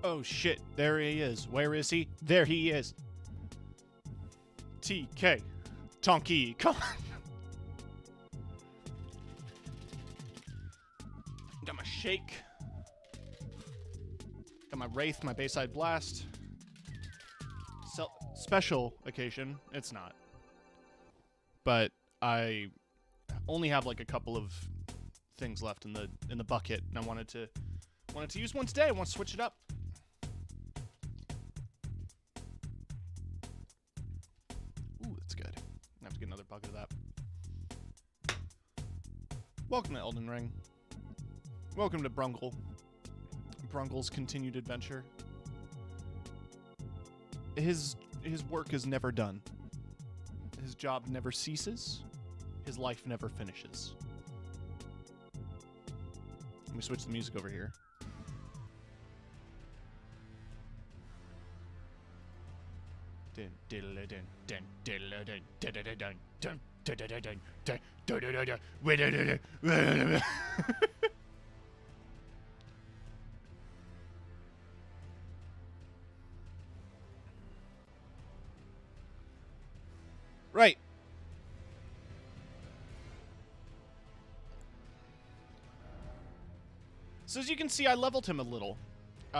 Oh shit, there he is. Where is he? There he is. TK. Tonky, come on. Got my shake. Got my Wraith, my Bayside Blast. Special occasion. It's not. But I only have like a couple of things left in the bucket, and I wanted to use one today. I want to switch it up. Ooh, that's good. I have to get another bucket of that. Welcome to Elden Ring. Welcome to Brungle. Brungle's continued adventure. His work is never done. His job never ceases. His life never finishes. Let me switch the music over here. Right. So as you can see, I leveled him a little.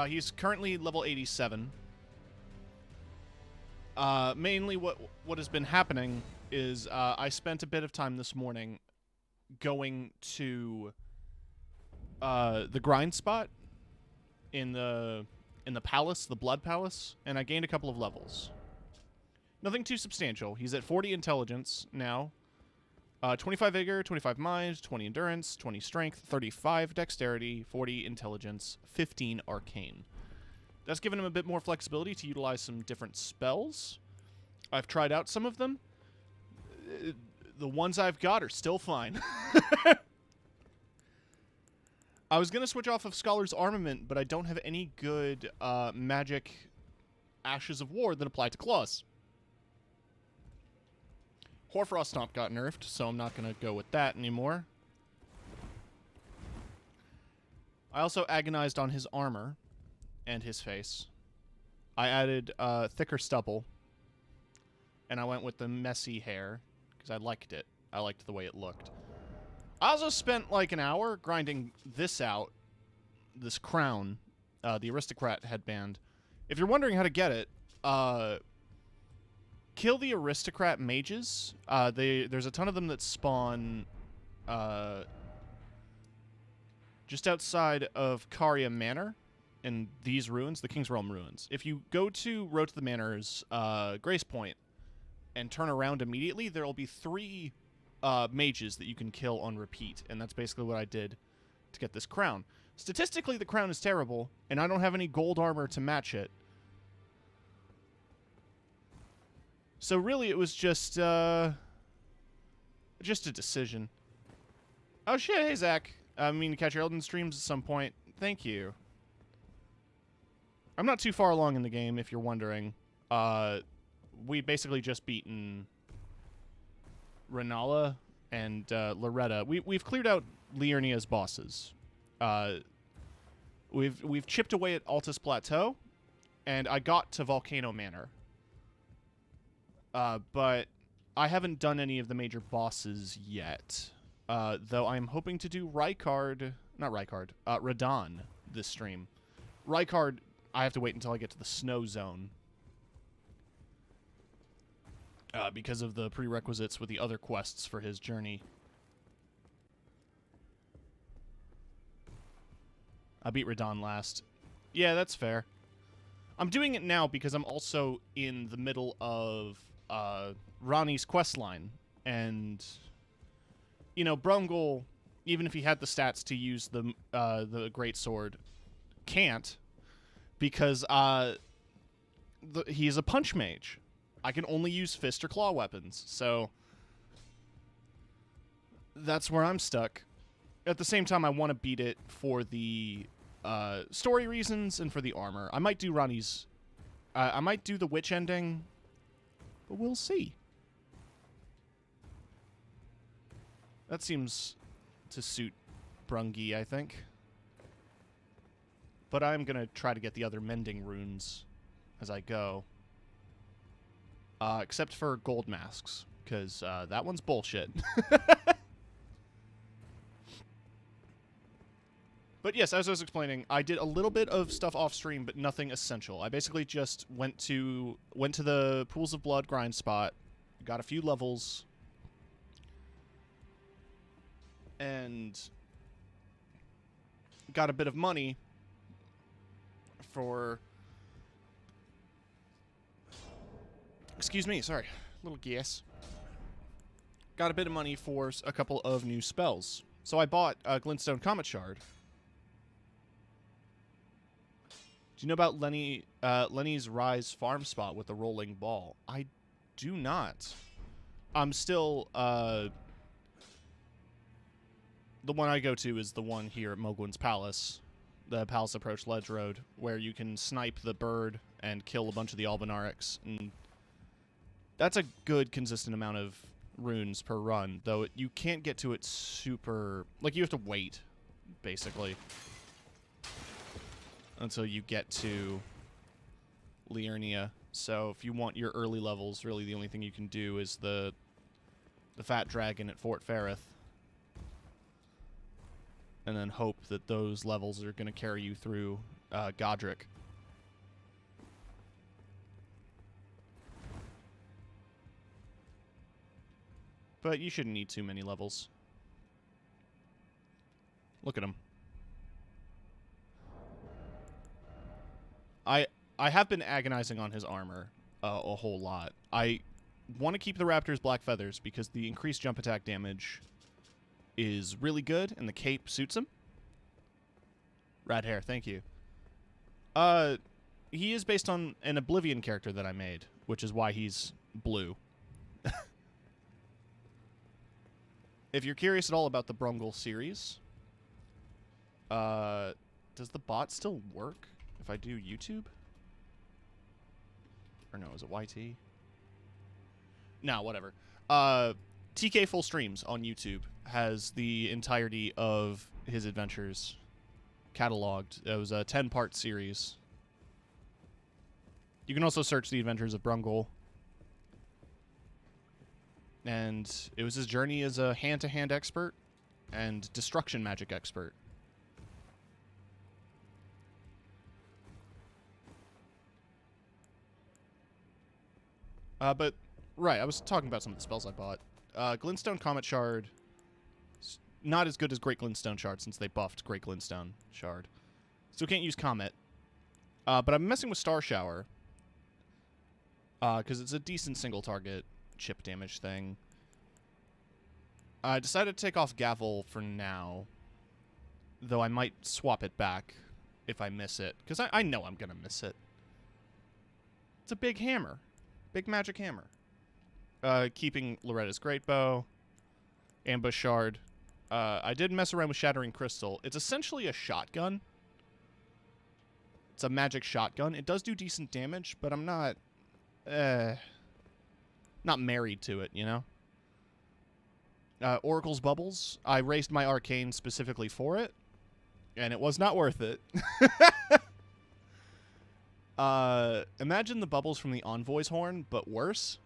He's currently level 87. Mainly what has been happening is I spent a bit of time this morning going to the grind spot in the palace, the Blood Palace, and I gained a couple of levels. Nothing too substantial. He's at 40 intelligence now. 25 vigor, 25 mind, 20 endurance, 20 strength, 35 dexterity, 40 intelligence, 15 arcane. That's given him a bit more flexibility to utilize some different spells. I've tried out some of them. The ones I've got are still fine. I was going to switch off of Scholar's Armament, but I don't have any good magic Ashes of War that apply to claws. Hoarfrost Stomp got nerfed, so I'm not going to go with that anymore. I also agonized on his armor and his face. I added thicker stubble, and I went with the messy hair, because I liked it. I liked the way it looked. I also spent like an hour grinding this out, this crown, the Aristocrat headband. If you're wondering how to get it, kill the Aristocrat mages. There's a ton of them that spawn just outside of Caria Manor in these ruins, the King's Realm ruins. If you go to Road to the Manor's Grace Point and turn around immediately, there will be 3 mages that you can kill on repeat, and that's basically what I did to get this crown. Statistically, the crown is terrible, and I don't have any gold armor to match it. So really, it was just a decision. Oh shit, hey Zach. I mean to catch your Elden streams at some point. Thank you. I'm not too far along in the game, if you're wondering. We basically just beaten Renala and Loretta. We've cleared out Liurnia's bosses. We've chipped away at Altus Plateau, and I got to Volcano Manor. But I haven't done any of the major bosses yet. Though I'm hoping to do Radahn this stream. Rykard, I have to wait until I get to the snow zone. Because of the prerequisites with the other quests for his journey. I beat Radahn last. Yeah, that's fair. I'm doing it now because I'm also in the middle of Ronnie's questline, and you know, Brungle, even if he had the stats to use the greatsword, can't, because he's a punch mage. I can only use fist or claw weapons, so that's where I'm stuck. At the same time, I want to beat it for the story reasons and for the armor. I might do Ronnie's. I might do the witch ending, but we'll see. That seems to suit Brungie, I think. But I'm going to try to get the other mending runes as I go. Except for gold masks, because that one's bullshit. But yes, as I was explaining, I did a little bit of stuff off stream, but nothing essential. I basically just went to the Pools of Blood grind spot, got a few levels, and got a bit of money for... Excuse me, sorry. A little gas. Got a bit of money for a couple of new spells. So I bought a Glintstone Comet Shard. Do you know about Lenny's Rise farm spot with the rolling ball? I do not. I'm still... the one I go to is the one here at Mogwin's Palace. The Palace Approach Ledge Road, where you can snipe the bird and kill a bunch of the Albinarics. And that's a good, consistent amount of runes per run, though you can't get to it super... Like, you have to wait, basically, until you get to Liurnia. So if you want your early levels, really the only thing you can do is the Fat Dragon at Fort Ferrith. And then hope that those levels are going to carry you through Godric. But you shouldn't need too many levels. Look at him. I have been agonizing on his armor a whole lot. I want to keep the Raptor's black feathers because the increased jump attack damage is really good, and the cape suits him. Rad hair, thank you. He is based on an Oblivion character that I made, which is why he's blue. If you're curious at all about the Brungle series, does the bot still work if I do YouTube? Or no, is it YT? No, whatever. TK Full Streams on YouTube has the entirety of his adventures cataloged. It was a 10-part series. You can also search the adventures of Brungle. And it was his journey as a hand-to-hand expert and destruction magic expert. But, right, I was talking about some of the spells I bought. Glintstone Comet Shard, not as good as Great Glintstone Shard since they buffed Great Glintstone Shard. Still can't use Comet. But I'm messing with Star Shower. Because it's a decent single-target chip damage thing. I decided to take off Gavel for now. Though I might swap it back if I miss it. Because I know I'm going to miss it. It's a big hammer. Big magic hammer. Keeping Loretta's Great Bow. Ambush Shard. I did mess around with Shattering Crystal. It's essentially a shotgun. It's a magic shotgun. It does do decent damage, but I'm not married to it, you know? Oracle's Bubbles. I raised my arcane specifically for it, and it was not worth it. Imagine the bubbles from the Envoy's Horn, but worse.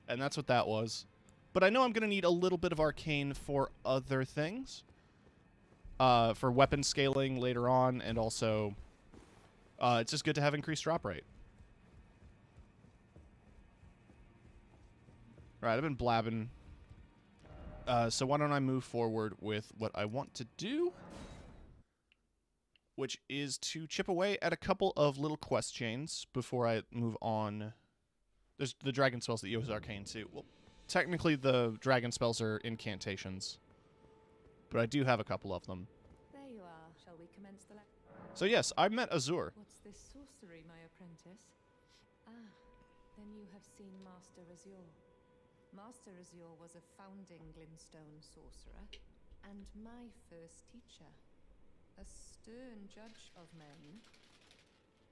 And that's what that was. But I know I'm going to need a little bit of arcane for other things. For weapon scaling later on, and also it's just good to have increased drop rate. Right, I've been blabbing. So why don't I move forward with what I want to do? Which is to chip away at a couple of little quest chains before I move on. There's the dragon spells that use arcane too. Well, technically the dragon spells are incantations. But I do have a couple of them. There you are. Shall we commence the So yes, I met Azur. What's this sorcery, my apprentice? Ah, then you have seen Master Azur. Master Azur was a founding Glintstone sorcerer, and my first teacher. A stern judge of men.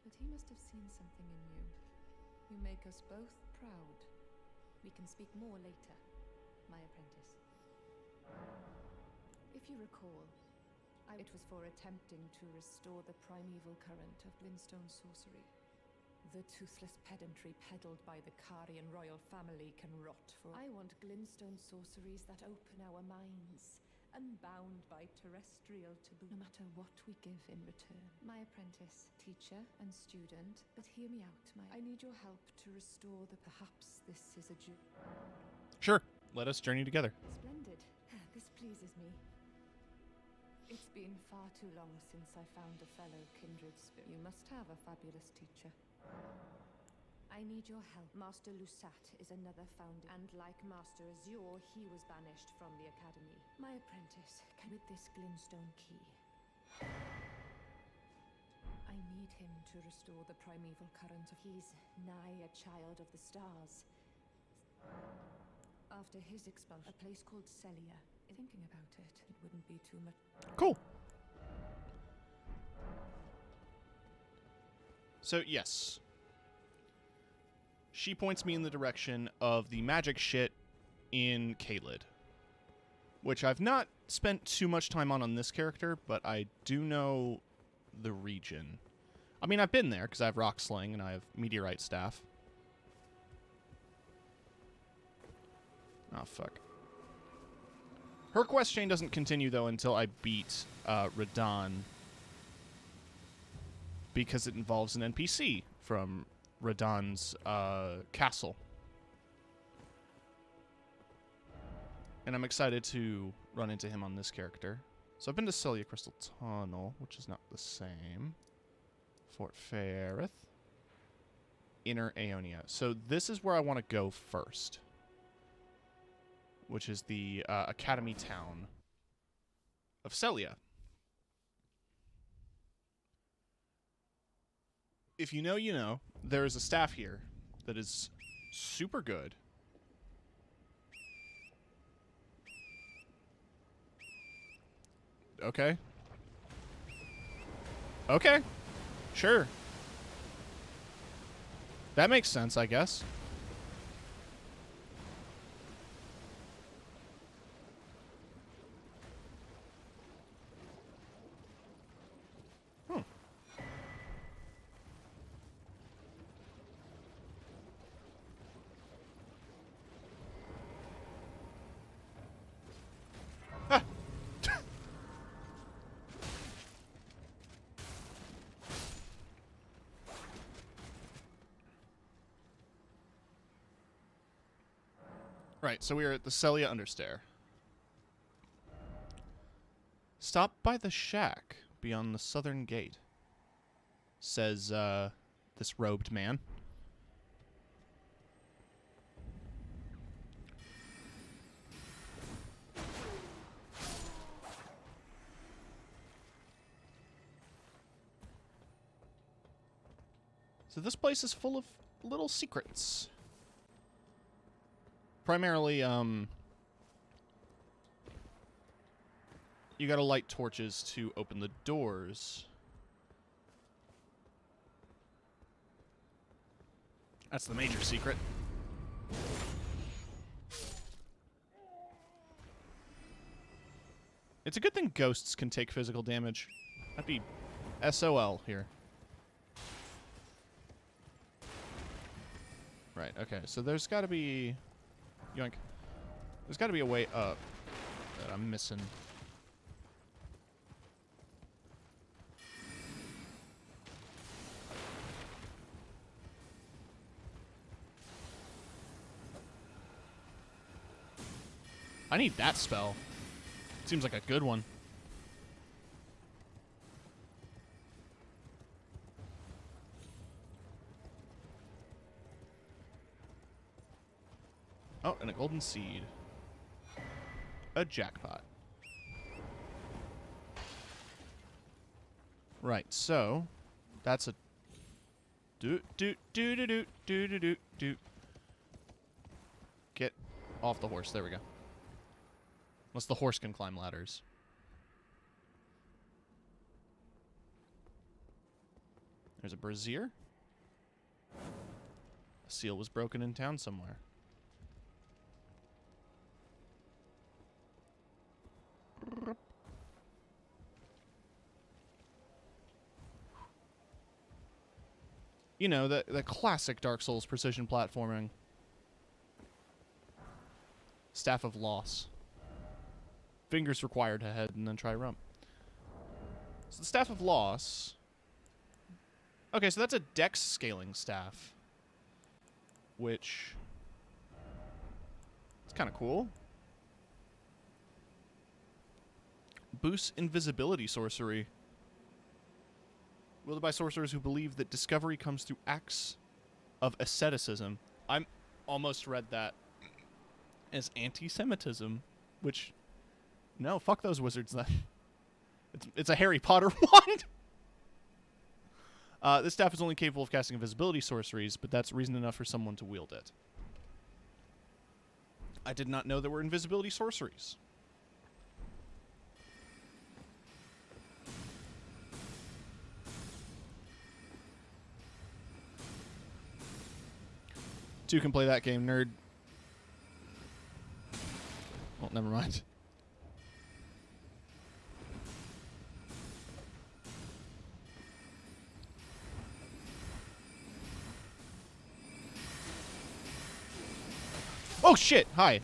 But he must have seen something in you. You make us both proud. We can speak more later, my apprentice. If you recall, It was for attempting to restore the primeval current of Glintstone sorcery. The toothless pedantry peddled by the Karian royal family can rot for. I want Glintstone sorceries that open our minds, unbound by terrestrial taboo, no matter what we give in return. My apprentice, teacher, and student, but hear me out, I need your help to restore the. Perhaps this is a Sure. Let us journey together. Splendid. This pleases me. It's been far too long since I found a fellow kindred spirit. You must have a fabulous teacher. I need your help. Master Lusat is another founder, and like Master Azure, he was banished from the academy. My apprentice, with this glintstone key. I need him to restore the primeval current of. He's nigh a child of the stars. After his expulsion, a place called Celia. Thinking about it, it wouldn't be too much. Cool. So, yes. She points me in the direction of the magic shit in Caelid, which I've not spent too much time on this character, but I do know the region. I mean, I've been there because I have Rock Sling and I have Meteorite Staff. Oh, fuck. Her quest chain doesn't continue, though, until I beat Radahn, because it involves an NPC from Radahn's castle. And I'm excited to run into him on this character. So I've been to Celia Crystal Tunnel, which is not the same. Fort Ferrith. Inner Aeonia. So this is where I want to go first, which is the Academy Town of Celia. If you know, you know. There is a staff here that is super good. Okay. Okay. Sure. That makes sense, I guess. Right, so we are at the Celia Understair. Stop by the shack beyond the southern gate, says this robed man. So this place is full of little secrets. Primarily, you gotta light torches to open the doors. That's the major secret. It's a good thing ghosts can take physical damage. That'd be SOL here. Right, okay, so there's gotta be... Yoink. There's gotta be a way up that I'm missing. I need that spell. Seems like a good one. Oh, and a golden seed. A jackpot. Right, so that's a do. Get off the horse. There we go. Unless the horse can climb ladders. There's a brazier. A seal was broken in town somewhere. You know, the classic Dark Souls precision platforming. Staff of Loss. Fingers required to head and then try rump. So the Staff of Loss. Okay, so that's a dex scaling staff. Which it's kind of cool. Boosts invisibility sorcery. Wielded by sorcerers who believe that discovery comes through acts of asceticism. I'm almost read that as anti-Semitism, which, no, fuck those wizards then. It's a Harry Potter wand. This staff is only capable of casting invisibility sorceries, but that's reason enough for someone to wield it. I did not know there were invisibility sorceries. Two can play that game, nerd. Well, never mind. Oh shit! Hi.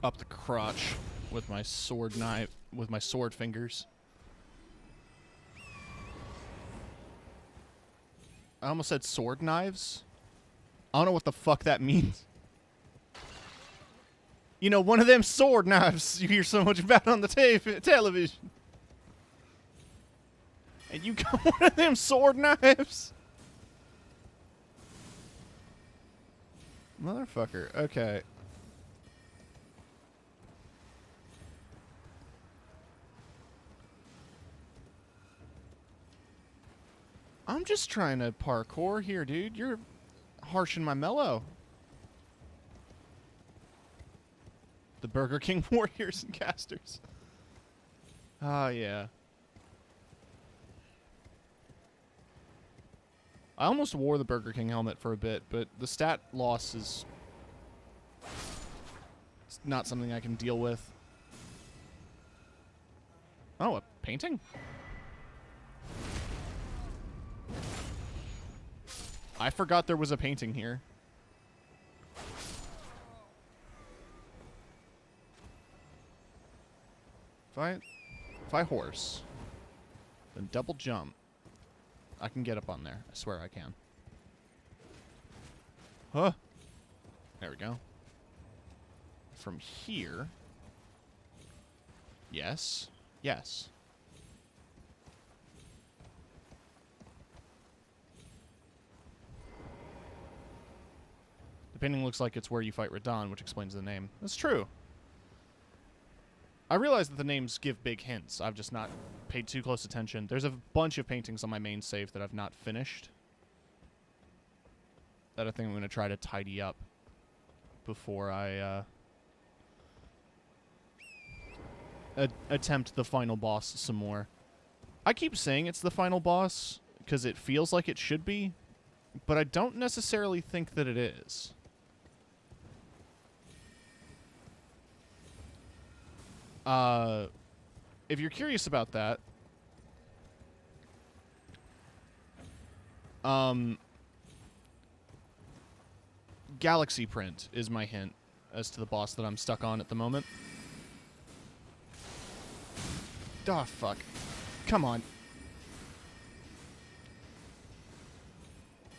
Up the crotch with my sword knife, with my sword fingers. I almost said sword knives. I don't know what the fuck that means. You know, one of them sword knives you hear so much about on the television. And you got one of them sword knives? Motherfucker. Okay. I'm just trying to parkour here, dude. You're harshing my mellow. The Burger King warriors and casters. Ah, yeah. I almost wore the Burger King helmet for a bit, but the stat loss is it's not something I can deal with. Oh, a painting? I forgot there was a painting here. If I horse, then double jump, I can get up on there. I swear I can. Huh? There we go. From here. Yes. Yes. The painting looks like it's where you fight Radahn, which explains the name. That's true. I realize that the names give big hints. I've just not paid too close attention. There's a bunch of paintings on my main save that I've not finished. That I think I'm going to try to tidy up before I attempt the final boss some more. I keep saying it's the final boss because it feels like it should be, but I don't necessarily think that it is. If you're curious about that, Galaxy Print is my hint as to the boss that I'm stuck on at the moment. Oh, fuck. Come on.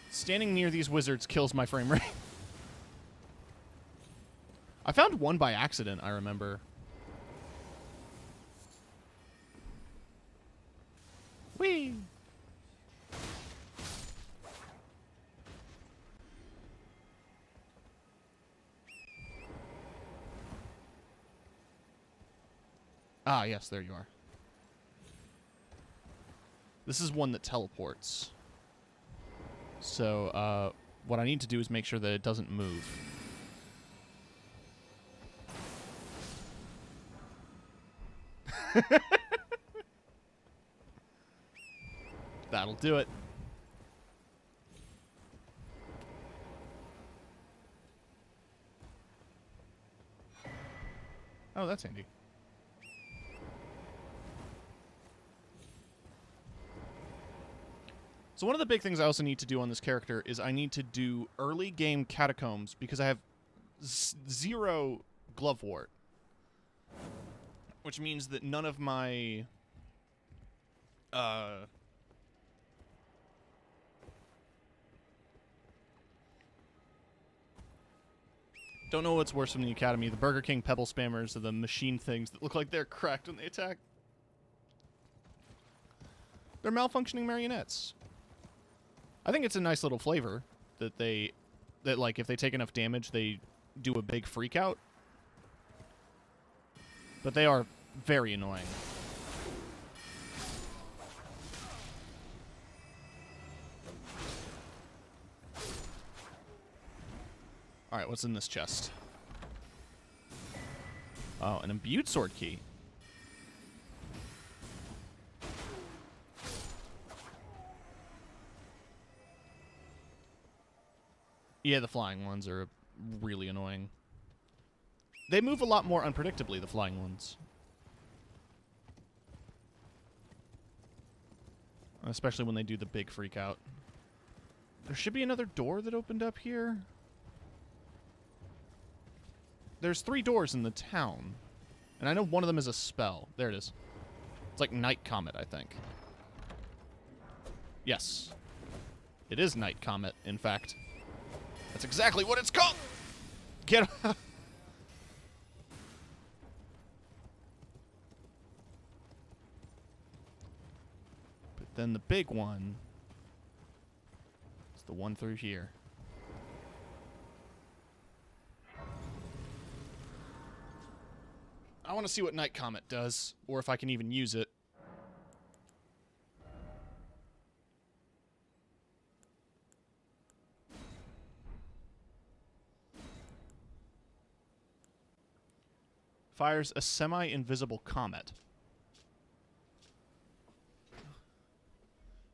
Standing near these wizards kills my frame rate. I found one by accident, I remember. Whee! Ah, yes, there you are. This is one that teleports. So, what I need to do is make sure that it doesn't move. That'll do it. Oh, that's handy. So one of the big things I also need to do on this character is I need to do early game catacombs because I have 0 glove wart. Which means that none of my... Don't know what's worse from the Academy. The Burger King Pebble Spammers or the machine things that look like they're cracked when they attack. They're malfunctioning marionettes. I think it's a nice little flavor that like, if they take enough damage, they do a big freak out. But they are very annoying. Alright, what's in this chest? Oh, an imbued sword key. Yeah, the flying ones are really annoying. They move a lot more unpredictably, the flying ones. Especially when they do the big freak out. There should be another door that opened up here. There's 3 doors in the town. And I know one of them is a spell. There it is. It's like Night Comet, I think. Yes. It is Night Comet, in fact. That's exactly what it's called! Get But then the big one is the one through here. I want to see what Night Comet does, or if I can even use it. Fires a semi-invisible comet.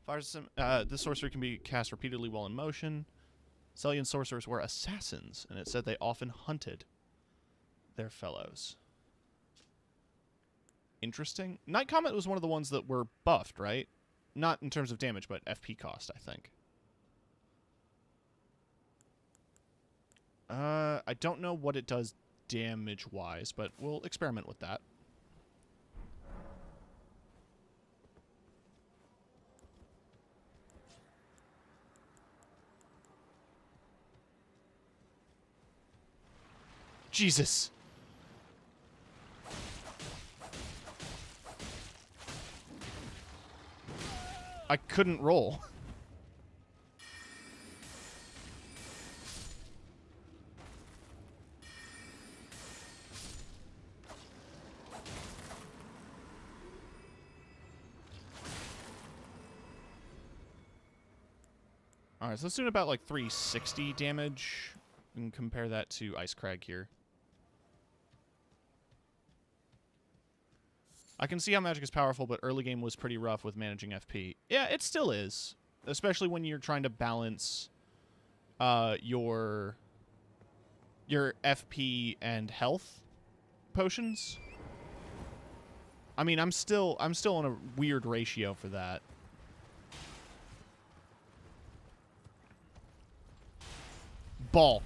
This sorcery can be cast repeatedly while in motion. Celian sorcerers were assassins, and it said they often hunted their fellows. Interesting. Night Comet was one of the ones that were buffed, right? Not in terms of damage, but FP cost, I think. I don't know what it does damage-wise, but we'll experiment with that. Jesus! I couldn't roll. Alright, so let's do about like 360 damage. And compare that to Ice Crag here. I can see how magic is powerful, but early game was pretty rough with managing FP. Yeah, it still is. Especially when you're trying to balance your FP and health potions. I mean, I'm still on a weird ratio for that. Ball.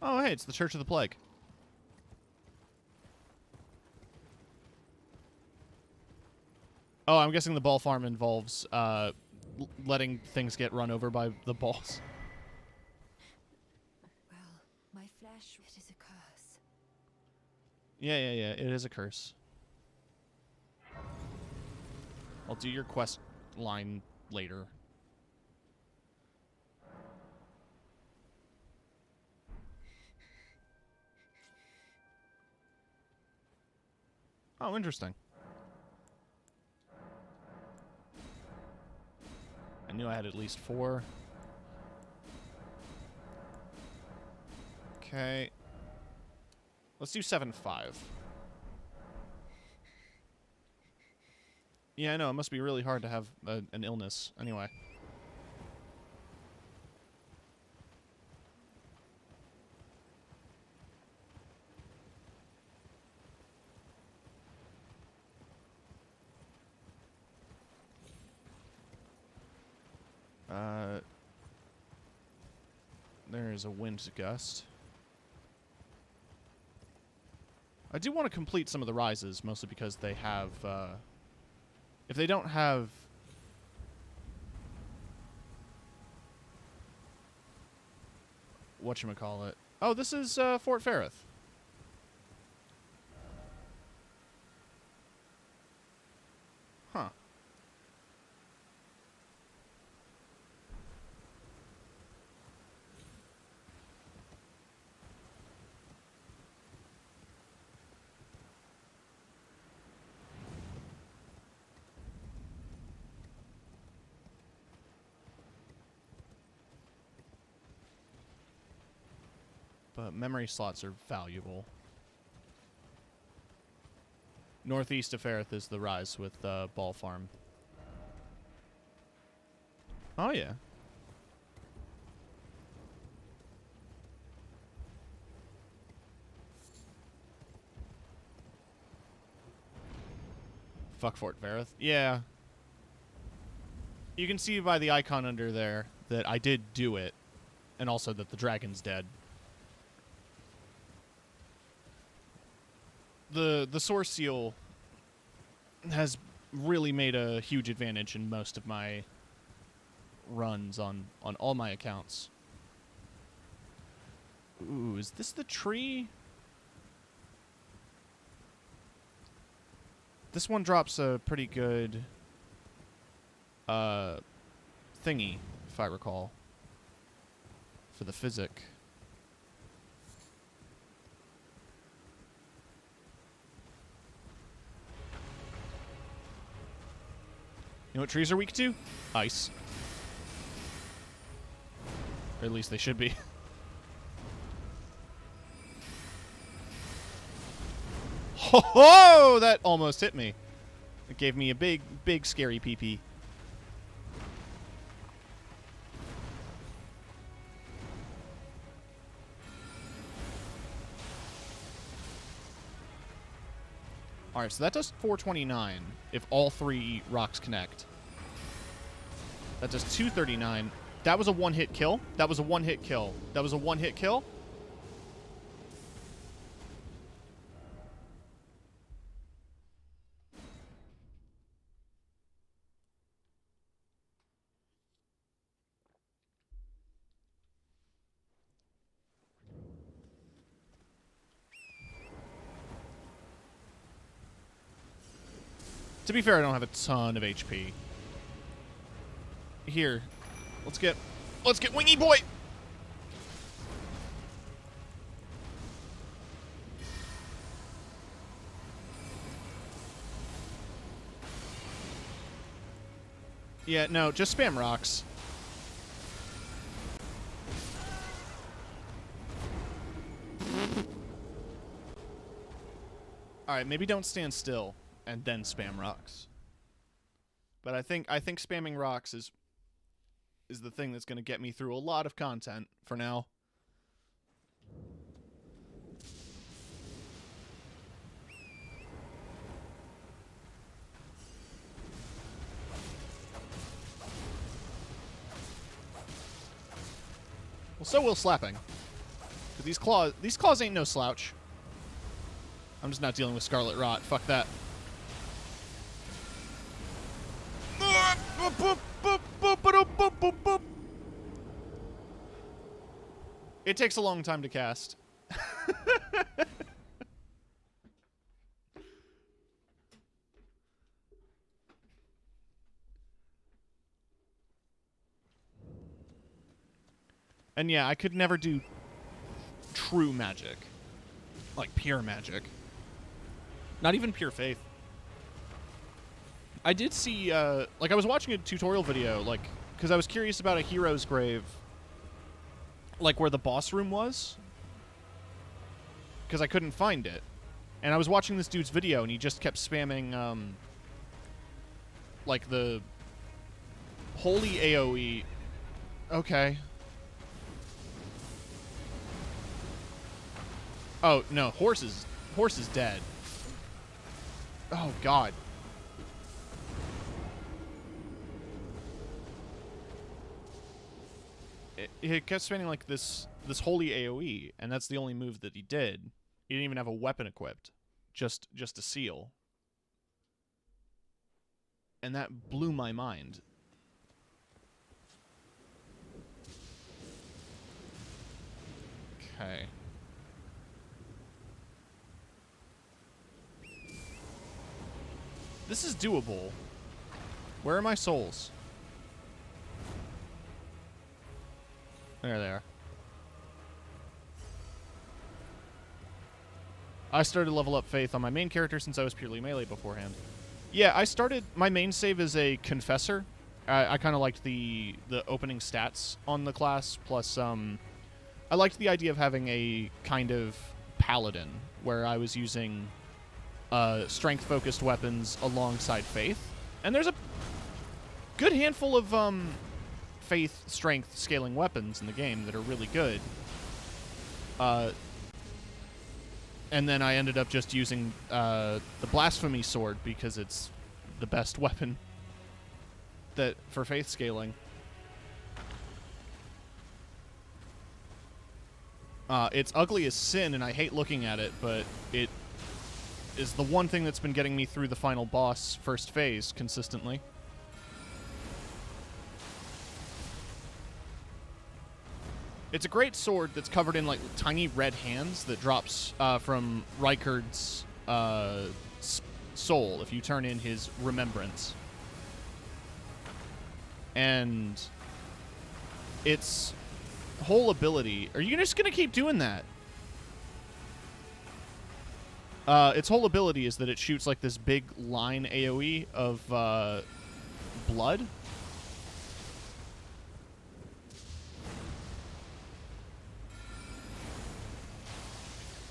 Oh, hey, it's the Church of the Plague. Oh, I'm guessing the ball farm involves letting things get run over by the balls. Well, my flesh, it is a curse. Yeah, it is a curse. I'll do your quest line later. Oh, interesting. I knew I had at least 4. Okay. Let's do 7-5. Yeah, I know. It must be really hard to have an illness. Anyway. There is a wind gust. I do want to complete some of the rises, mostly because they have, if they don't have... Whatchamacallit. Oh, this is, Fort Ferrith. Huh. But memory slots are valuable. Northeast of Ferrith is the rise with Ball Farm. Oh, yeah. Fuck Fort Ferrith. Yeah. You can see by the icon under there that I did do it, and also that the dragon's dead. The Source Seal has really made a huge advantage in most of my runs on all my accounts. Ooh, is this the tree? This one drops a pretty good thingy, if I recall, for the physic. You know what trees are weak to? Ice. Or at least they should be. Ho ho! That almost hit me. It gave me a big, big scary pee-pee. Alright, so that does 429 if all three rocks connect. That does 239. That was a one-hit kill. That was a one-hit kill. That was a one-hit kill. To be fair, I don't have a ton of HP. Here, let's get Wingy Boy. Yeah, no, just spam rocks. All right, maybe don't stand still and then spam rocks. But I think spamming rocks is the thing that's going to get me through a lot of content for now. Well, so will slapping. Because these claws ain't no slouch. I'm just not dealing with Scarlet Rot. Fuck that. It takes a long time to cast. And yeah, I could never do true magic. Like pure magic. Not even pure faith. I did see, like I was watching a tutorial video, like, because I was curious about a hero's grave, like where the boss room was, because I couldn't find it. And I was watching this dude's video, and he just kept spamming, like the holy AoE. Okay. Oh no, horse is dead. Oh god. He kept spending like this holy AoE, and that's the only move that he did. He didn't even have a weapon equipped, just a seal. And that blew my mind. Okay. This is doable. Where are my souls? There they are. I started to level up Faith on my main character since I was purely melee beforehand. Yeah, I started... My main save is a Confessor. I kind of liked the opening stats on the class, plus I liked the idea of having a kind of Paladin, where I was using strength-focused weapons alongside Faith. And there's a good handful of Faith strength scaling weapons in the game that are really good. And then I ended up just using the Blasphemy Sword because it's the best weapon that for Faith scaling. It's ugly as sin, and I hate looking at it, but it is the one thing that's been getting me through the final boss first phase consistently. It's a great sword that's covered in, like, tiny red hands that drops from Rykard's soul if you turn in his remembrance. And its whole ability... Are you just going to keep doing that? Its whole ability is that it shoots, like, this big line AoE of blood.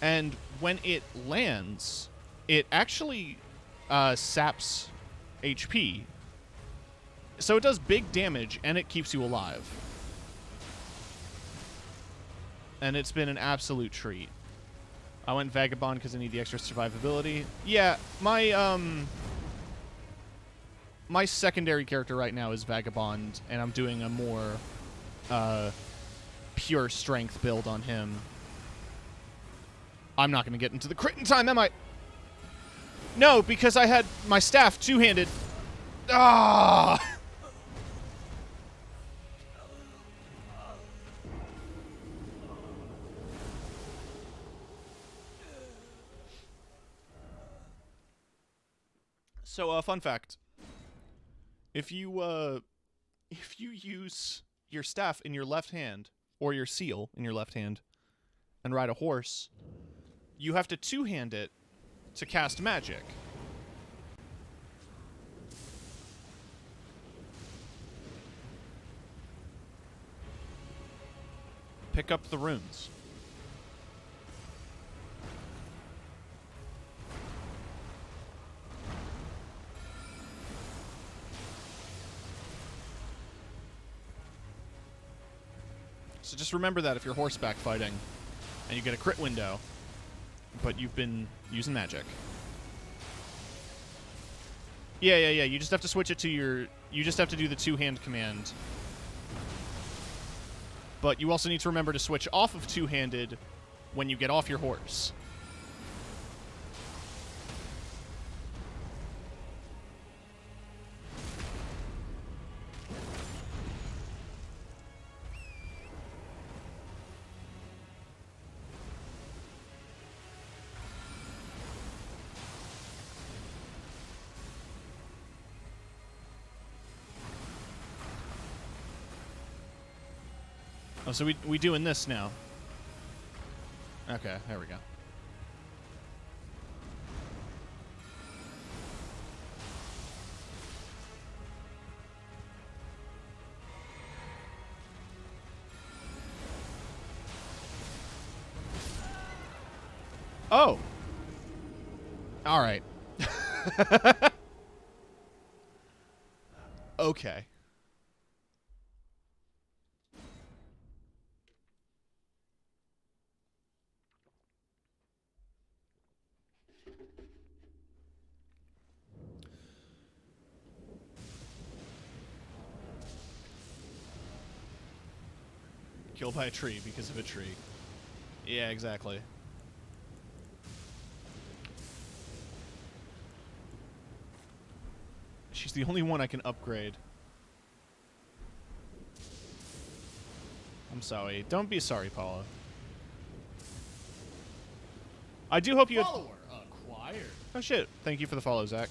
And when it lands, it actually saps HP. So it does big damage, and it keeps you alive. And it's been an absolute treat. I went Vagabond because I need the extra survivability. Yeah, my secondary character right now is Vagabond, and I'm doing a more pure strength build on him. I'm not going to get into the crit in time, am I? No, because I had my staff two-handed. Ah! So, fun fact. If you use your staff in your left hand, or your seal in your left hand, and ride a horse, you have to two-hand it to cast magic. Pick up the runes. So just remember that if you're horseback fighting and you get a crit window, but you've been using magic. Yeah. You just have to switch it to your... You just have to do the two-hand command. But you also need to remember to switch off of two-handed when you get off your horse. Oh, so we doing this now. Okay, there we go. Oh! Alright. Okay. Killed by a tree because of a tree. Yeah, exactly. She's the only one I can upgrade. I'm sorry. Don't be sorry, Paula. I do hope you had... Follower acquired. Oh, shit. Thank you for the follow, Zach.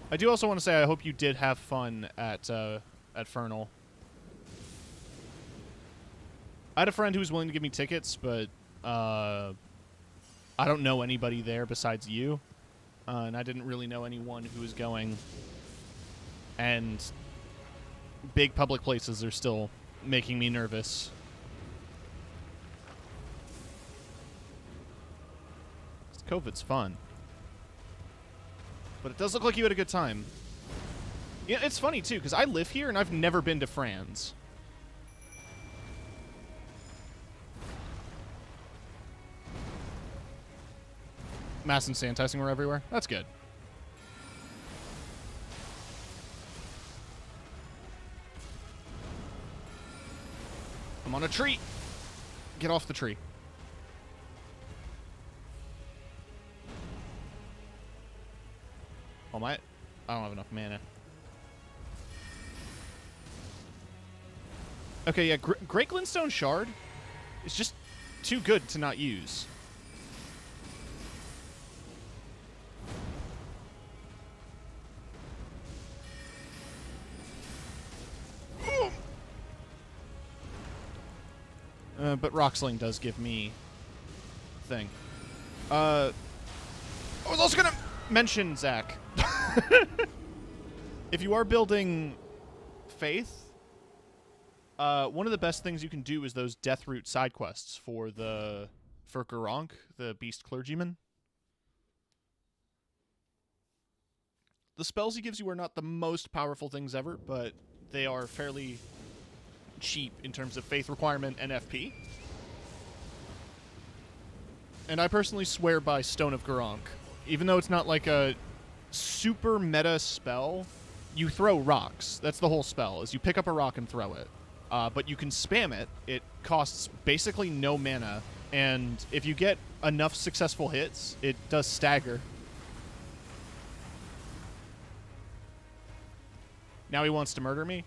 I do also want to say I hope you did have fun at Fernal. I had a friend who was willing to give me tickets, but I don't know anybody there besides you. And I didn't really know anyone who was going. And big public places are still making me nervous. COVID's fun. But it does look like you had a good time. Yeah, it's funny, too, because I live here and I've never been to France. Mass and sanitizing were everywhere. That's good. I'm on a tree. Get off the tree. Oh, I don't have enough mana. Okay, yeah, Great Glintstone Shard is just too good to not use. But Rocksling does give me thing. I was also gonna mention, Zach, if you are building Faith, one of the best things you can do is those Deathroot side quests for Gurranq, the Beast Clergyman. The spells he gives you are not the most powerful things ever, but they are fairly cheap in terms of faith requirement and FP. And I personally swear by Stone of Gurranq. Even though it's not like a super meta spell, you throw rocks. That's the whole spell, is you pick up a rock and throw it. But you can spam it. It costs basically no mana, and if you get enough successful hits, it does stagger. Now he wants to murder me?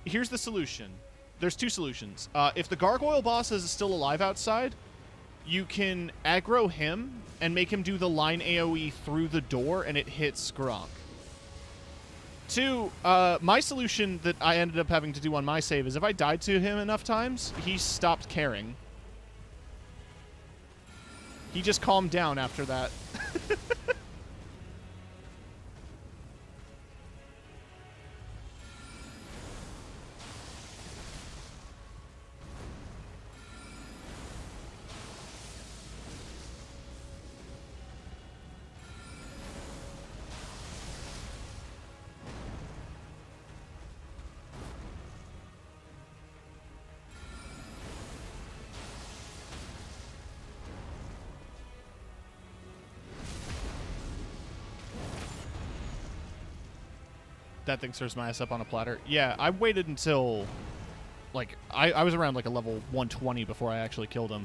Here's the solution. There's two solutions. If the gargoyle boss is still alive outside, you can aggro him and make him do the line AoE through the door, and it hits Gronk. Two, my solution that I ended up having to do on my save is if I died to him enough times, he stopped caring. He just calmed down after that. That thing serves my ass up on a platter. Yeah, I waited until, like, I was around, like, a level 120 before I actually killed him.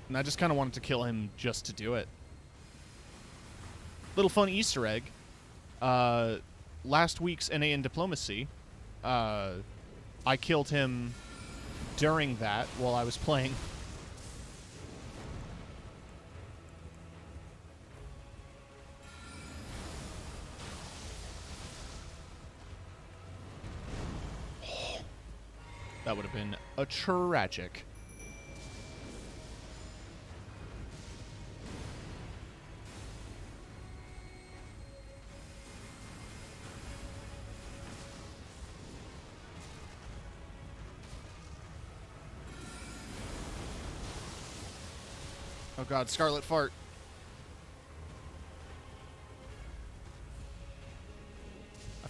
And I just kind of wanted to kill him just to do it. Little fun Easter egg. Last week's NA in Diplomacy, I killed him during that while I was playing. That would have been a tragic. Oh god, Scarlet Fart.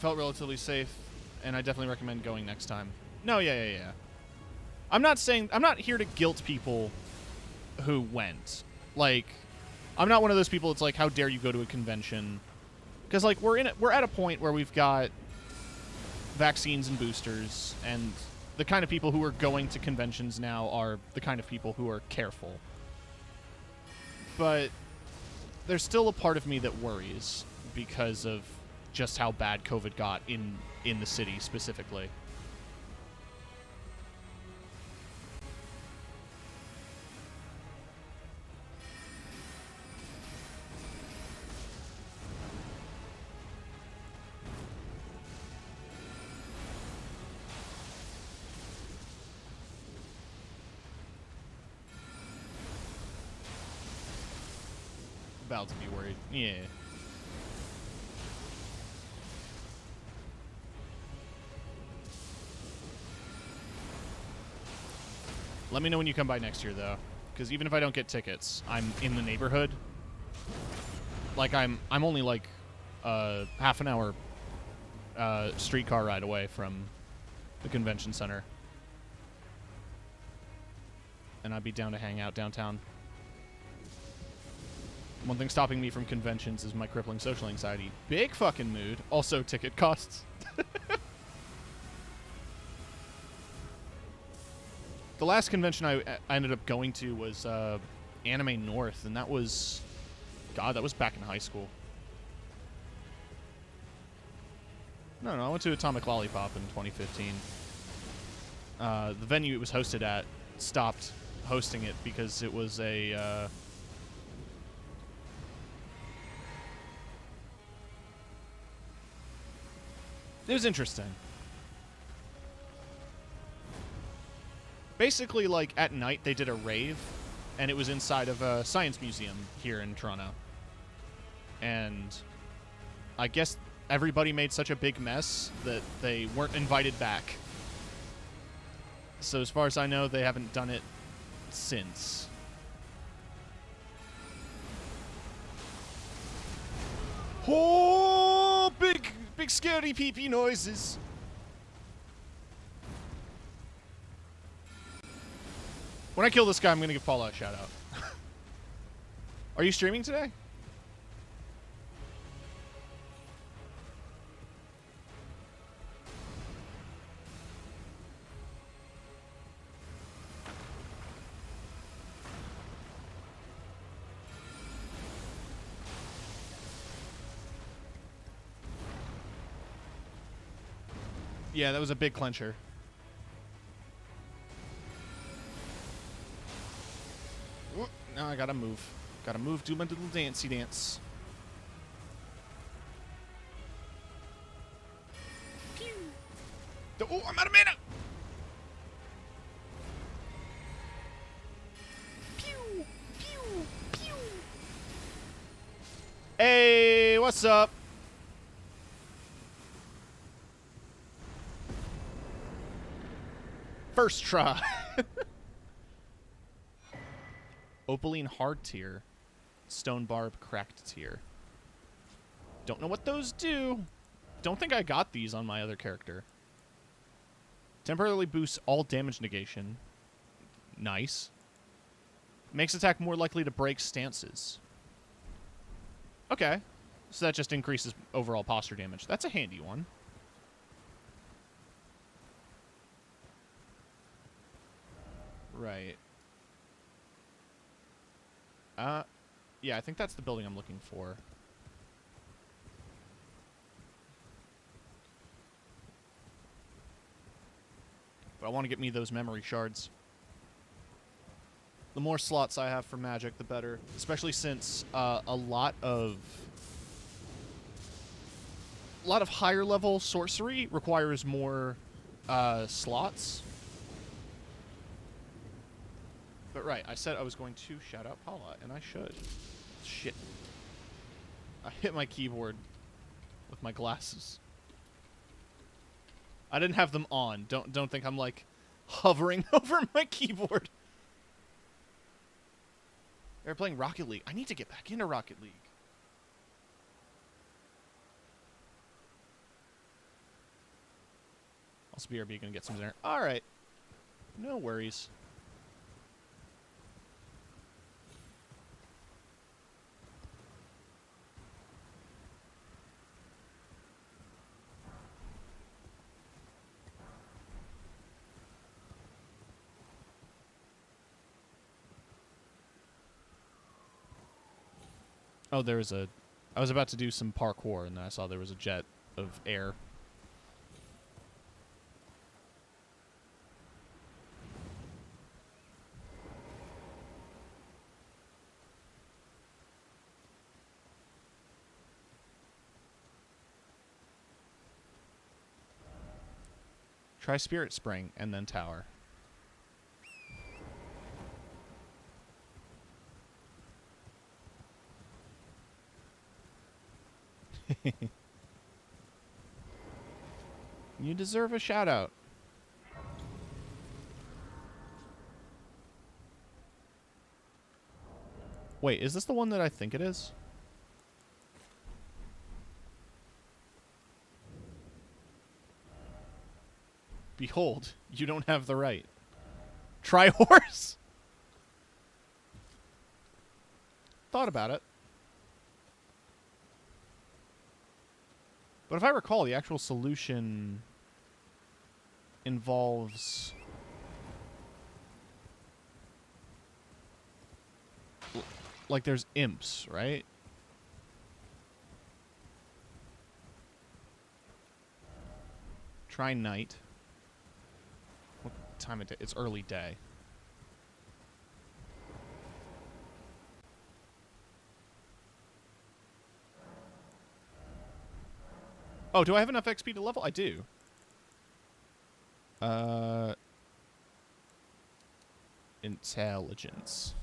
felt relatively safe, and I definitely recommend going next time. No, yeah. I'm not here to guilt people who went. Like, I'm not one of those people that's like, how dare you go to a convention? Because, like, we're at a point where we've got vaccines and boosters, and the kind of people who are going to conventions now are the kind of people who are careful. But there's still a part of me that worries because of just how bad COVID got in the city specifically. About to be worried. Yeah. Let me know when you come by next year, though, because even if I don't get tickets, I'm in the neighborhood. Like, I'm only like half an hour streetcar ride away from the convention center, and I'd be down to hang out downtown. One thing stopping me from conventions is my crippling social anxiety. Big fucking mood. Also, ticket costs. The last convention I ended up going to was Anime North, and that was... God, that was back in high school. No, I went to Atomic Lollipop in 2015. The venue it was hosted at stopped hosting it because it was a... It was interesting. Basically, like, at night they did a rave, and it was inside of a science museum here in Toronto. And I guess everybody made such a big mess that they weren't invited back. So as far as I know, they haven't done it since. Oh, big scary pee-pee noises. When I kill this guy, I'm going to give Paula a shout-out. Are you streaming today? Yeah, that was a big clencher. Now I gotta move. Gotta move, do my little dancey dance. Pew! Oh, I'm out of mana! Pew! Pew! Pew! Hey, what's up? First try. Opaline hard tier. Stone barb cracked tier. Don't know what those do. Don't think I got these on my other character. Temporarily boosts all damage negation. Nice. Makes attack more likely to break stances. Okay. So that just increases overall posture damage. That's a handy one. Right. Yeah, I think that's the building I'm looking for. But I want to get me those memory shards. The more slots I have for magic, the better. Especially since a lot of higher level sorcery requires more slots. But right, I said I was going to shout out Paula, and I should. Shit. I hit my keyboard with my glasses. I didn't have them on. Don't think I'm like hovering over my keyboard. They're playing Rocket League. I need to get back into Rocket League. Also, BRB gonna get some dinner. All right, no worries. Oh, there was a... I was about to do some parkour, and then I saw there was a jet of air. Try Spirit Spring, and then Tower. You deserve a shout-out. Wait, is this the one that I think it is? Behold, you don't have the right. Try horse? Thought about it. But if I recall, the actual solution involves... like, there's imps, right? Try night. What time of day? It's early day. Oh, do I have enough XP to level? I do. Intelligence.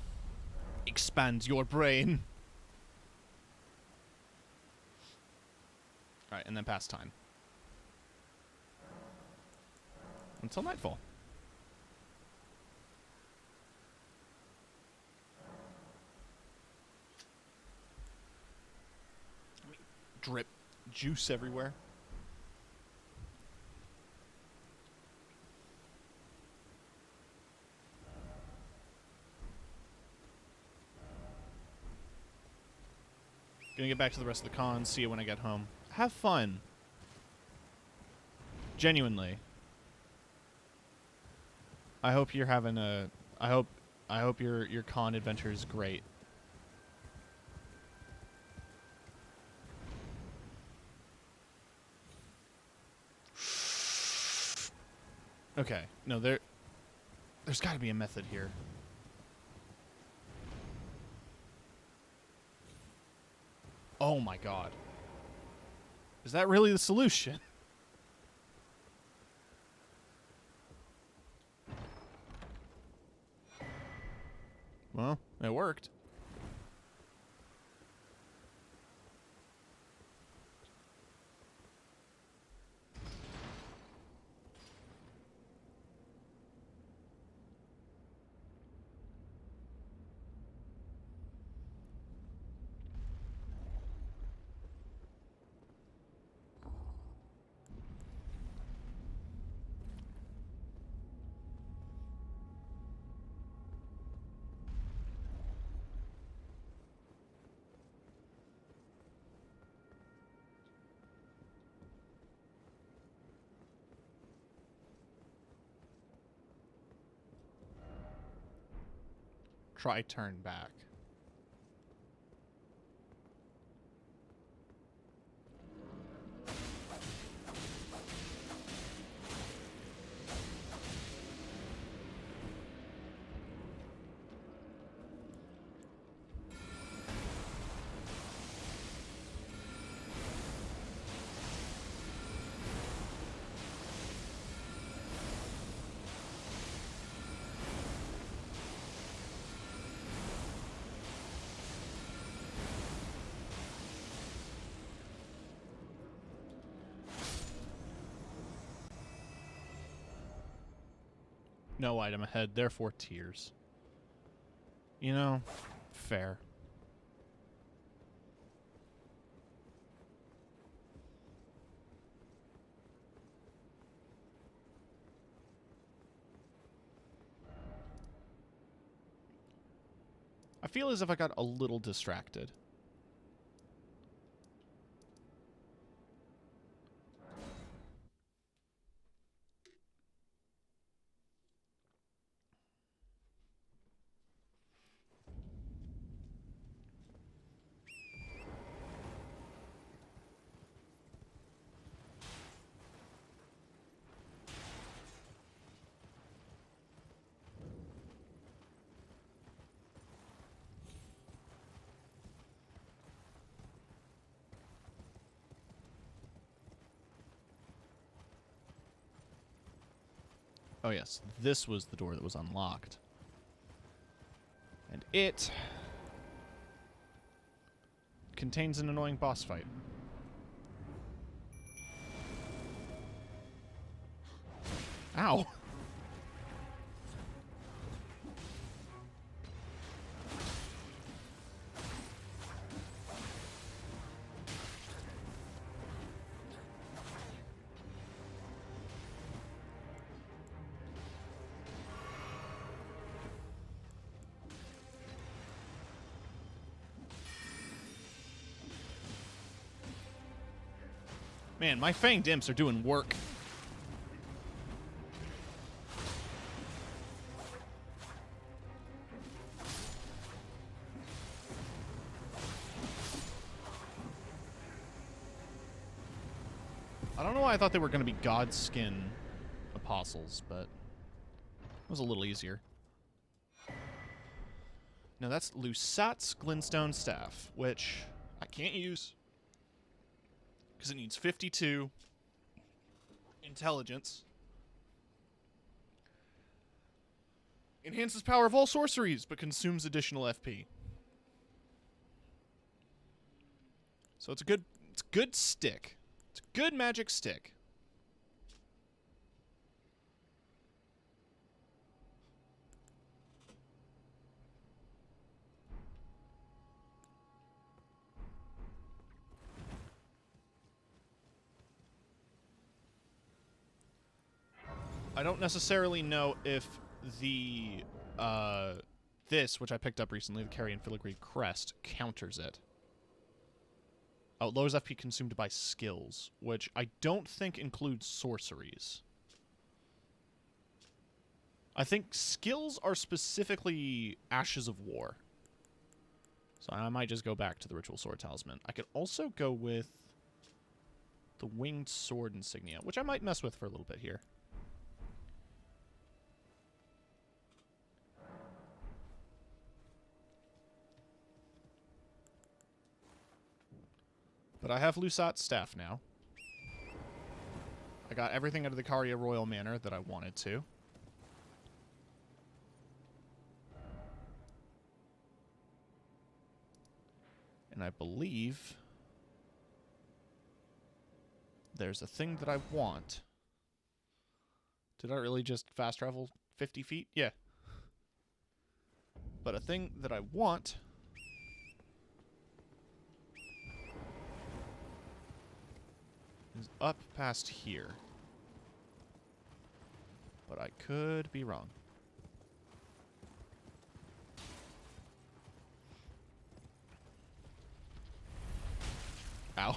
Expand your brain. Alright, and then pass time. Until nightfall. Drip juice everywhere. Gonna get back to the rest of the con, see you when I get home. Have fun. Genuinely. I hope you're having a... I hope your con adventure is great. Okay. No, there's got to be a method here. Oh my god. Is that really the solution? Well, it worked. Try turn back. No item ahead, therefore tears. You know, fair. I feel as if I got a little distracted. Oh yes, this was the door that was unlocked. And it contains an annoying boss fight. Ow! Man, my fanged imps are doing work. I don't know why I thought they were going to be Godskin apostles, but it was a little easier. Now that's Lusat's Glintstone Staff, which I can't use because it needs 52 intelligence. Enhances power of all sorceries, but consumes additional FP. So it's a good stick. It's a good magic stick. I don't necessarily know if the, this, which I picked up recently, the Carrion Filigree Crest, counters it. Oh, it lowers FP consumed by skills, which I don't think includes sorceries. I think skills are specifically Ashes of War. So I might just go back to the Ritual Sword Talisman. I could also go with the Winged Sword Insignia, which I might mess with for a little bit here. But I have Lusat's Staff now. I got everything out of the Caria Royal Manor that I wanted to. And I believe there's a thing that I want. Did I really just fast travel 50 feet? Yeah. But a thing that I want is up past here. But I could be wrong. Ow.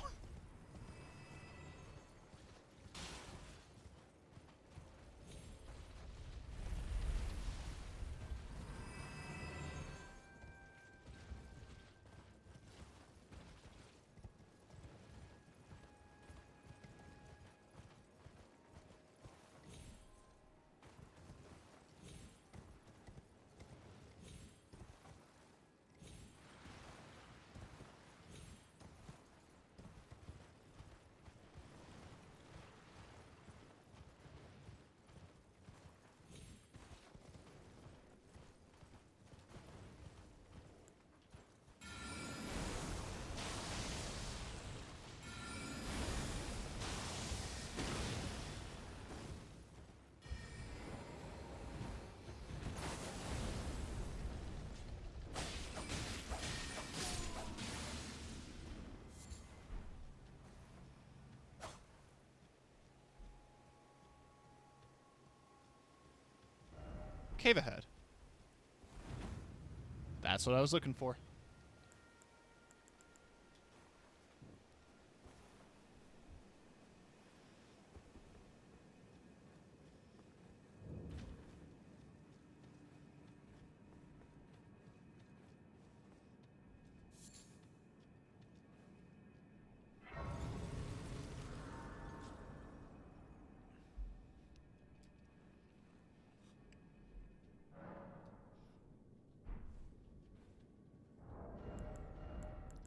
Cave ahead. That's what I was looking for.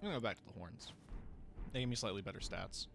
I'm gonna go back to the horns. They give me slightly better stats.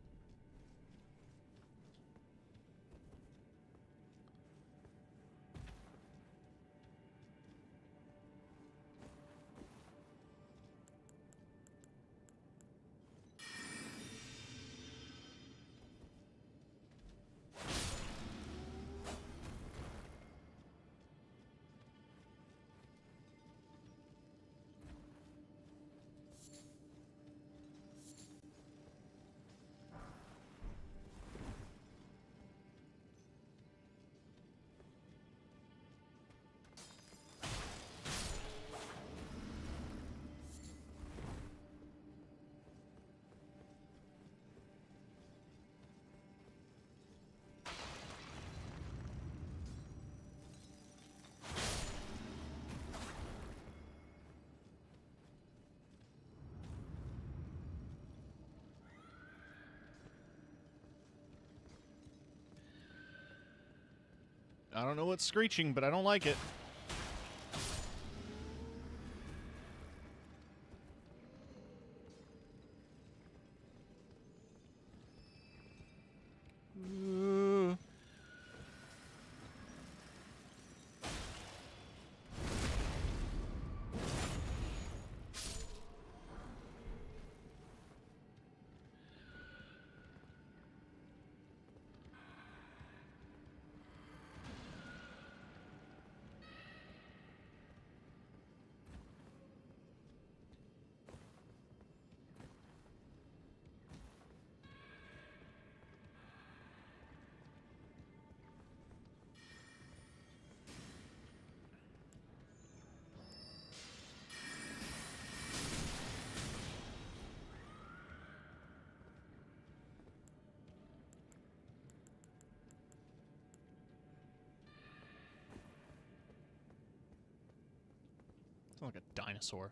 I don't know what's screeching, but I don't like it. Sound like a dinosaur.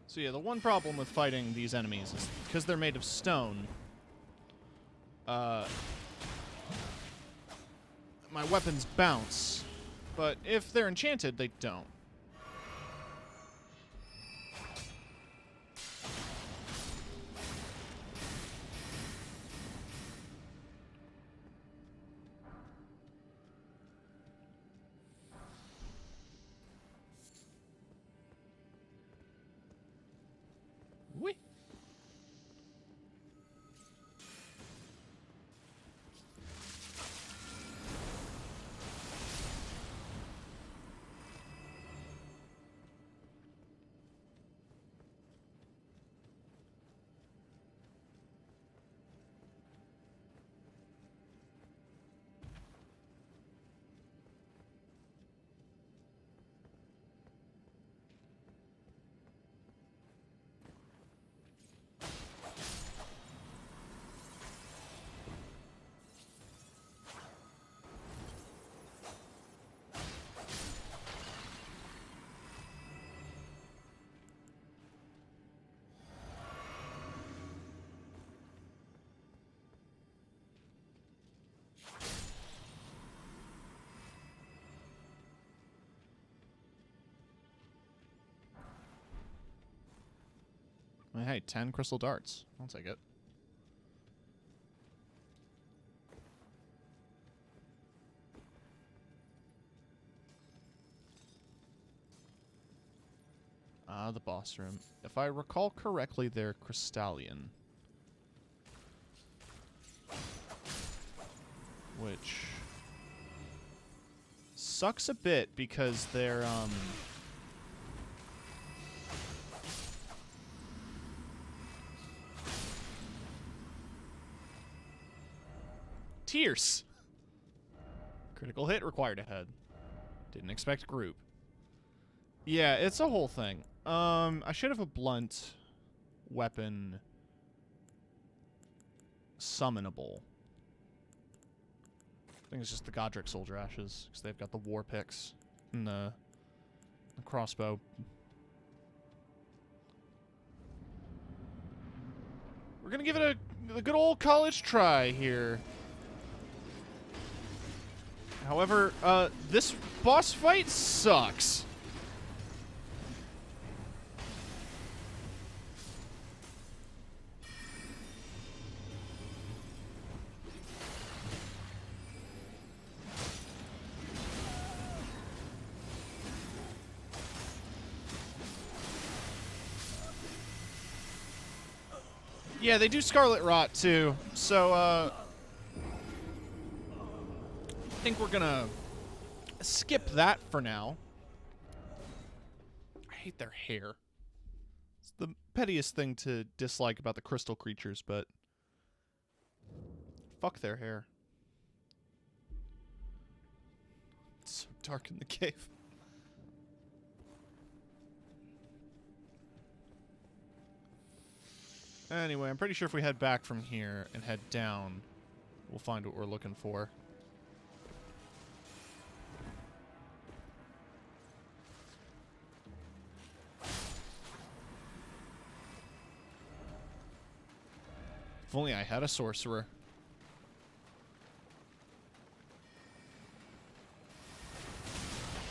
So yeah, the one problem with fighting these enemies is because they're made of stone, my weapons bounce, but if they're enchanted, they don't. Whee! Hey, 10 crystal darts. I'll take it. The boss room. If I recall correctly, they're Crystallian. Which sucks a bit because they're, Tears! Critical hit required ahead. Didn't expect group. Yeah, it's a whole thing. I should have a blunt weapon summonable. I think it's just the Godric Soldier Ashes, because they've got the war picks and the crossbow. We're gonna give it a good old college try here. However, this boss fight sucks. Yeah, they do Scarlet Rot, too. So, I think we're gonna skip that for now. I hate their hair. It's the pettiest thing to dislike about the crystal creatures, but fuck their hair. It's so dark in the cave. Anyway, I'm pretty sure if we head back from here and head down, we'll find what we're looking for. If only I had a sorcerer.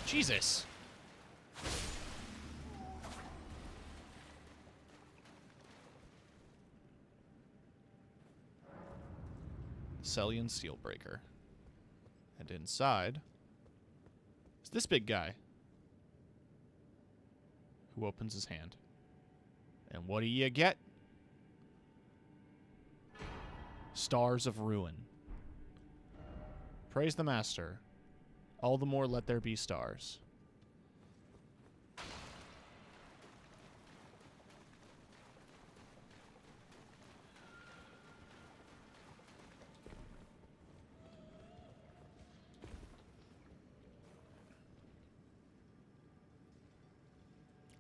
Jesus! Cellian Steelbreaker. And inside is this big guy who opens his hand. And what do you get? Stars of Ruin. Praise the Master. All the more let there be stars.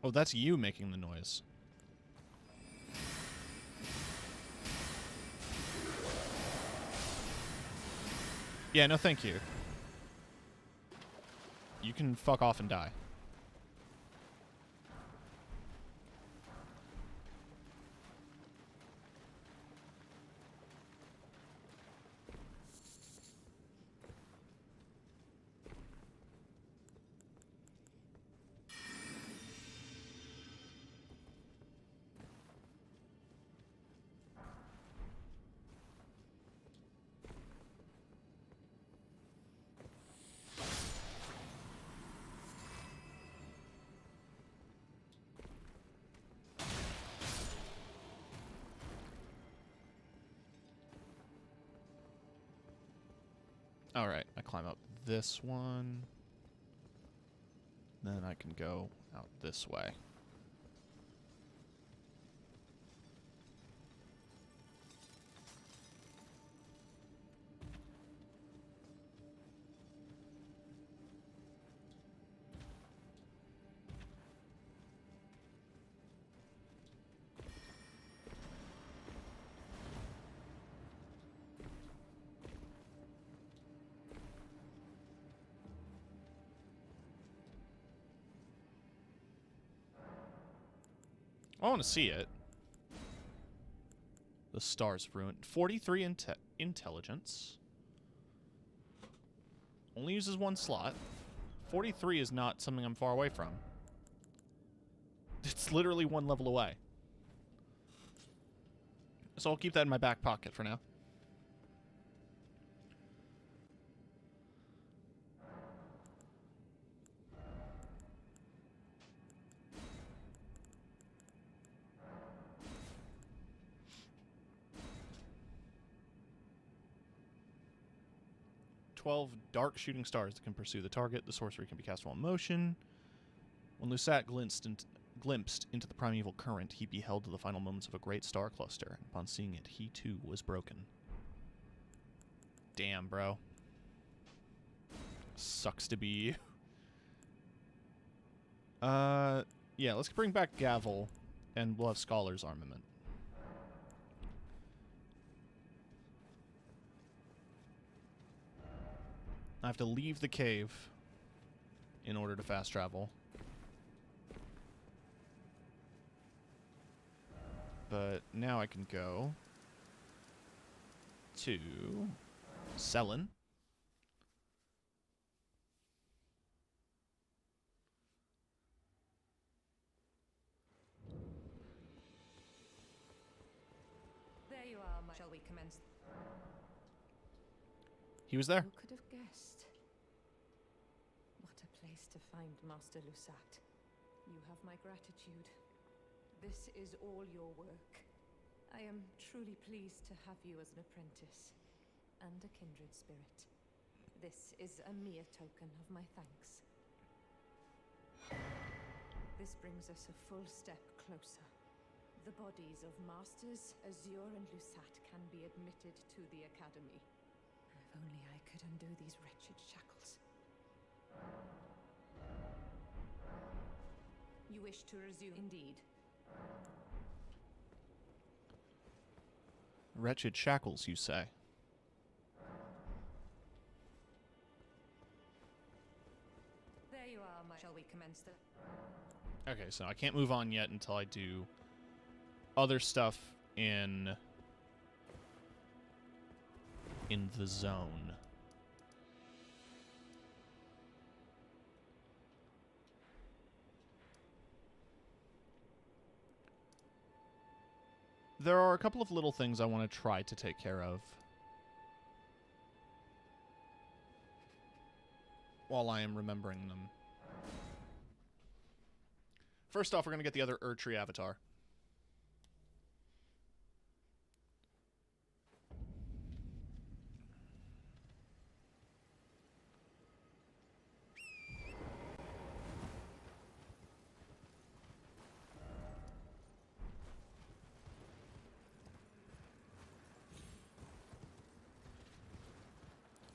Oh, that's you making the noise. Yeah, no thank you. You can fuck off and die. Alright, I climb up this one. Then I can go out this way. I want to see it. The Stars of Ruin. 43 intelligence. Only uses one slot. 43 is not something I'm far away from. It's literally one level away. So I'll keep that in my back pocket for now. Dark shooting stars that can pursue the target. The sorcery can be cast while in motion. When Lusat glimpsed into the primeval current, he beheld the final moments of a great star cluster. And upon seeing it, he too was broken. Damn, bro. Sucks to be you. Yeah, let's bring back Gavel, and we'll have Scholar's armament. I have to leave the cave in order to fast travel. But now I can go to Selen. There you are, shall we commence? He was there. Who could have guessed? What a place to find Master Lusat. You have my gratitude. This is all your work. I am truly pleased to have you as an apprentice and a kindred spirit. This is a mere token of my thanks. This brings us a full step closer. The bodies of Masters Azure and Lusat can be admitted to the Academy. If only I could undo these wretched shackles. You wish to resume? Indeed. Wretched shackles, you say? There you are, shall we commence the... Okay, so I can't move on yet until I do other stuff in the zone. There are a couple of little things I want to try to take care of while I am remembering them. First off, we're going to get the other Erdtree avatar.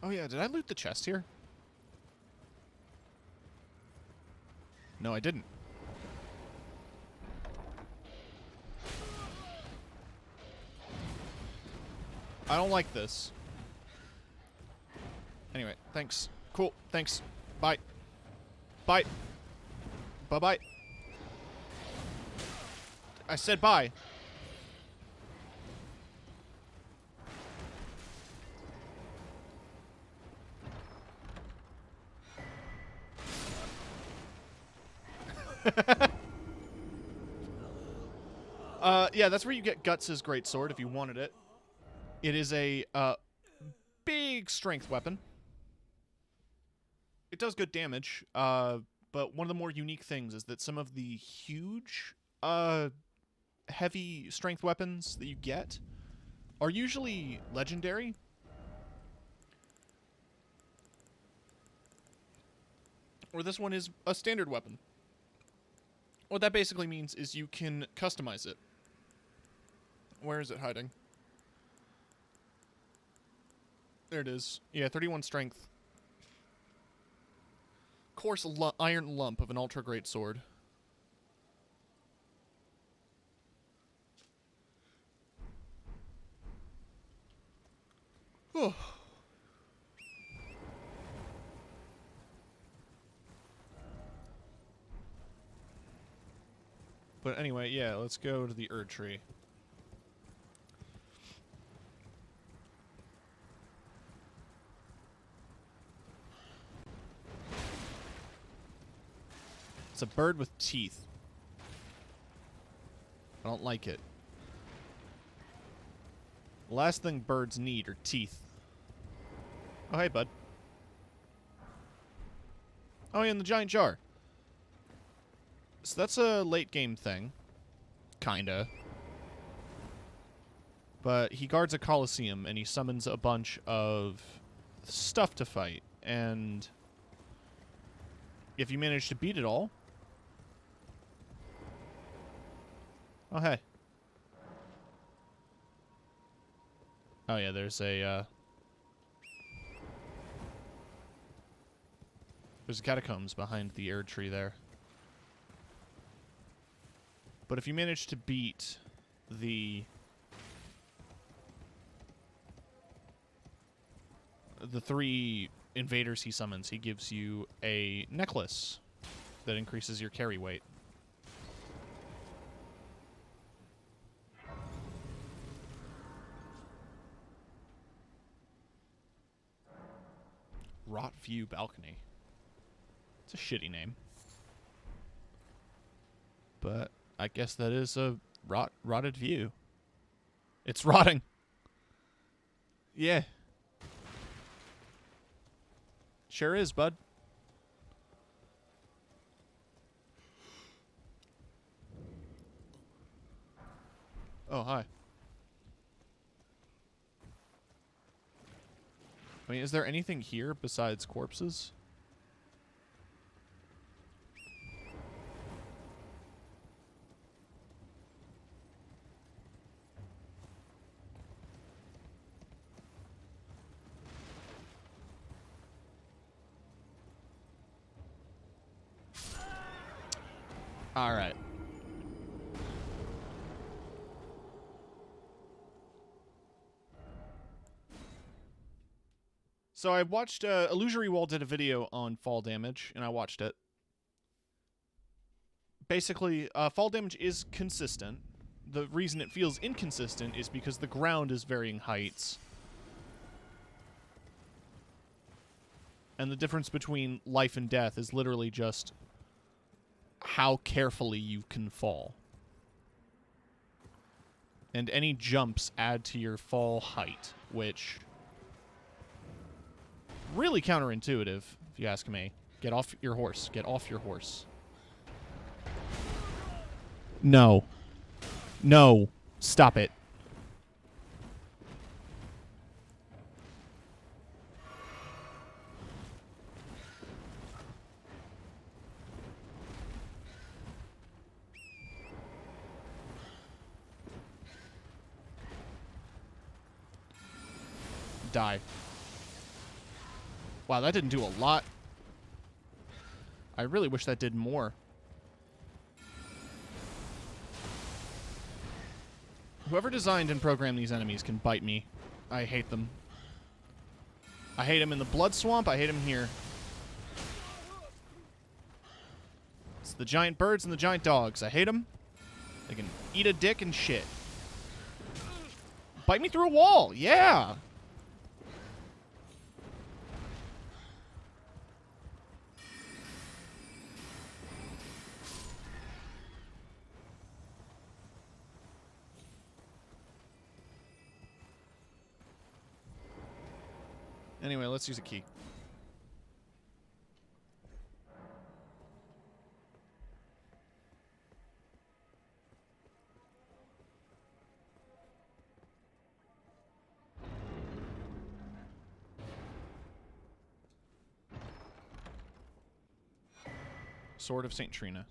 Oh yeah, did I loot the chest here? No, I didn't. I don't like this. Anyway, thanks. Cool, thanks. Bye. Bye. Bye-bye. I said bye. Yeah, that's where you get Guts' greatsword if you wanted it. It is a big strength weapon. It does good damage, but one of the more unique things is that some of the huge, heavy strength weapons that you get are usually legendary. Or this one is a standard weapon. What that basically means is you can customize it. Where is it hiding? There it is. Yeah, 31 strength. Coarse iron lump of an ultra great sword. Oh. But anyway, yeah, let's go to the Erdtree. It's a bird with teeth. I don't like it. The last thing birds need are teeth. Oh, hey, bud. Oh, yeah, and the giant jar. So that's a late game thing. Kinda. But he guards a coliseum, and he summons a bunch of stuff to fight. And if you manage to beat it all... Oh, hey. Oh, yeah, there's a catacombs behind the Erd tree there. But if you manage to beat the three invaders he summons, he gives you a necklace that increases your carry weight. Rot View Balcony. It's a shitty name. But I guess that is a rotted view. It's rotting. Yeah. Sure is, bud. Oh, hi. I mean, is there anything here besides corpses? All right. So I watched, Illusory Wall did a video on fall damage, and I watched it. Basically, fall damage is consistent. The reason it feels inconsistent is because the ground is varying heights. And the difference between life and death is literally just how carefully you can fall. And any jumps add to your fall height, which... really counterintuitive, if you ask me. Get off your horse. Get off your horse. No. No. Stop it. Die. Wow, that didn't do a lot. I really wish that did more. Whoever designed and programmed these enemies can bite me. I hate them. I hate them in the Blood Swamp. I hate them here. It's the giant birds and the giant dogs. I hate them. They can eat a dick and shit. Bite me through a wall. Yeah. Anyway, let's use a key. Sword of St. Trina.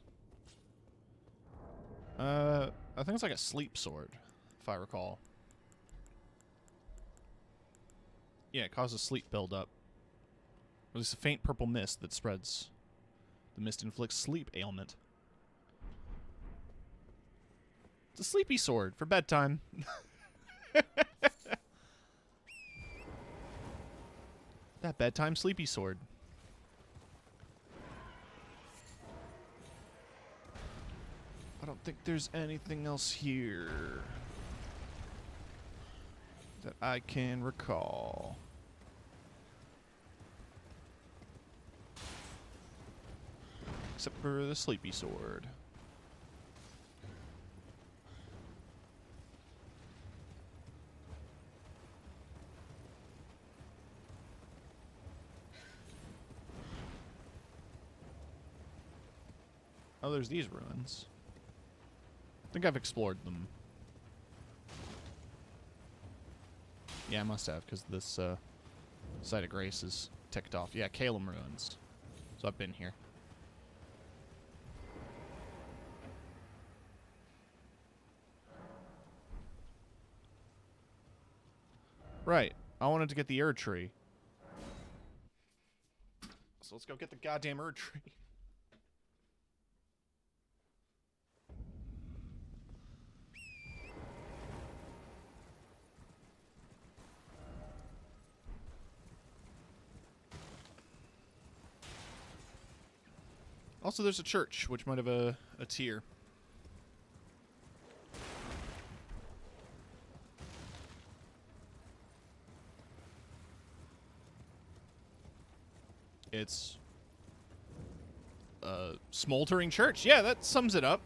I think it's like a sleep sword, if I recall. Yeah, it causes sleep buildup. Release a faint purple mist that spreads. The mist inflicts sleep ailment. It's a sleepy sword for bedtime. That bedtime sleepy sword. I don't think there's anything else here that I can recall. Except for the sleepy sword. Oh, there's these ruins. I think I've explored them. Yeah, I must have, because this Site of Grace is ticked off. Yeah, Calum ruins. So I've been here. Right. I wanted to get the Erd Tree. So let's go get the goddamn Erd Tree. Also, there's a church, which might have a tier. It's a smoldering church. Yeah, that sums it up.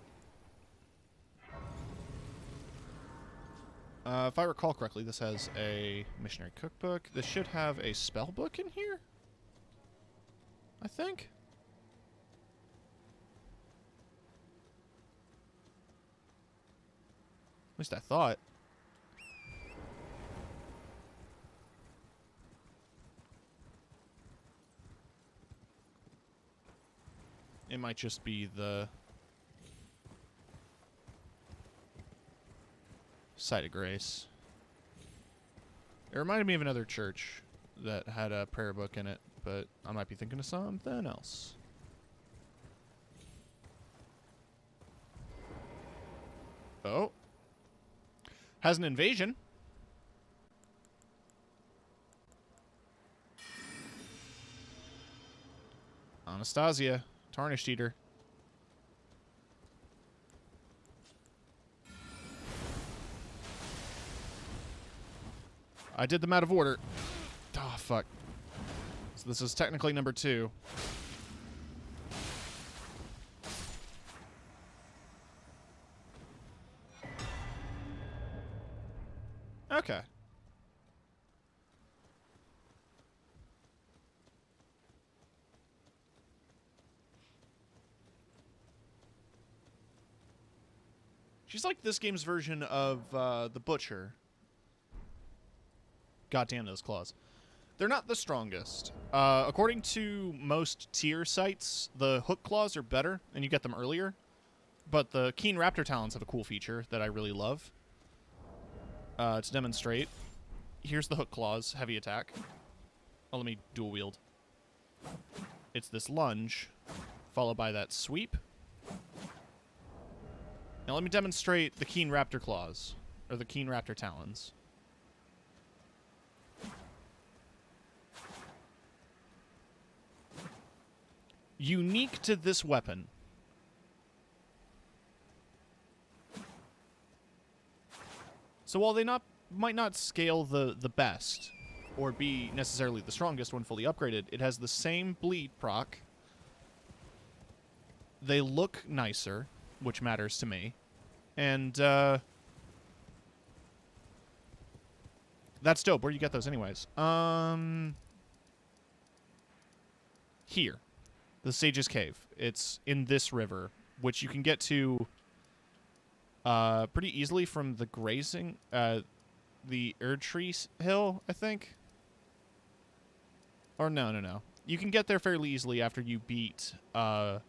If I recall correctly, this has a missionary cookbook. This should have a spell book in here, I think. At least I thought. It might just be the Site of Grace. It reminded me of another church that had a prayer book in it, but I might be thinking of something else. Oh. Has an invasion. Anastasia, Tarnished Eater. I did them out of order. Oh, fuck. So this is technically number 2. Okay. She's like this game's version of the Butcher. Goddamn those claws. They're not the strongest. According to most tier sites, the hook claws are better, and you get them earlier. But the Keen Raptor Talons have a cool feature that I really love. To demonstrate, here's the hook claws, heavy attack. Oh, let me dual wield. It's this lunge, followed by that sweep. Now let me demonstrate the Keen Raptor claws, or the Keen Raptor Talons. Unique to this weapon. So while they might not scale the best, or be necessarily the strongest when fully upgraded, it has the same bleed proc. They look nicer, which matters to me. And that's dope. Where do you get those anyways? Here. The Sage's Cave. It's in this river, which you can get to pretty easily from the grazing, the Erd Tree Hill, I think. Or no. You can get there fairly easily after you beat the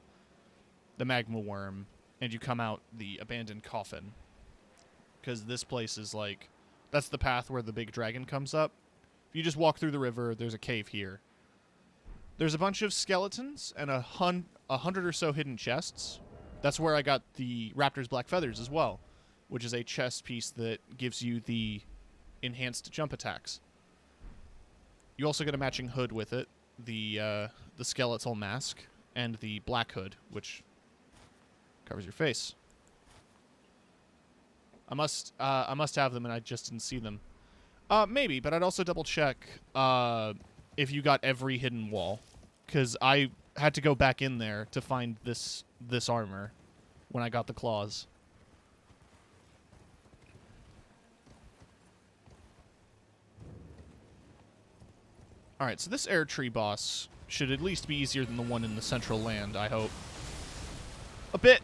Magma Worm and you come out the Abandoned Coffin. Because this place is like, that's the path where the big dragon comes up. If you just walk through the river, there's a cave here. There's a bunch of skeletons and a 100 or so hidden chests. That's where I got the Raptor's Black Feathers as well, which is a chest piece that gives you the enhanced jump attacks. You also get a matching hood with it, the skeletal mask, and the black hood, which covers your face. I must have them, and I just didn't see them. Maybe, but I'd also double check if you got every hidden wall, because I had to go back in there to find this armor when I got the claws. Alright, so this Erd Tree boss should at least be easier than the one in the central land, I hope. a bit.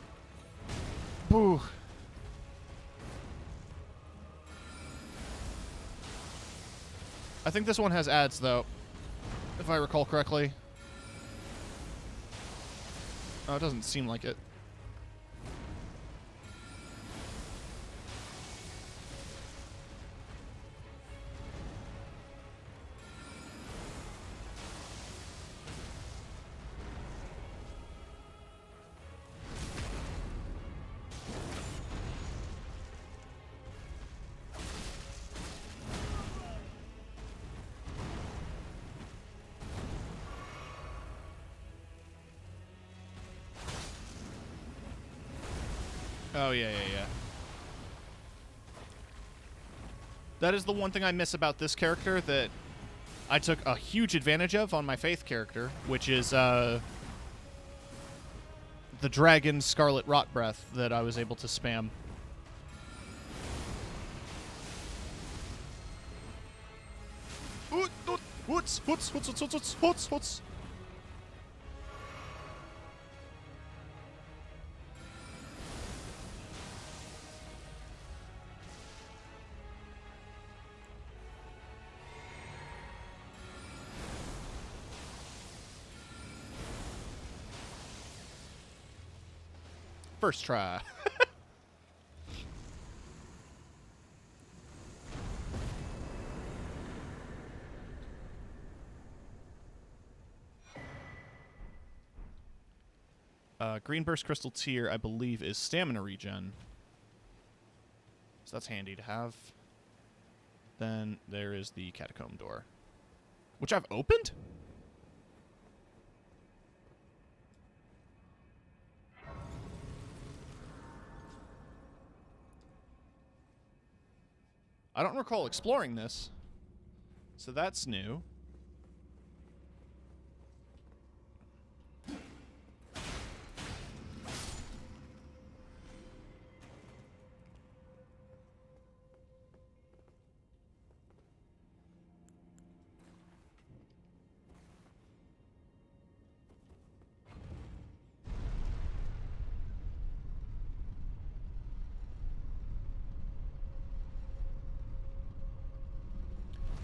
Boo. I think this one has ads, though, if I recall correctly. Oh, it doesn't seem like it. Oh, yeah. That is the one thing I miss about this character that I took a huge advantage of on my Faith character, which is the Dragon Scarlet Rot Breath that I was able to spam. Hoots. First try. Green Burst Crystal Tier, I believe, is stamina regen. So that's handy to have. Then there is the catacomb door, which I've opened? I don't recall exploring this, so that's new.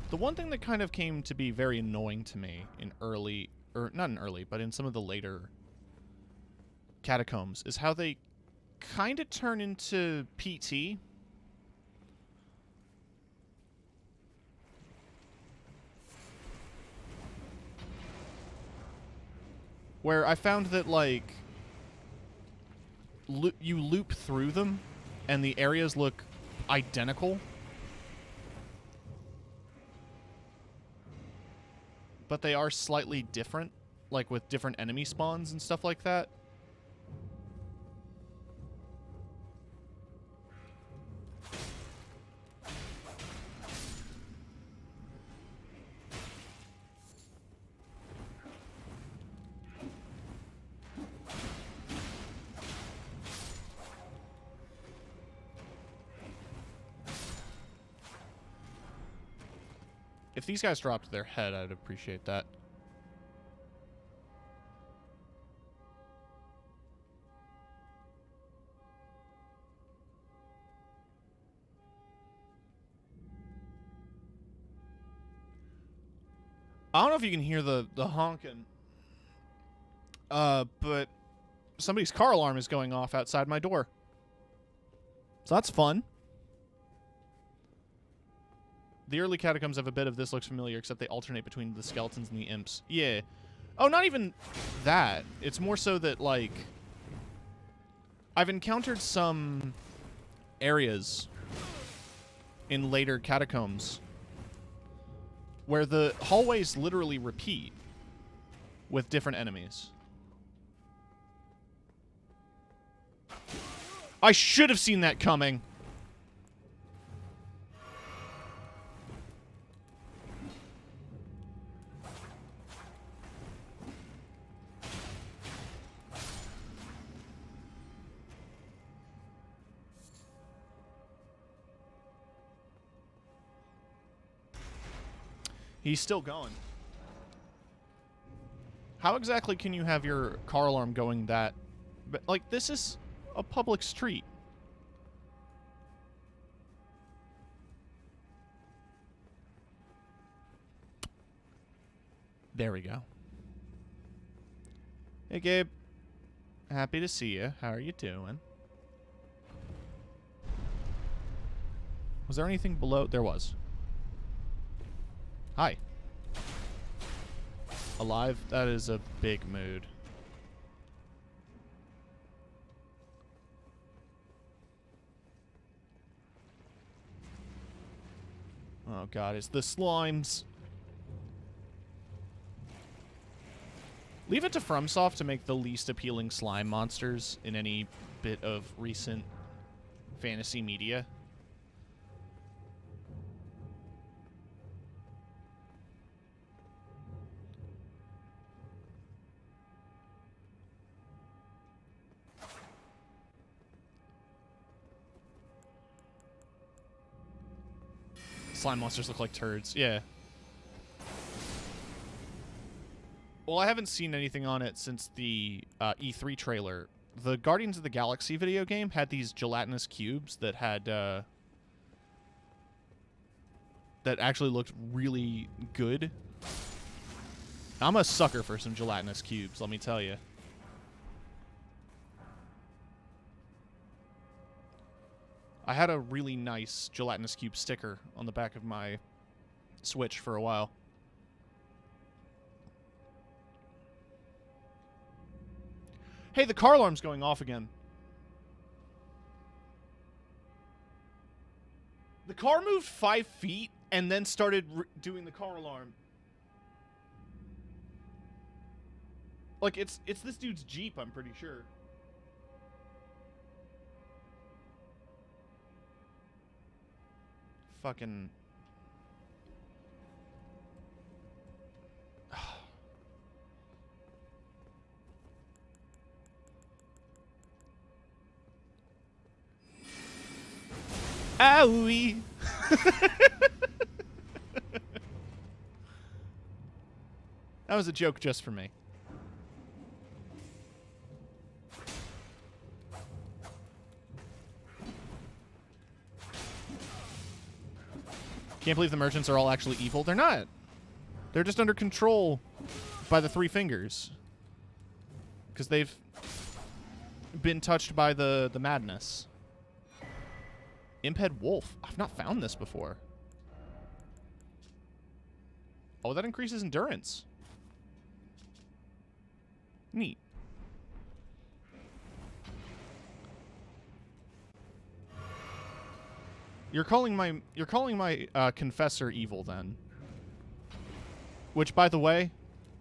The one thing that kind of came to be very annoying to me in early, or not in early, but in some of the later catacombs is how they kind of turn into PT. Where I found that, like, you loop through them, and the areas look identical. But they are slightly different, like with different enemy spawns and stuff like that. If these guys dropped their head, I'd appreciate that. I don't know if you can hear the honking. But somebody's car alarm is going off outside my door. So that's fun. The early catacombs have a bit of this looks familiar, except they alternate between the skeletons and the imps. Yeah. Oh, not even that. It's more so that, like, I've encountered some areas in later catacombs where the hallways literally repeat with different enemies. I should have seen that coming. He's still going. How exactly can you have your car alarm going that But, like, this is a public street. There we go. Hey, Gabe. Happy to see you. How are you doing? Was there anything below? There was. Hi. Alive? That is a big mood. Oh god, it's the slimes. Leave it to FromSoft to make the least appealing slime monsters in any bit of recent fantasy media. Slime monsters look like turds. Yeah. Well, I haven't seen anything on it since the E3 trailer. The Guardians of the Galaxy video game had these gelatinous cubes that had that actually looked really good. I'm a sucker for some gelatinous cubes, let me tell you. I had a really nice gelatinous cube sticker on the back of my Switch for a while. Hey, the car alarm's going off again. The car moved 5 feet and then started doing the car alarm. Like, it's this dude's Jeep, I'm pretty sure. Fucking... Owie! That was a joke just for me. Can't believe the merchants are all actually evil. They're not. They're just under control by the Three Fingers. Because they've been touched by the madness. Imped Wolf. I've not found this before. Oh, that increases endurance. Neat. You're calling my confessor evil then. Which, by the way,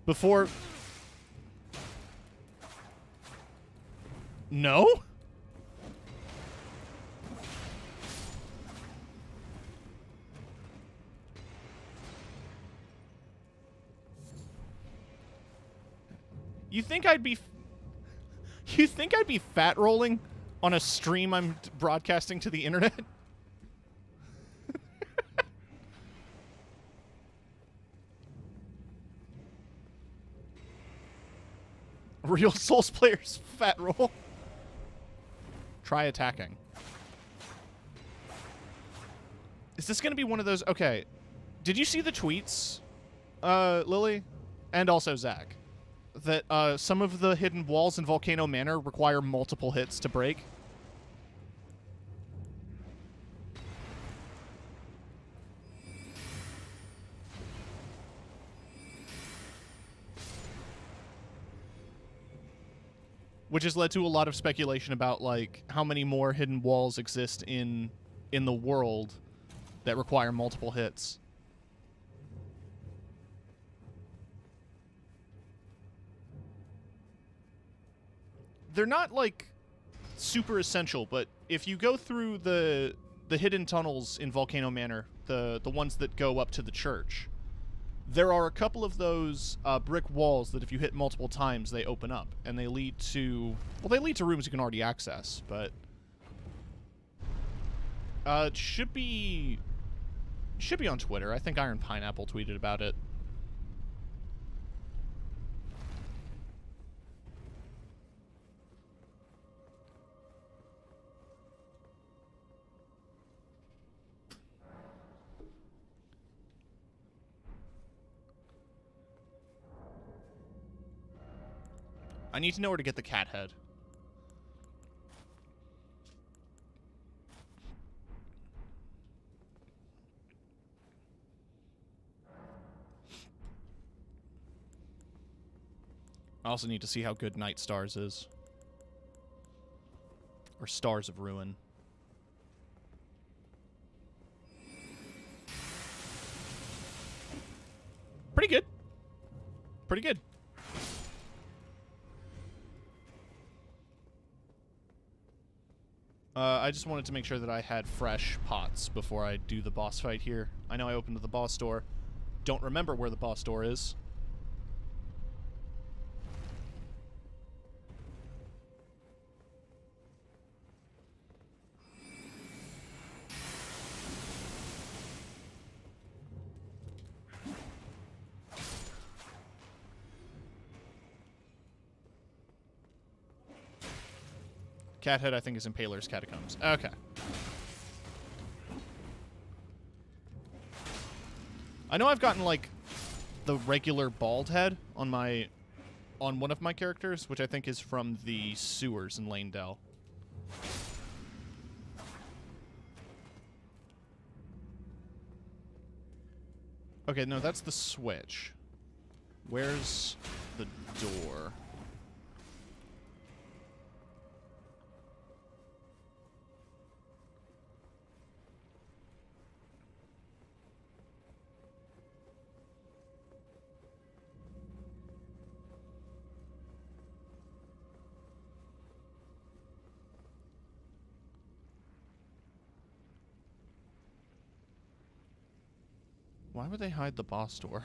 before... No? You think I'd be fat rolling on a stream I'm broadcasting to the internet? Real Souls players fat roll. Try attacking. Is this going to be one of those? Okay. Did you see the tweets, Lily? And also Zach. That some of the hidden walls in Volcano Manor require multiple hits to break? Which has led to a lot of speculation about, like, how many more hidden walls exist in the world that require multiple hits. They're not, like, super essential, but if you go through the hidden tunnels in Volcano Manor, the ones that go up to the church, there are a couple of those brick walls that if you hit multiple times, they open up, and they lead to... Well, they lead to rooms you can already access, but... it should be on Twitter. I think Iron Pineapple tweeted about it. I need to know where to get the cat head. I also need to see how good Night Stars is. Or Stars of Ruin. Pretty good. Pretty good. I just wanted to make sure that I had fresh pots before I do the boss fight here. I know I opened the boss door. Don't remember where the boss door is. Cathead, I think, is Impaler's Catacombs. Okay. I know I've gotten, like, the regular bald head on one of my characters, which I think is from the sewers in Lanedell. Okay, no, that's the switch. Where's the door? Why would they hide the boss door?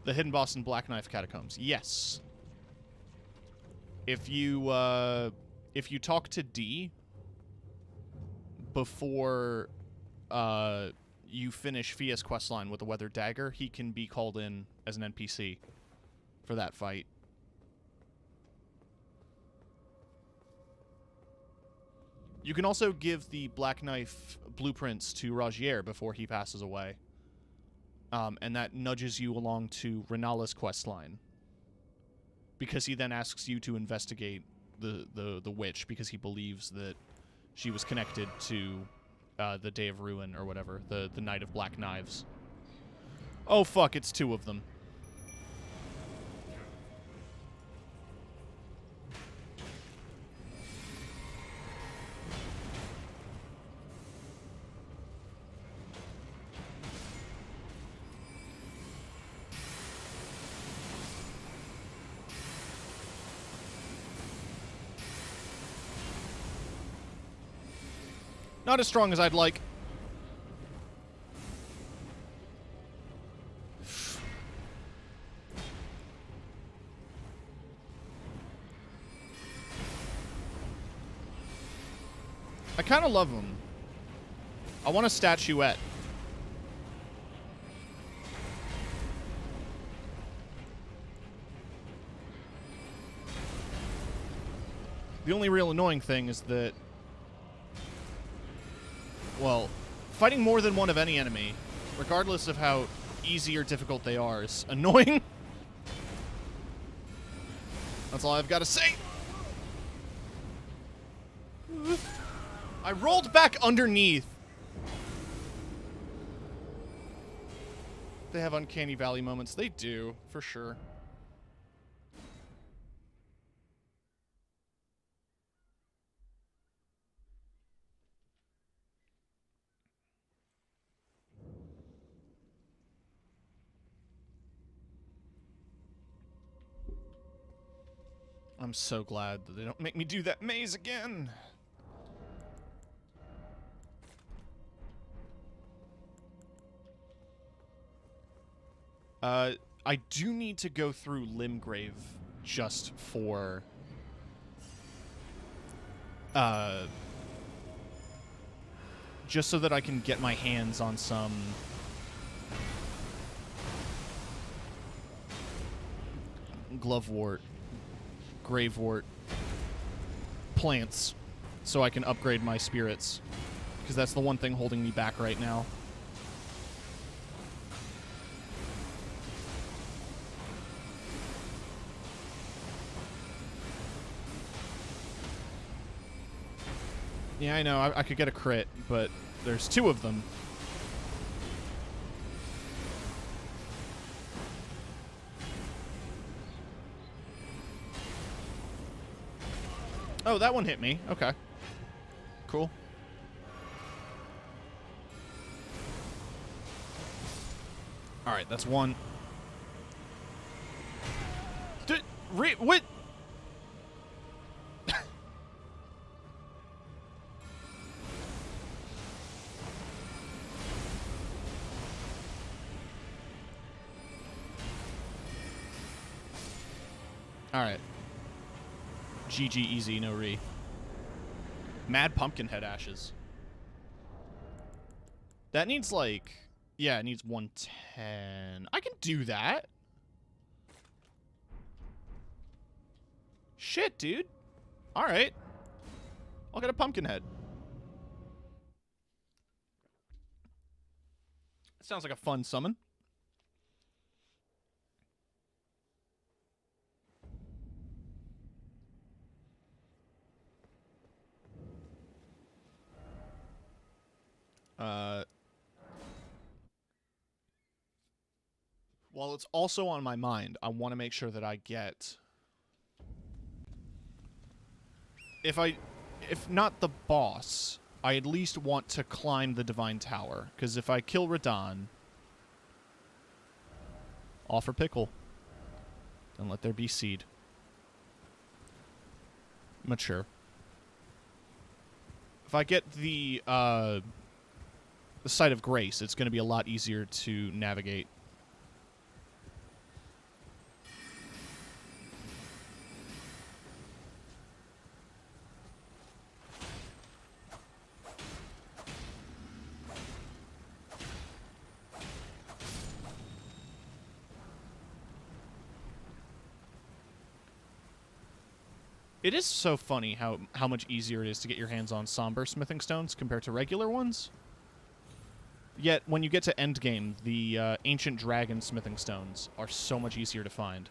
The hidden boss in Black Knife Catacombs. Yes. If you talk to D before you finish Fia's questline with the Weathered Dagger, he can be called in as an NPC for that fight. You can also give the Black Knife blueprints to Rajier before he passes away. And that nudges you along to Renala's questline. Because he then asks you to investigate the witch, because he believes that she was connected to the Day of Ruin or whatever, the Night of Black Knives. Oh fuck, it's two of them. Not as strong as I'd like. I kind of love them. I want a statuette. The only real annoying thing is that, well, fighting more than one of any enemy, regardless of how easy or difficult they are, is annoying. That's all I've got to say. I rolled back underneath. They have Uncanny Valley moments. They do, for sure. I'm so glad that they don't make me do that maze again. I do need to go through Limgrave just for just so that I can get my hands on some glovewort, gravewort plants, so I can upgrade my spirits, because that's the one thing holding me back right now. Yeah, I know, I could get a crit, but there's 2 of them. Oh, that one hit me. Okay. Cool. Alright, that's 1. What? Alright. GG easy, no re. Mad Pumpkinhead Ashes. That needs, like... Yeah, it needs 110. I can do that. Shit, dude. Alright. I'll get a Pumpkinhead. Sounds like a fun summon. While it's also on my mind, I want to make sure that I get... If not the boss, I at least want to climb the Divine Tower. Because if I kill Radahn... Offer Pickle. And let there be seed. Mature. If I get the Site of Grace, it's going to be a lot easier to navigate. It is so funny how much easier it is to get your hands on somber smithing stones compared to regular ones. Yet, when you get to endgame, the ancient dragon smithing stones are so much easier to find.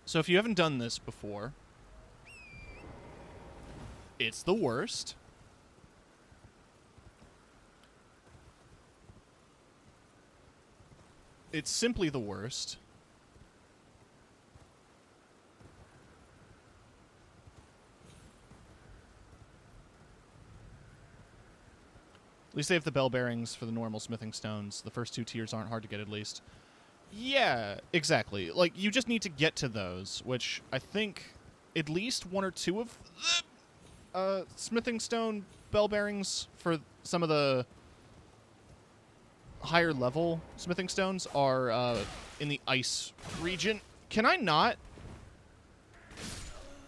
So if you haven't done this before, it's the worst. It's simply the worst. At least they have the bell bearings for the normal smithing stones. The first 2 tiers aren't hard to get, at least. Yeah, exactly. Like, you just need to get to those, which I think at least 1 or 2 of the smithing stone bell bearings for some of the higher level smithing stones are in the ice region. Can I not?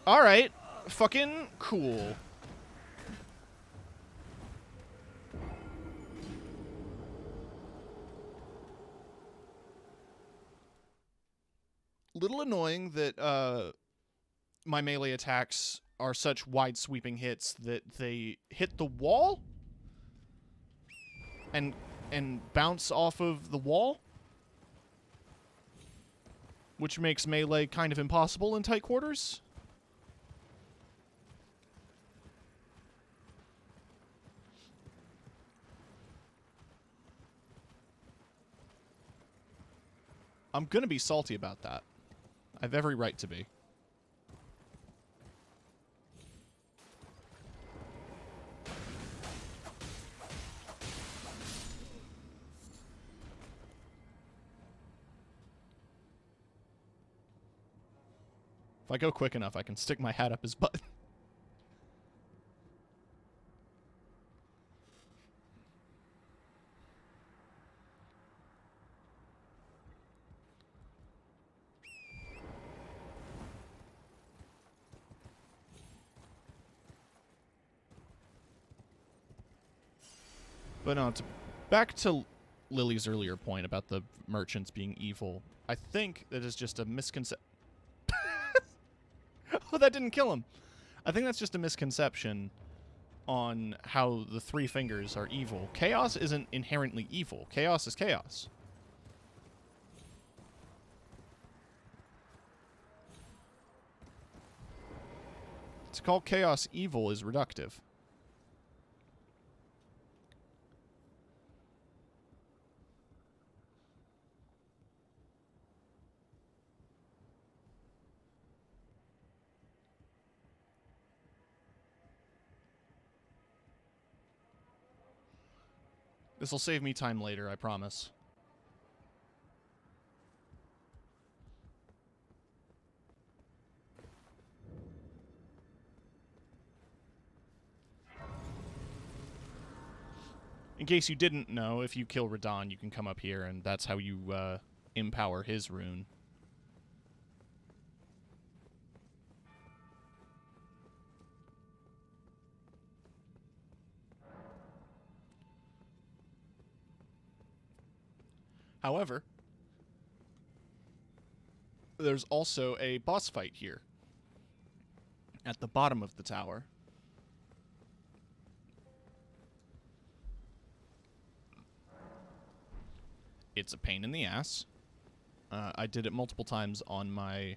Alright. Fucking cool. Little annoying that my melee attacks are such wide sweeping hits that they hit the wall and bounce off of the wall, which makes melee kind of impossible in tight quarters. I'm gonna be salty about that. I have every right to be. If I go quick enough, I can stick my hat up his butt. But no, back to Lily's earlier point about the merchants being evil. I think that is just a misconception. Oh, that didn't kill him. I think that's just a misconception on how the three fingers are evil. Chaos isn't inherently evil. Chaos is chaos. To call chaos evil is reductive. This will save me time later, I promise. In case you didn't know, if you kill Radon, you can come up here, and that's how you empower his rune. However, there's also a boss fight here at the bottom of the tower. It's a pain in the ass. I did it multiple times on my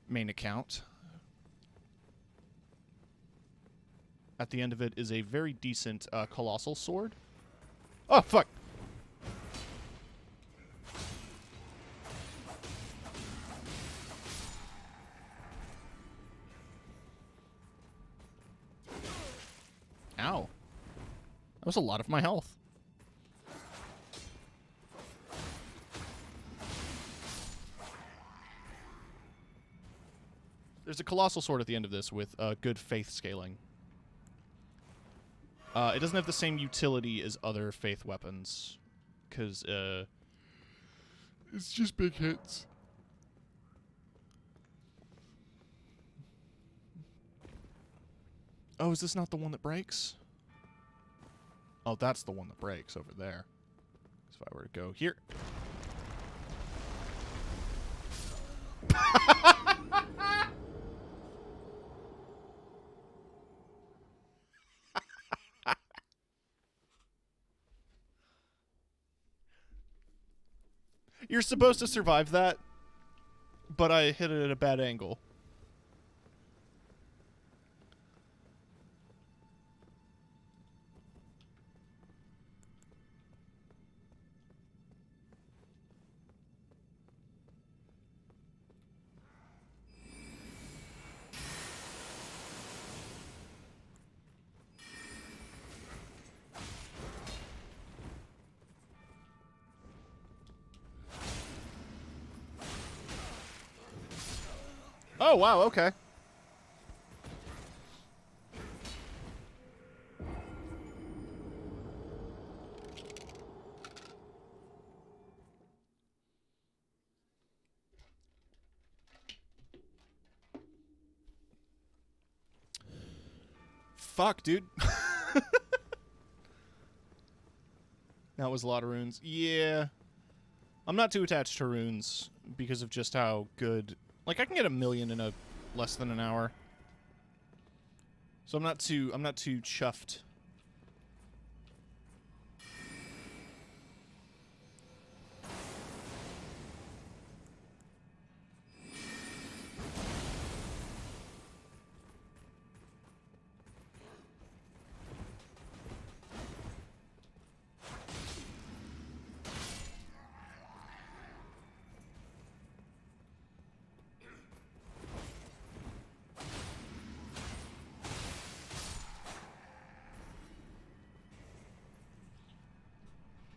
main account. At the end of it is a very decent colossal sword. Oh, fuck! Ow. That was a lot of my health. There's a colossal sword at the end of this with good faith scaling. It doesn't have the same utility as other faith weapons, because it's just big hits. Oh, is this not the one that breaks? Oh, that's the one that breaks over there. So if I were to go here. You're supposed to survive that, but I hit it at a bad angle. Oh, wow, okay. Fuck, dude. That was a lot of runes. Yeah. I'm not too attached to runes because of just how good... Like, I can get 1,000,000 in less than an hour. So I'm not too chuffed.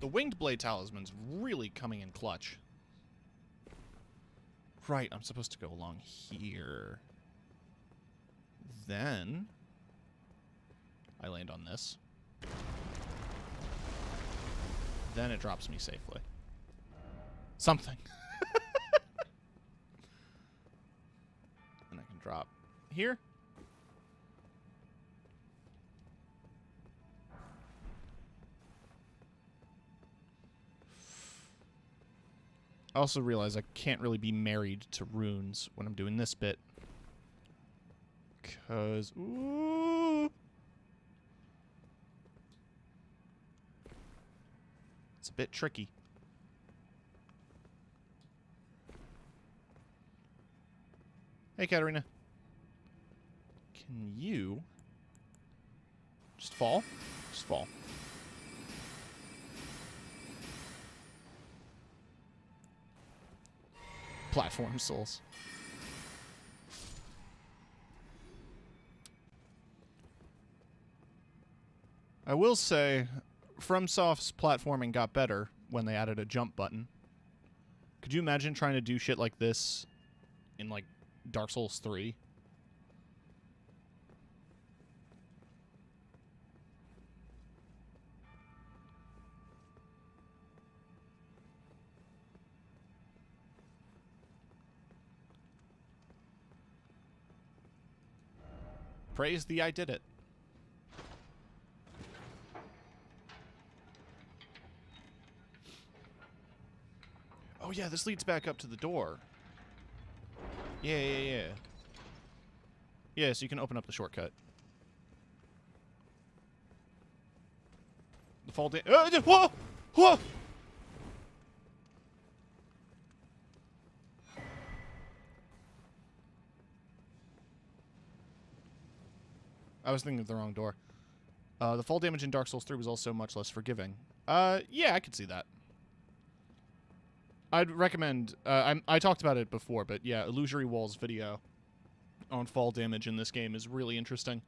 The Winged Blade Talisman's really coming in clutch. right. I'm supposed to go along here. Then I land on this. Then it drops me safely. Something. And I can drop here. I also realize I can't really be married to runes when I'm doing this bit. Because... Ooh! It's a bit tricky. Hey, Katarina. Can you... just fall? Just fall. Platform souls. I will say, FromSoft's platforming got better when they added a jump button. Could you imagine trying to do shit like this in, like, Dark Souls 3? Praise the I did it. Oh yeah, this leads back up to the door. Yeah. Yeah, so you can open up the shortcut. The fall down. Whoa! Whoa! I was thinking of the wrong door. The fall damage in Dark Souls 3 was also much less forgiving. Yeah, I could see that. I'd recommend... I talked about it before, but yeah, Illusory Wall's video on fall damage in this game is really interesting.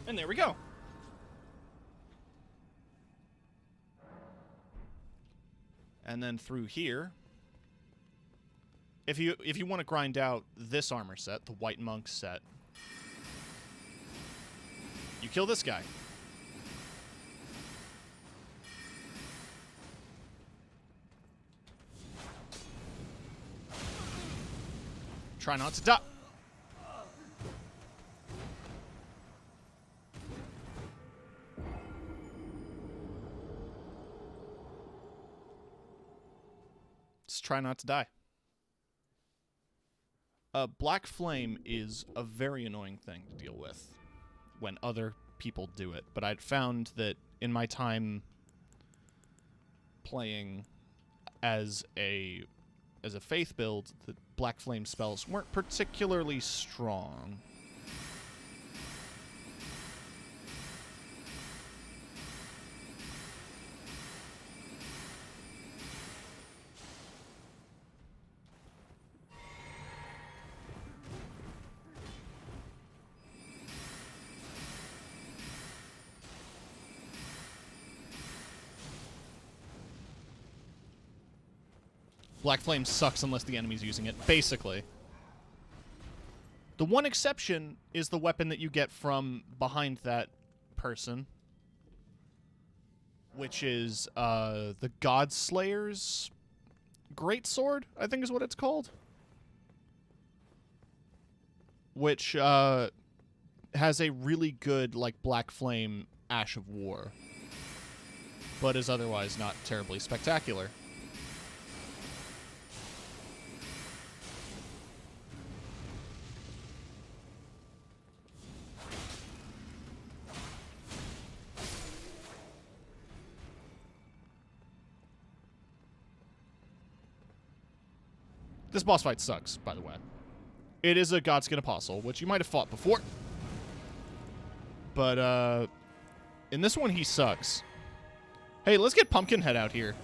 And there we go. And then through here, if you want to grind out this armor set, the White Monk set, you kill this guy. Try not to die. Just try not to die. Black Flame is a very annoying thing to deal with when other people do it, but I'd found that in my time playing as a faith build, the Black Flame spells weren't particularly strong. Black Flame sucks unless the enemy's using it, basically. The one exception is the weapon that you get from behind that person, which is the Godslayer's Greatsword, I think is what it's called. Which has a really good, like, Black Flame Ash of War, but is otherwise not terribly spectacular. This boss fight sucks, by the way. It is a Godskin Apostle, which you might have fought before. But, In this one, he sucks. Hey, let's get Pumpkinhead out here.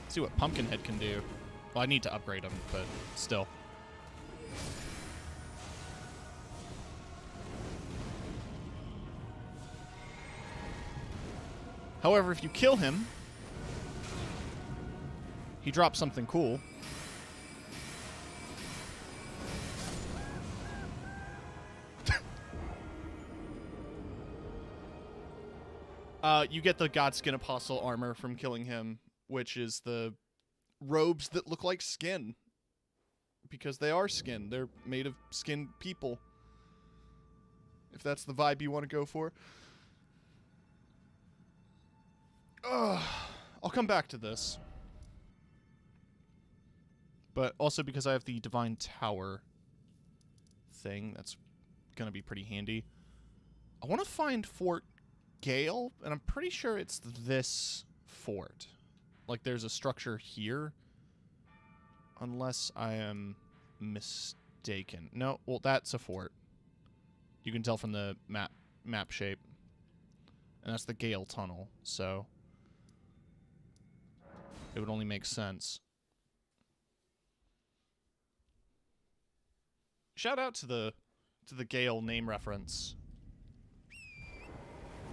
See what Pumpkinhead can do. Well, I need to upgrade him, but still. However, if you kill him, he drops something cool. You get the Godskin Apostle armor from killing him, which is the robes that look like skin. Because they are skin. They're made of skin people. If that's the vibe you want to go for. I'll come back to this. But also because I have the Divine Tower thing, that's going to be pretty handy. I want to find Fort Gale, and I'm pretty sure it's this fort. Like, there's a structure here. Unless I am mistaken. No, well, that's a fort. You can tell from the map shape. And that's the Gale Tunnel, so it would only make sense. Shout out to the Gale name reference.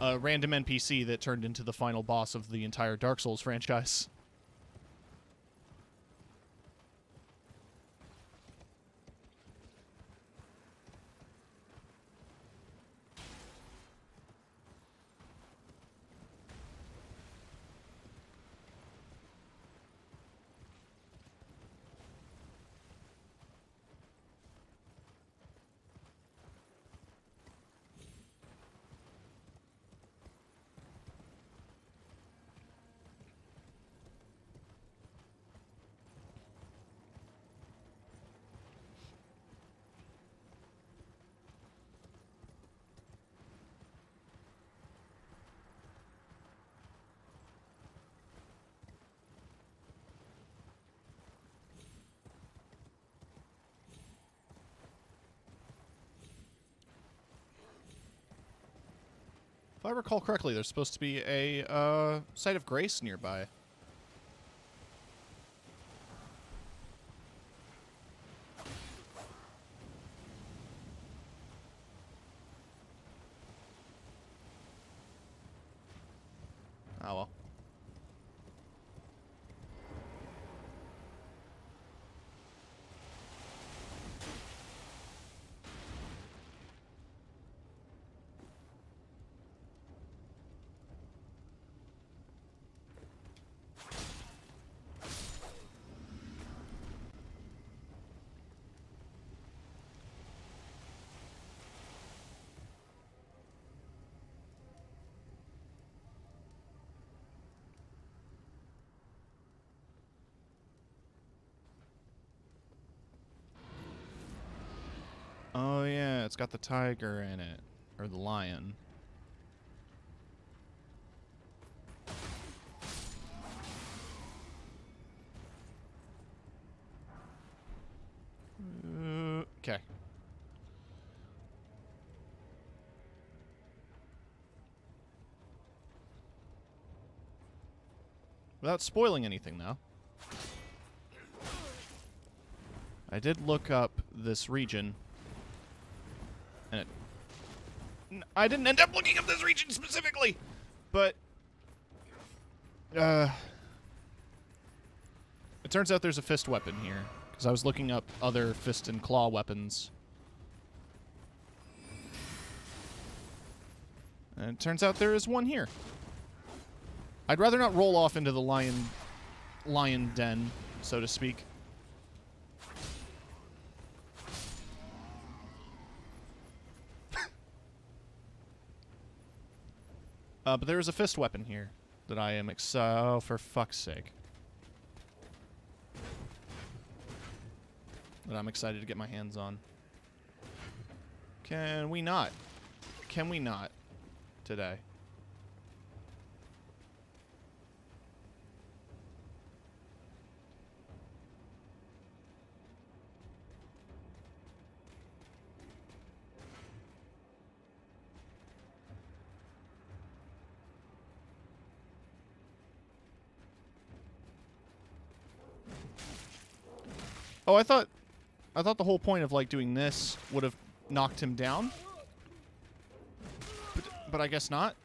A random NPC that turned into the final boss of the entire Dark Souls franchise. If I recall correctly, there's supposed to be a site of grace nearby. Oh well. Oh yeah, it's got the tiger in it. Or the lion. Okay. Without spoiling anything, though. I did look up this region. And I didn't end up looking up this region specifically! But it turns out there's a fist weapon here. Because I was looking up other fist and claw weapons. And it turns out there is one here. I'd rather not roll off into the lion den, so to speak. But there is a fist weapon here that I am oh, for fuck's sake. That I'm excited to get my hands on. Can we not? Can we not? Today. Oh, I thought the whole point of like doing this would have knocked him down. But I guess not.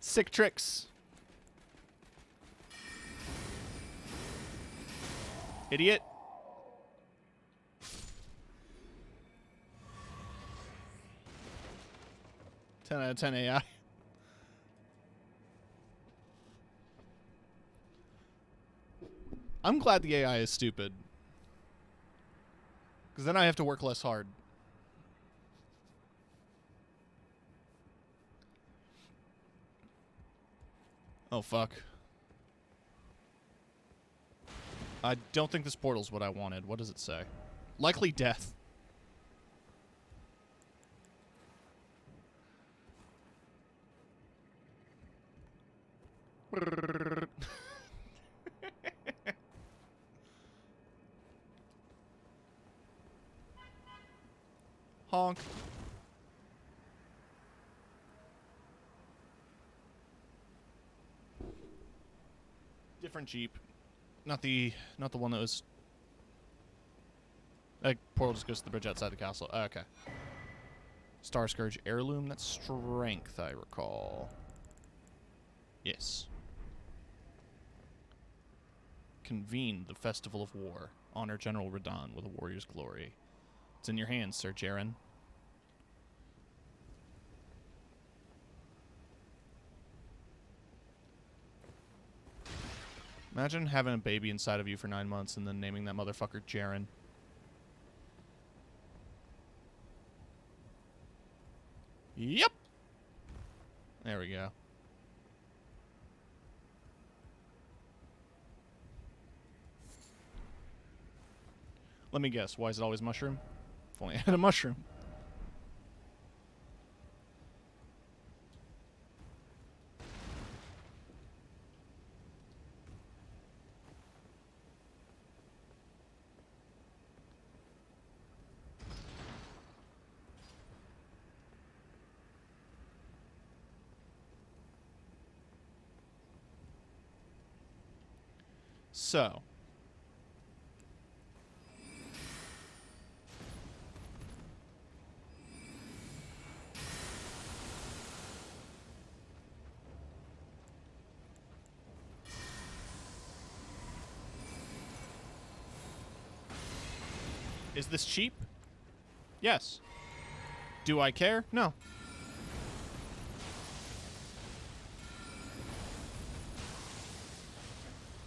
Sick tricks. Idiot. Ten out of 10 AI. I'm glad the AI is stupid. Because then I have to work less hard. Oh, fuck. I don't think this portal's what I wanted. What does it say? Likely death. Honk. Different Jeep. Not the one that was... portal just goes to the bridge outside the castle. Okay. Star Scourge heirloom. That's strength, I recall. Yes. Convene the Festival of War. Honor General Radon with a warrior's glory. It's in your hands, Sir Jaren. Imagine having a baby inside of you for 9 months and then naming that motherfucker Jaren. Yep. There we go. Let me guess. Why is it always mushroom? If only I had a mushroom. So. Is this cheap? Yes. Do I care? No.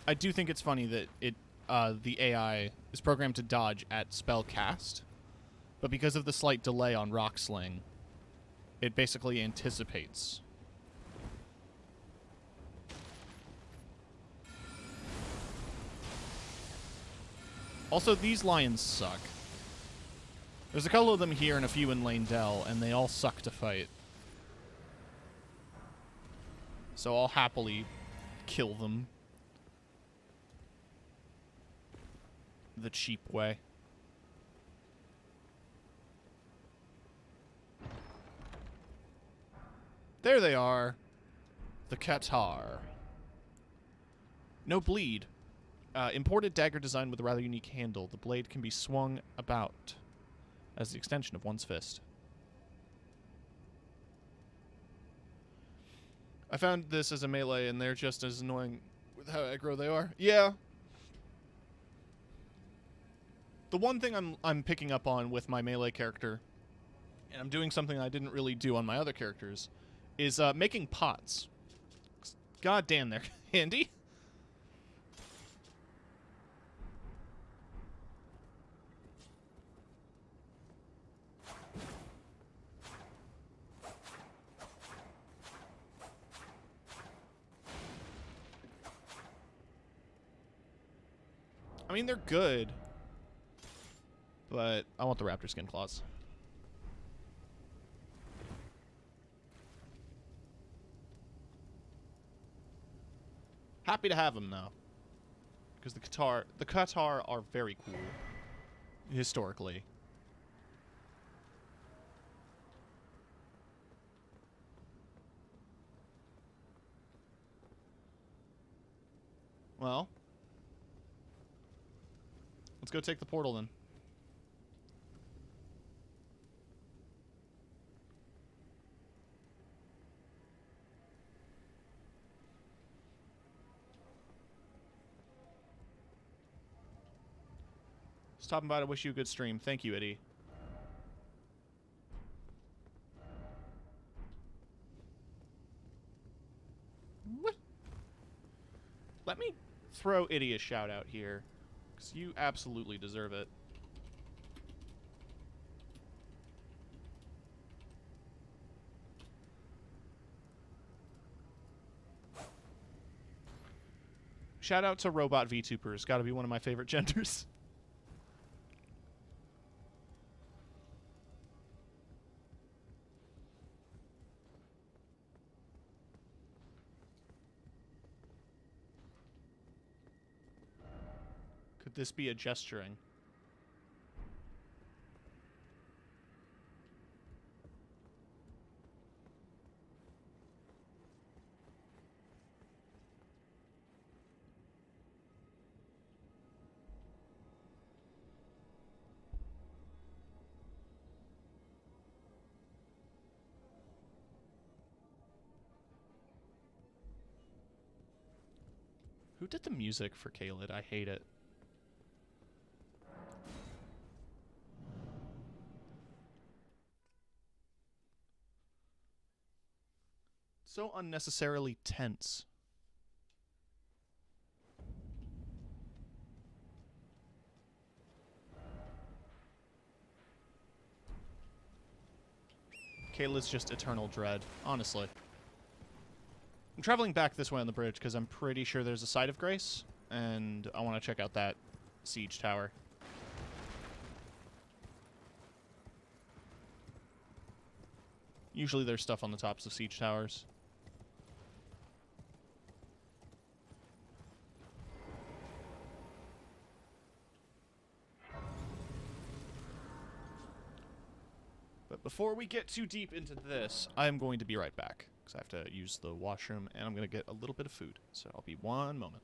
I do think it's funny that the AI is programmed to dodge at spell cast, but because of the slight delay on Rock Sling, it basically anticipates. Also, these lions suck. There's a couple of them here and a few in Lane Dell, and they all suck to fight. So I'll happily kill them the cheap way. There they are. The Qatar. No bleed. Imported dagger design with a rather unique handle. The blade can be swung about as the extension of one's fist. I found this as a melee, and they're just as annoying with how aggro they are. Yeah. The one thing I'm picking up on with my melee character, and I'm doing something I didn't really do on my other characters, is making pots. God damn, they're handy. I mean, they're good, but I want the raptor skin claws. Happy to have them though, because the Qatar are very cool historically. Well, let's go take the portal then. Stopping by to wish you a good stream. Thank you, Eddie. What? Let me throw Eddie a shout out here, because you absolutely deserve it. Shout out to Robot VTubers. Gotta be one of my favorite genders. Could this be a gesturing? Who did the music for Kaled? I hate it. So unnecessarily tense. Kayla's just eternal dread, honestly. I'm traveling back this way on the bridge because I'm pretty sure there's a site of grace, and I want to check out that siege tower. Usually there's stuff on the tops of siege towers. But before we get too deep into this, I'm going to be right back, because I have to use the washroom, and I'm going to get a little bit of food. So I'll be 1 moment.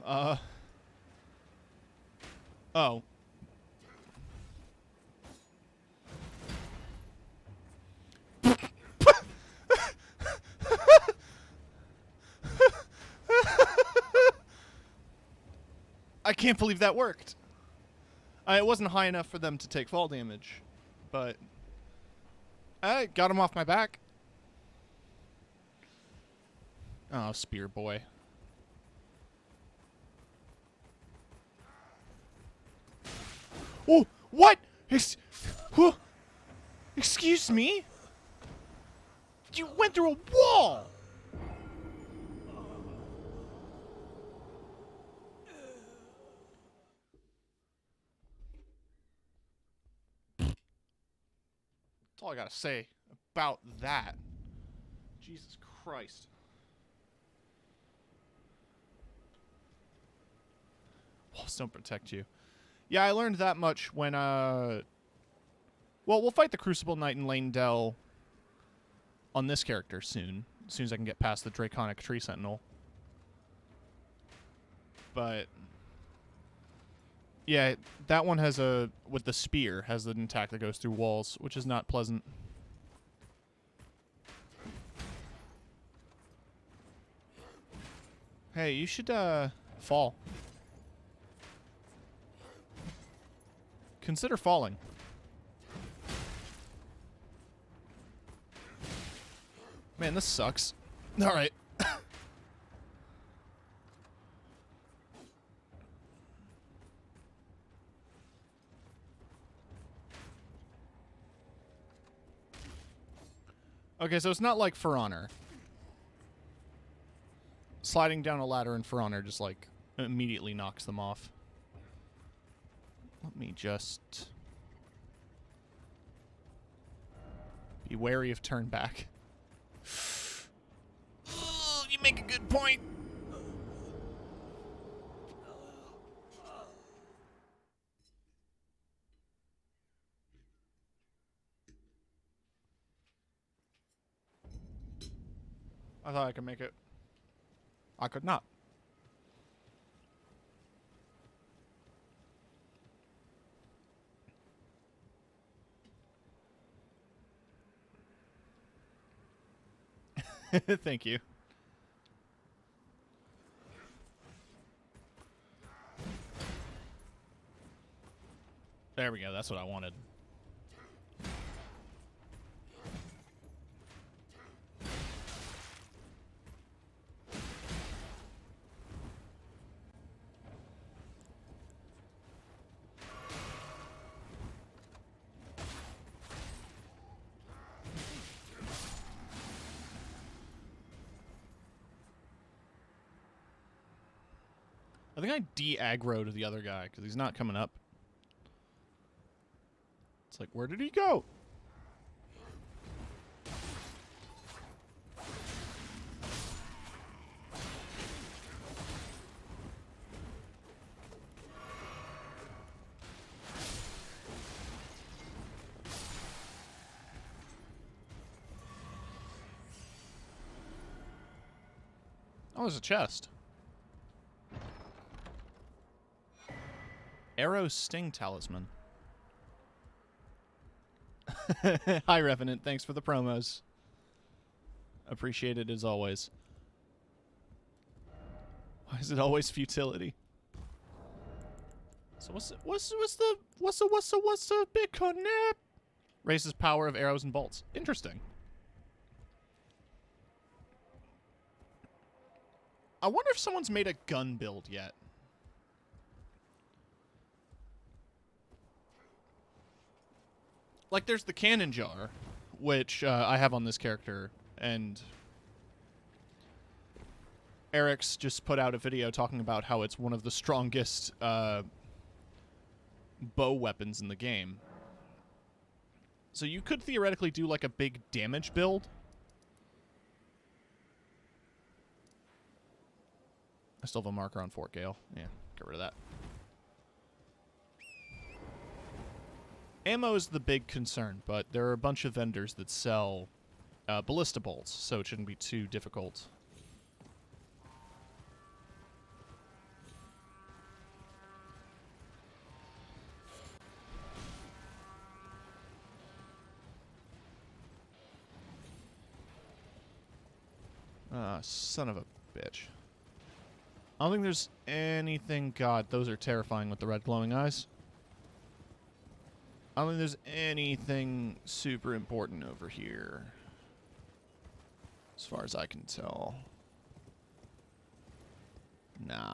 Oh. I can't believe that worked. It wasn't high enough for them to take fall damage, but I got him off my back. Oh, spear boy. Oh, what? Excuse me? You went through a wall! That's all I gotta say about that. Jesus Christ. Walls don't protect you. Yeah, I learned that much when, well, we'll fight the Crucible Knight in Lane Dell on this character soon. As soon as I can get past the Draconic Tree Sentinel. But yeah, that one has a, with the spear, has an attack that goes through walls, which is not pleasant. Hey, you should, fall. Consider falling. Man, this sucks. Alright. Okay, so it's not like For Honor. Sliding down a ladder in For Honor just, like, immediately knocks them off. Let me just be wary of turn back. Oh, you make a good point. I thought I could make it. I could not. Thank you. There we go. That's what I wanted. I think I de-aggroed the other guy because he's not coming up. It's like, where did he go? Oh, there's a chest. Arrow Sting Talisman. Hi, Revenant. Thanks for the promos. Appreciate it as always. Why is it always futility? So what's the big connect? Raises power of arrows and bolts. Interesting. I wonder if someone's made a gun build yet. Like, there's the cannon jar, which I have on this character, and Eric's just put out a video talking about how it's one of the strongest bow weapons in the game. So you could theoretically do, like, a big damage build. I still have a marker on Fort Gale. Yeah, get rid of that. Ammo is the big concern, but there are a bunch of vendors that sell ballista bolts, so it shouldn't be too difficult. Son of a bitch. I don't think there's anything... God, those are terrifying with the red glowing eyes. I don't think there's anything super important over here. As far as I can tell. Nah.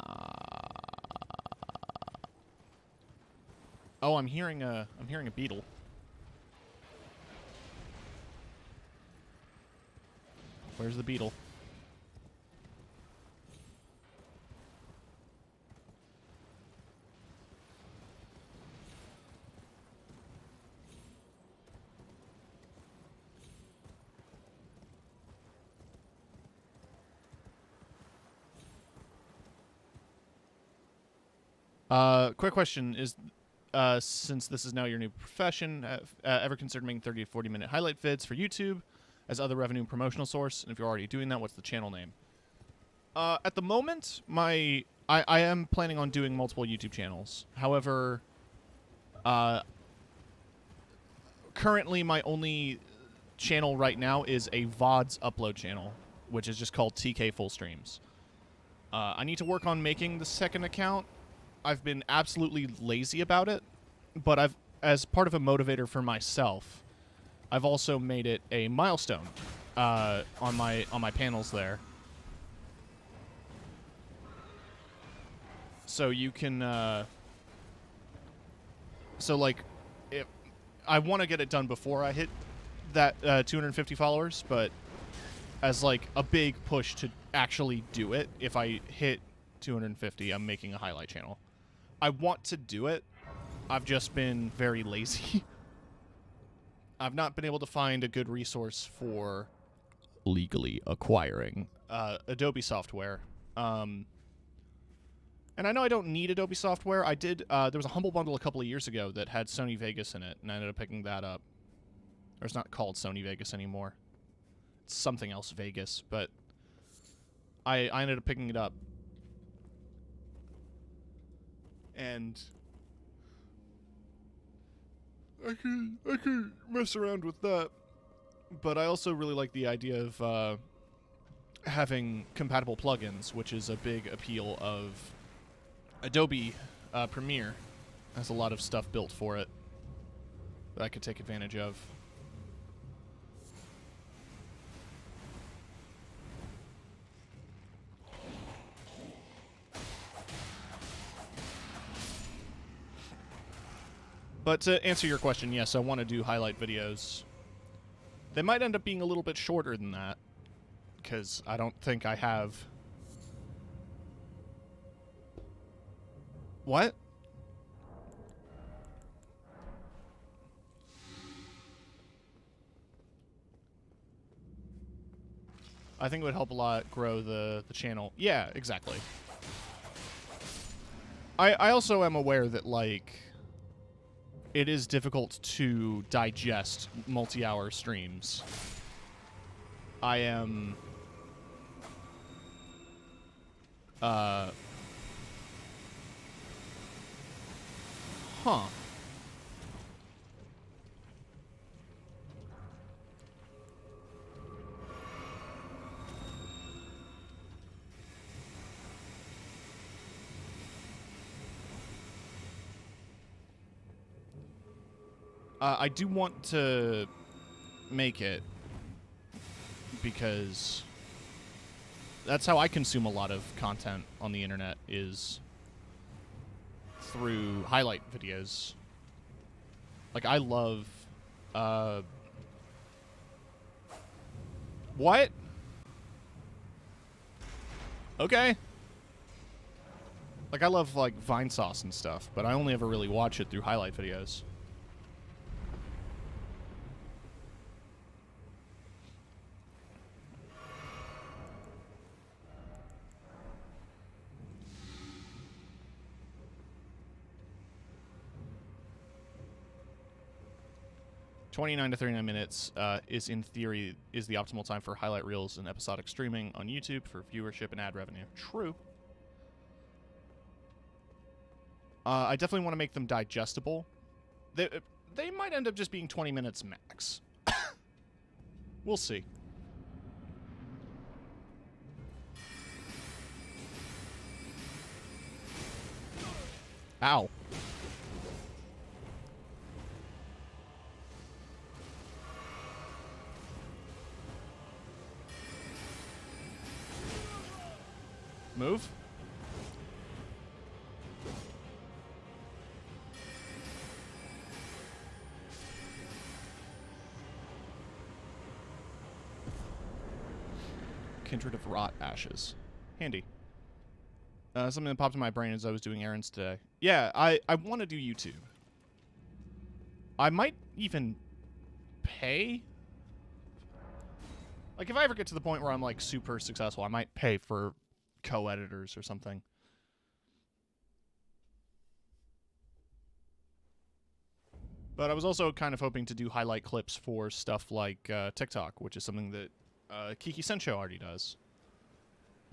Oh, I'm hearing a beetle. Where's the beetle? Quick question is, since this is now your new profession, ever considered making 30 to 40 minute highlight vids for YouTube as other revenue and promotional source? And if you're already doing that, what's the channel name? At the moment, I am planning on doing multiple YouTube channels. However, currently my only channel right now is a VODs upload channel, which is just called TK Full Streams. I need to work on making the second account. I've been absolutely lazy about it, but as part of a motivator for myself, I've also made it a milestone on my panels there. So you can so like if I want to get it done before I hit that 250 followers, but as like a big push to actually do it, if I hit 250, I'm making a highlight channel. I want to do it. I've just been very lazy. I've not been able to find a good resource for legally acquiring Adobe software. And I know I don't need Adobe software. I did. There was a Humble Bundle a couple of years ago that had Sony Vegas in it, and I ended up picking that up. Or it's not called Sony Vegas anymore. It's something else Vegas, but I ended up picking it up. And I could mess around with that, but I also really like the idea of having compatible plugins, which is a big appeal of Adobe Premiere. Has a lot of stuff built for it that I could take advantage of. But to answer your question, yes, I want to do highlight videos. They might end up being a little bit shorter than that, because I don't think I have... What? I think it would help a lot grow the channel. Yeah, exactly. I also am aware that, like... it is difficult to digest multi-hour streams. I am... Huh. I do want to make it because that's how I consume a lot of content on the internet, is through highlight videos. Like, I love... What? Okay. Like, I love, like, Vine Sauce and stuff, but I only ever really watch it through highlight videos. $29 to $39 minutes is, in theory, is the optimal time for highlight reels and episodic streaming on YouTube for viewership and ad revenue. True. I definitely want to make them digestible. They might end up just being 20 minutes max. We'll see. Ow. Move. Kindred of Rot Ashes. Handy. Something that popped in my brain as I was doing errands today. Yeah, I want to do YouTube. I might even pay. Like, if I ever get to the point where I'm, like, super successful, I might pay for co-editors or something. But I was also kind of hoping to do highlight clips for stuff like TikTok, which is something that Kiki Sencho already does.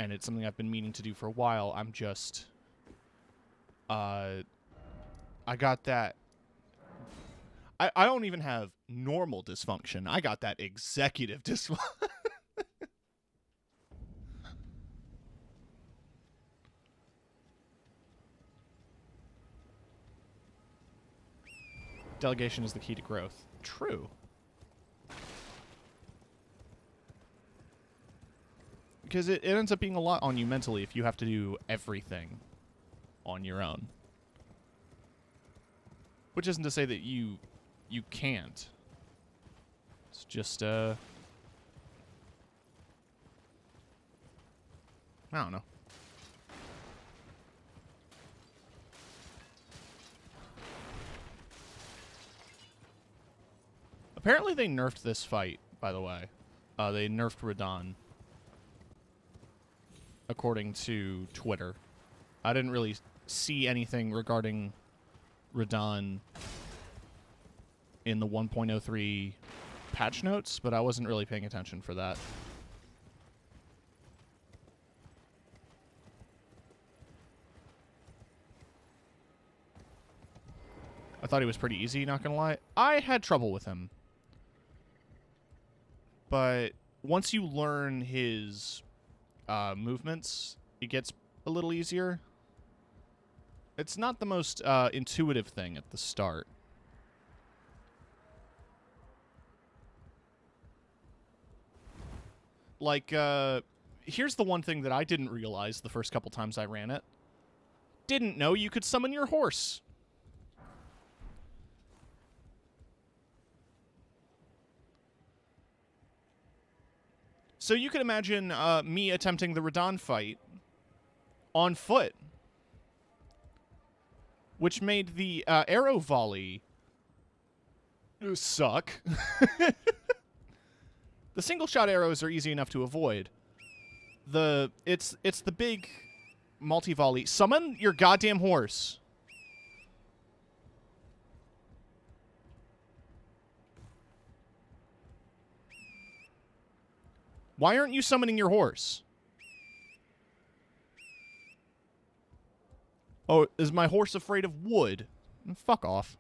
And it's something I've been meaning to do for a while. I'm just... I got that... I don't even have normal dysfunction. I got that executive dysfunction. Delegation is the key to growth. True. Because it ends up being a lot on you mentally if you have to do everything on your own. Which isn't to say that you can't. It's just, I don't know. Apparently they nerfed this fight, by the way. They nerfed Radahn. According to Twitter. I didn't really see anything regarding Radahn in the 1.03 patch notes, but I wasn't really paying attention for that. I thought he was pretty easy, not gonna lie. I had trouble with him. But once you learn his movements, it gets a little easier. It's not the most intuitive thing at the start. Like, here's the one thing that I didn't realize the first couple times I ran it. Didn't know you could summon your horse. So you can imagine me attempting the Radahn fight on foot, which made the arrow volley suck. The single shot arrows are easy enough to avoid. It's the big multi volley. Summon your goddamn horse. Why aren't you summoning your horse? Oh, is my horse afraid of wood? Fuck off.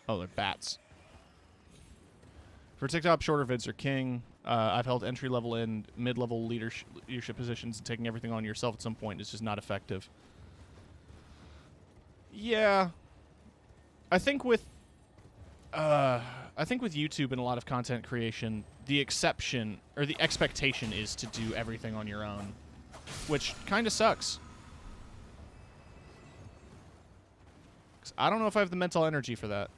Oh, they're bats. For TikTok, shorter vids are king. I've held entry-level and mid-level leadership positions, and taking everything on yourself at some point is just not effective. Yeah. I think with YouTube and a lot of content creation, the exception, or the expectation is to do everything on your own, which kind of sucks. 'Cause I don't know if I have the mental energy for that.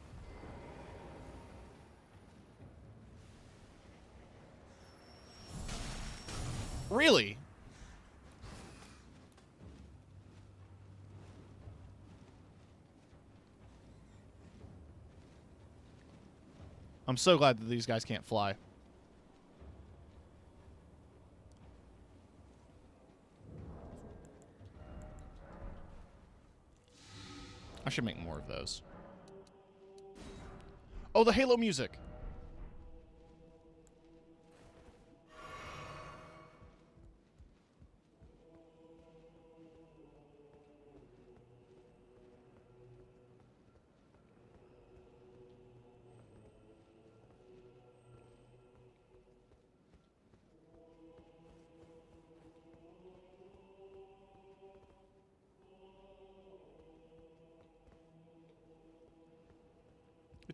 Really? I'm so glad that these guys can't fly. I should make more of those. Oh, the Halo music.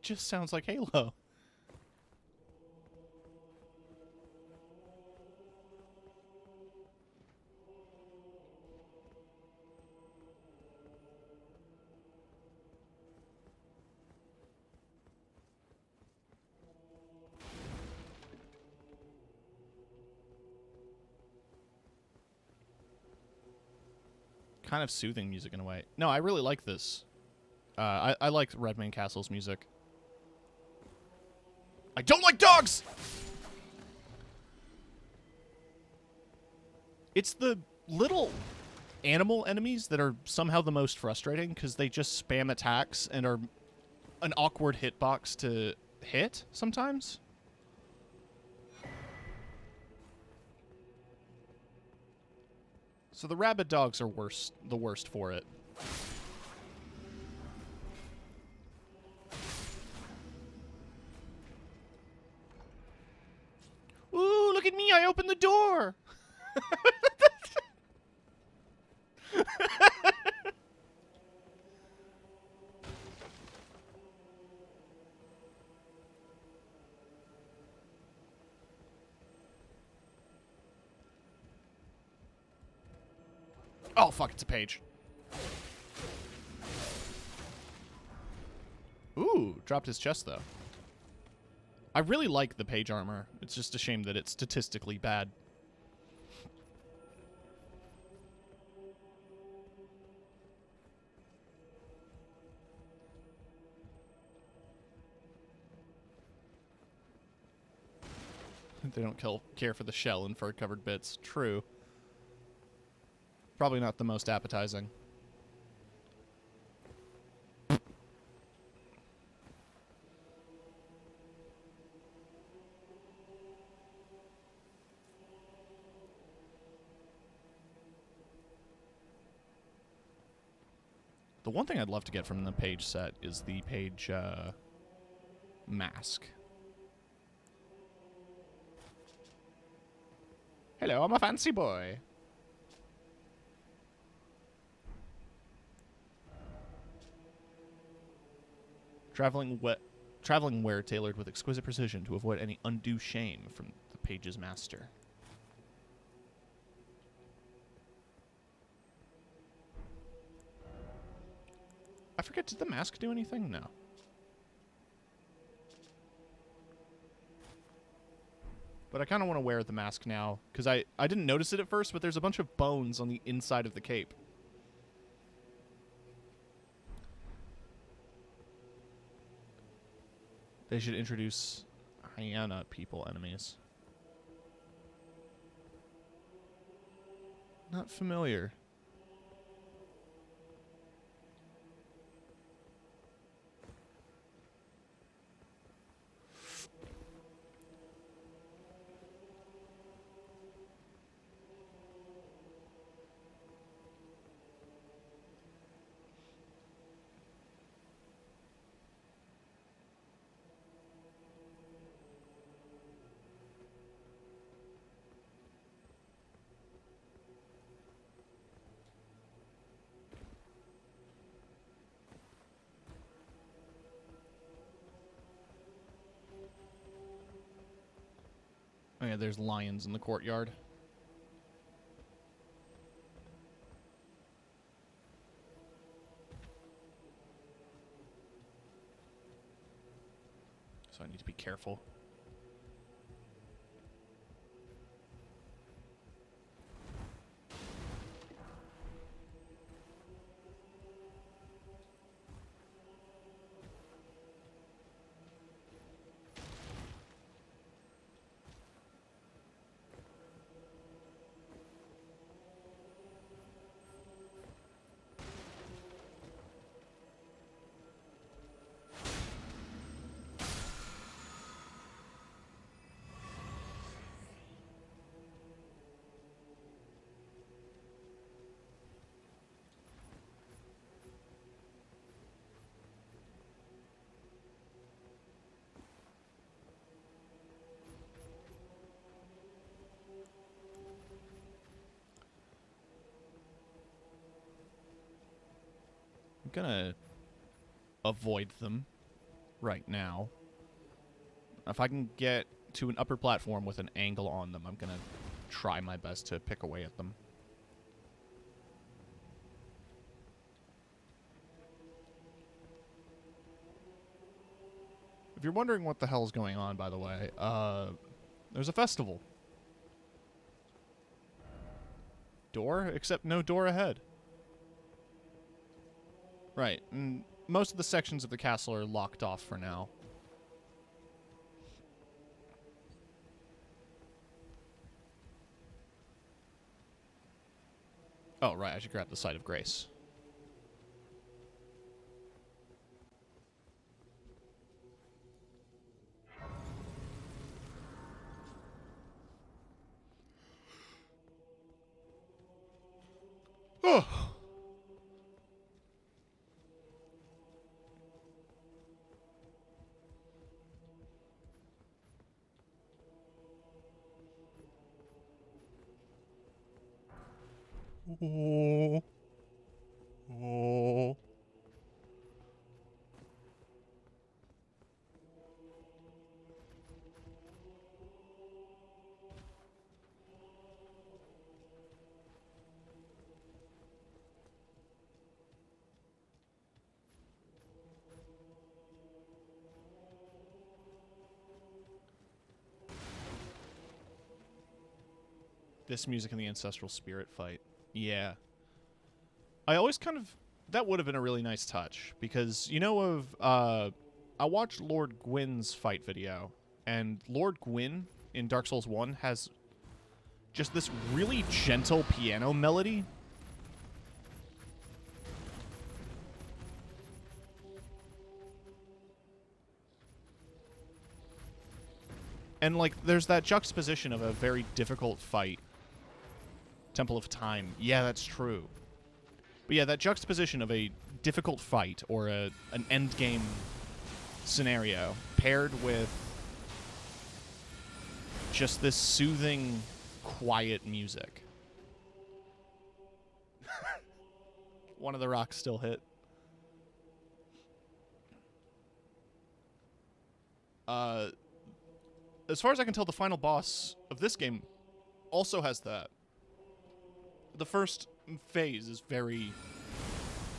just sounds like Halo. Kind of soothing music in a way. No, I really like this. I like Redmane Castle's music. I don't like dogs! It's the little animal enemies that are somehow the most frustrating because they just spam attacks and are an awkward hitbox to hit sometimes. So the rabid dogs are the worst for it. Ooh, look at me, I opened the door! Oh, fuck, it's a page. Ooh, dropped his chest, though. I really like the page armor. It's just a shame that it's statistically bad. They don't care for the shell and fur-covered bits. True. Probably not the most appetizing. The one thing I'd love to get from the page set is the page mask. Hello, I'm a fancy boy. Traveling wear tailored with exquisite precision to avoid any undue shame from the page's master. I forget, did the mask do anything? No. But I kind of want to wear the mask now, because I didn't notice it at first, but there's a bunch of bones on the inside of the cape. They should introduce hyena people enemies. Not familiar. Oh yeah, there's lions in the courtyard. So I need to be careful. I'm gonna avoid them. right now. If I can get to an upper platform with an angle on them, I'm going to try my best to pick away at them. If you're wondering what the hell's going on, by the way, there's a festival. Door? Except no door ahead. Right, and most of the sections of the castle are locked off for now. Oh, right, I should grab the Site of Grace. Oh! Oh. Oh. This music in the Ancestral Spirit fight. Yeah. I always kind of... That would have been a really nice touch, because, you know of... I watched Lord Gwyn's fight video, and Lord Gwyn in Dark Souls 1 has just this really gentle piano melody. And, like, there's that juxtaposition of a very difficult fight. Temple of Time. Yeah, that's true. But yeah, that juxtaposition of a difficult fight or an endgame scenario paired with just this soothing, quiet music. One of the rocks still hit. As far as I can tell, the final boss of this game also has that. The first phase is very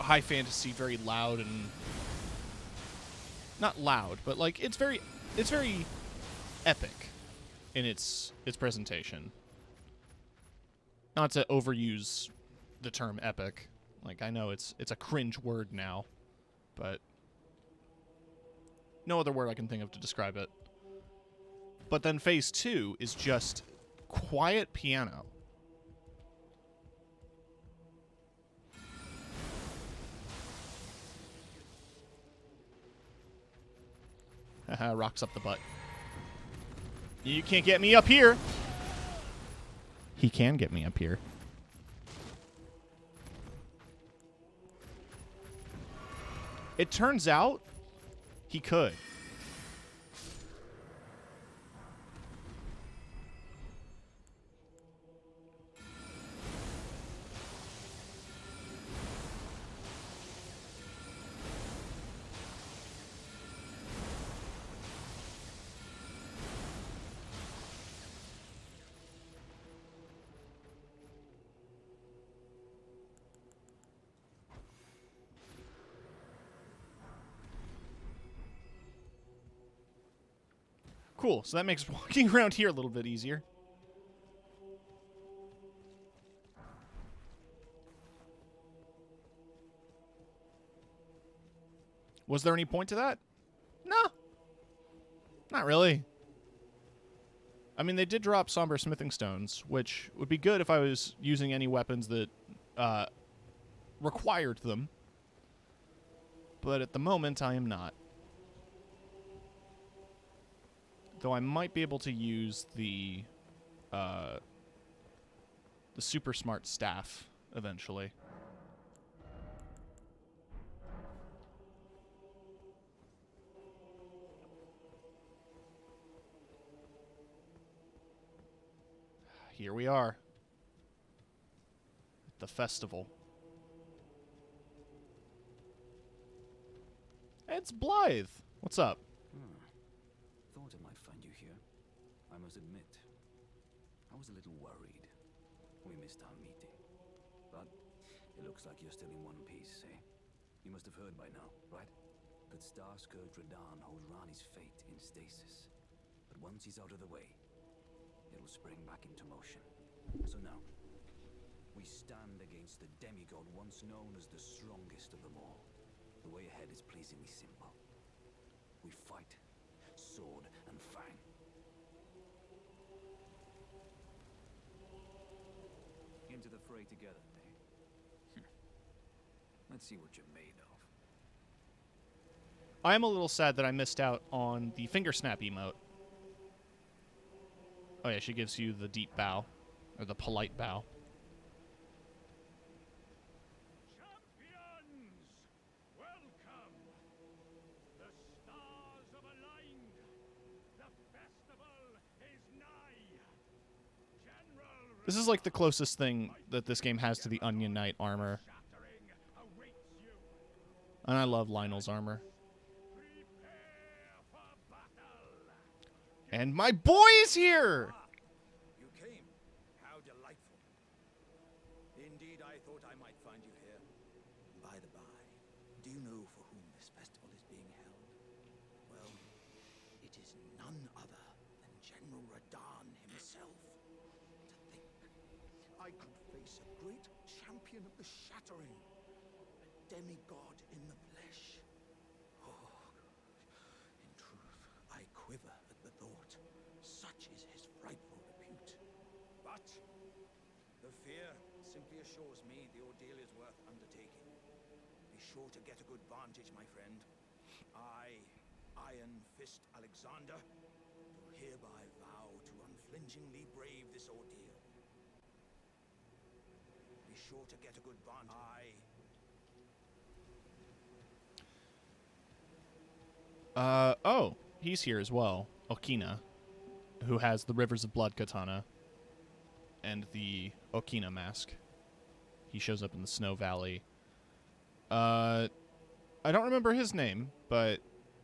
high fantasy, very loud, and not loud, but like it's very epic in its presentation. Not to overuse the term epic. Like, I know it's a cringe word now, but no other word I can think of to describe it. But then phase 2 is just quiet piano. Haha, rocks up the butt. You can't get me up here. He can get me up here. It turns out he could. Cool, so that makes walking around here a little bit easier. Was there any point to that? No. Not really. I mean, they did drop somber smithing stones, which would be good if I was using any weapons that required them. But at the moment, I am not. Though I might be able to use the super smart staff eventually. Here we are. At the festival. It's Blythe. What's up? Thought I might find you here. I must admit, I was a little worried. We missed our meeting. But it looks like you're still in one piece, eh? You must have heard by now, right? That Star-Scourge Radahn holds Rani's fate in stasis. But once he's out of the way, it'll spring back into motion. So now, we stand against the demigod once known as the strongest of them all. The way ahead is pleasingly simple. We fight, sword and fang. Into the fray together, eh? Let's see what you're made of. I am a little sad that I missed out on the finger snap emote. Oh yeah, she gives you the deep bow. Or the polite bow. This is like the closest thing that this game has to the Onion Knight armor. And I love Lionel's armor. And my boy is here! You came. How delightful. Indeed, I thought I might find you here. By the by, do you know for whom this festival is being held? Well, it is none other than General Radahn himself. To think, I could face a great champion of the Shattering, a demigod in the flesh. Oh, in truth, I quiver at the thought. Such is his frightful repute. But the fear simply assures me the ordeal is worth undertaking. Be sure to get a good vantage, my friend. I, Iron Fist Alexander, do hereby vow to unflinchingly brave this ordeal. Be sure to get a good vantage. Oh, he's here as well. Okina, who has the Rivers of Blood katana and the Okina mask. He shows up in the Snow Valley. I don't remember his name, but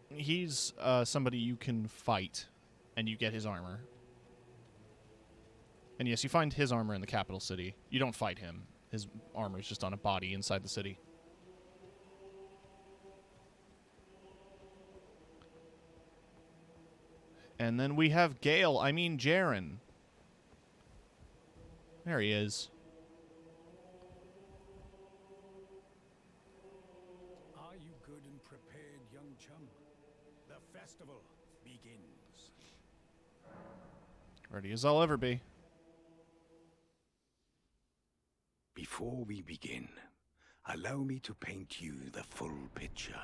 he's somebody you can fight, and you get his armor. And yes, you find his armor in the capital city. You don't fight him. His armor is just on a body inside the city. And then we have Jaren. There he is. Are you good and prepared, young chum? The festival begins. Ready as I'll ever be. Before we begin, allow me to paint you the full picture.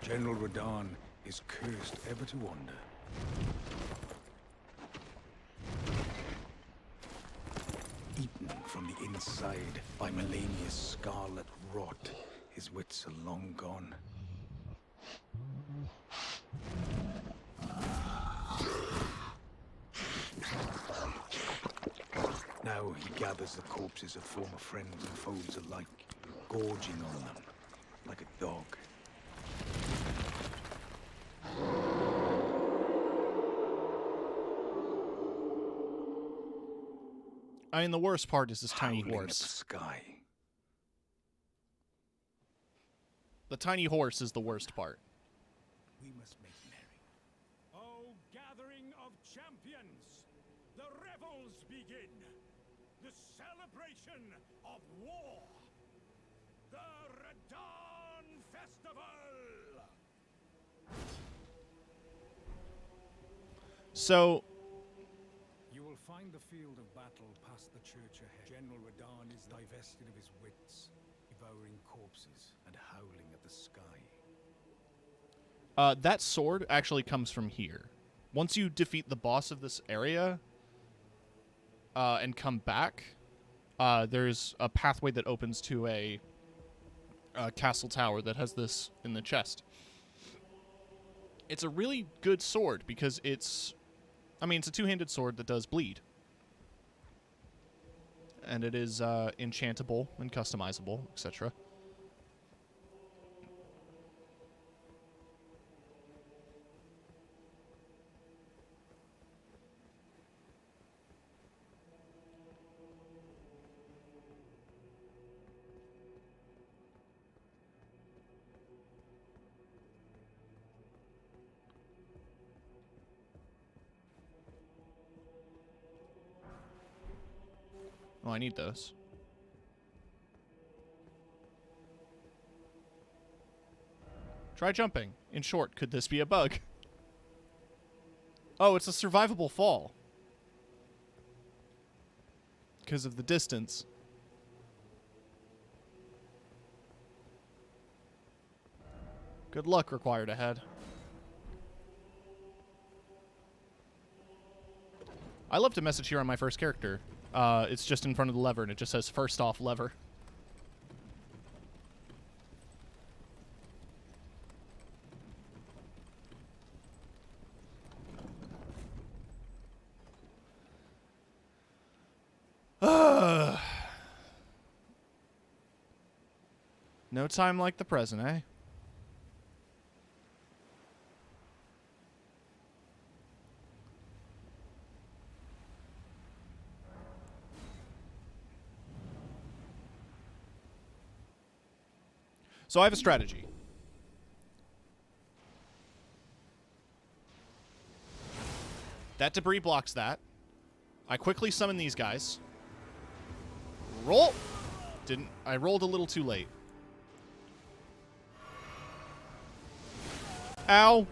General Radahn is cursed ever to wander. Eaten from the inside by Melania's scarlet rot, his wits are long gone. Now he gathers the corpses of former friends and foes alike, gorging on them like a dog. I mean, the worst part is this tiny Howling at horse. the sky. The tiny horse is the worst part. We must make merry. Oh, gathering of champions! The revels begin! The celebration of war! The Radahn Festival! So, You will find the field of battle past the church ahead. General Radahn is divested of his wits, devouring corpses and howling at the sky. that sword actually comes from here. Once you defeat the boss of this area, and come back, there's a pathway that opens to a castle tower that has this in the chest. It's a really good sword because it's a two-handed sword that does bleed. And it is enchantable and customizable, etc. Oh, I need those. Try jumping. In short, could this be a bug? Oh, it's a survivable fall. Because of the distance. Good luck required ahead. I left a message here on my first character. It's just in front of the lever, and it just says, first off, lever. No time like the present, eh? So I have a strategy. That debris blocks that. I quickly summon these guys. Roll! I rolled a little too late. Ow!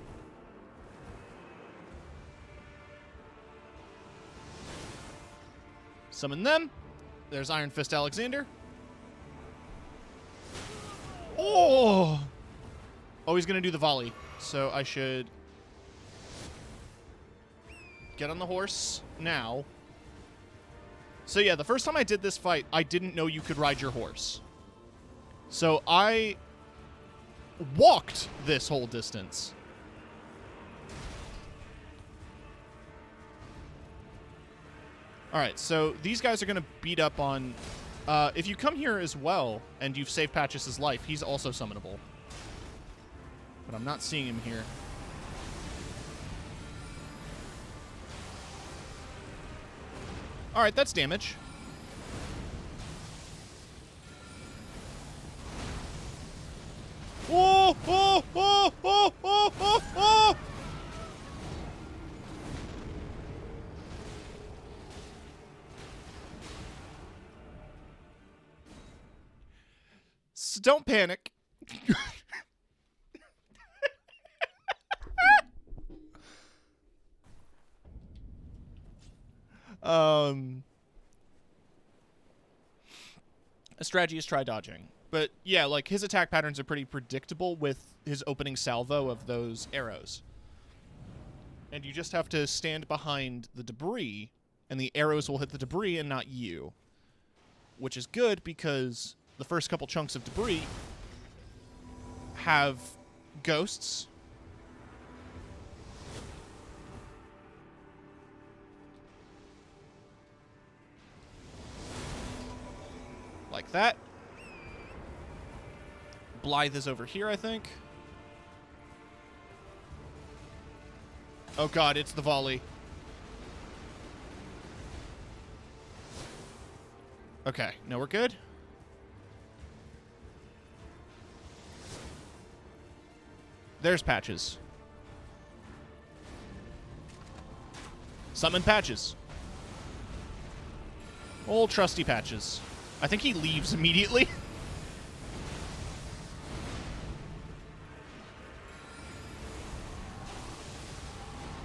Summon them. There's Iron Fist Alexander. Oh! Oh, he's going to do the volley. So I should get on the horse now. So yeah, the first time I did this fight, I didn't know you could ride your horse. So I walked this whole distance. Alright, so these guys are going to beat up on... if you come here as well, and you've saved Patches' life, he's also summonable. But I'm not seeing him here. Alright, that's damage. Oh, oh, oh, oh, oh, oh, oh! So don't panic. A strategy is try dodging. But yeah, like his attack patterns are pretty predictable with his opening salvo of those arrows. And you just have to stand behind the debris, and the arrows will hit the debris and not you. Which is good because the first couple chunks of debris have ghosts. Like that. Blythe is over here, I think. Oh god, it's the volley. Okay, now we're good. There's Patches. Summon Patches. Old trusty Patches. I think he leaves immediately.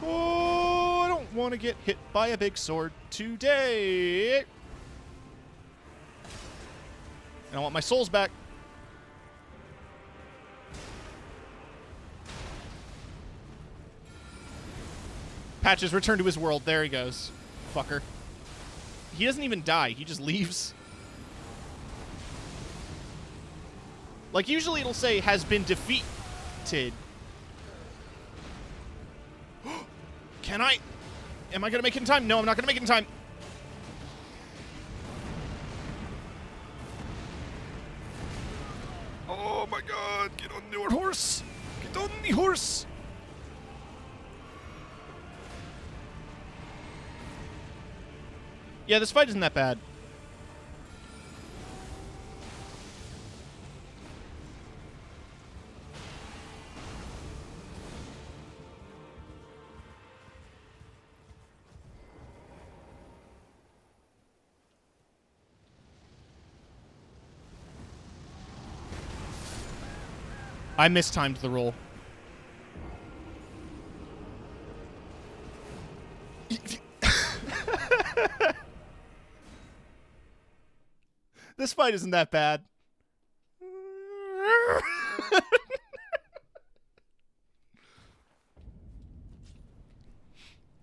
Oh, I don't want to get hit by a big sword today. And I want my souls back. Patches, return to his world. There he goes. Fucker. He doesn't even die. He just leaves. Like, usually it'll say, has been defeated. Can I? Am I gonna make it in time? No, I'm not gonna make it in time. Oh my god, get on your horse! Get on the horse! Yeah, this fight isn't that bad. I mistimed the roll. This fight isn't that bad.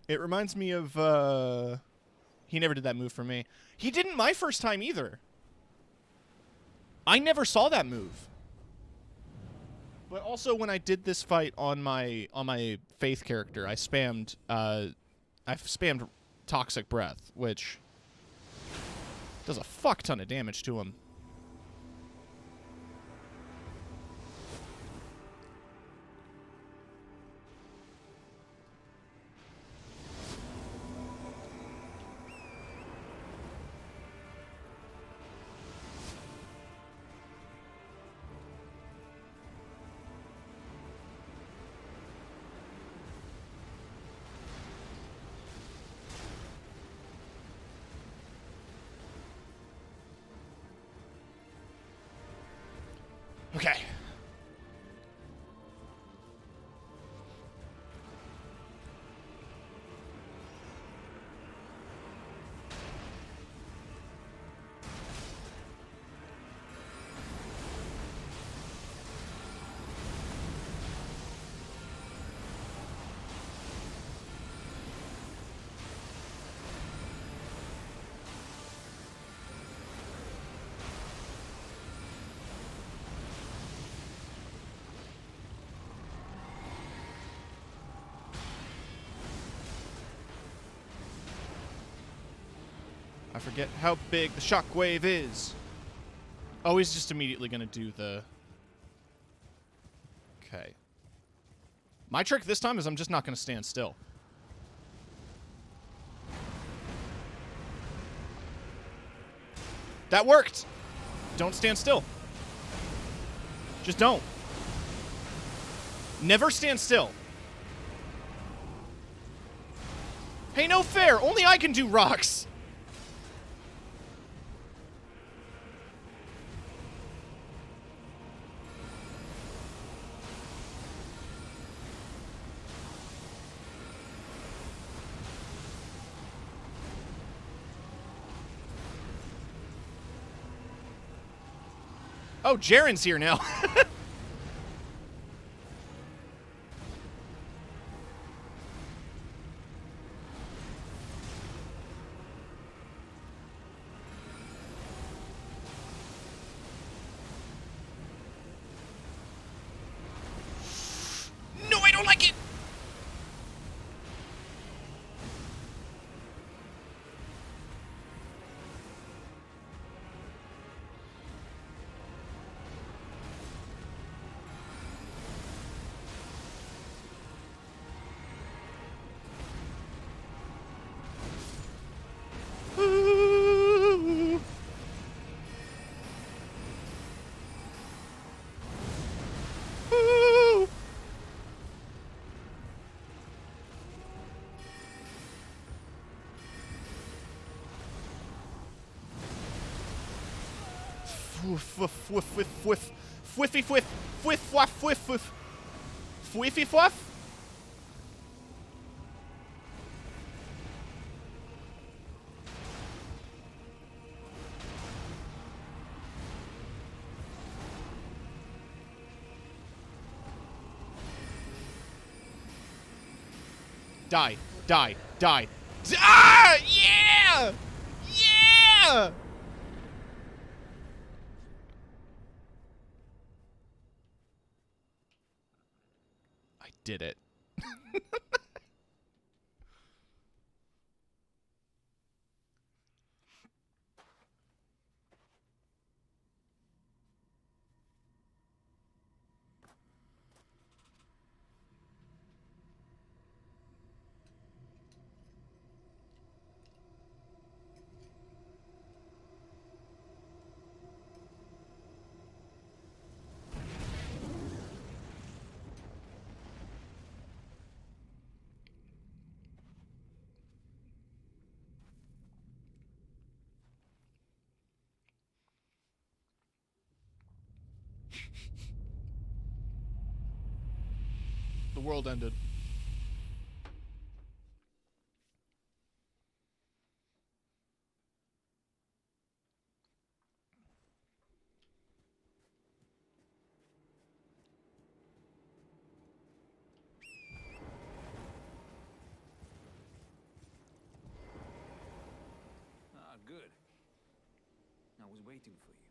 It reminds me of, he never did that move for me. He didn't my first time either. I never saw that move. But also when I did this fight on my Faith character, I've spammed Toxic Breath, which does a fuck ton of damage to him. Okay. I forget how big the shockwave is. Oh, he's just immediately going to do the... Okay. My trick this time is I'm just not going to stand still. That worked! Don't stand still. Just don't. Never stand still. Hey, no fair! Only I can do rocks! Oh, Jaren's here now. No, I don't like it. Fwiffy fwiff, fwiff fwaff fwiff fwiff, fwiffy fwaff. Die, die, die. Ah! Yeah! Yeah! I did it. The world ended. Ah, good. I was waiting for you.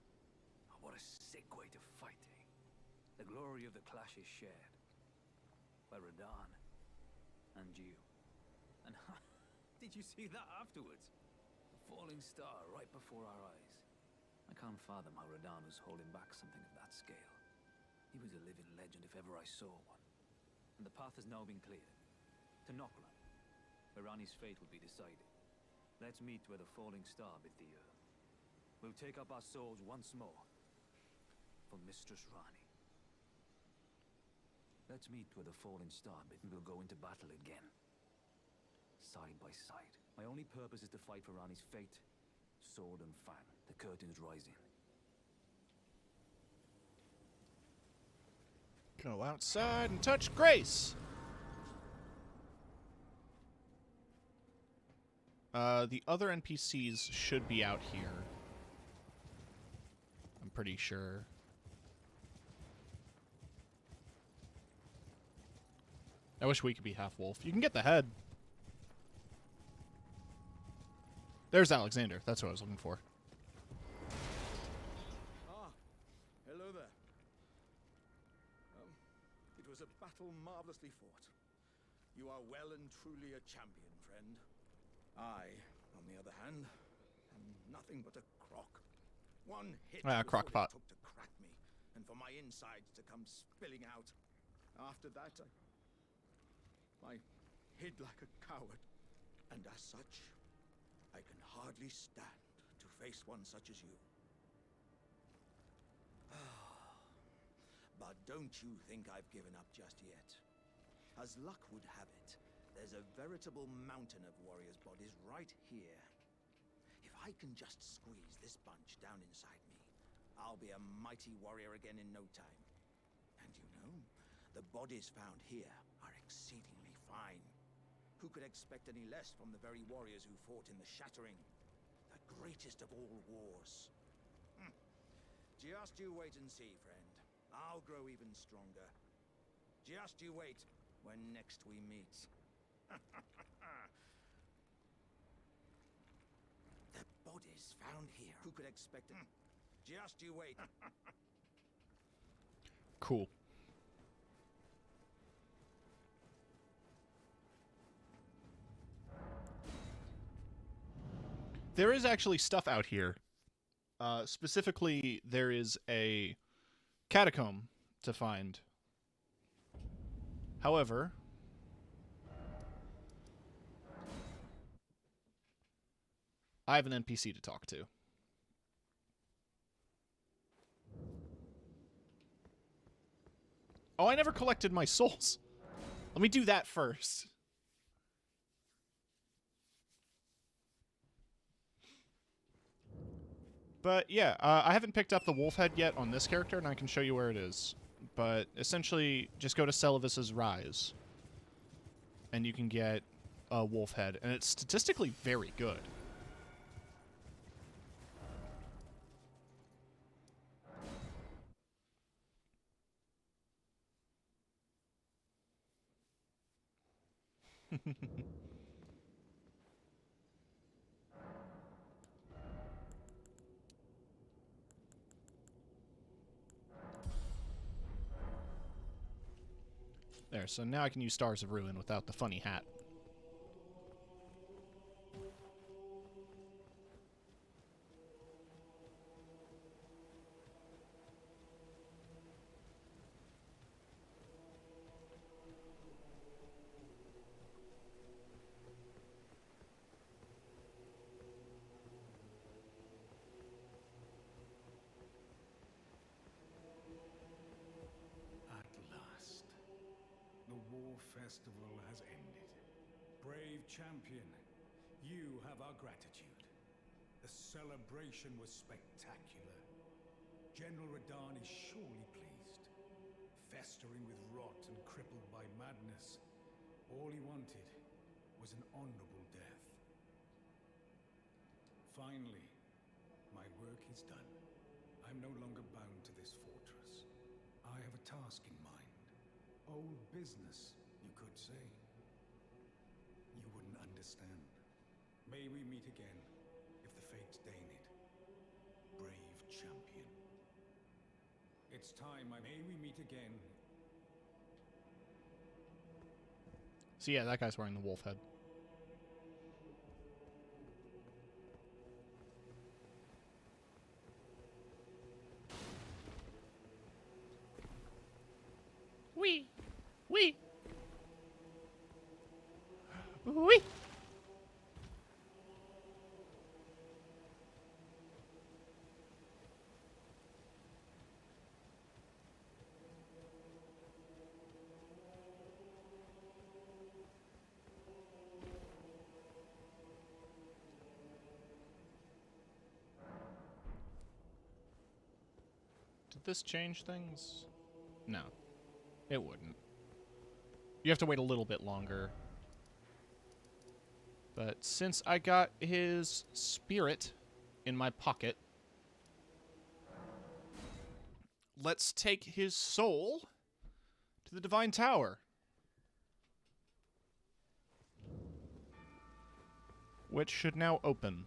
Oh, what a sick way to fight, eh? The glory of the clash is shared by Radahn and you. And did you see that afterwards? The falling star right before our eyes. I can't fathom how Radahn was holding back something of that scale. He was a living legend if ever I saw one. And the path has now been cleared. To Nockland, where Ranni's fate will be decided. Let's meet where the falling star bit the earth. We'll take up our souls once more for Mistress Ranni. Let's meet where the falling star bit and we'll go into battle again. Side by side. My only purpose is to fight for Ranni's fate. Sword and fang. The curtain's rising. Go outside and touch Grace. The other NPCs should be out here. I'm pretty sure. I wish we could be half-wolf. You can get the head. There's Alexander. That's what I was looking for. Ah, hello there. It was a battle marvelously fought. You are well and truly a champion, friend. I, on the other hand, am nothing but a crock. One hit was all it Crockpot. took to crack me, and for my insides to come spilling out. After that, I hid like a coward, and as such, I can hardly stand to face one such as you. But don't you think I've given up just yet. As luck would have it, there's a veritable mountain of warriors' bodies right here. If I can just squeeze this bunch down inside me, I'll be a mighty warrior again in no time. And you know, the bodies found here are exceedingly fine. Who could expect any less from the very warriors who fought in the Shattering? The greatest of all wars. Just you wait and see, friend. I'll grow even stronger. Just you wait when next we meet. The bodies found here. Who could expect it? Just you wait. Cool. There is actually stuff out here. Specifically, there is a catacomb to find. However, I have an NPC to talk to. Oh, I never collected my souls. Let me do that first. But yeah, I haven't picked up the wolf head yet on this character, and I can show you where it is. But essentially, just go to Celavis's Rise, and you can get a wolf head, and it's statistically very good. There, so now I can use Stars of Ruin without the funny hat. At last, the war festival has ended. Brave champion, you have our gratitude. The celebration was spectacular. General Radahn is surely pleased. Festering with rot and crippled by madness, all he wanted was an honorable death. Finally, my work is done. I'm no longer bound to this fortress. I have a task in mind. Old business, you could say. You wouldn't understand. May we meet again, if the fates deign it. Brave champion. It's time. May we meet again. So yeah, that guy's wearing the wolf head. Wee! Wee! Wee! Did this change things? No. It wouldn't. You have to wait a little bit longer. But since I got his spirit in my pocket, let's take his soul to the Divine Tower, which should now open.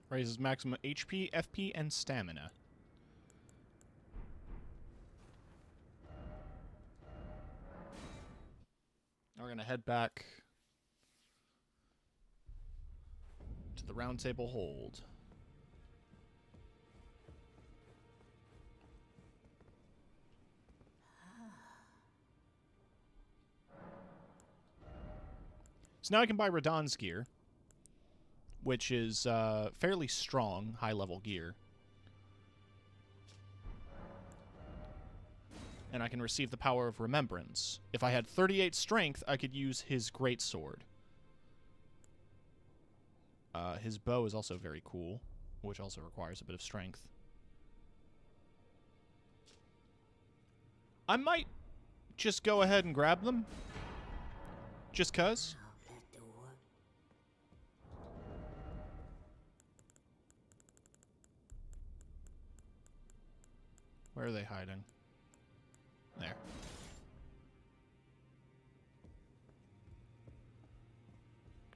Raises maximum HP, FP, and stamina. We're going to head back to the Round Table Hold. So now I can buy Radahn's gear, which is fairly strong, high-level gear. And I can receive the power of Remembrance. If I had 38 strength, I could use his greatsword. His bow is also very cool, which also requires a bit of strength. I might just go ahead and grab them. Just 'cause. Where are they hiding? There.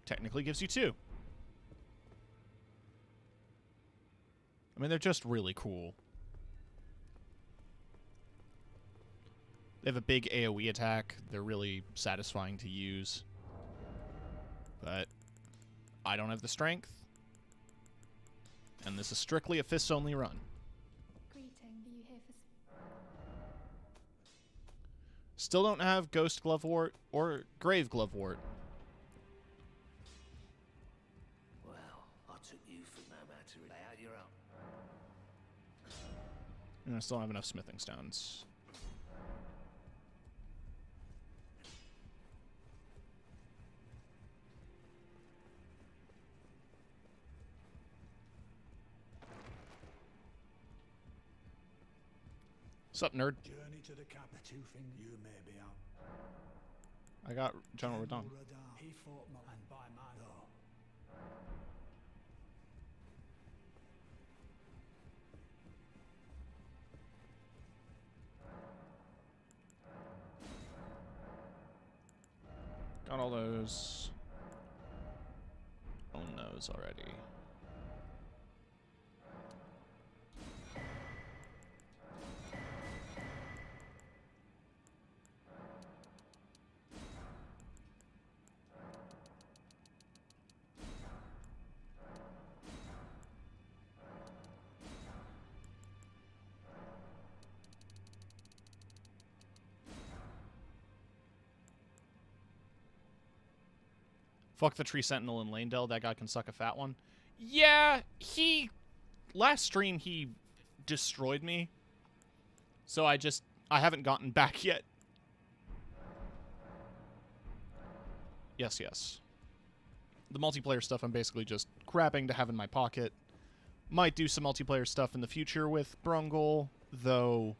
Technically gives you 2. I mean, they're just really cool. They have a big AoE attack. They're really satisfying to use. But I don't have the strength. And this is strictly a fists-only run. Greeting, are you here for... Still don't have Ghost Glovewort or Grave Glovewort. to lay out your own. And I still don't have enough smithing stones. Sup, nerd? Journey to the cap. The two things you may be out. I got General Radon. He fought my and by my law. Got all those. Own those already. Fuck the Tree Sentinel in Lanedale. That guy can suck a fat one. Yeah, last stream, he destroyed me. So I haven't gotten back yet. Yes, yes. The multiplayer stuff I'm basically just grabbing to have in my pocket. Might do some multiplayer stuff in the future with Brungle, though.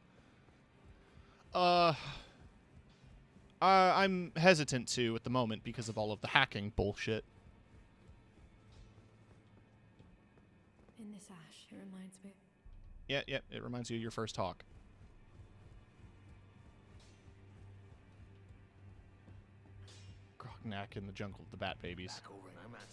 I'm hesitant to at the moment because of all of the hacking bullshit. In this ash, it reminds me. Yeah, it reminds you of your first hawk. Grognak in the jungle of the bat babies. Back over no matter.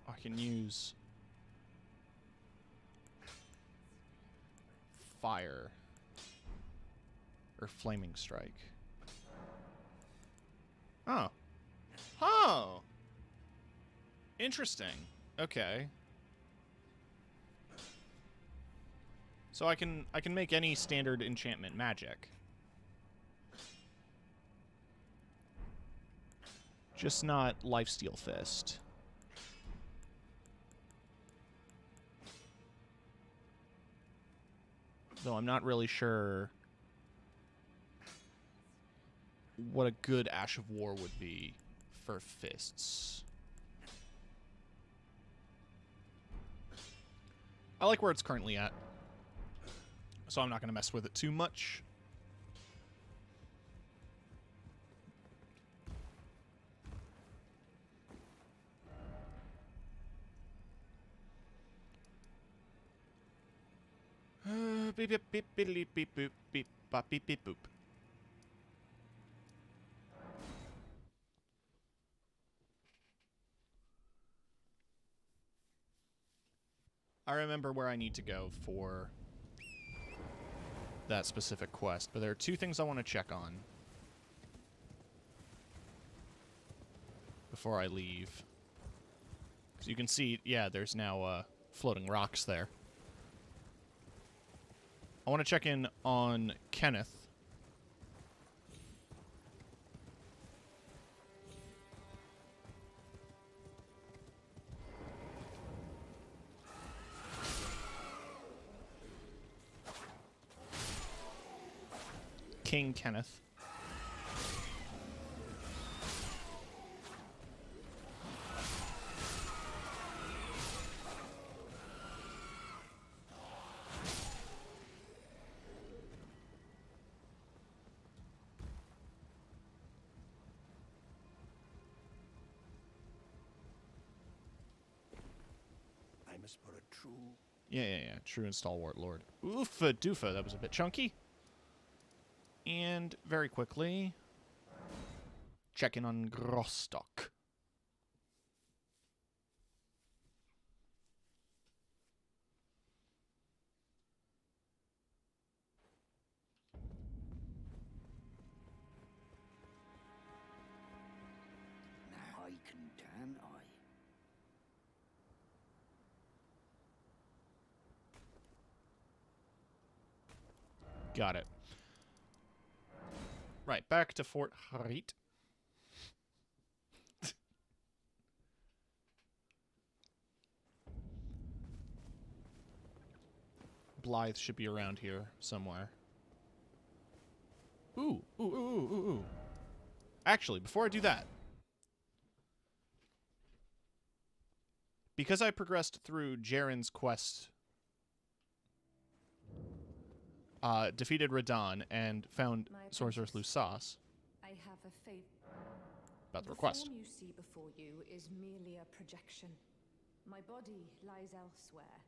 I can use fire or flaming strike. Oh. Oh. Interesting. Okay. So I can make any standard enchantment magic. Just not Lifesteal Fist. Though I'm not really sure what a good Ash of War would be for fists. I like where it's currently at, so I'm not going to mess with it too much. Beep beep beep beep beep beep boop beep bop beep beep boop. I remember where I need to go for that specific quest, but there are two things I want to check on before I leave. So you can see, yeah, there's now floating rocks there. I want to check in on Kenneth. King Kenneth. I must put a true. Yeah. True and stalwart lord. Oofa doofa, that was a bit chunky. And very quickly, check in on Grosstock. Got it. Right, back to Fort Harit. Blythe should be around here somewhere. Ooh, ooh, ooh, ooh, ooh, ooh. Actually, before I do that, because I progressed through Jaren's quest, defeated Radahn, and found My Sorceress apprentice. Lusas, I have a favor. about the The request. form you see before you is merely a projection. My body lies elsewhere,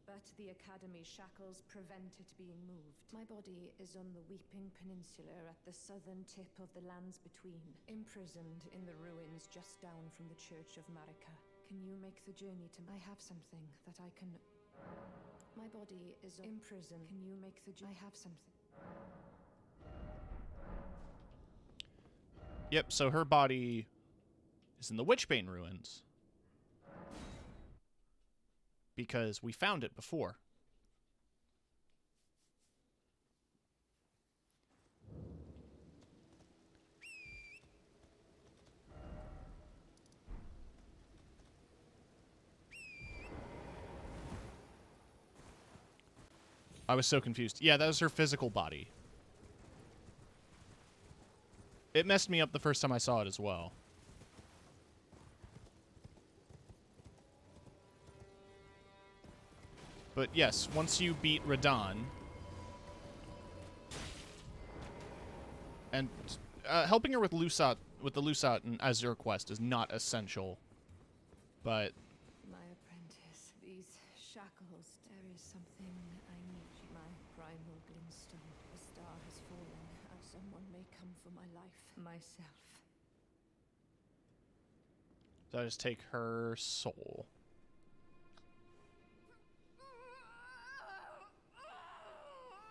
but the Academy's shackles prevent it being moved. My body is on the Weeping Peninsula at the southern tip of the lands between, imprisoned in the ruins just down from the Church of Marika. Can you make the journey to... I have something that I can... My body is imprisoned. Can you make the journey? I have something. Yep, so her body is in the Witchbane ruins. Because we found it before. I was so confused. Yeah, that was her physical body. It messed me up the first time I saw it as well. But yes, once you beat Radahn, and helping her with Lusat, with the Lusat and Azure quest is not essential. But My apprentice, these shackles, there is something I need. My primal glintstone. The star has fallen, and someone may come for my life. Myself. so I just take her soul.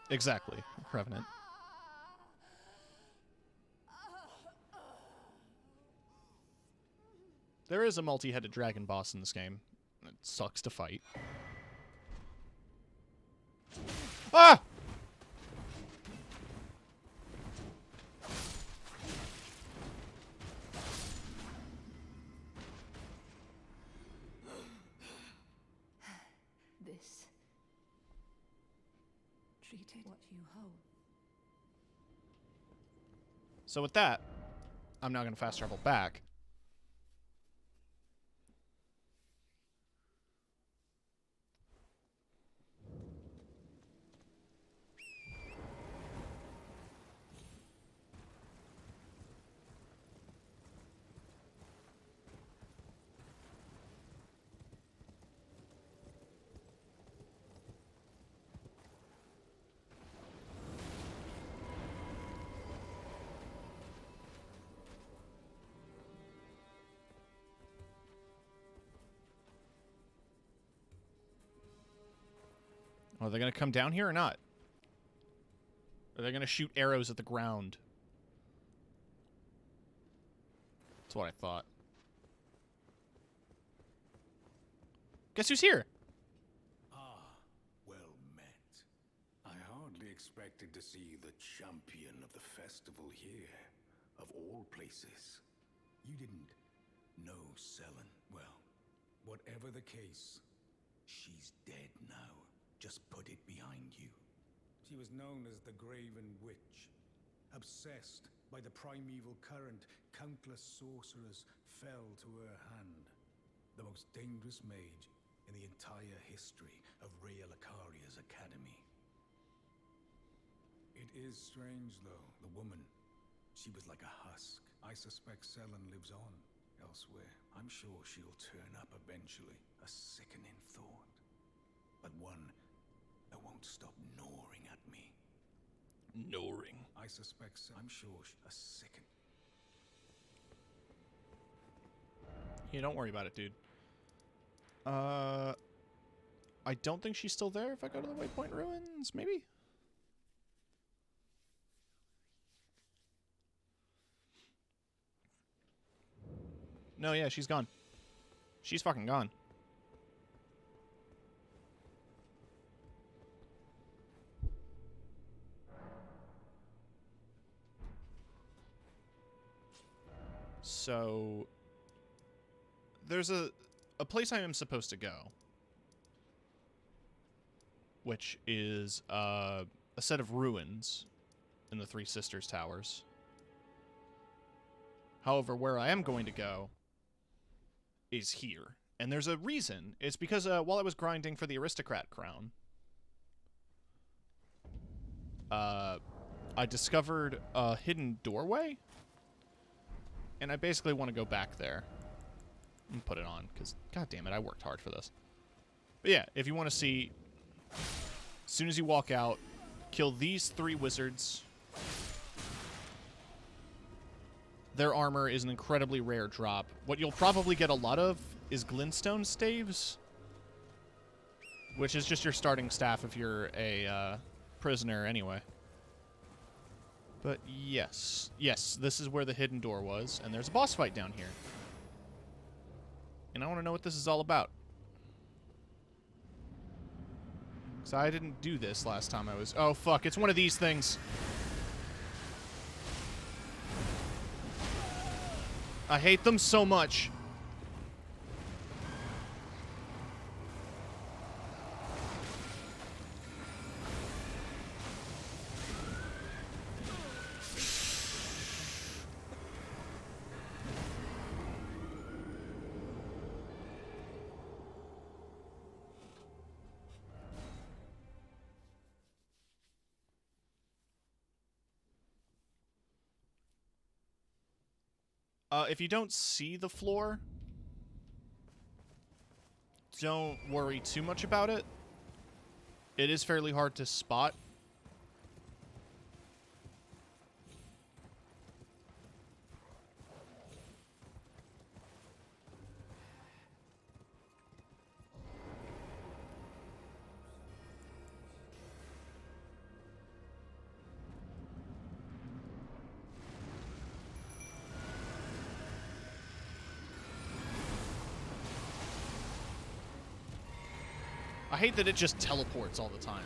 Exactly, Revenant. There is a multi-headed dragon boss in this game. It sucks to fight. Ah! This. Treat it what you hold. So with that, I'm now going to fast travel back. Are they going to come down here or not? Are they going to shoot arrows at the ground? That's what I thought. Guess who's here? Ah, well met. I hardly expected to see the champion of the festival here, of all places. You didn't know Selen. Well, whatever the case, she's dead now. Just put it behind you. She was known as the Graven Witch. Obsessed by the primeval current, countless sorcerers fell to her hand. The most dangerous mage in the entire history of Rhea Lacaria's academy. It is strange, though, the woman. She was like a husk. I suspect Selen lives on elsewhere. I'm sure she'll turn up eventually. A sickening thought. But one that won't stop gnawing at me. Gnawing. I suspect I'm sure a sicken. Yeah, don't worry about it, dude. I don't think she's still there if I go to the Waypoint Ruins, maybe? No, yeah, she's gone. She's fucking gone. So there's a place I am supposed to go, which is a set of ruins in the Three Sisters Towers. However, where I am going to go is here. And there's a reason. It's because while I was grinding for the aristocrat crown, I discovered a hidden doorway, and I basically want to go back there and put it on, because, god damn it, I worked hard for this. But yeah, if you want to see, as soon as you walk out, kill these 3 wizards. Their armor is an incredibly rare drop. What you'll probably get a lot of is glintstone staves, which is just your starting staff if you're a prisoner anyway. But yes, this is where the hidden door was, and there's a boss fight down here. And I want to know what this is all about. Because I didn't do this last time I was... Oh, fuck, it's one of these things. I hate them so much. If you don't see the floor, don't worry too much about it. It is fairly hard to spot. I hate that it just teleports all the time.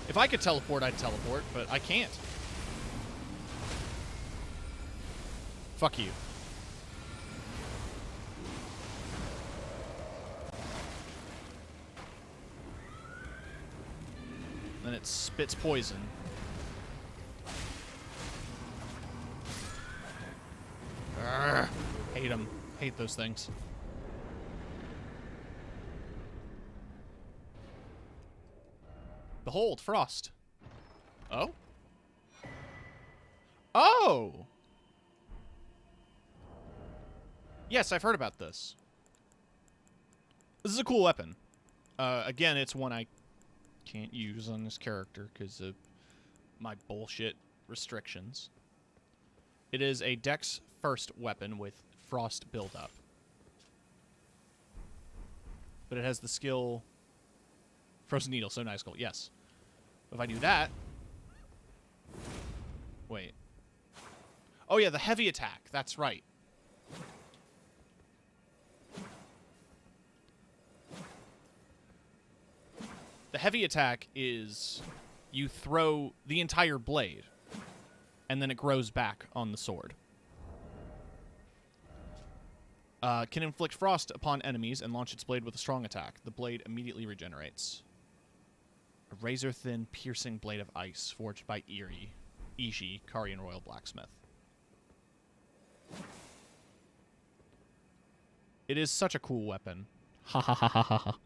If I could teleport, I'd teleport, but I can't. Fuck you. Then it spits poison. Urgh. Hate them. Hate those things. Behold, Frost. Oh? Oh! Yes, I've heard about this. This is a cool weapon. Again, it's one I can't use on this character because of my bullshit restrictions. It is a Dex first weapon with Frost buildup. But it has the skill Frozen Needle, so nice gold. Yes. If I do that... Wait. Oh yeah, the heavy attack. That's right. The heavy attack is you throw the entire blade, and then it grows back on the sword. Can inflict frost upon enemies and launch its blade with a strong attack. The blade immediately regenerates. A razor-thin, piercing blade of ice forged by Ishi, Karian Royal Blacksmith. It is such a cool weapon. Ha ha ha ha ha ha.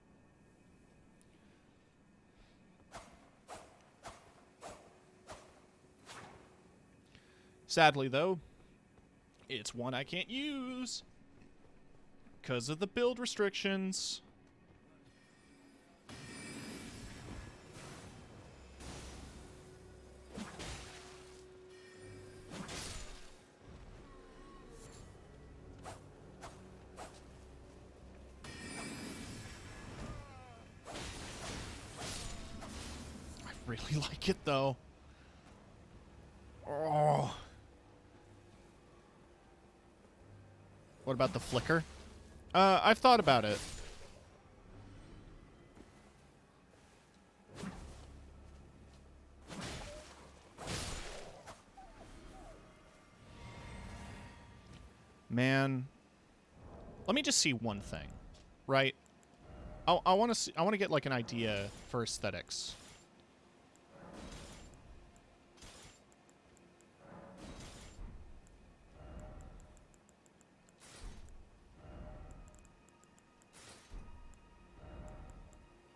Sadly, though, it's one I can't use because of the build restrictions. I really like it, though. Oh. What about the flicker? I've thought about it. Man, let me just see one thing, right? I want to get like an idea for aesthetics.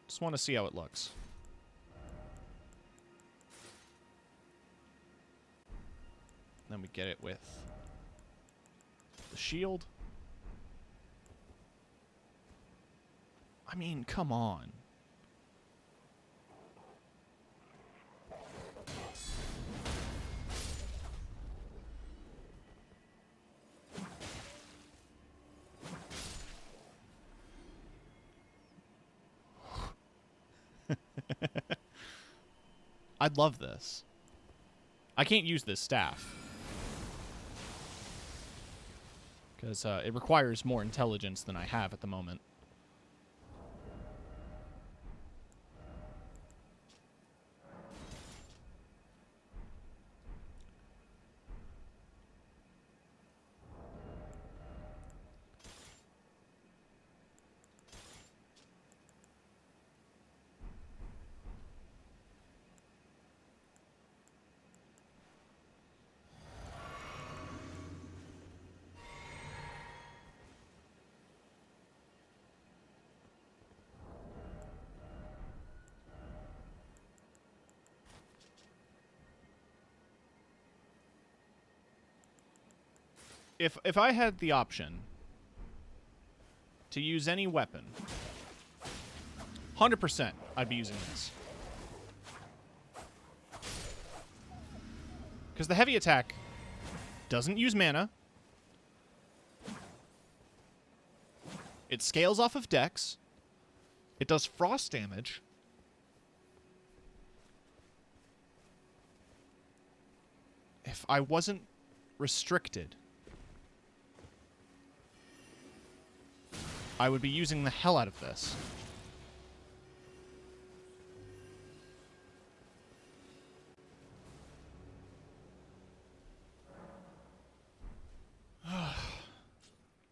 Just want to see how it looks. Then we get it with the shield. I mean, come on. I'd love this. I can't use this staff. Because it requires more intelligence than I have at the moment. If I had the option to use any weapon, 100% I'd be using this. Because the heavy attack doesn't use mana. It scales off of dex. It does frost damage. If I wasn't restricted, I would be using the hell out of this.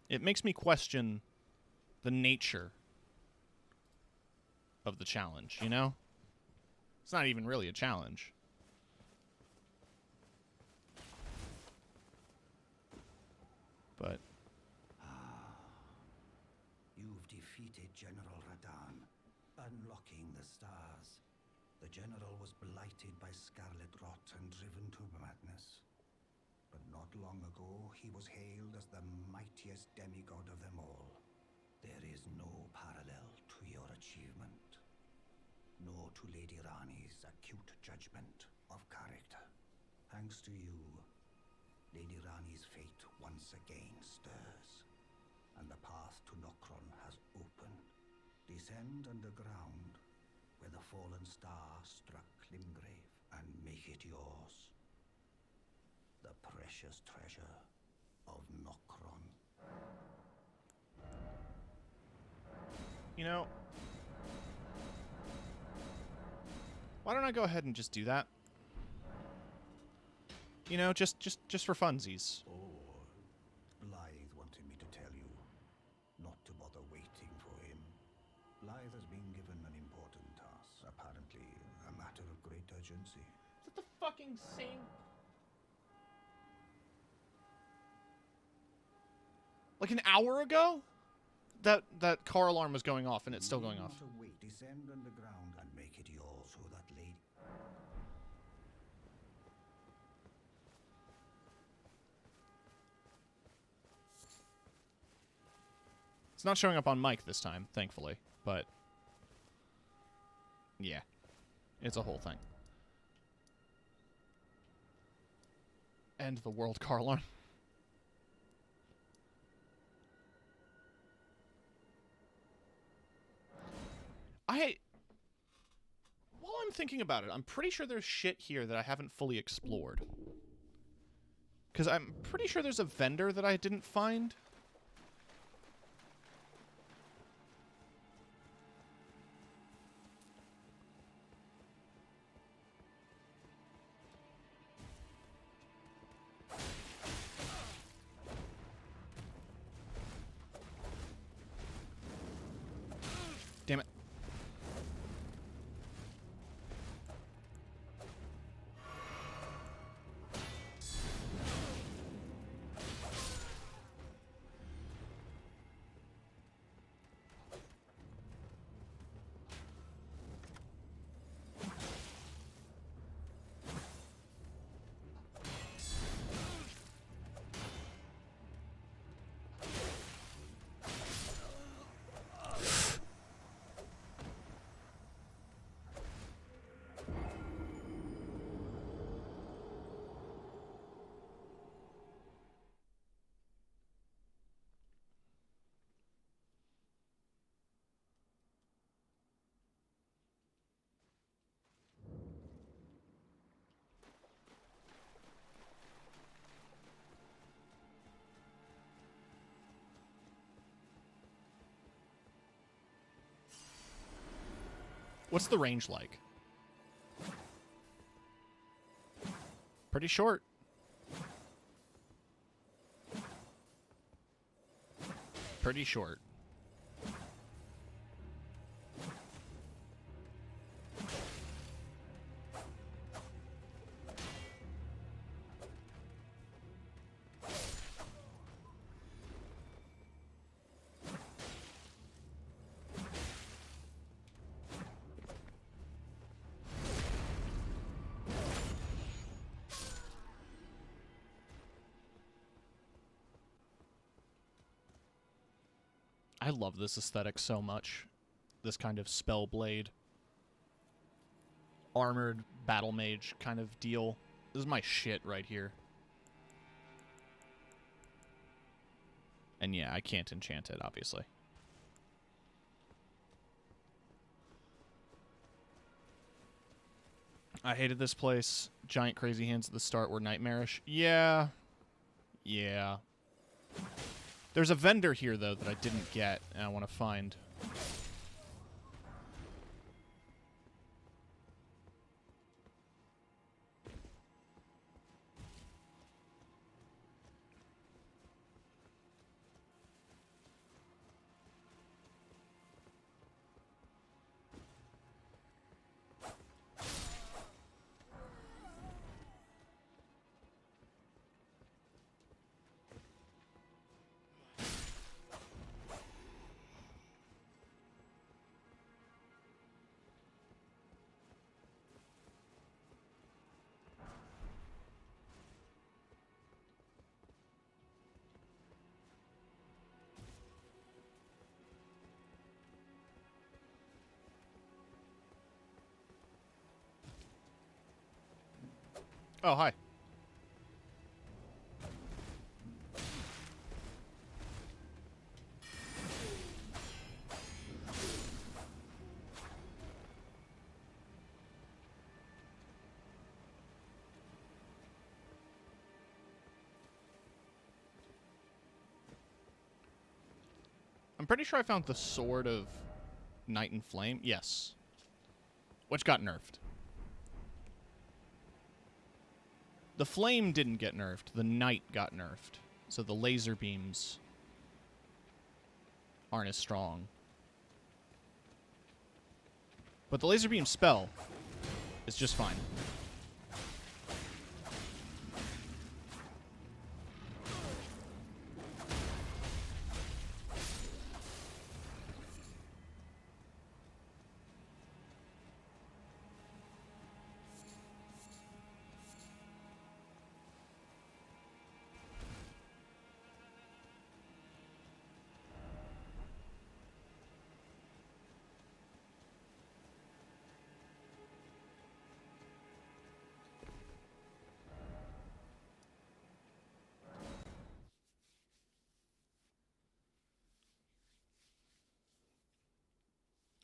It makes me question the nature of the challenge, you know? It's not even really a challenge. But You've defeated General Radahn, unlocking the stars. The general was blighted by scarlet rot and driven to madness. But not long ago, he was hailed as the mightiest demigod of them all. There is no parallel to your achievement, nor to Lady Rani's acute judgment of character. Thanks to you, Lady Rani's fate once again stirs, and the path to Nokron has opened. Descend underground, where the fallen star struck Limgrave, and make it yours. The precious treasure of Nokron. you know, why don't I go ahead and just do that? You know, just for funsies. Oh, Blythe wanted me to tell you not to bother waiting for him. Blythe has been given an important task, apparently a matter of great urgency. Is that the fucking same? Like an hour ago? That car alarm was going off and it's still going off. Not to wait. Descend underground and make it yours so that lady... It's not showing up on mic this time, thankfully, but yeah, it's a whole thing. End the world car alarm. While I'm thinking about it, I'm pretty sure there's shit here that I haven't fully explored. Because I'm pretty sure there's a vendor that I didn't find. What's the range like? Pretty short. Pretty short. I love this aesthetic so much. This kind of spell blade, armored battle mage kind of deal. This is my shit right here. And yeah, I can't enchant it, obviously. I hated this place. Giant crazy hands at the start were nightmarish. Yeah. Yeah. There's a vendor here, though, that I didn't get, and I want to find. Oh, hi. I'm pretty sure I found the Sword of Night and Flame. Yes. Which got nerfed. The Flame didn't get nerfed. The Night got nerfed. So the laser beams aren't as strong. But the laser beam spell is just fine.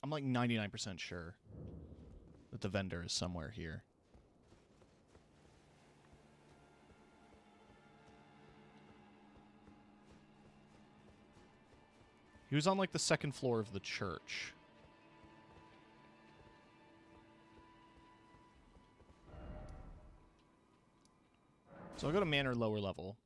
I'm like 99% sure that the vendor is somewhere here. He was on like the second floor of the church. So I'll go to Manor lower level.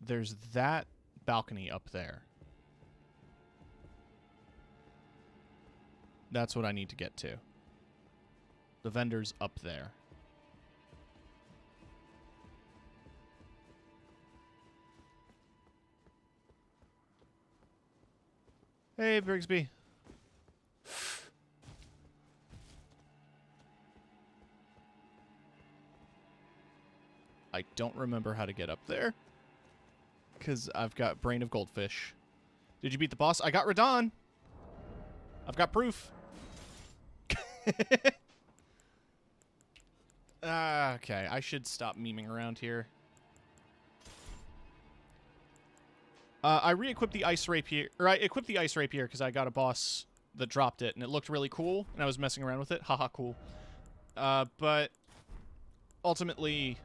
There's that balcony up there. That's what I need to get to. The vendor's up there. Hey, Brigsby. I don't remember how to get up there. Because I've got Brain of Goldfish. Did you beat the boss? I got Radon. I've got proof. Okay, I should stop memeing around here. I re-equipped the ice rapier, or I equipped the ice rapier because I got a boss that dropped it, and it looked really cool, and I was messing around with it. Haha, cool. But ultimately,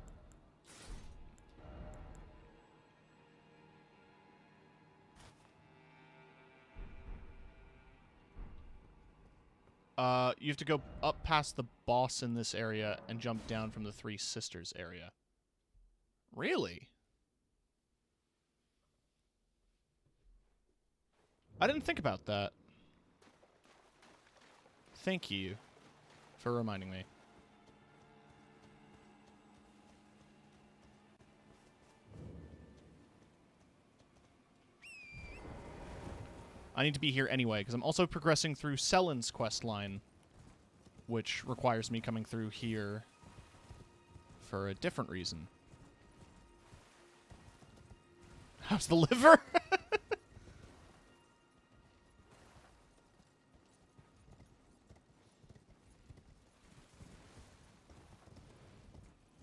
You have to go up past the boss in this area and jump down from the Three Sisters area. Really? I didn't think about that. Thank you for reminding me. I need to be here anyway, because I'm also progressing through Sellen's quest line, which requires me coming through here for a different reason. How's the liver?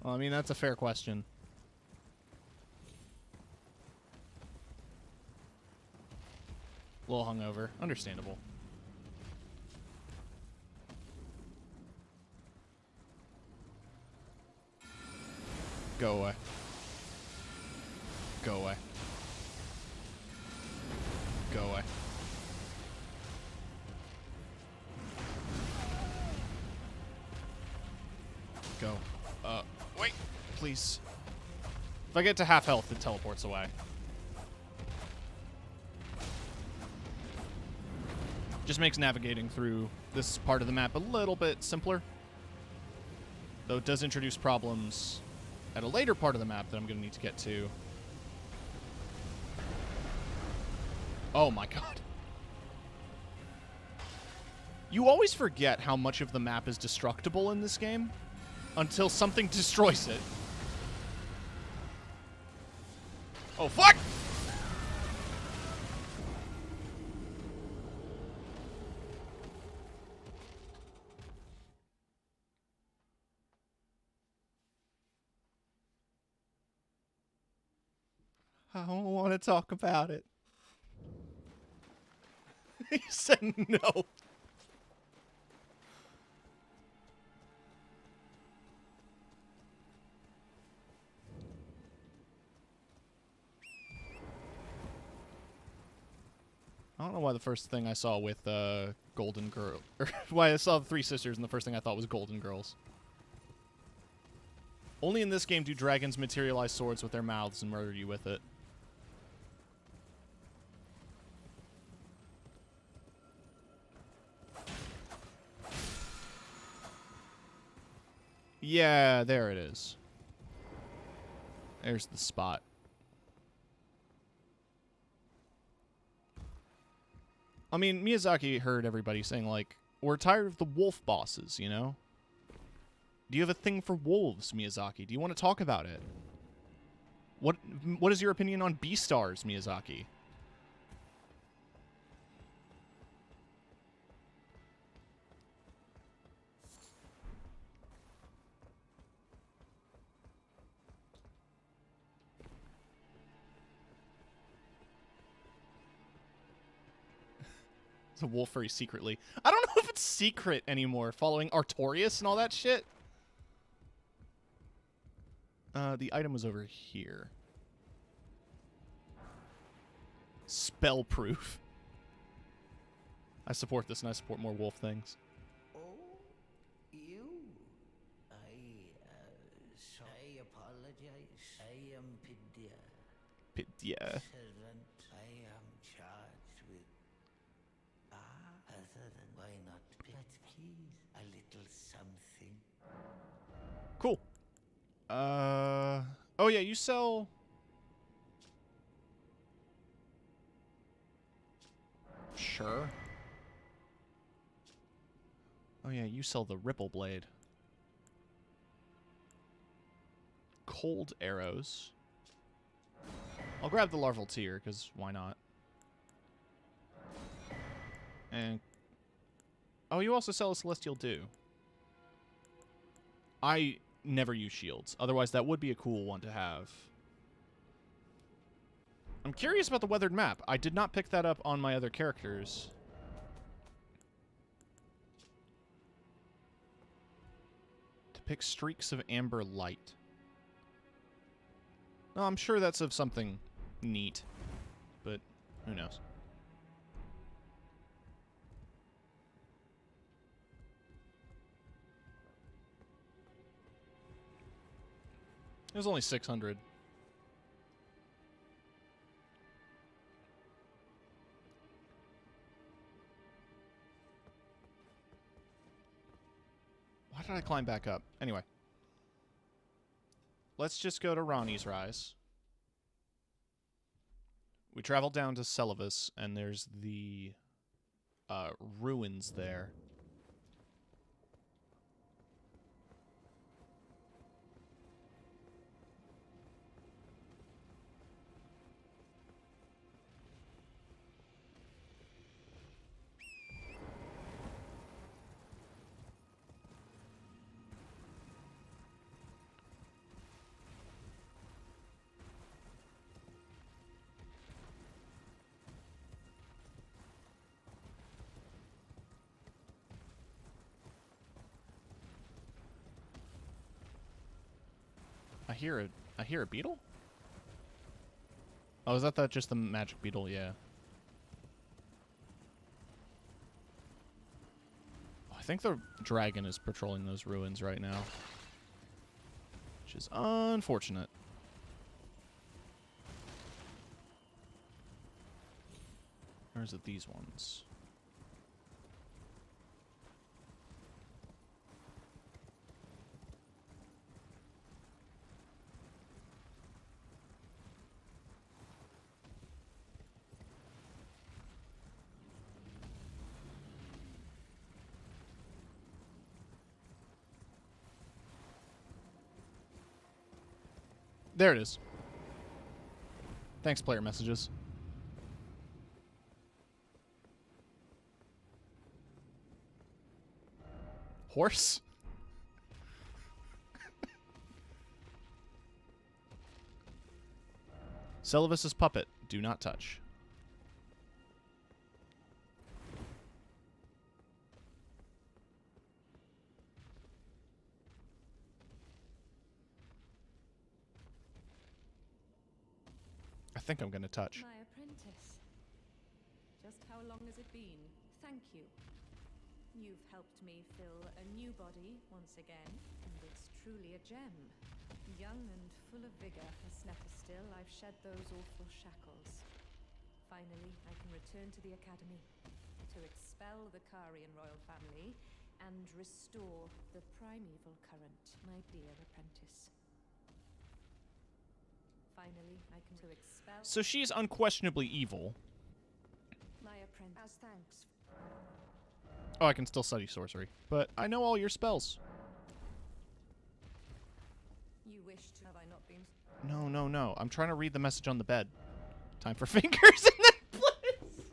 Well, I mean, that's a fair question. A little hungover. Understandable. Go away. Go away. Go away. Go. Wait, please. If I get to half health, it teleports away. Just makes navigating through this part of the map a little bit simpler. Though it does introduce problems at a later part of the map that I'm going to need to get to. Oh my god. You always forget how much of the map is destructible in this game until something destroys it. Oh, fuck! I don't want to talk about it. He said no. I don't know why the first thing I saw with Golden Girl, or why I saw the Three Sisters and the first thing I thought was Golden Girls. Only in this game do dragons materialize swords with their mouths and murder you with it. Yeah, there it is. There's the spot. I mean, Miyazaki heard everybody saying, like, we're tired of the wolf bosses, you know? Do you have a thing for wolves, Miyazaki? Do you want to talk about it? What is your opinion on Beastars, Miyazaki? It's a wolf very secretly. I don't know if it's secret anymore, following Artorias and all that shit. The item was over here. Spellproof. I support this, and I support more wolf things. Oh, you? I apologize. I am Pidya. Pidya. Servant, I am charged with... other than why not? But please, a little something. Cool. Oh yeah, you sell... Sure. Oh yeah, you sell the Ripple Blade. Cold arrows. I'll grab the larval tier, because why not? And... oh, you also sell a Celestial Dew. I never use shields. Otherwise, that would be a cool one to have. I'm curious about the weathered map. I did not pick that up on my other characters. To pick streaks of amber light. No, I'm sure that's of something neat, but who knows? was only 600. Why did I climb back up? Anyway. Let's just go to Ronnie's Rise. We travel down to Celavis, and there's the ruins there. I hear a beetle? Oh, is that just the magic beetle? Yeah. I think the dragon is patrolling those ruins right now, which is unfortunate. Or is it these ones? There it is. Thanks, player messages. Horse? Celavis's puppet. Do not touch. I think I'm gonna touch. My apprentice. Just how long has it been? Thank you. You've helped me fill a new body once again, and it's truly a gem. Young and full of vigor, as Snapper still, I've shed those awful shackles. Finally, I can return to the academy to expel the Karian royal family and restore the primeval current, my dear apprentice. Finally, I can to expel. So she's unquestionably evil. My apprentice. As thanks. Oh, I can still study sorcery, but I know all your spells. You wish to have I not been? No, no, no. I'm trying to read the message on the bed. Time for fingers in that place.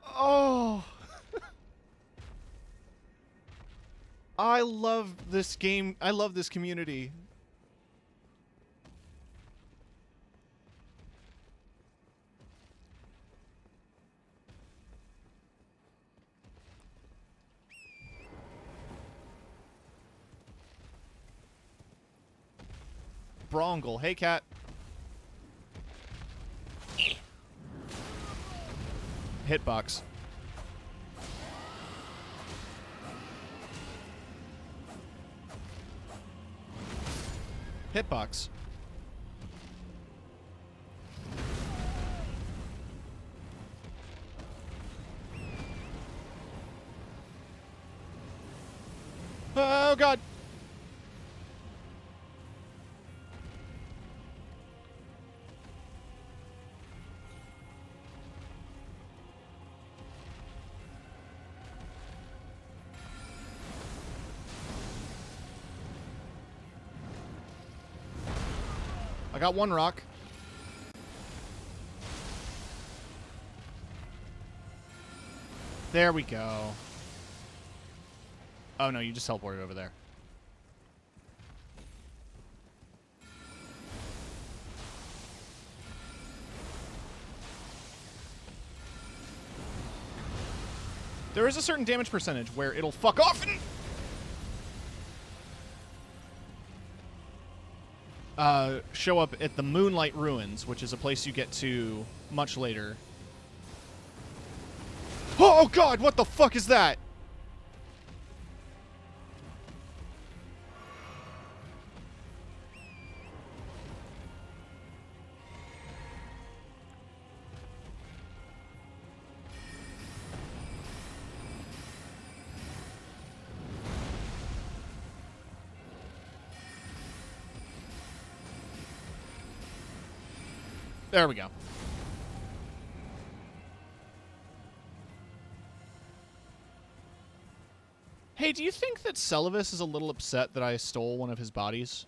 Oh. I love this game. I love this community. Brungle. Hey, cat. Hitbox. Hitbox. Oh, God. I got one rock. There we go. Oh no, you just teleported over there. There is a certain damage percentage where it'll fuck off and show up at the Moonlight Ruins, which is a place you get to much later. Oh god, what the fuck is that? There we go. Hey, do you think that Celavis is a little upset that I stole one of his bodies?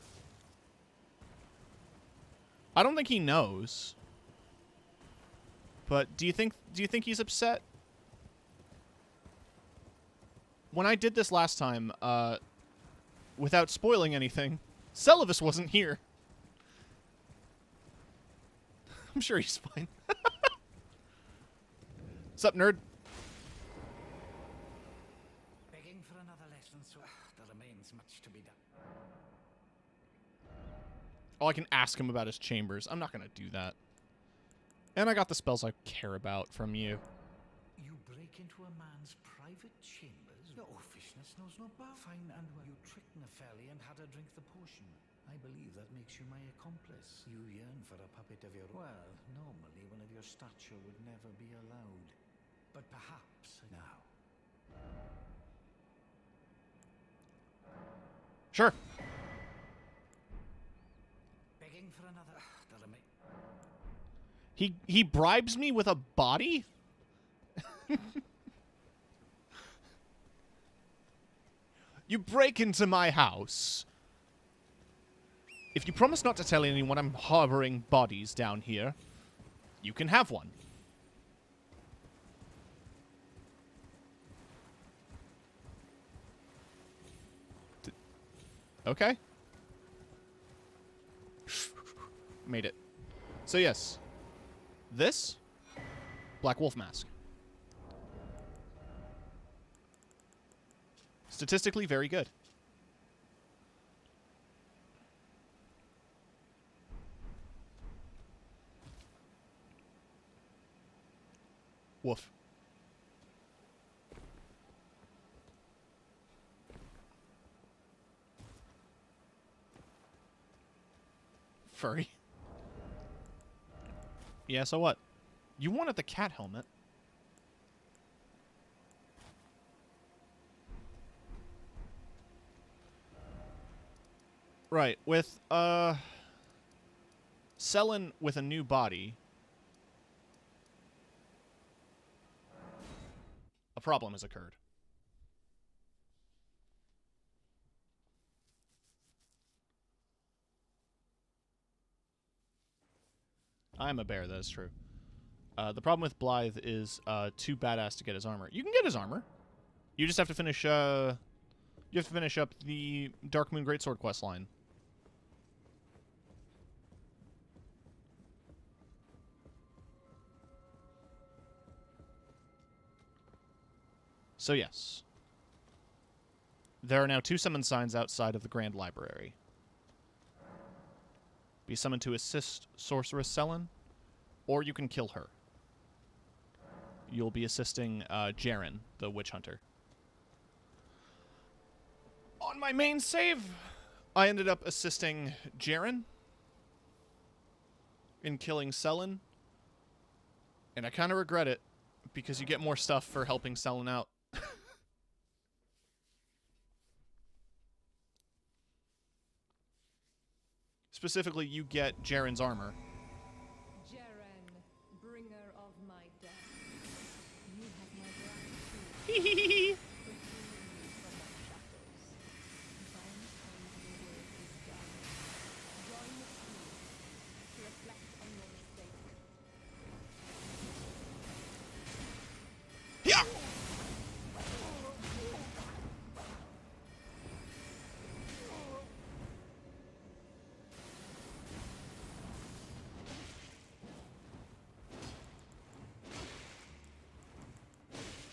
I don't think he knows. But do you think he's upset? When I did this last time, without spoiling anything, Celavis wasn't here. I'm sure he's fine. What's up, nerd? Begging for another lesson, so there remains much to be done. Oh, I can ask him about his chambers. I'm not going to do that. And I got the spells I care about from you. You break into a man's private chambers? Your officiousness knows no bounds. Fine, and you tricked Nepheli and had her drink the potion. I believe that makes you my accomplice. You yearn for a puppet of your own. Well, normally one of your stature would never be allowed. But perhaps now. Sure. Begging for another. He bribes me with a body? You break into my house. If you promise not to tell anyone I'm harboring bodies down here, you can have one. Okay. Made it. So yes. This? Black Wolf Mask. Statistically very good. Woof. Furry. Yeah, so what? You wanted the cat helmet. Right, with, Selin with a new body, a problem has occurred. I'm a bear, that is true. The problem with Blythe is, too badass to get his armor. You can get his armor. You just have to finish, you have to finish up the Dark Moon Greatsword quest line. So yes. There are now 2 summon signs outside of the Grand Library. Be summoned to assist Sorceress Selin, or you can kill her. You'll be assisting Jaren, the Witch Hunter. On my main save, I ended up assisting Jaren in killing Selin, and I kind of regret it, because you get more stuff for helping Selin out. Specifically, you get Jaren's armor. Jaren, bringer of my death. You have my gratitude. For freeing me from my shadows. By the time your work is done, join the team to reflect on your mistake. Yeah!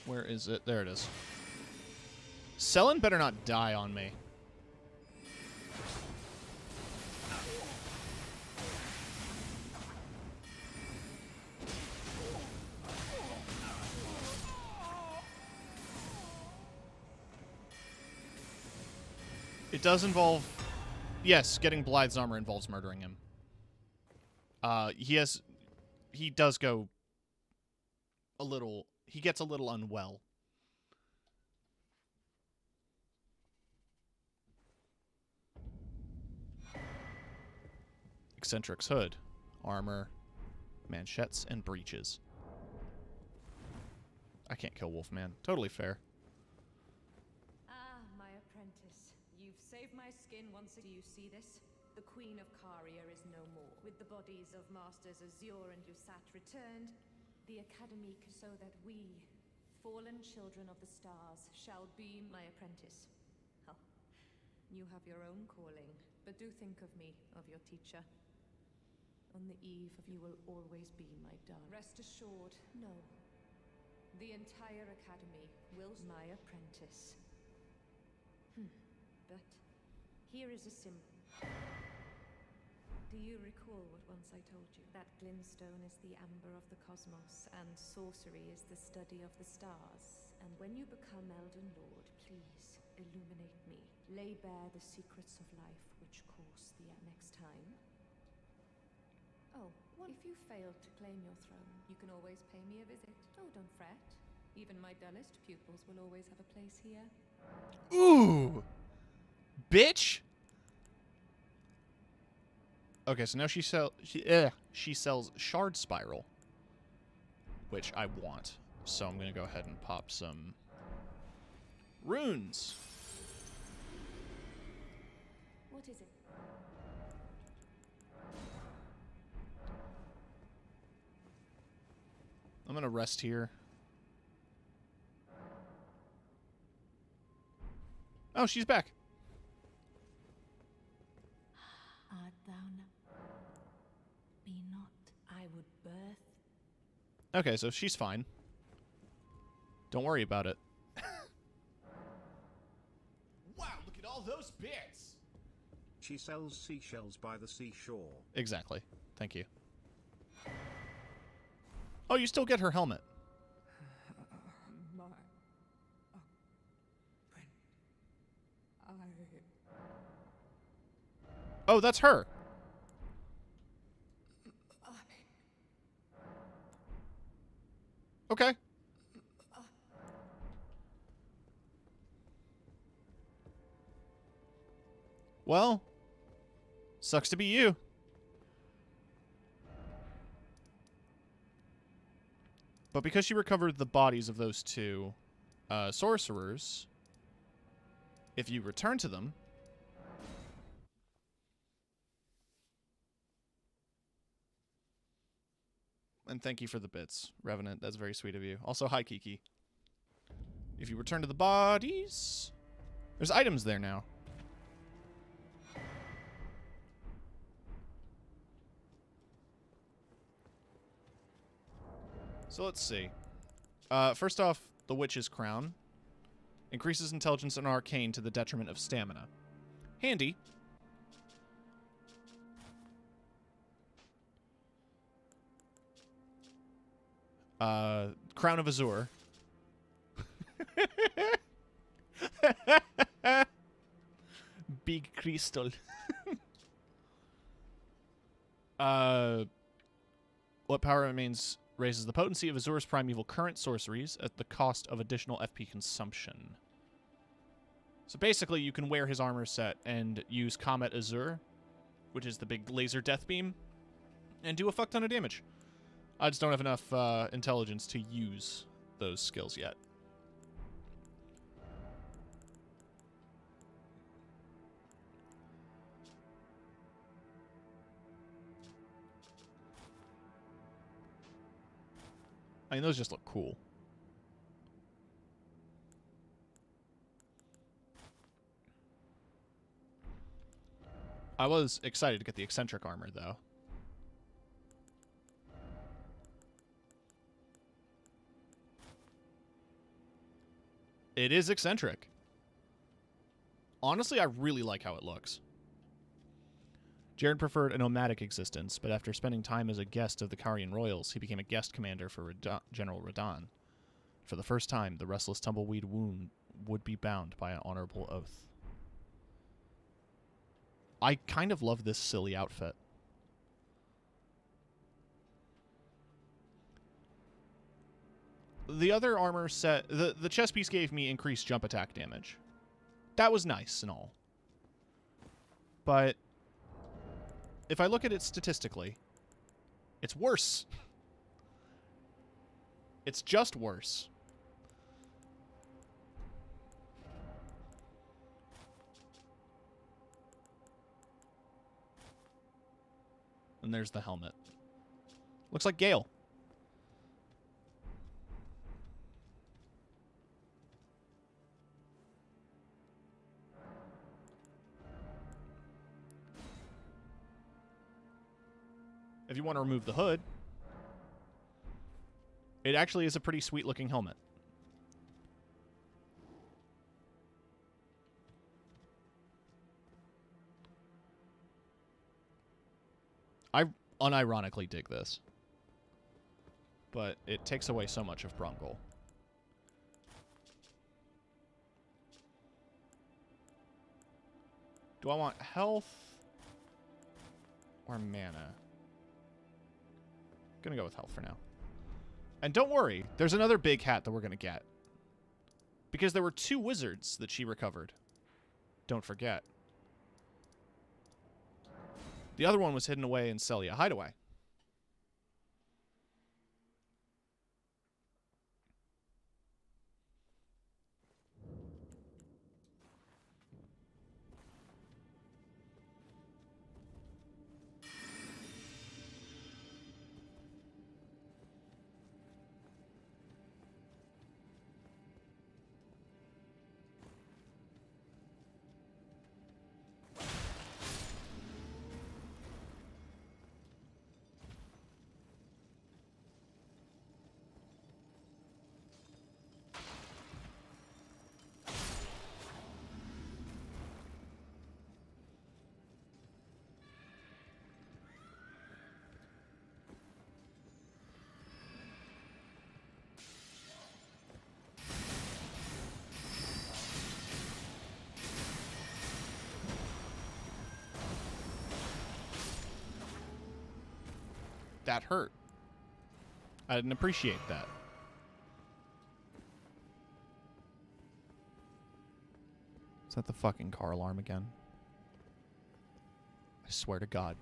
Where is it? There it is. Selin better not die on me. It does involve... Yes, getting Blythe's armor involves murdering him. He does go a little... He gets a little unwell. Eccentric's hood. Armor, manchettes, and breeches. I can't kill Wolfman. Totally fair. Ah, my apprentice. You've saved my skin once again. Do you see this? The Queen of Caria is no more. With the bodies of Masters Azure and Usat returned, the Academy so that we, fallen children of the stars, shall be my apprentice. Oh, you have your own calling, but do think of me, of your teacher. On the eve of you will always be my darling. Rest assured, no. The entire Academy will my apprentice. But here is a symbol. Do you recall what once I told you? That glintstone is the amber of the cosmos, and sorcery is the study of the stars. And when you become Elden Lord, please illuminate me. Lay bare the secrets of life, which course the next time. Oh, what if you failed to claim your throne? You can always pay me a visit. Oh, don't fret. Even my dullest pupils will always have a place here. Ooh! Bitch! Okay, so now she sells Shard Spiral, which I want. So I'm going to go ahead and pop some runes. What is it? I'm going to rest here. Oh, she's back. Art thou be not, I would birth. Okay, so she's fine. Don't worry about it. Wow, look at all those bits! She sells seashells by the seashore. Exactly. Thank you. Oh, you still get her helmet. My... Oh, that's her. Okay. Well, sucks to be you. But because she recovered the bodies of those two sorcerers, if you return to them... And thank you for the bits, Revenant. That's very sweet of you. Also, hi, Kiki. If you return to the bodies... There's items there now. So let's see. First off, the Witch's Crown. Increases intelligence and arcane to the detriment of stamina. Handy. Crown of Azure. Big crystal. What power remains raises the potency of Azure's primeval current sorceries at the cost of additional FP consumption. So basically, you can wear his armor set and use Comet Azure, which is the big laser death beam, and do a fuck ton of damage. I just don't have enough intelligence to use those skills yet. I mean, those just look cool. I was excited to get the eccentric armor, though. It is eccentric. Honestly, I really like how it looks. Jared preferred a nomadic existence, but after spending time as a guest of the Carian royals, he became a guest commander for General Radahn. For the first time, the restless tumbleweed would be bound by an honorable oath. I kind of love this silly outfit. The other armor set... The chest piece gave me increased jump attack damage. That was nice and all. But if I look at it statistically, it's worse. It's just worse. And there's the helmet. Looks like Gale. If you want to remove the hood, it actually is a pretty sweet looking helmet. I unironically dig this. But it takes away so much of Brungle. Do I want health or mana? Gonna go with health for now. And don't worry, there's another big hat that we're gonna get. Because there were 2 wizards that she recovered. Don't forget. The other one was hidden away in Celia Hideaway. That hurt. I didn't appreciate that. Is that the fucking car alarm again? I swear to God.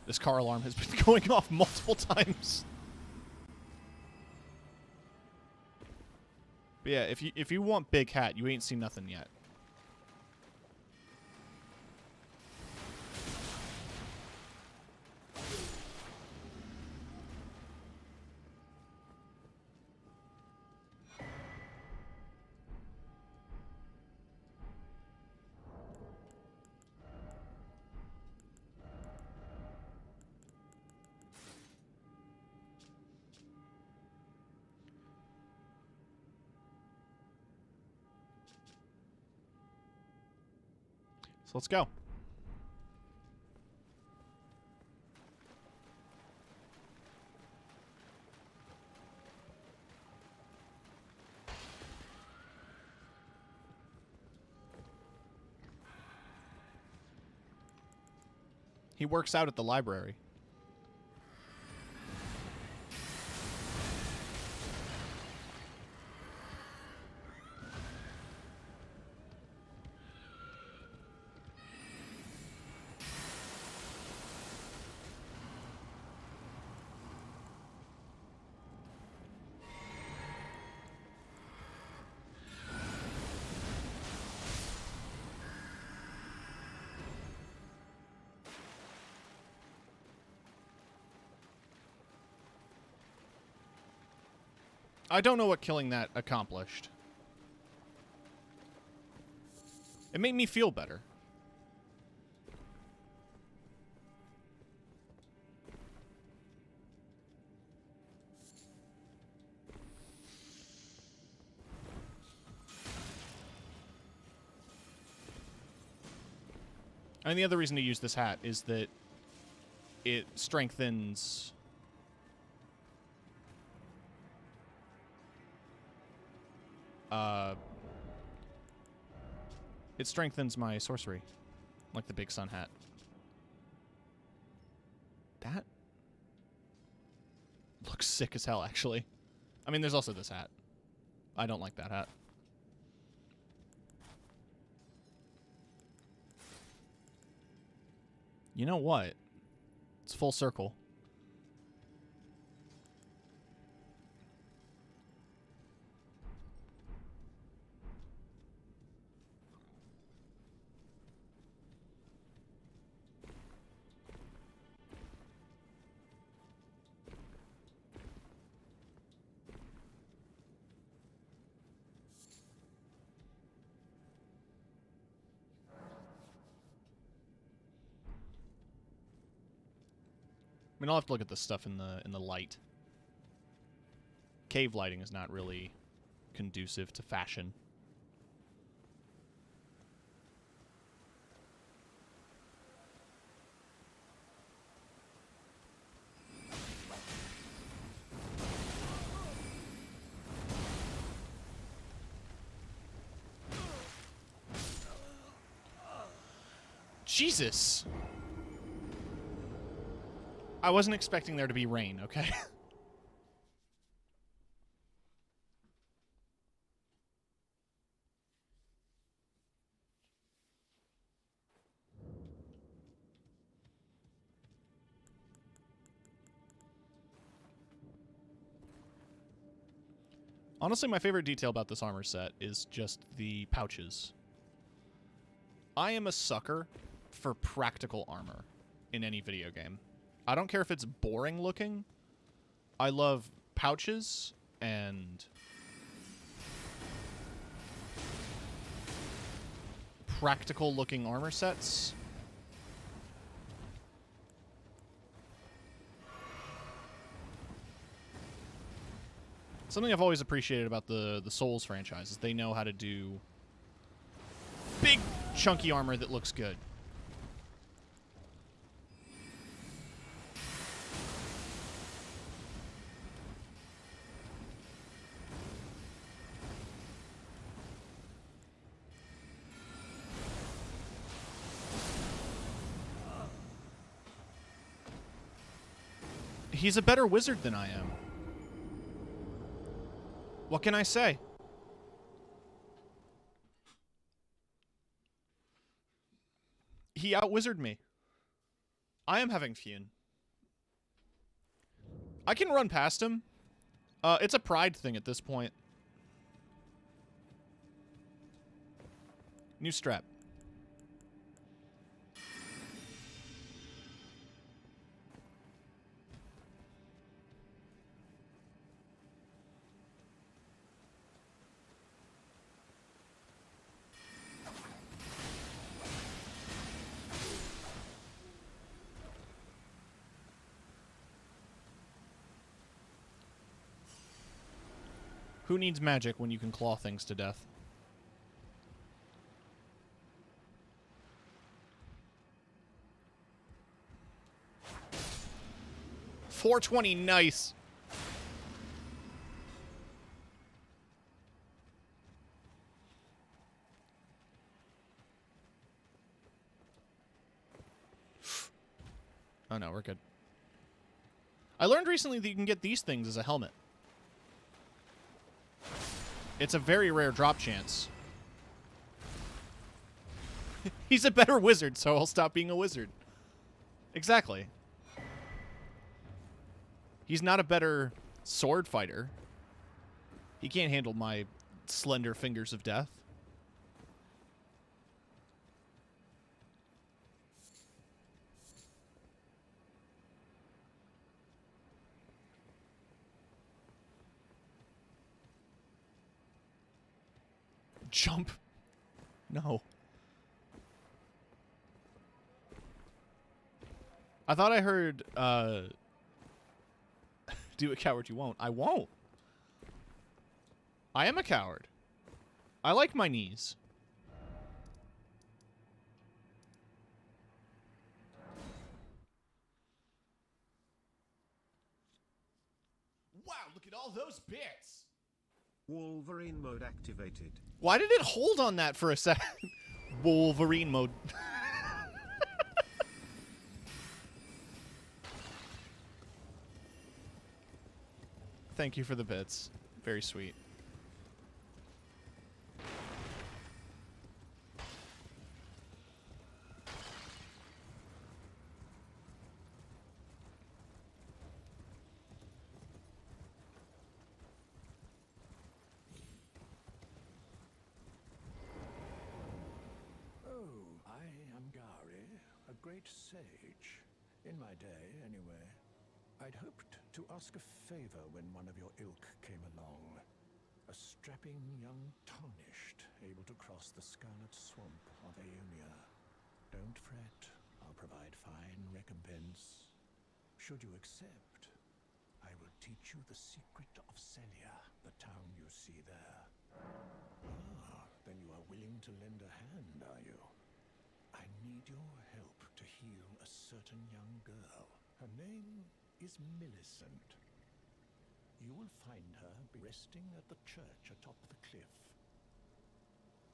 This car alarm has been going off multiple times. But yeah, if you want big hat, you ain't seen nothing yet. So let's go. He works out at the library. I don't know what killing that accomplished. It made me feel better. And the other reason to use this hat is that it strengthens... It strengthens my sorcery. Like the big sun hat. That looks sick as hell, actually. I mean, there's also this hat. I don't like that hat. You know what? It's full circle. I mean, I'll have to look at this stuff in the light. Cave lighting is not really conducive to fashion. Jesus! I wasn't expecting there to be rain, okay? Honestly, my favorite detail about this armor set is just the pouches. I am a sucker for practical armor in any video game. I don't care if it's boring looking. I love pouches and practical looking armor sets. Something I've always appreciated about the Souls franchise is they know how to do big, chunky armor that looks good. He's a better wizard than I am. What can I say? He out-wizarded me. I am having fun. I can run past him. It's a pride thing at this point. New strap. Who needs magic when you can claw things to death? $420, nice. Oh no, we're good. I learned recently that you can get these things as a helmet. It's a very rare drop chance. He's a better wizard, so I'll stop being a wizard. Exactly. He's not a better sword fighter. He can't handle my slender fingers of death. Jump. No. I thought I heard, do a coward you won't. I won't. I am a coward. I like my knees. Wow, look at all those bits! Wolverine mode activated. Why did it hold on that for a second? Wolverine mode. Thank you for the bits. Very sweet. Oh, I am Gari, a great sage. In my day, anyway. I'd hoped to ask a favor when one of your ilk came along. A strapping young tarnished, able to cross the Scarlet Swamp of Aeonia. Don't fret, I'll provide fine recompense. Should you accept, I will teach you the secret of Celia, the town you see there. Ah, then you are willing to lend a hand, are you? I need your help to heal a certain young girl. Her name is Millicent. You will find her resting at the church atop the cliff.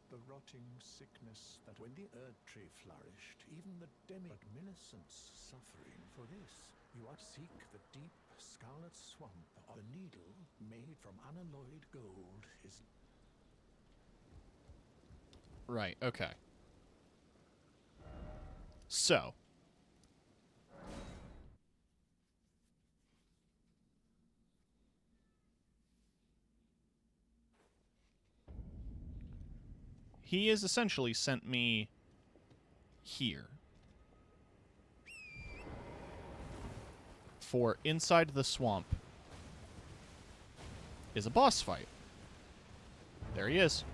The rotting sickness that when the Erd tree flourished, even the but Millicent's suffering. For this, you are to seek the deep scarlet swamp. The needle made from unalloyed gold is... Right, okay. So. He has essentially sent me here. For inside the swamp is a boss fight. There he is.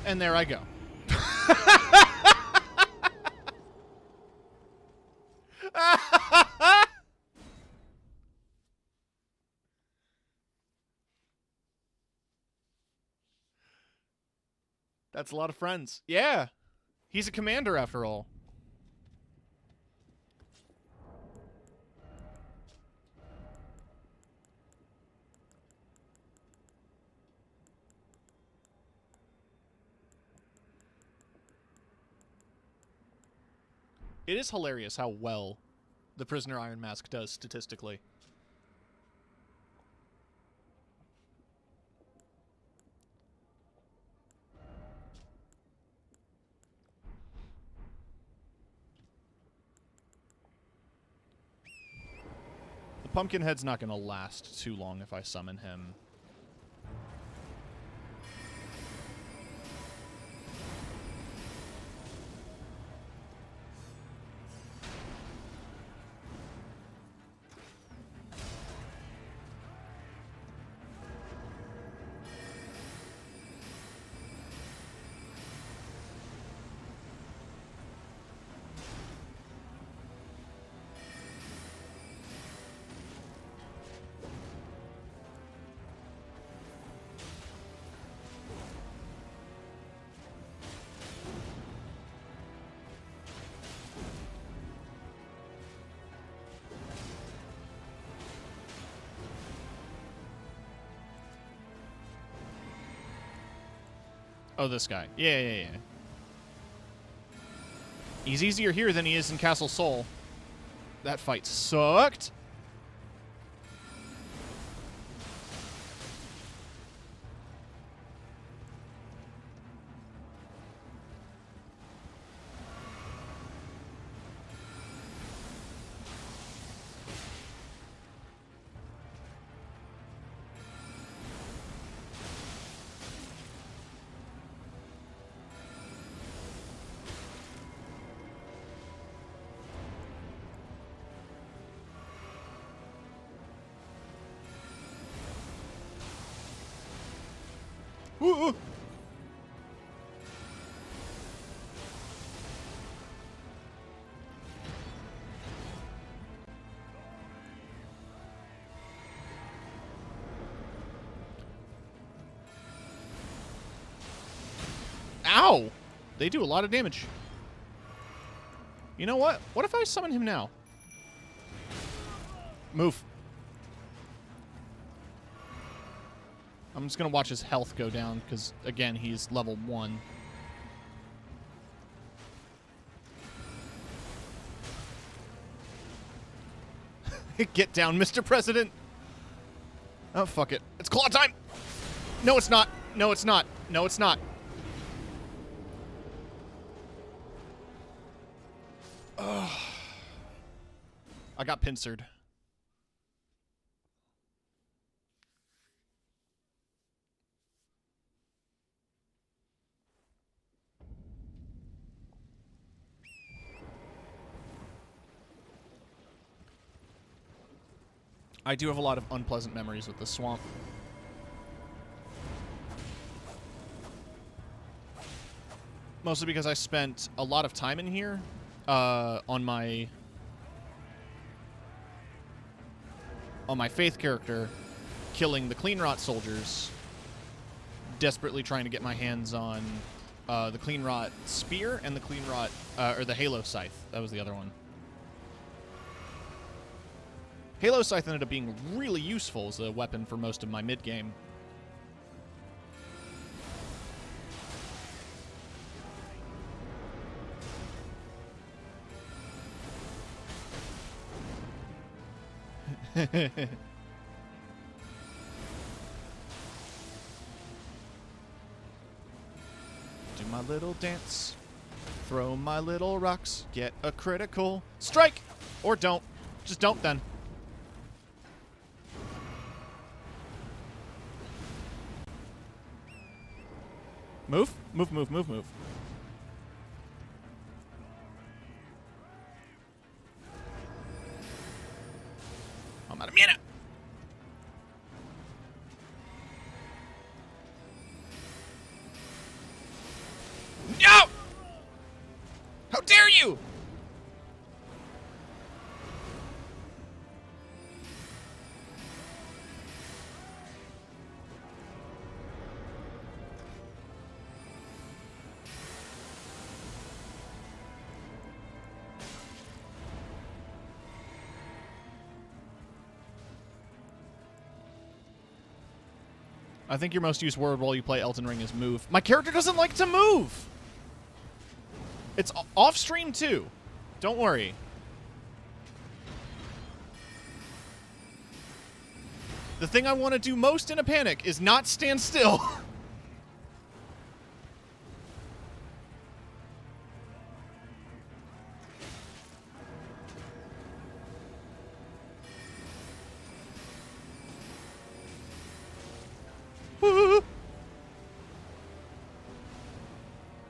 And there I go. That's a lot of friends. Yeah. He's a commander after all. It is hilarious how well the Prisoner Iron Mask does statistically. The Pumpkinhead's not going to last too long if I summon him. Oh, this guy. Yeah. He's easier here than he is in Castle Sol. That fight sucked. Ooh. Ow! They do a lot of damage. You know what? What if I summon him now? Move. I'm just going to watch his health go down because, again, he's level 1. Get down, Mr. President. Oh, fuck it. It's claw time. No, it's not. No, it's not. No, it's not. Ugh. I got pincered. I do have a lot of unpleasant memories with the swamp. Mostly because I spent a lot of time in here on my faith character, killing the clean rot soldiers, desperately trying to get my hands on the clean rot spear and the clean rot or the halo scythe. That was the other one. Halo Scythe ended up being really useful as a weapon for most of my mid-game. Do my little dance. Throw my little rocks. Get a critical strike! Or don't. Just don't then. Move, move, move, move, move. I'm out of mana. No! How dare you! I think your most used word while you play Elden Ring is move. My character doesn't like to move! It's off stream too. Don't worry. The thing I want to do most in a panic is not stand still.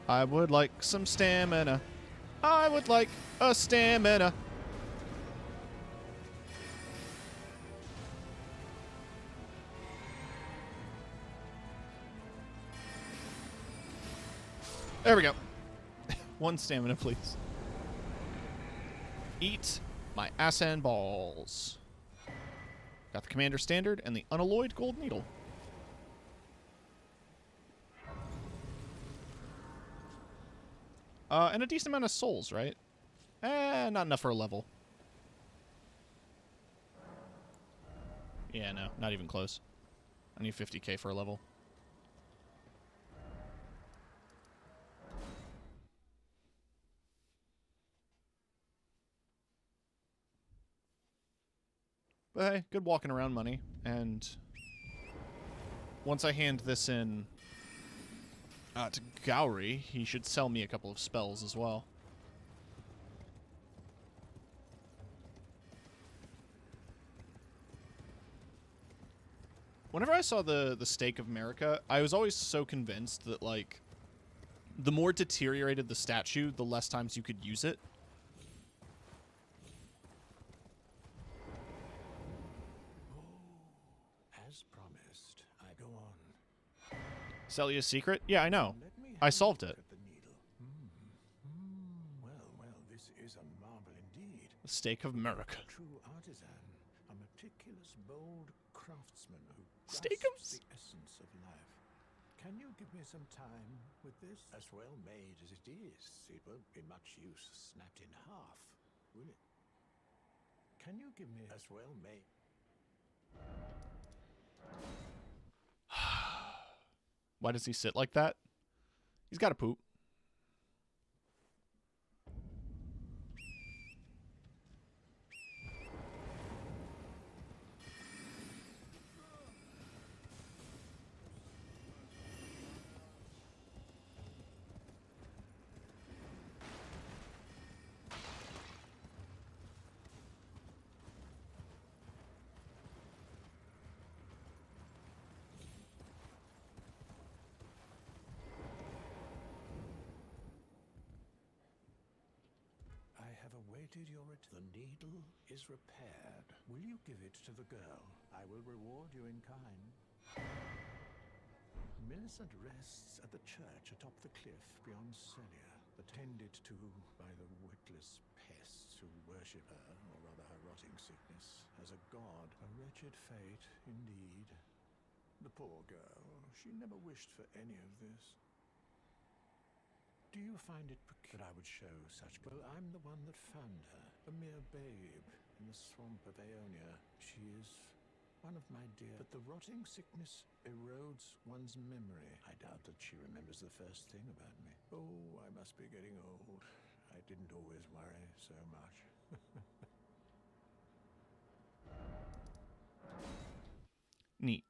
I would like some stamina. I would like a stamina. There we go. One stamina, please. Eat my ass and balls. Got the Commander Standard and the Unalloyed Gold Needle. And a decent amount of souls, right? Not enough for a level. Yeah, no, not even close. I need 50k for a level. But hey, good walking around money. And once I hand this in to Gowry, he should sell me a couple of spells as well. Whenever I saw the Stake of America, I was always so convinced that, like, the more deteriorated the statue, the less times you could use it. As promised, I go on. Sell you a secret? Yeah, I know. I solved it. Well, this is a marvel indeed. The Stake of America. A true artisan, a meticulous, bold craftsman who Steakums? grasps the essence of life. Can you give me some time with this? As well made as it is, it won't be much use snapped in half, will it? Can you give me as well made? Why does he sit like that? He's got to poop. I have awaited your return. The needle is repaired. Will you give it to the girl? I will reward you in kind. Millicent rests at the church atop the cliff beyond Celia, attended to by the witless pests who worship her, or rather her rotting sickness, as a god. A wretched fate, indeed. The poor girl. She never wished for any of this. Do you find it peculiar that I would show such... Well, I'm the one that found her, a mere babe in the swamp of Aeonia. She is one of my dear... But the rotting sickness erodes one's memory. I doubt that she remembers the first thing about me. Oh, I must be getting old. I didn't always worry so much. Neat.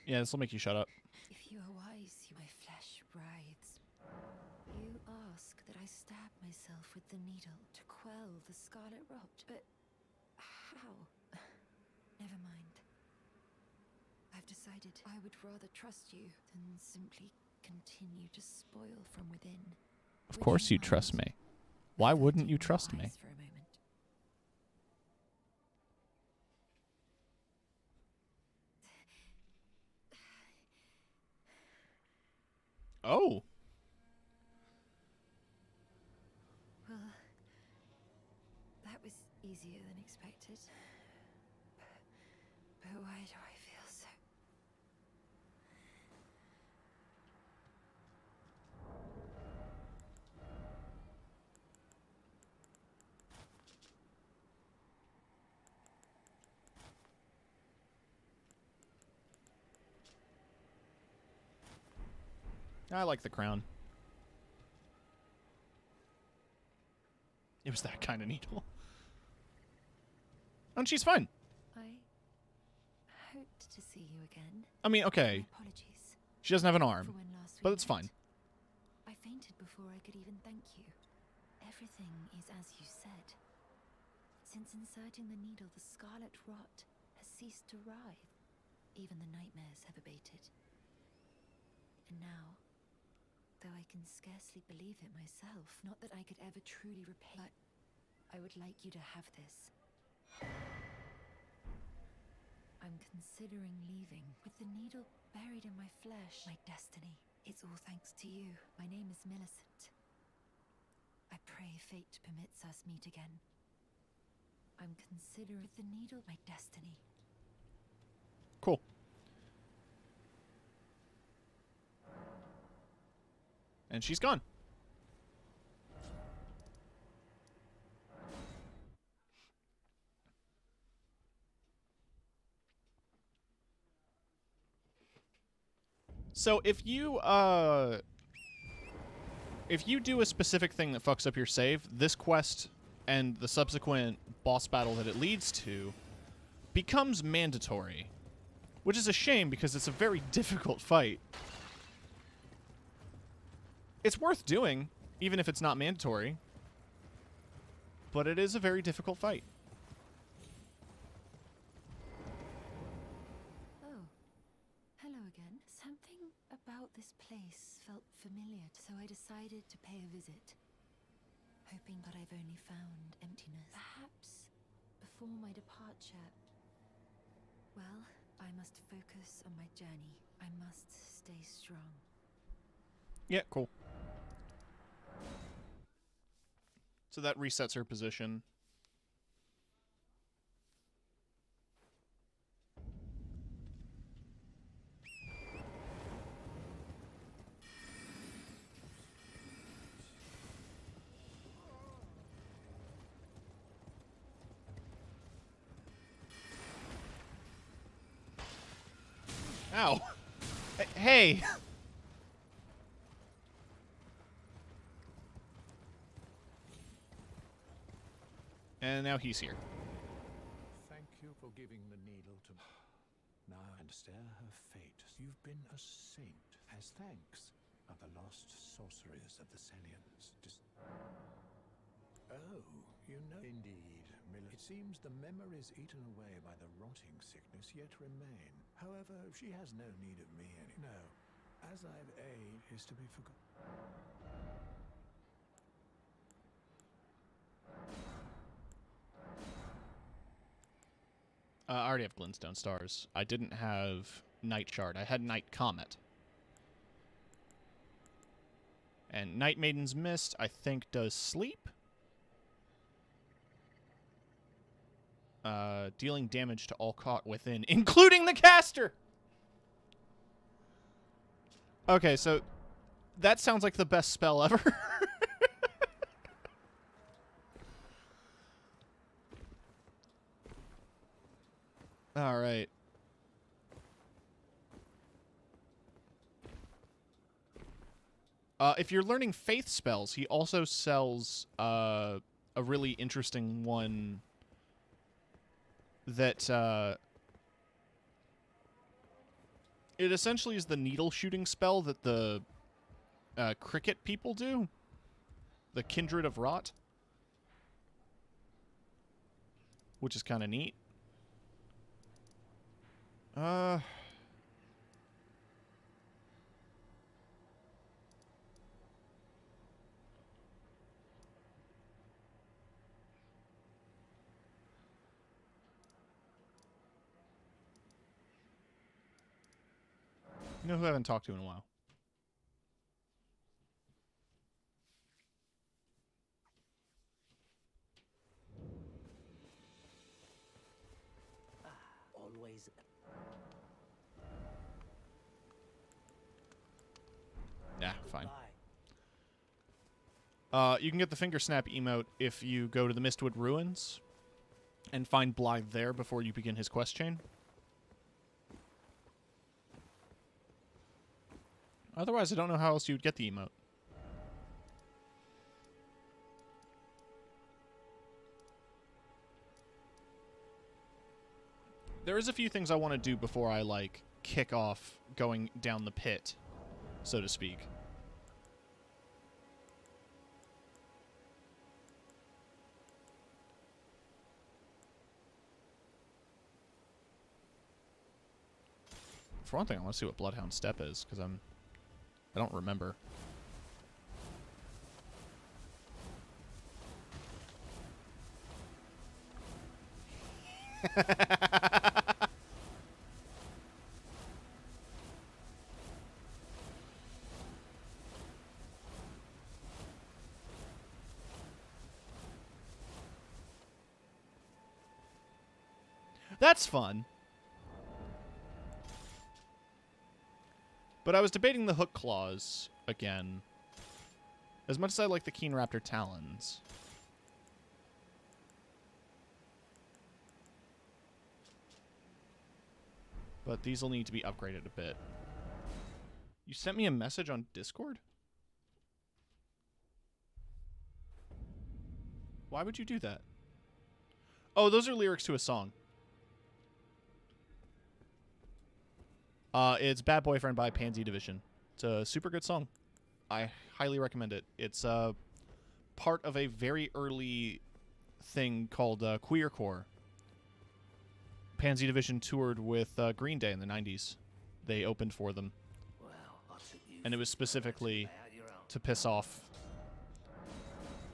Yeah, this will make you shut up. If you are wise, my flesh writhes. You ask that I stab myself with the needle to quell the scarlet rot, but how? Never mind. I've decided I would rather trust you than simply continue to spoil from within. Of course you trust me. Why wouldn't you trust me? For a moment. Oh. Well, that was easier than expected. But why do I feel so... I like the crown. It was that kind of needle. And she's fine. I hoped to see you again. I mean, okay. My apologies. She doesn't have an arm, For when last we but it's met. fine. I fainted before I could even thank you. Everything is as you said. Since inserting the needle, the scarlet rot has ceased to writhe. Even the nightmares have abated. And now, though I can scarcely believe it myself, not that I could ever truly repay, but I would like you to have this. I'm considering leaving with the needle buried in my flesh. My destiny. It's all thanks to you. My name is Millicent. I pray fate permits us meet again. I'm considering with the needle my destiny. Cool. And she's gone. So if you do a specific thing that fucks up your save, this quest and the subsequent boss battle that it leads to becomes mandatory, which is a shame because it's a very difficult fight. It's worth doing, even if it's not mandatory, but it is a very difficult fight. Oh, hello again. Something about this place felt familiar, so I decided to pay a visit, hoping that I've only found emptiness. Perhaps before my departure. Well, I must focus on my journey. I must stay strong. Yeah, cool. So that resets her position. Ow. Hey! And now he's here. Thank you for giving the needle to... Now I understand her fate. You've been a saint. As thanks of the lost sorcerers of the Selians. Oh, you know... Indeed, Miller. It seems the memories eaten away by the rotting sickness yet remain. However, she has no need of me any... No. As I've aid is to be forgotten. I already have Glintstone Stars. I didn't have Night Shard. I had Night Comet. And Night Maiden's Mist, I think, does sleep. Dealing damage to all caught within, including the caster! Okay, so that sounds like the best spell ever. All right. If you're learning faith spells, he also sells a really interesting one that it essentially is the needle shooting spell that the cricket people do. The Kindred of Rot. Which is kind of neat. You know who I haven't talked to in a while? Always. Nah, fine. You can get the finger snap emote if you go to the Mistwood Ruins and find Blythe there before you begin his quest chain. Otherwise, I don't know how else you would get the emote. There is a few things I want to do before I, like, kick off going down the pit, so to speak. For one thing, I want to see what Bloodhound Step is, because I don't remember. That's fun. But I was debating the Hook Claws again. As much as I like the Keen Raptor Talons. But these will need to be upgraded a bit. You sent me a message on Discord? Why would you do that? Oh, those are lyrics to a song. It's Bad Boyfriend by Pansy Division. It's a super good song. I highly recommend it. It's part of a very early thing called Queercore. Pansy Division toured with Green Day in the 90s. They opened for them. And it was specifically to piss off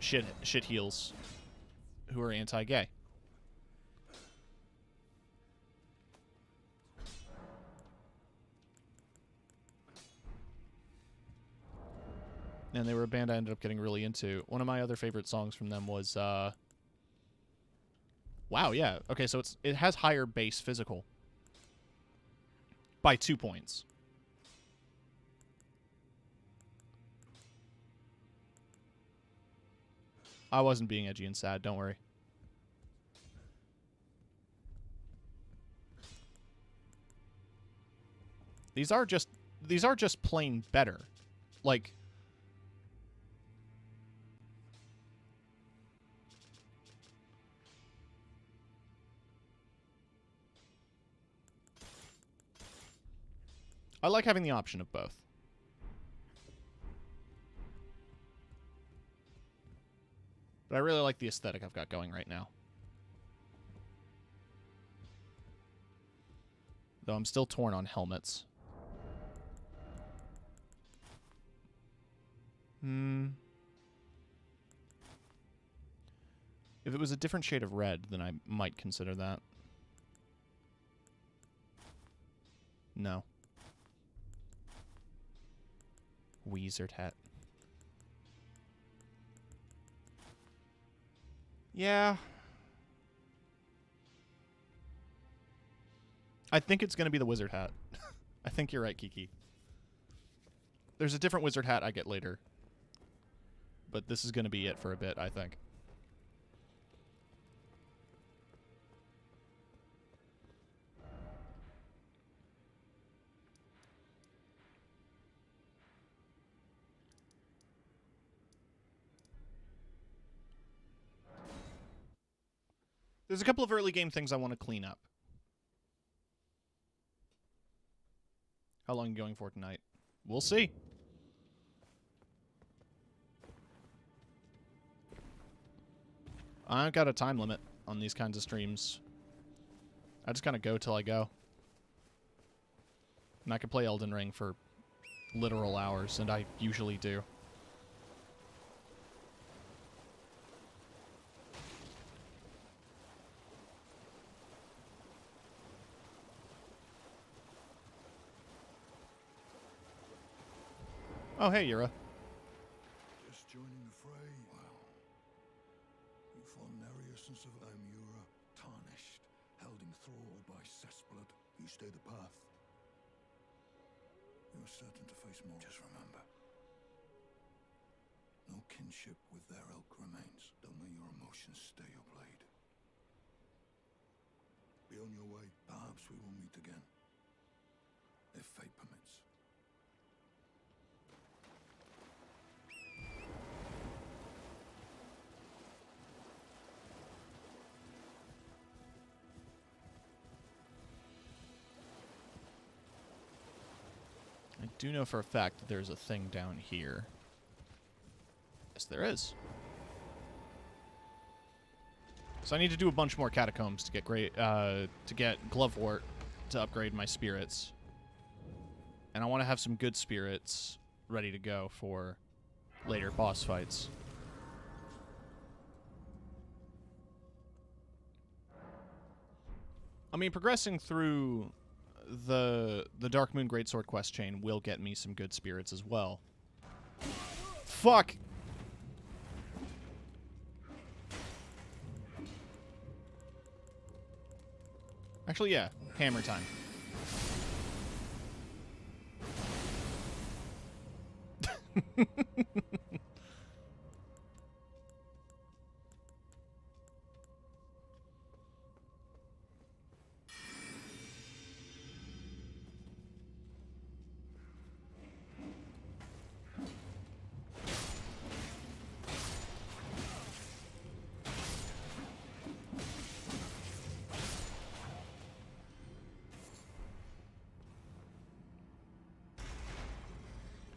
shit heels who are anti-gay. And they were a band I ended up getting really into. One of my other favorite songs from them was, wow, yeah. Okay, so it has higher base physical. By 2 points. I wasn't being edgy and sad, don't worry. These are just plain better. Like, I like having the option of both. But I really like the aesthetic I've got going right now. Though I'm still torn on helmets. If it was a different shade of red, then I might consider that. No. Wizard hat. Yeah. I think it's going to be the wizard hat. I think you're right, Kiki. There's a different wizard hat I get later. But this is going to be it for a bit, I think. There's a couple of early game things I want to clean up. How long are you going for tonight? We'll see. I've got a time limit on these kinds of streams. I just kind of go till I go. And I can play Elden Ring for literal hours, and I usually do. Oh, hey, Yura. Just joining the fray. Wow. You fought Nereus of Amura, tarnished, held in thrall by cessblood. You stay the path. You're certain to face more. Just remember, no kinship with their ilk remains. Don't let your emotions stay your blade. Be on your way. Perhaps we will meet again, if fate permits. I do know for a fact that there's a thing down here. Yes, there is. So I need to do a bunch more catacombs to get Glovewort to upgrade my spirits. And I want to have some good spirits ready to go for later boss fights. I mean, progressing through the Dark Moon Greatsword quest chain will get me some good spirits as well. Fuck! Actually, yeah. Hammer time.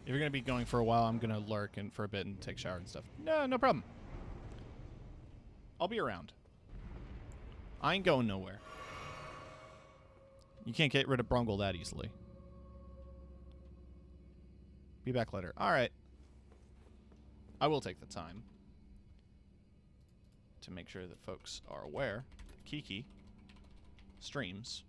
If you're going to be going for a while, I'm going to lurk and for a bit and take a shower and stuff. No problem. I'll be around. I ain't going nowhere. You can't get rid of Brungle that easily. Be back later. Alright. I will take the time to make sure that folks are aware that Kiki streams.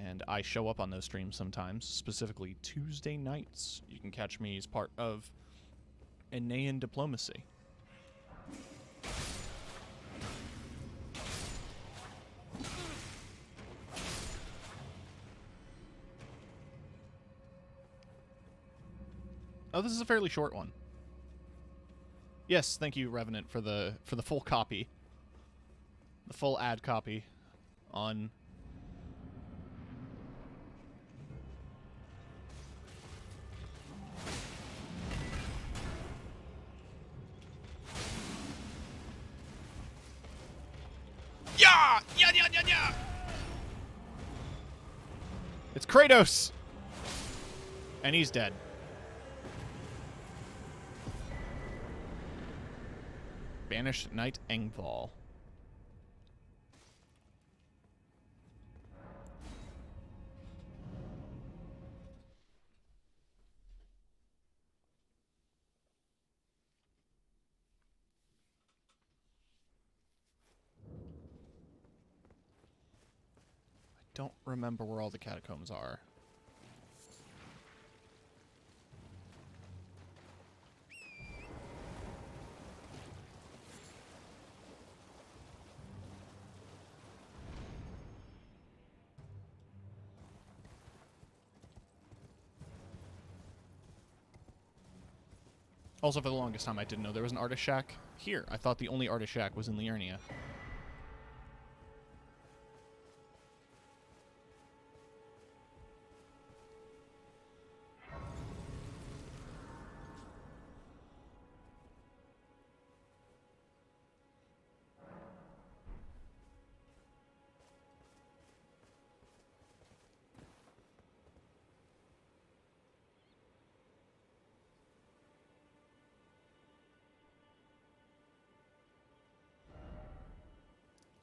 And I show up on those streams sometimes, specifically Tuesday nights. You can catch me as part of Aenean Diplomacy. Oh, this is a fairly short one. Yes, thank you, Revenant, for the full copy. The full ad copy on. Yeah! Yeah, yeah, yeah, yeah! It's Kratos! And he's dead. Banished Knight Engval. I don't remember where all the catacombs are. Also, for the longest time, I didn't know there was an artist shack here. I thought the only artist shack was in Liurnia.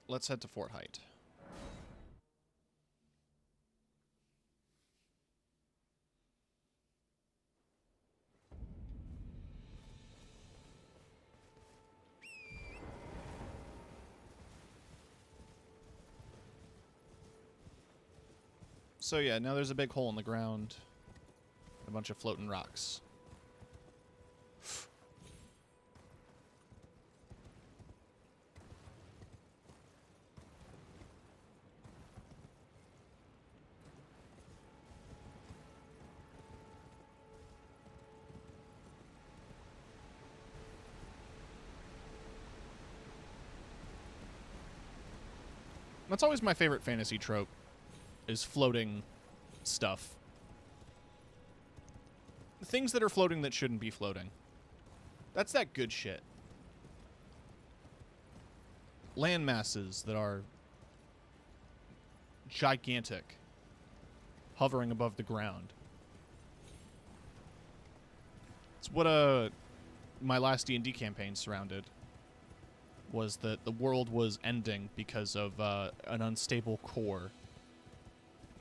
Let's head to Fort Height. So yeah, now there's a big hole in the ground. A bunch of floating rocks. That's always my favorite fantasy trope, is floating stuff. Things that are floating that shouldn't be floating. That's that good shit. Land masses that are gigantic, hovering above the ground. It's what my last D&D campaign surrounded. Was that the world was ending because of an unstable core.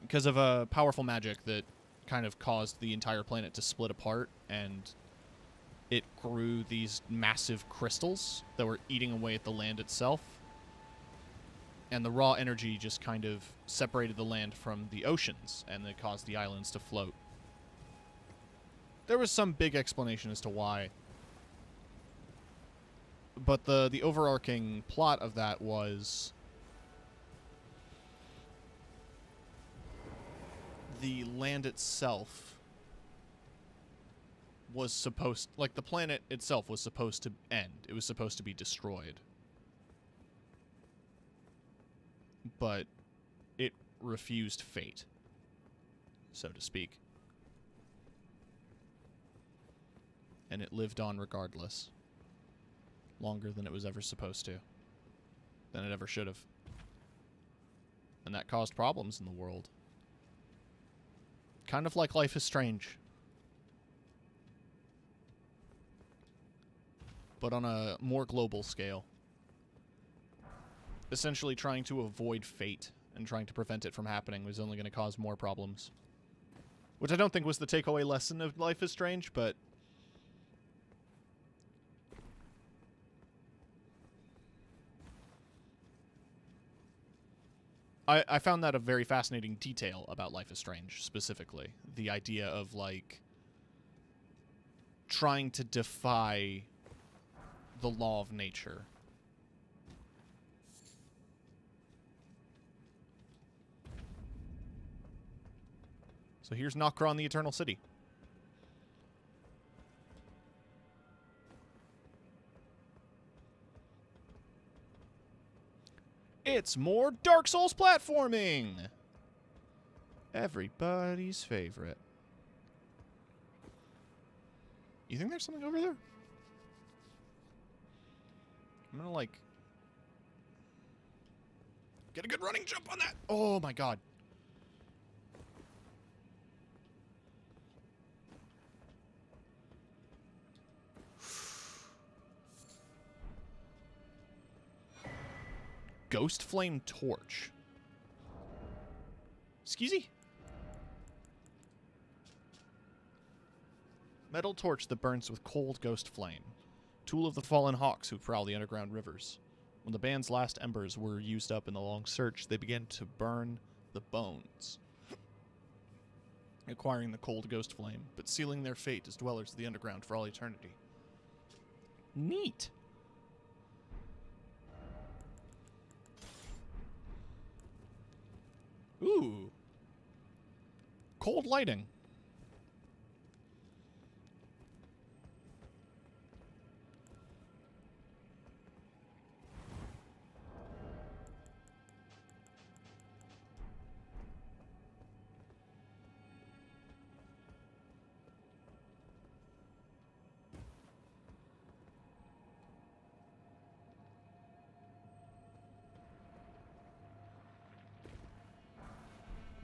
Because of a powerful magic that kind of caused the entire planet to split apart, and it grew these massive crystals that were eating away at the land itself. And the raw energy just kind of separated the land from the oceans, and it caused the islands to float. There was some big explanation as to why. But the overarching plot of that was the land itself was supposed... Like, the planet itself was supposed to end. It was supposed to be destroyed. But it refused fate, so to speak. And it lived on regardless. Longer than it was ever supposed to. Than it ever should have. And that caused problems in the world. Kind of like Life is Strange. But on a more global scale. Essentially trying to avoid fate and trying to prevent it from happening was only going to cause more problems. Which I don't think was the takeaway lesson of Life is Strange, but... I found that a very fascinating detail about Life is Strange, specifically. The idea of, like, trying to defy the law of nature. So here's Nokron, the Eternal City. It's more Dark Souls platforming! Everybody's favorite. You think there's something over there? I'm gonna, like... get a good running jump on that! Oh my god. Ghost Flame Torch. Skeezy? Metal torch that burns with cold ghost flame. Tool of the fallen hawks who prowl the underground rivers. When the band's last embers were used up in the long search, they began to burn the bones, acquiring the cold ghost flame, but sealing their fate as dwellers of the underground for all eternity. Neat. Ooh. Cold lighting.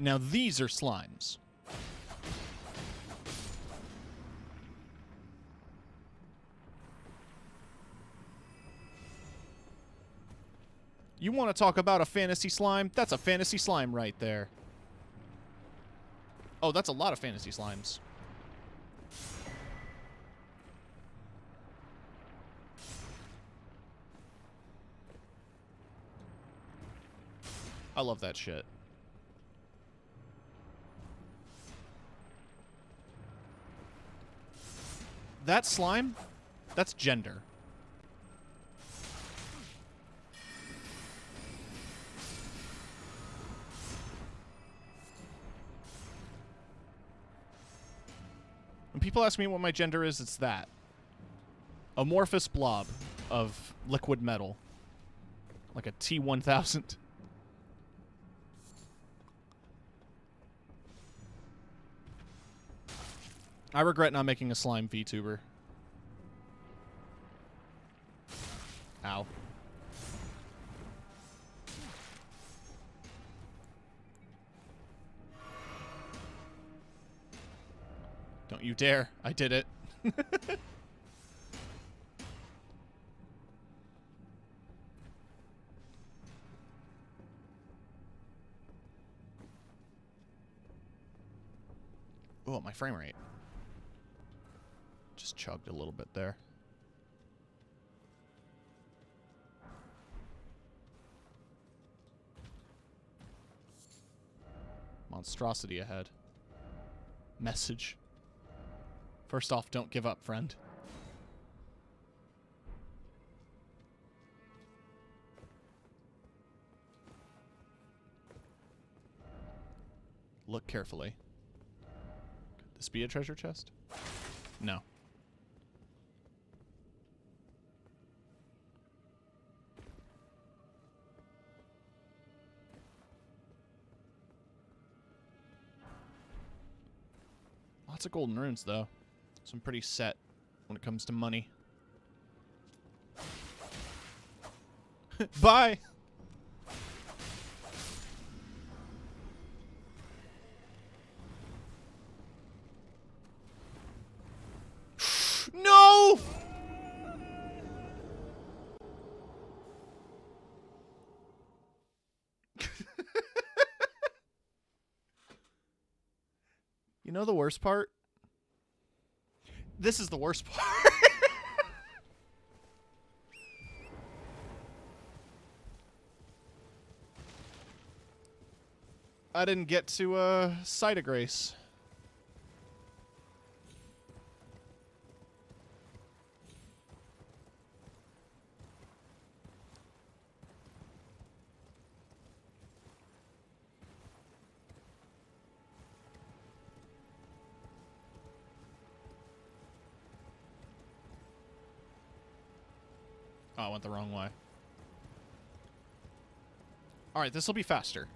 Now these are slimes. You want to talk about a fantasy slime? That's a fantasy slime right there. Oh, that's a lot of fantasy slimes. I love that shit. That slime, that's gender. When people ask me what my gender is, it's that. Amorphous blob of liquid metal. Like a T-1000. I regret not making a slime VTuber. Ow. Don't you dare. I did it. Oh, my frame rate. Just chugged a little bit there. Monstrosity ahead. Message. First off, don't give up, friend. Look carefully. Could this be a treasure chest? No. Lots of golden runes, though. So I'm pretty set when it comes to money. Bye! No! You know the worst part? This is the worst part. I didn't get to Sight of Grace. Oh, I went the wrong way. All right, this will be faster.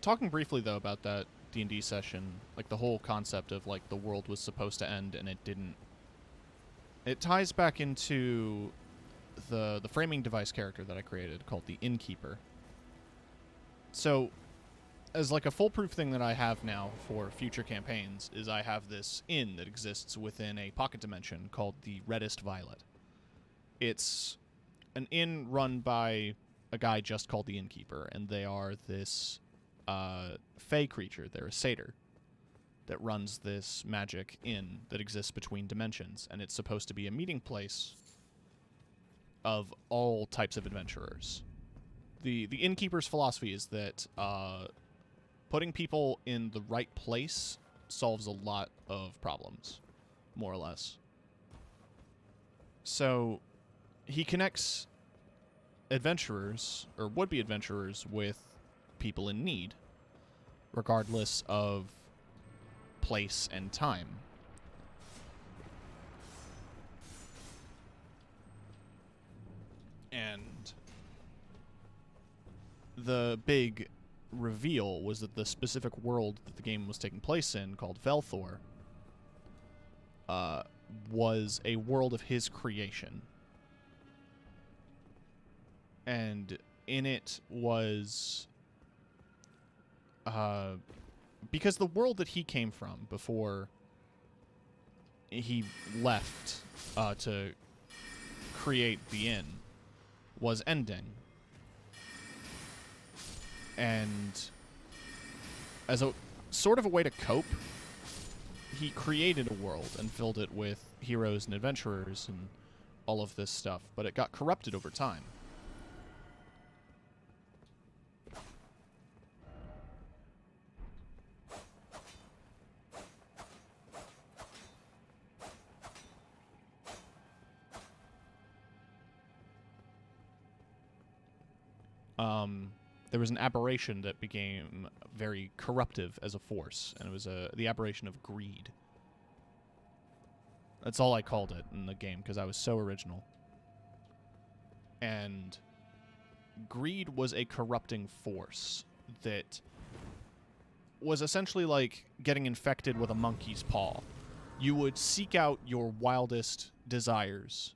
Talking briefly though about that D&D session, like the whole concept of like the world was supposed to end and it didn't. It ties back into the framing device character that I created called the Innkeeper. So, as like a foolproof thing that I have now for future campaigns is I have this inn that exists within a pocket dimension called the Reddest Violet. It's an inn run by a guy just called the Innkeeper, and they are this fey creature. They're a satyr that runs this magic inn that exists between dimensions, and it's supposed to be a meeting place of all types of adventurers. The Innkeeper's philosophy is that putting people in the right place solves a lot of problems, more or less. So he connects adventurers, or would-be adventurers, with people in need, regardless of place and time. And the big reveal was that the specific world that the game was taking place in, called Velthor, was a world of his creation. And in it was... because the world that he came from before he left to create the inn was ending. And as a sort of a way to cope, he created a world and filled it with heroes and adventurers and all of this stuff, but it got corrupted over time. There was an aberration that became very corruptive as a force, and it was the aberration of greed. That's all I called it in the game, because I was so original. And greed was a corrupting force that was essentially like getting infected with a monkey's paw. You would seek out your wildest desires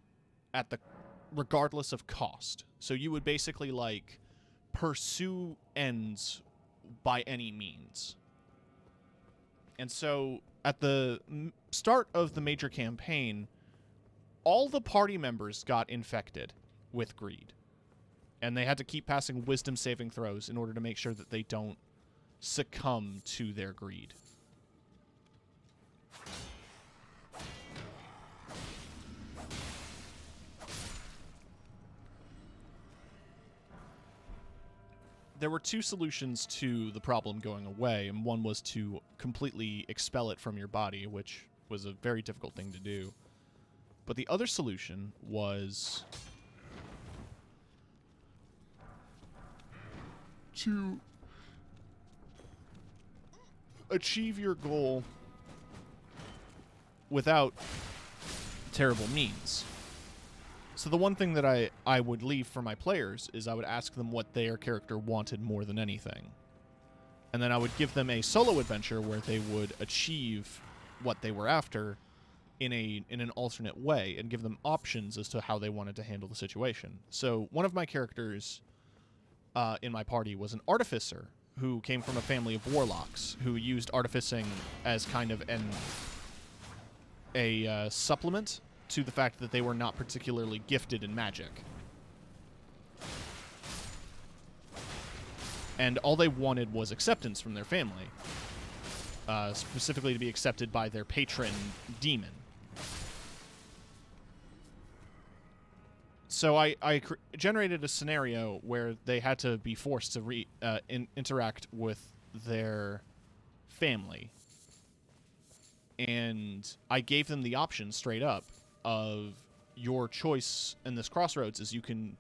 regardless of cost. So you would basically like pursue ends by any means. And so at the start of the major campaign, all the party members got infected with greed. And they had to keep passing wisdom saving throws in order to make sure that they don't succumb to their greed. There were two solutions to the problem going away, and one was to completely expel it from your body, which was a very difficult thing to do. But the other solution was to achieve your goal without terrible means. So the one thing that I would leave for my players is I would ask them what their character wanted more than anything. And then I would give them a solo adventure where they would achieve what they were after in an alternate way and give them options as to how they wanted to handle the situation. So one of my characters in my party was an artificer who came from a family of warlocks who used artificing as kind of a supplement to the fact that they were not particularly gifted in magic. And all they wanted was acceptance from their family. Specifically to be accepted by their patron demon. So I generated a scenario where they had to be forced to interact with their family. And I gave them the option straight up of your choice in this crossroads is you can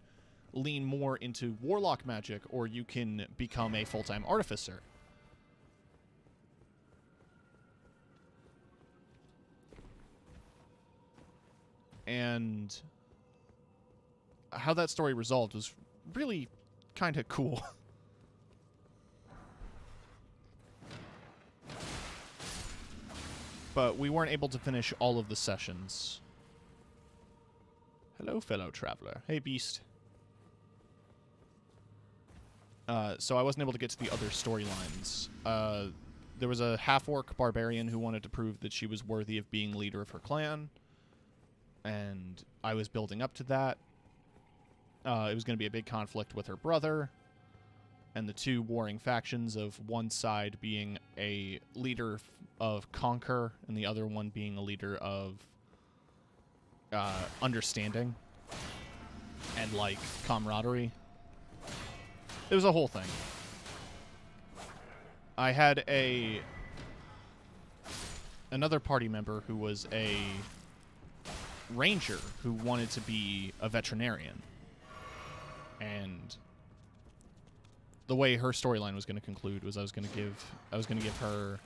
lean more into warlock magic or you can become a full-time artificer. and how that story resolved was really kind of cool. But we weren't able to finish all of the sessions. Hello, fellow traveler. Hey, beast. So I wasn't able to get to the other storylines. There was a half-orc barbarian who wanted to prove that she was worthy of being leader of her clan, and I was building up to that. It was going to be a big conflict with her brother, and the two warring factions of one side being a leader of conquer, and the other one being a leader of understanding and, like, camaraderie. It was a whole thing. I had another party member who was a ranger who wanted to be a veterinarian. And the way her storyline was going to conclude was I was going to give her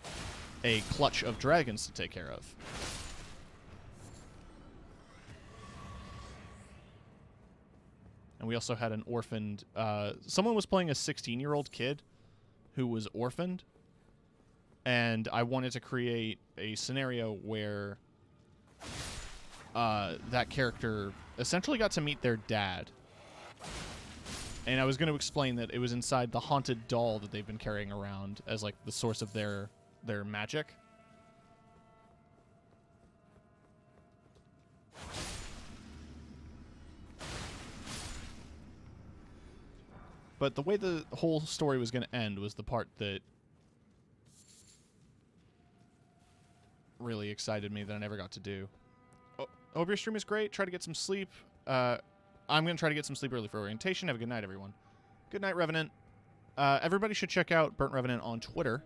a clutch of dragons to take care of. And we also had an orphaned... someone was playing a 16-year-old kid who was orphaned. And I wanted to create a scenario where that character essentially got to meet their dad. And I was going to explain that it was inside the haunted doll that they've been carrying around as, like, the source of their magic. But the way the whole story was going to end was the part that really excited me that I never got to do. Oh, hope your stream is great. Try to get some sleep. I'm going to try to get some sleep early for orientation. Have a good night, everyone. Good night, Revenant. Everybody should check out Burnt Revenant on Twitter.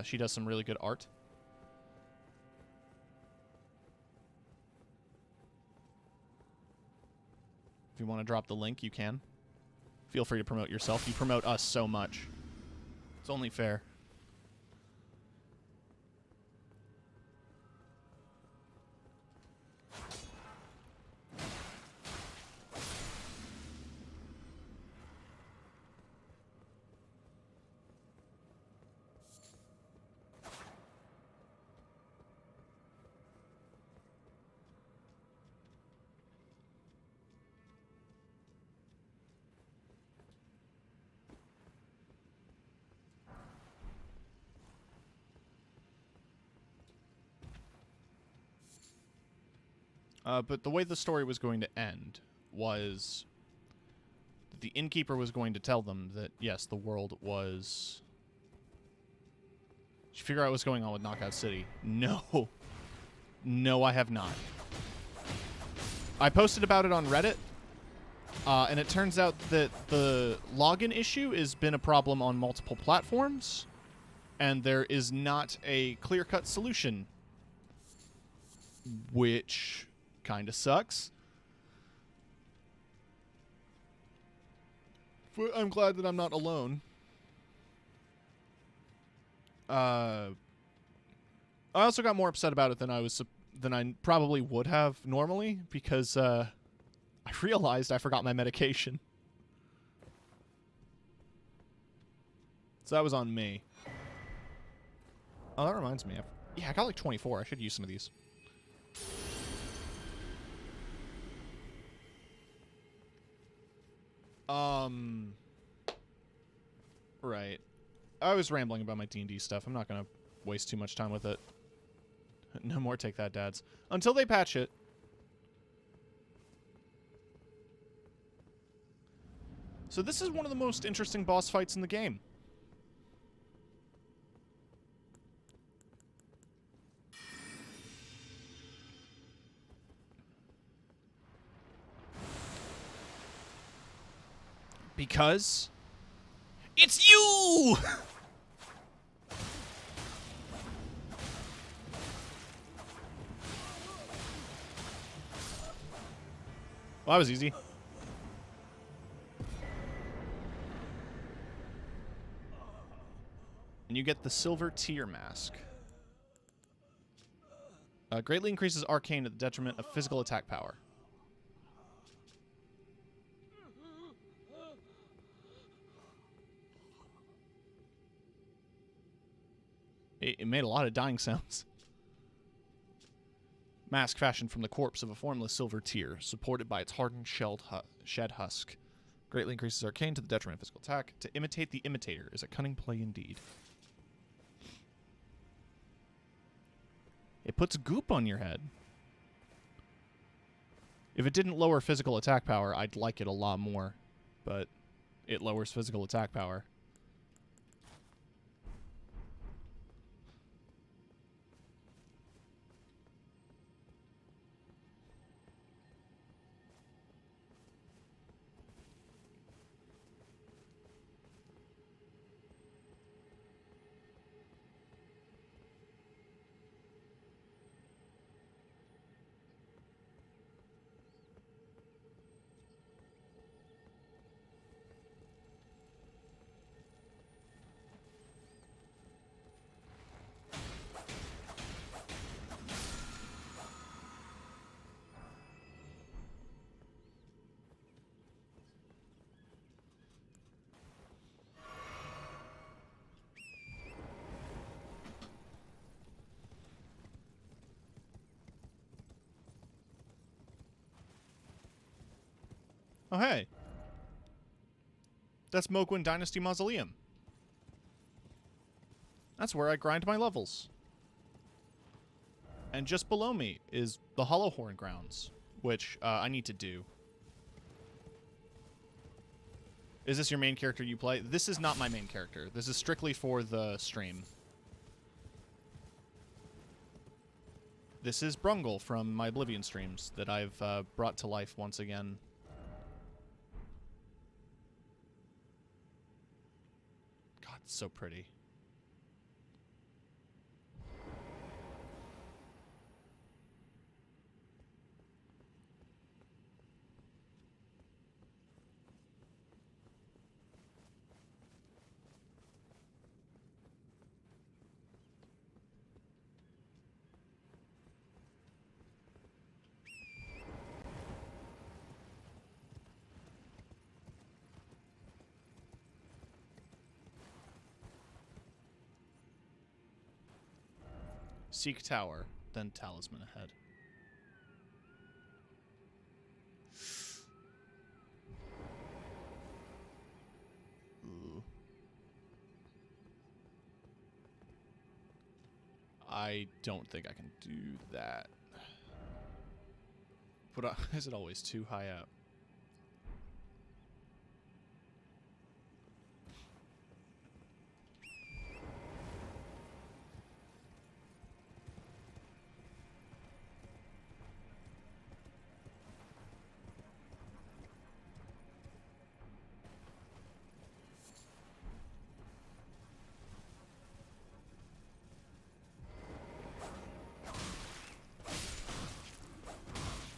She does some really good art. If you want to drop the link, you can. Feel free to promote yourself. You promote us so much. It's only fair. But the way the story was going to end was that the innkeeper was going to tell them that, yes, the world was... Did you figure out what's going on with Knockout City? No. No, I have not. I posted about it on Reddit, and it turns out that the login issue has been a problem on multiple platforms, and there is not a clear-cut solution, which... kind of sucks. I'm glad that I'm not alone. I also got more upset about it than I probably would have normally because I realized I forgot my medication. So that was on me. Oh, that reminds me. Yeah, I got like 24. I should use some of these. Right. I was rambling about my D&D stuff. I'm not going to waste too much time with it. No more Take That, Dads. Until they patch it. So this is one of the most interesting boss fights in the game. Because it's you! Well, that was easy. And you get the Silver Tear Mask. Greatly increases arcane at the detriment of physical attack power. It made a lot of dying sounds. Mask fashioned from the corpse of a formless silver tear, supported by its hardened shed husk. Greatly increases arcane to the detriment of physical attack. To imitate the imitator is a cunning play indeed. It puts goop on your head. If it didn't lower physical attack power, I'd like it a lot more. But it lowers physical attack power. Oh, hey. That's Mogwin Dynasty Mausoleum. That's where I grind my levels. And just below me is the Hollowhorn Grounds, which I need to do. Is this your main character you play? This is not my main character. This is strictly for the stream. This is Brungle from my Oblivion streams that I've brought to life once again. God, it's so pretty. Seek Tower, then Talisman ahead. Ooh. I don't think I can do that. But is it always too high up?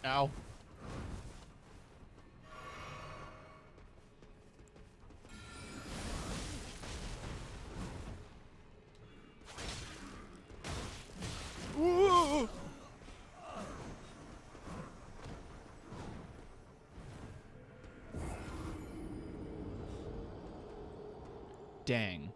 Ow. Ooh. Dang.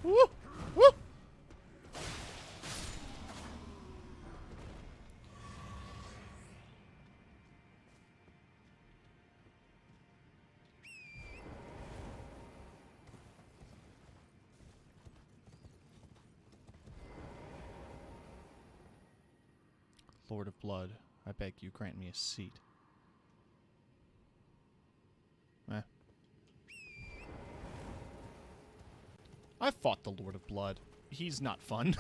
Woo! Woo! Lord of Blood. I beg you, grant me a seat. Eh. I fought the Lord of Blood. He's not fun.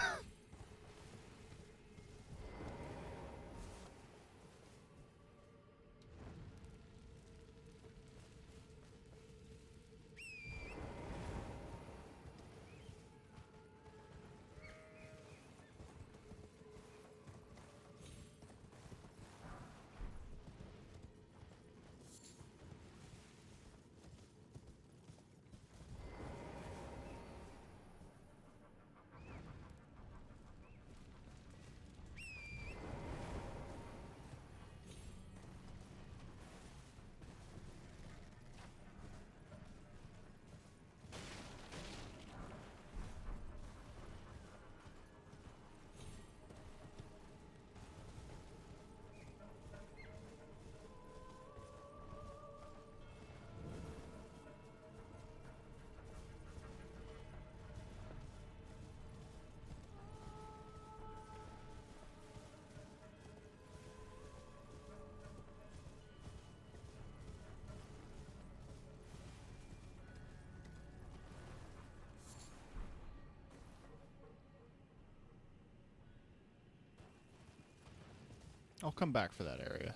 I'll come back for that area.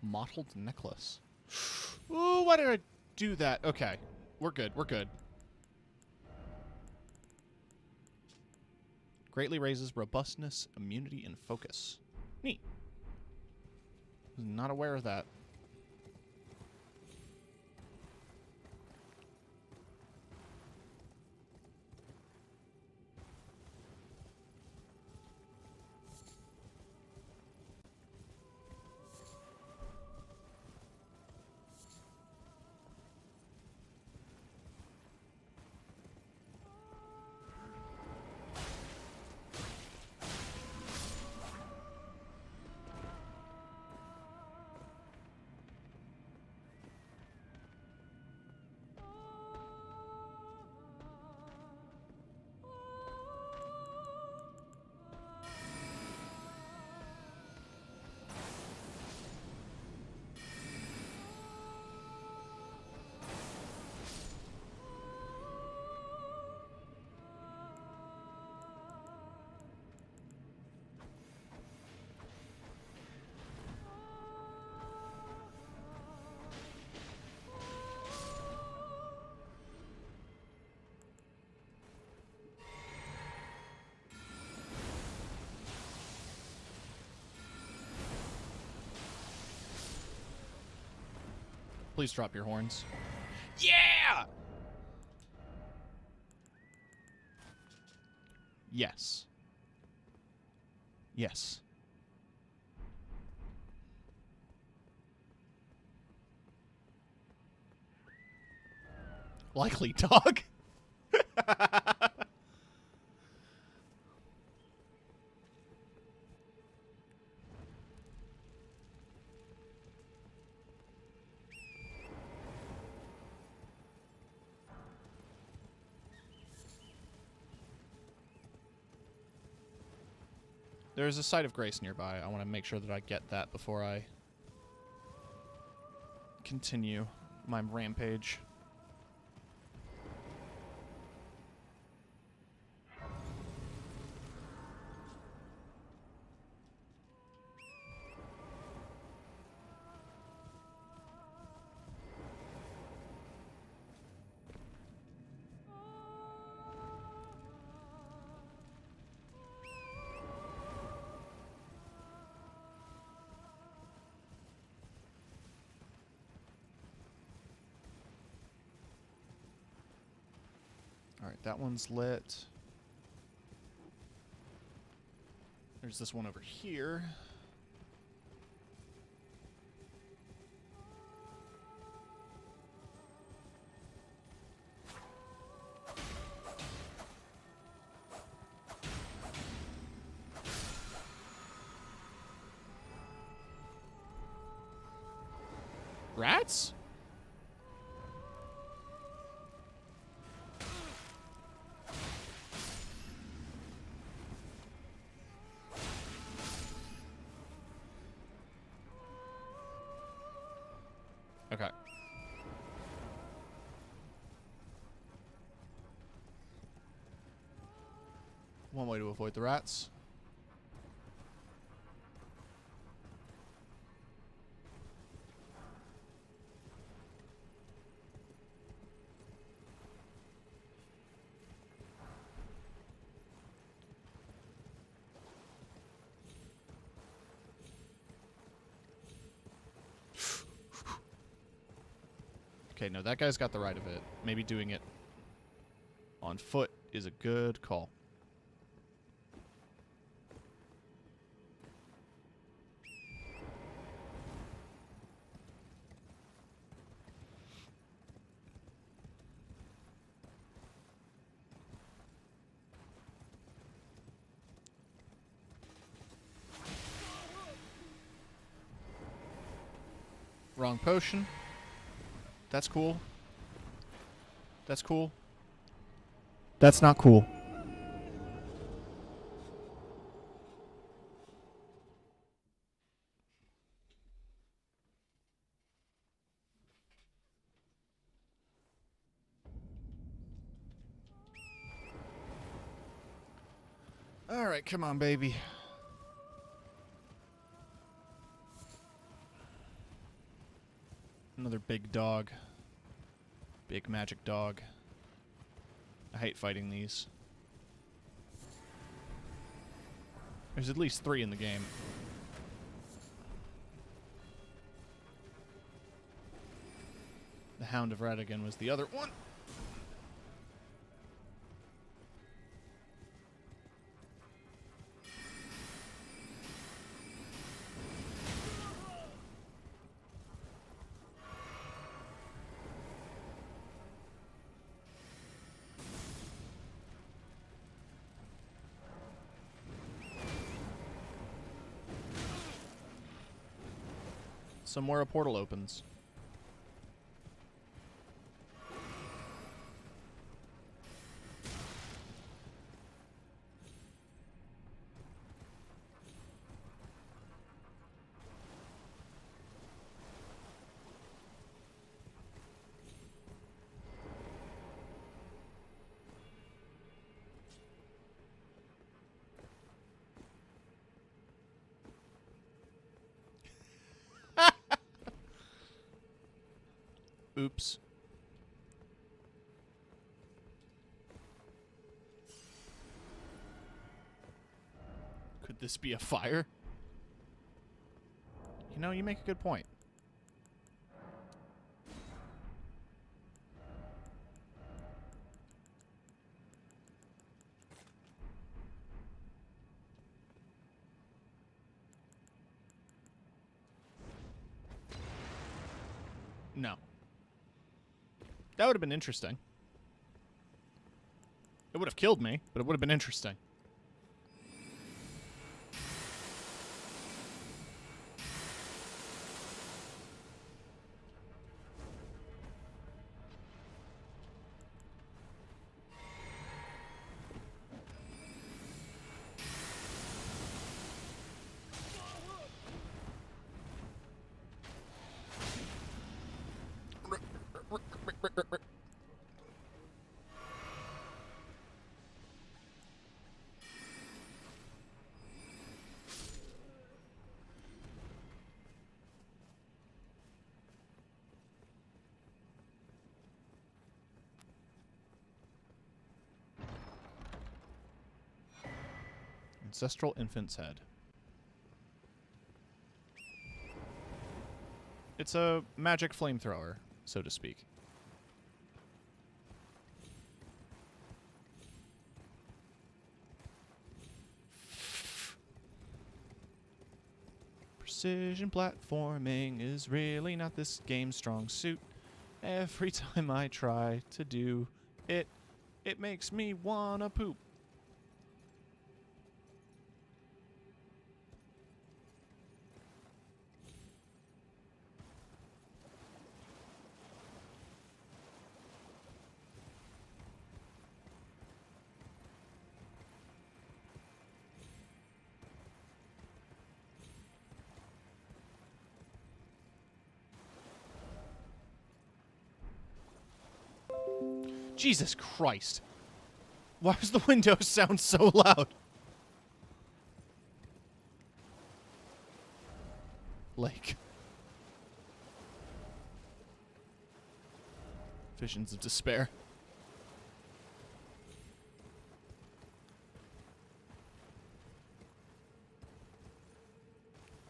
Mottled necklace. Ooh, why did I do that? Okay. We're good. We're good. Greatly raises robustness, immunity, and focus. Neat. Was not aware of that. Please drop your horns. Yeah! Yes. Yes. Likely, dog. There's a site of grace nearby. I want to make sure that I get that before I continue my rampage. Alright, that one's lit. There's this one over here. Rats? Okay. One way to avoid the rats. Okay, no, that guy's got the right of it. Maybe doing it on foot is a good call. Wrong potion. That's cool. That's cool. That's not cool. All right, come on, baby. Another big dog. Big magic dog. I hate fighting these. There's at least 3 in the game. The Hound of Radigan was the other one. Somewhere a portal opens. Oops. Could this be a fire? You know, you make a good point. No. That would have been interesting. It would have killed me, but it would have been interesting. Ancestral infant's head. It's a magic flamethrower, so to speak. Precision platforming is really not this game's strong suit. Every time I try to do it, it makes me wanna poop. Jesus Christ. Why does the window sound so loud? Like... Visions of despair.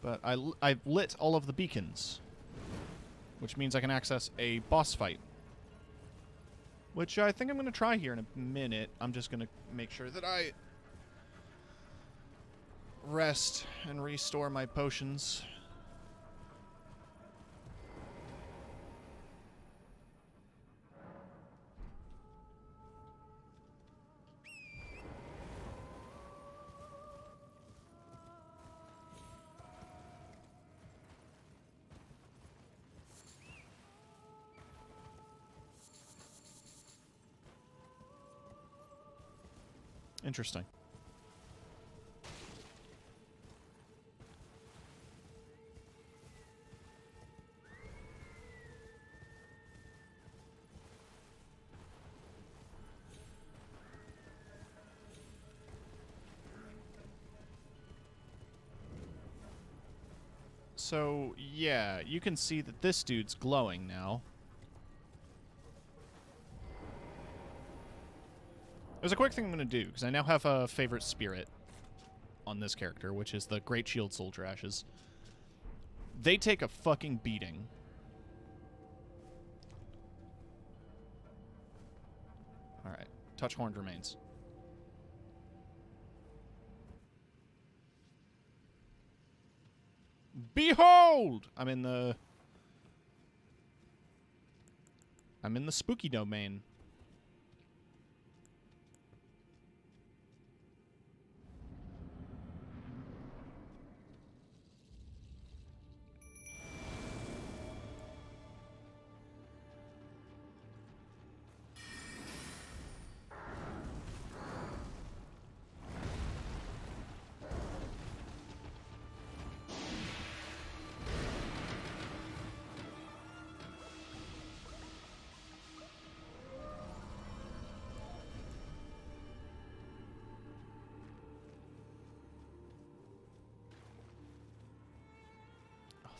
But I've lit all of the beacons, which means I can access a boss fight, which I think I'm going to try here in a minute. I'm just going to make sure that I rest and restore my potions. Interesting. So, yeah, you can see that this dude's glowing now. There's a quick thing I'm going to do, because I now have a favorite spirit on this character, which is the Great Shield Soldier Ashes. They take a fucking beating. Alright, touch horned remains. Behold! I'm in the spooky domain.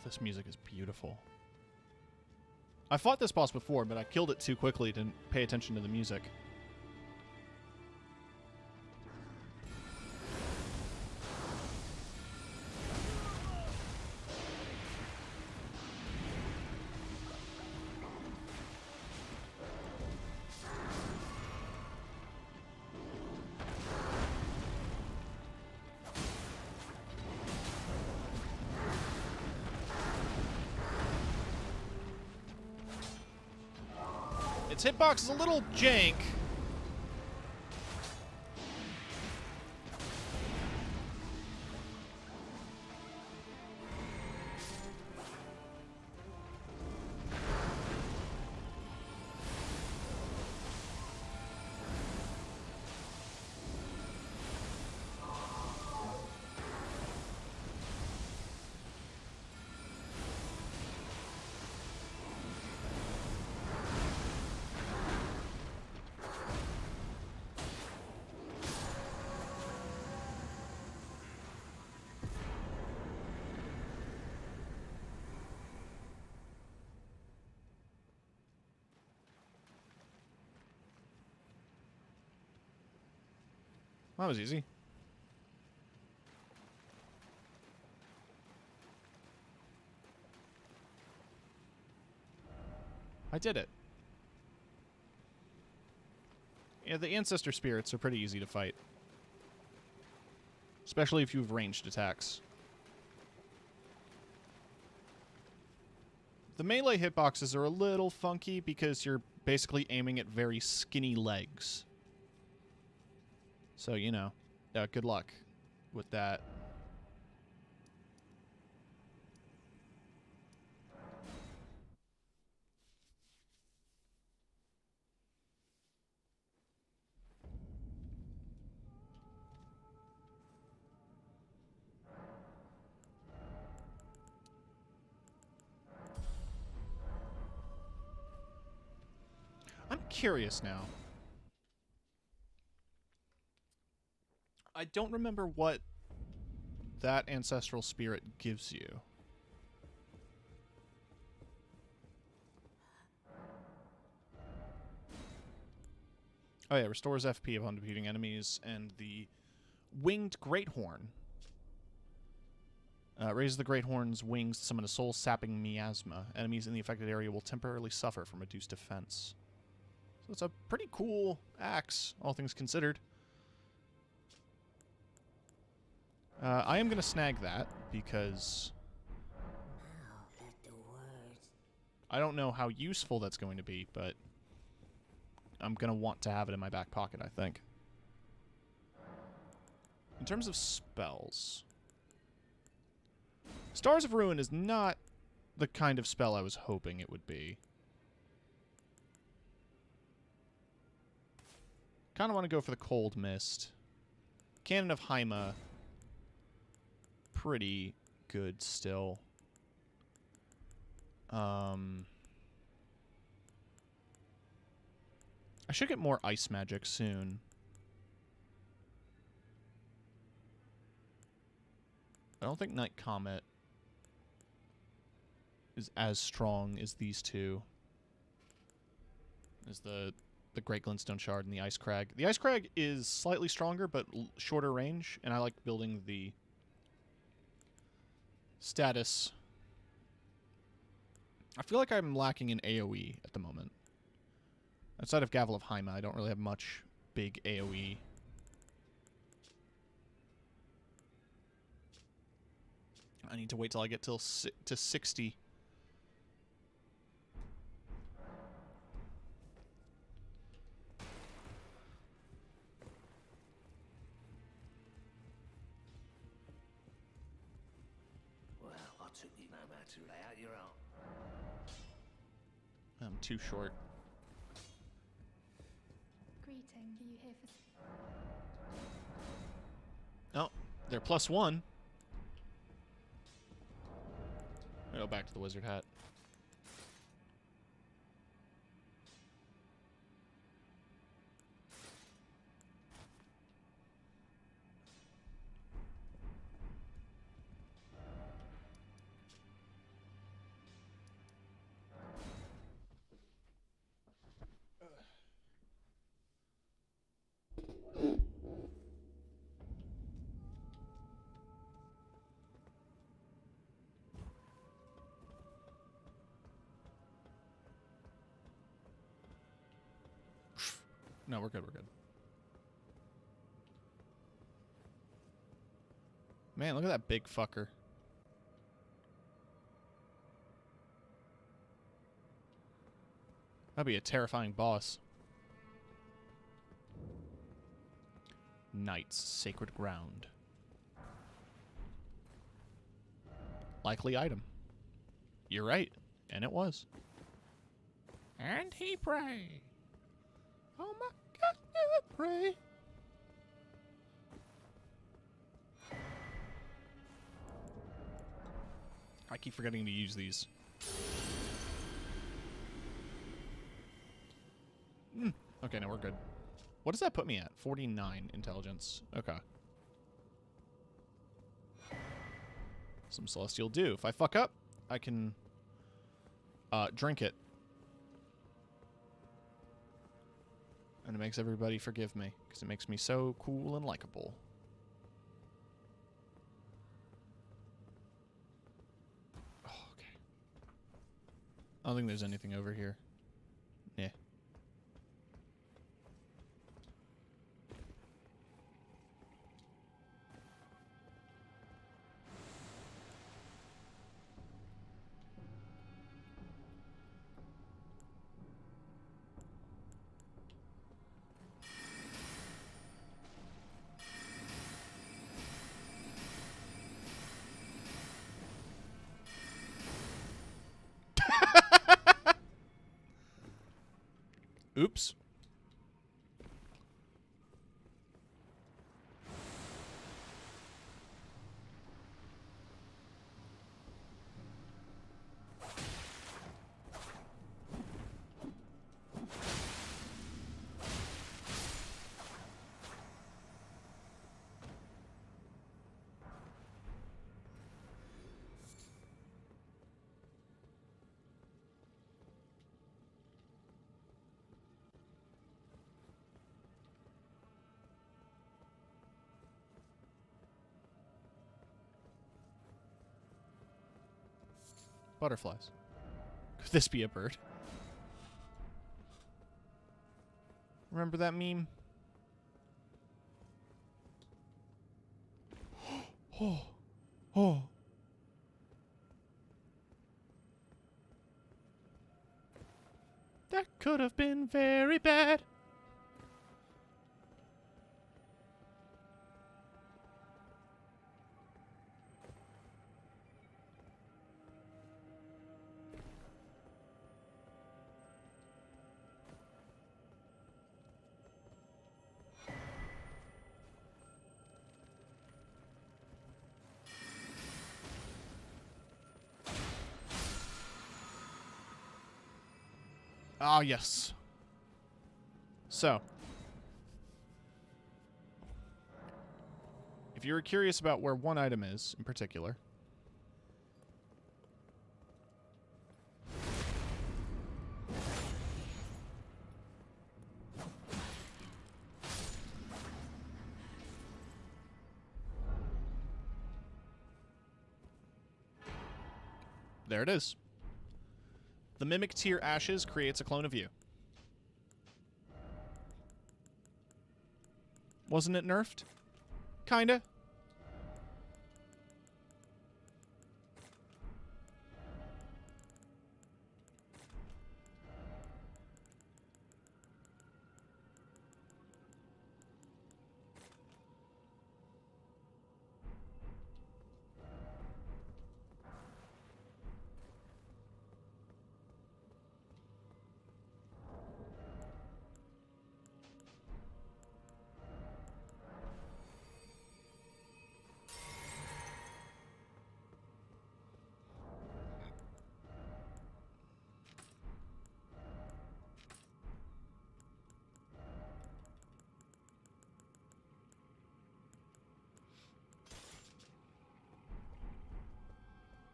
This music is beautiful. I fought this boss before, but I killed it too quickly to pay attention to the music. Its hitbox is a little jank. That was easy. I did it. Yeah, the ancestor spirits are pretty easy to fight. Especially if you have ranged attacks. The melee hitboxes are a little funky because you're basically aiming at very skinny legs. So, you know, good luck with that. curious now. I don't remember what that ancestral spirit gives you. Oh yeah, restores FP upon defeating enemies, and the winged great horn. Raises the great horn's wings to summon a soul-sapping miasma. Enemies in the affected area will temporarily suffer from reduced defense. So it's a pretty cool axe, all things considered. I am going to snag that, because I don't know how useful that's going to be, but I'm going to want to have it in my back pocket, I think. In terms of spells, Stars of Ruin is not the kind of spell I was hoping it would be. Kind of want to go for the Cold Mist. Cannon of Haima, pretty good still. I should get more ice magic soon. I don't think Night Comet is as strong as these two. As the Great Glintstone Shard and the Ice Crag. The Ice Crag is slightly stronger, but shorter range, and I like building the status. I feel like I'm lacking in AoE at the moment. Outside of Gavel of Haima, I don't really have much big AoE. I need to wait till I get to 60. Well, I took you no matter to lay out your own. I'm too short. Greeting. Are you here for... Oh, they're +1. I'll go back to the wizard hat. No, we're good, we're good. Man, look at that big fucker. That'd be a terrifying boss. Knight's Sacred Ground. Likely item. You're right. And it was. And he prayed. Oh my God, you pray. I keep forgetting to use these. Okay, now we're good. What does that put me at? 49 intelligence. Okay. Some Celestial Dew. If I fuck up, I can drink it. And it makes everybody forgive me, because it makes me so cool and likable. Oh, okay. I don't think there's anything over here. Yeah. Oops. Butterflies. Could this be a bird? Remember that meme? Oh. Oh. That could have been very bad. Ah, yes. So, if you're curious about where one item is in particular, there it is. The Mimic Tier Ashes creates a clone of you. Wasn't it nerfed? Kinda.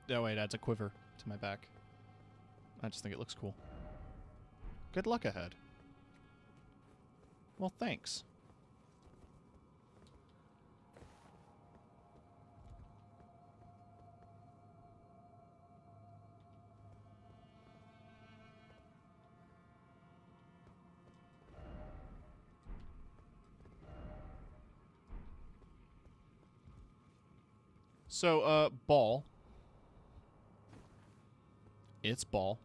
Oh, wait, adds a quiver to my back. I just think it looks cool. Good luck ahead. Well, thanks. So, ball. It's ball.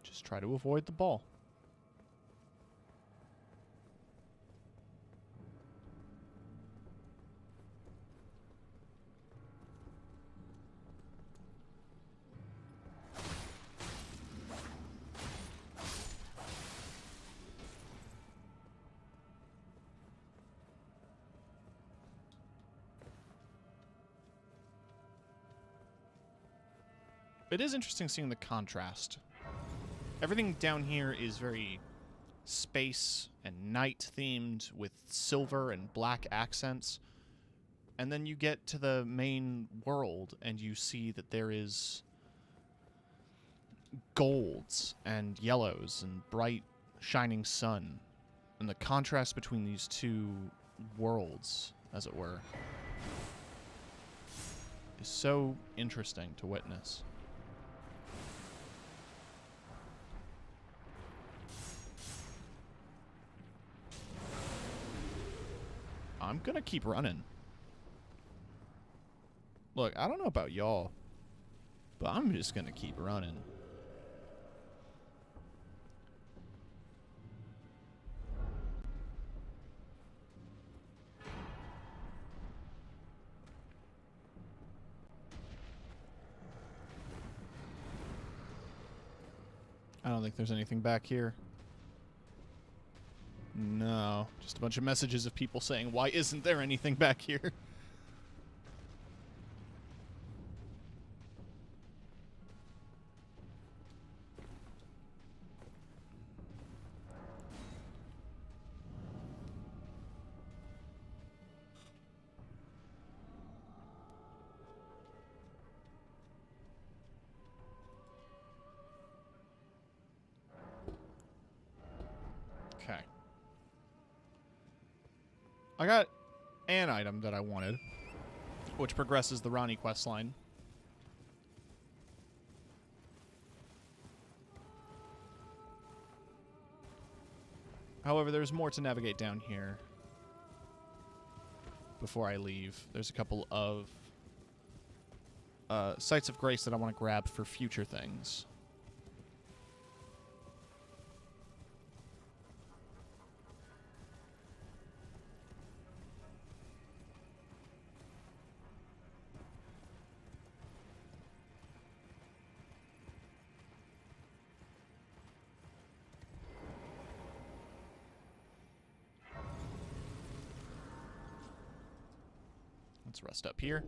Just try to avoid the ball. It is interesting seeing the contrast. Everything down here is very space and night themed with silver and black accents. And then you get to the main world and you see that there is golds and yellows and bright shining sun. And the contrast between these two worlds, as it were, is so interesting to witness. I'm gonna keep running. Look, I don't know about y'all, but I'm just gonna keep running. I don't think there's anything back here. No, just a bunch of messages of people saying, why isn't there anything back here? Okay. I got an item that I wanted, which progresses the Ronnie questline. However, there's more to navigate down here before I leave. There's a couple of sites of grace that I want to grab for future things. Let's rest up here.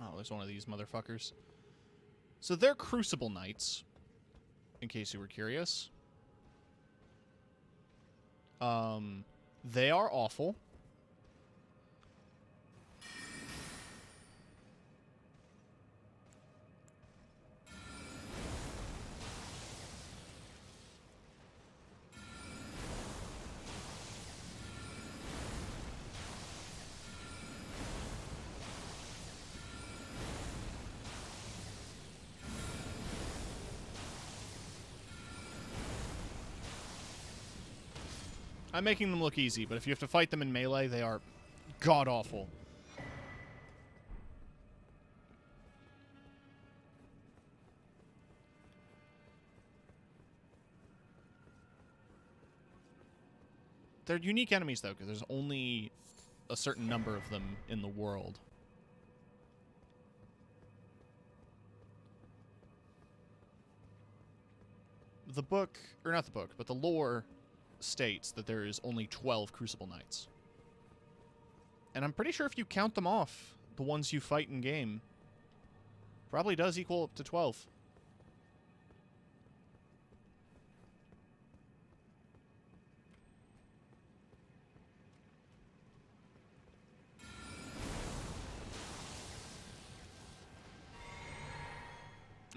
Oh, there's one of these motherfuckers. So they're Crucible Knights, in case you were curious. They are awful. I'm making them look easy, but if you have to fight them in melee, they are god-awful. They're unique enemies, though, because there's only a certain number of them in the world. The book, or not the book, but the lore states that there is only 12 Crucible Knights. And I'm pretty sure if you count them off, the ones you fight in game, probably does equal up to 12.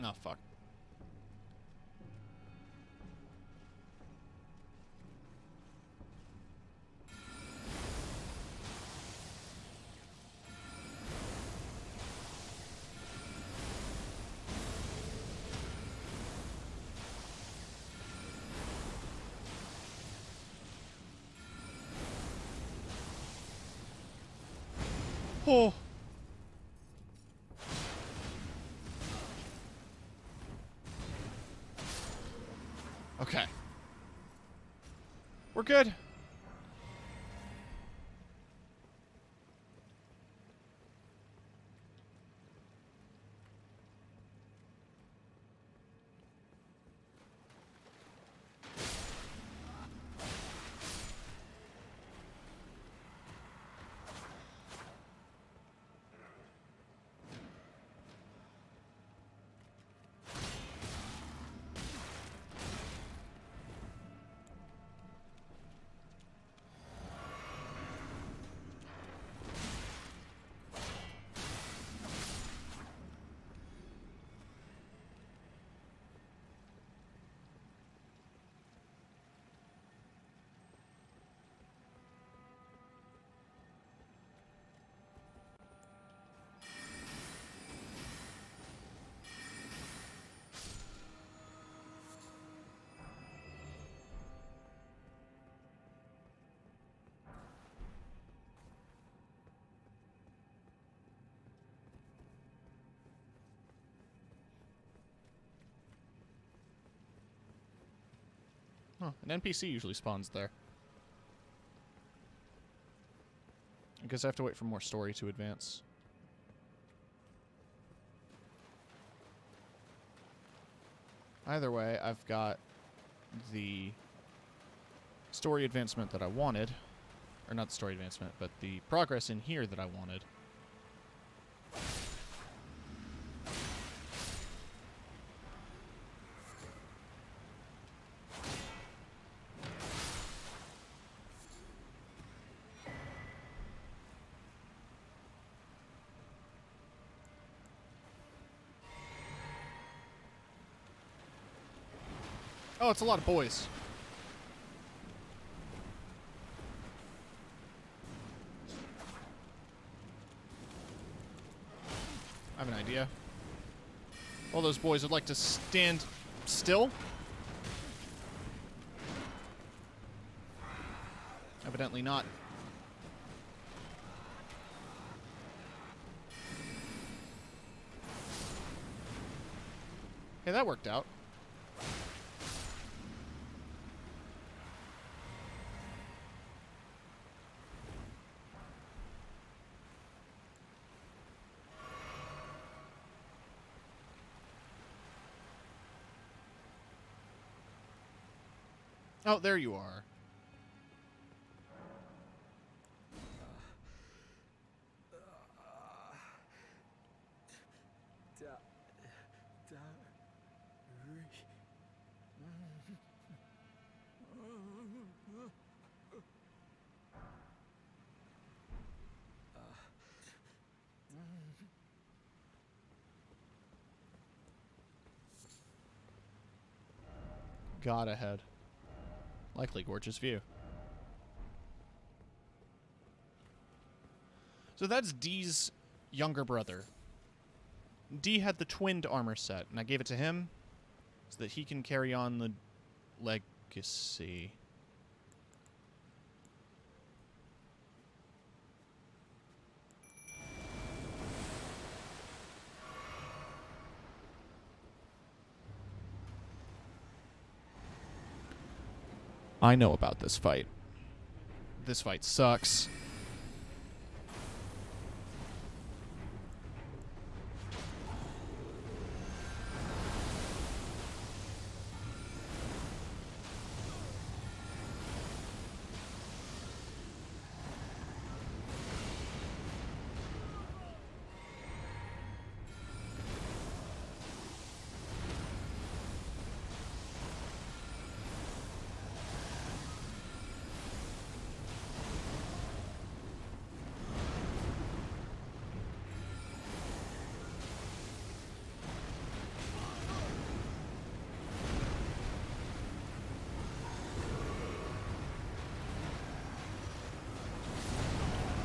Oh, fuck. Oh. Okay. We're good. Oh, an NPC usually spawns there. I guess I have to wait for more story to advance. Either way, I've got the story advancement that I wanted. Or not the story advancement, but the progress in here that I wanted. Oh, it's a lot of boys. I have an idea. All those boys would like to stand still. Evidently not. Hey, that worked out. Oh, there you are. God ahead. Likely gorgeous view. So that's Dee's younger brother. Dee had the twinned armor set, and I gave it to him so that he can carry on the legacy. I know about this fight. This fight sucks.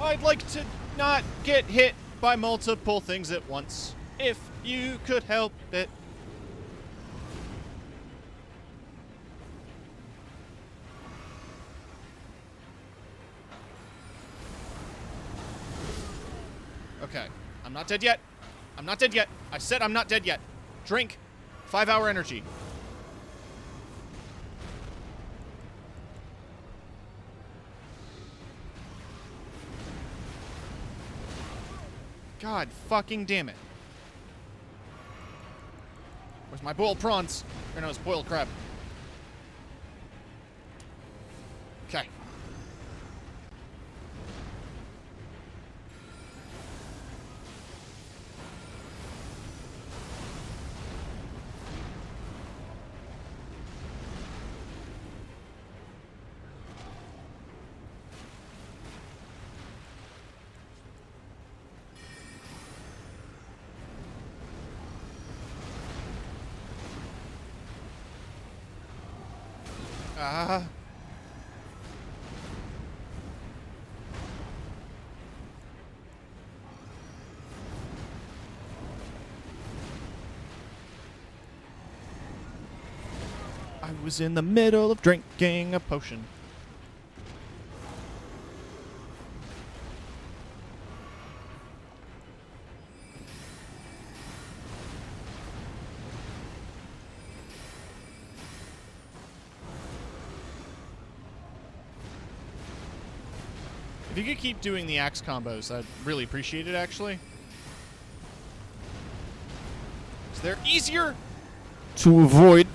I'd like to not get hit by multiple things at once, if you could help it. Okay, I'm not dead yet. I'm not dead yet. I said I'm not dead yet. Drink. 5-hour energy. God fucking damn it. Where's my boiled prawns? Or no, it's boiled crab. Okay. I was in the middle of drinking a potion. If you could keep doing the axe combos, I'd really appreciate it, actually. So they're easier to avoid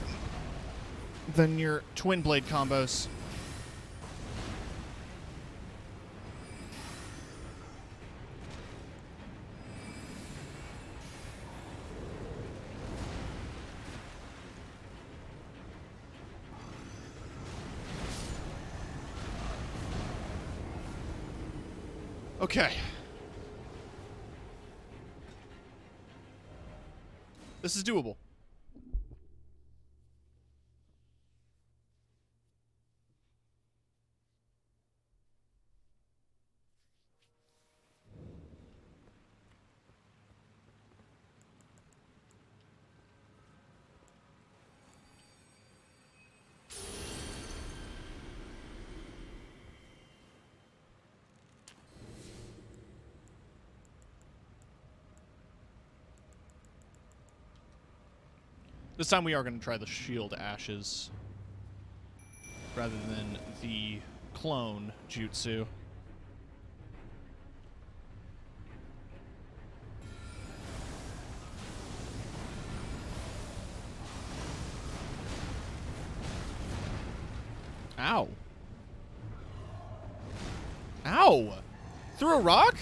than your twin blade combos. Okay. This is doable. This time we are going to try the shield ashes rather than the clone jutsu. Ow. Ow! Through a rock?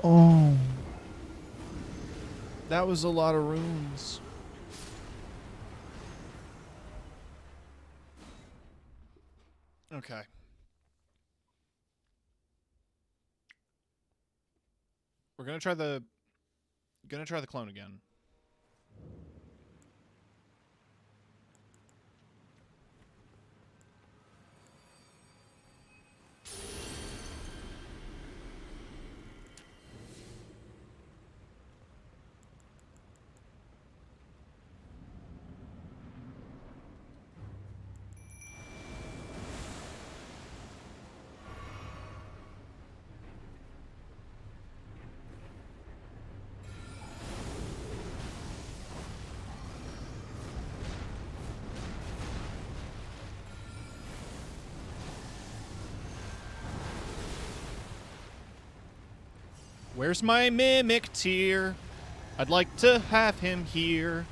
Oh. That was a lot of runes. Okay. We're gonna try the clone again. Where's my mimic tier? I'd like to have him here.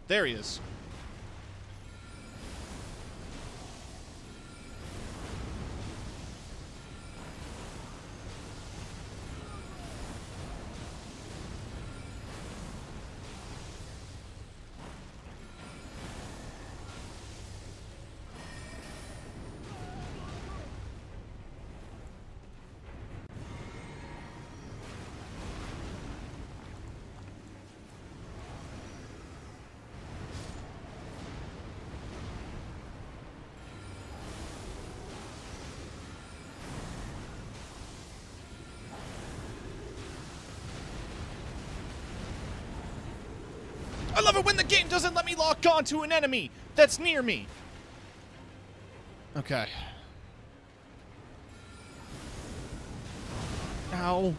There he is. I love it when the game doesn't let me lock on to an enemy that's near me. Okay. Ow.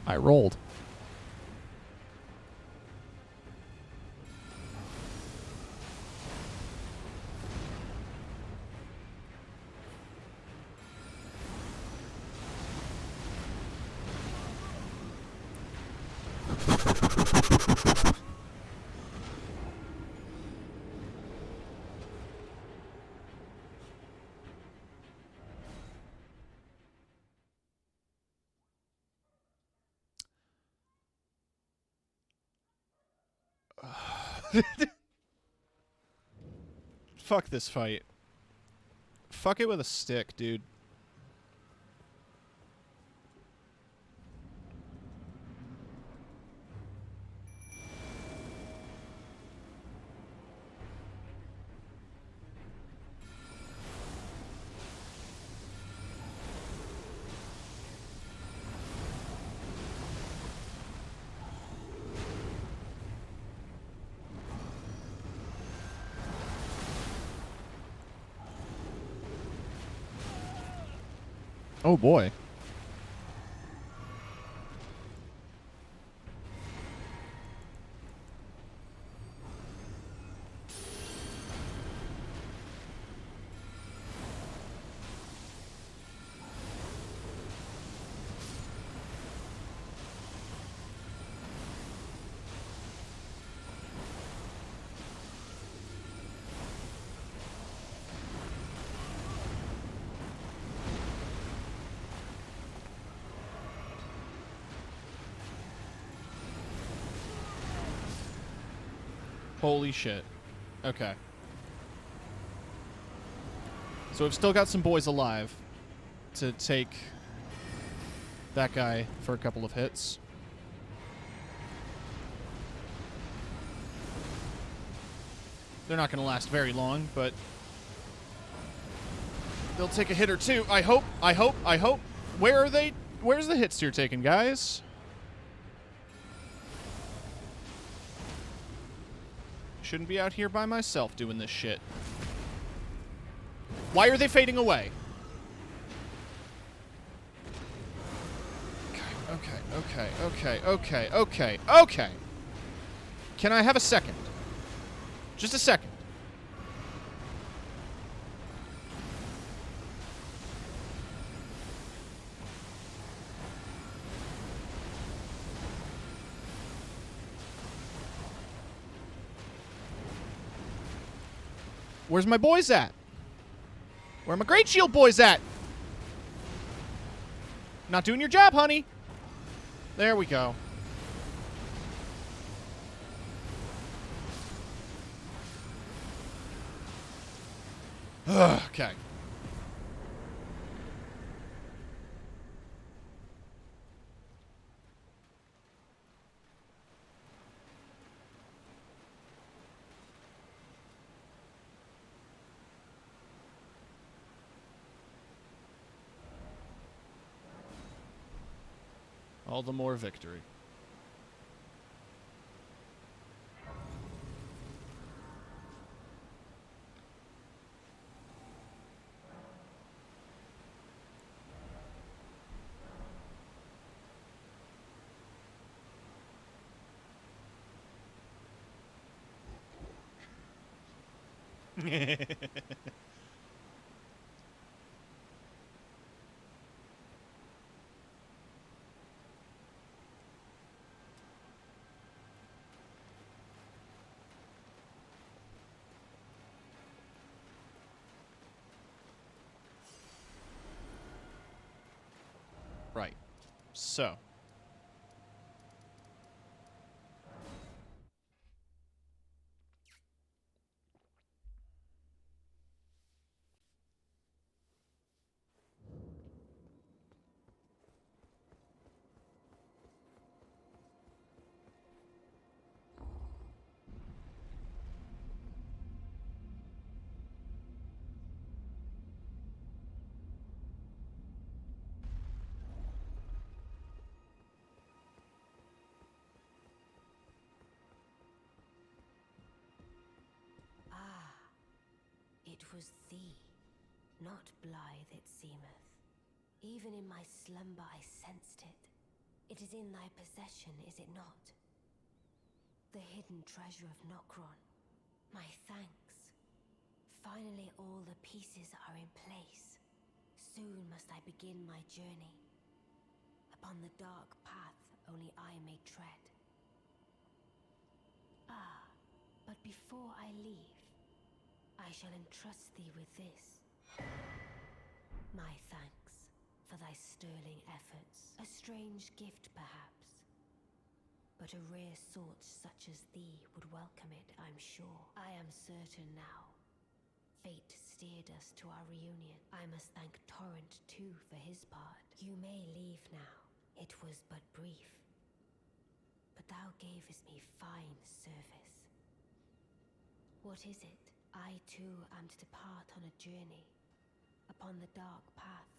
I rolled. Fuck this fight. Fuck it with a stick, dude. Oh boy. Holy shit. Okay. So we've still got some boys alive to take that guy for a couple of hits. They're not going to last very long, but they'll take a hit or two. I hope. Where are they? Where's the hits you're taking, guys? Shouldn't be out here by myself doing this shit. Why are they fading away? Okay. Can I have a second? Just a second. Where's my boys at? Where are my Great Shield boys at? Not doing your job, honey. There we go. Okay. All the more victory. Right. So. It was thee, not blithe it seemeth. Even in my slumber I sensed it. It is in thy possession, is it not? The hidden treasure of Nokron. My thanks. Finally all the pieces are in place. Soon must I begin my journey. Upon the dark path only I may tread. But before I leave, I shall entrust thee with this. My thanks for thy sterling efforts. A strange gift, perhaps. But a rare sort such as thee would welcome it, I'm sure. I am certain now. Fate steered us to our reunion. I must thank Torrent, too, for his part. You may leave now. It was but brief. But thou gavest me fine service. What is it? I too am to depart on a journey, upon the dark path,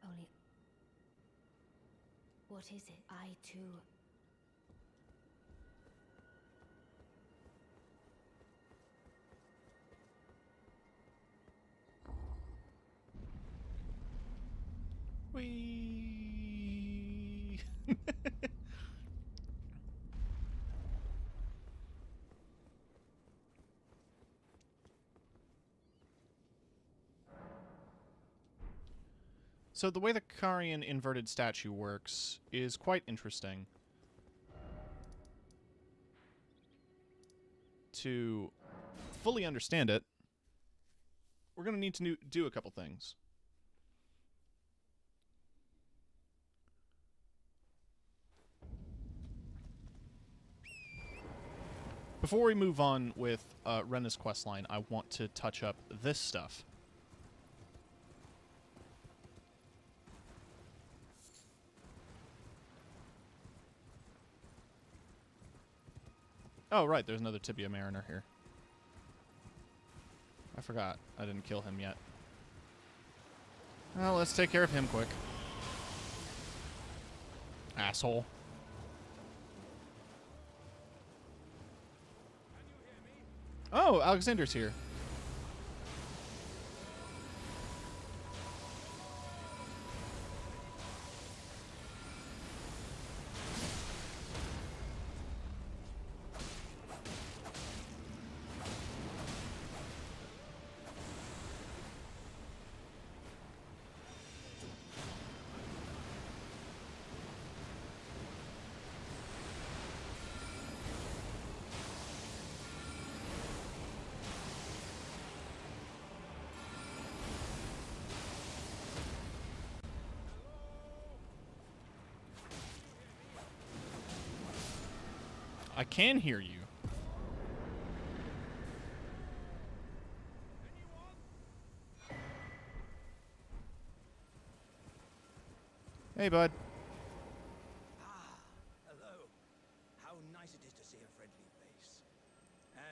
only... What is it? I too... So the way the Karian inverted statue works is quite interesting. To fully understand it, we're going to need to do a couple things. Before we move on with Rena's questline, I want to touch up this stuff. Oh, right, there's another Tibia Mariner here. I forgot. I didn't kill him yet. Well, let's take care of him quick. Asshole. Oh, Alexander's here. I can hear you. Hey, bud. Ah, hello. How nice it is to see a friendly face.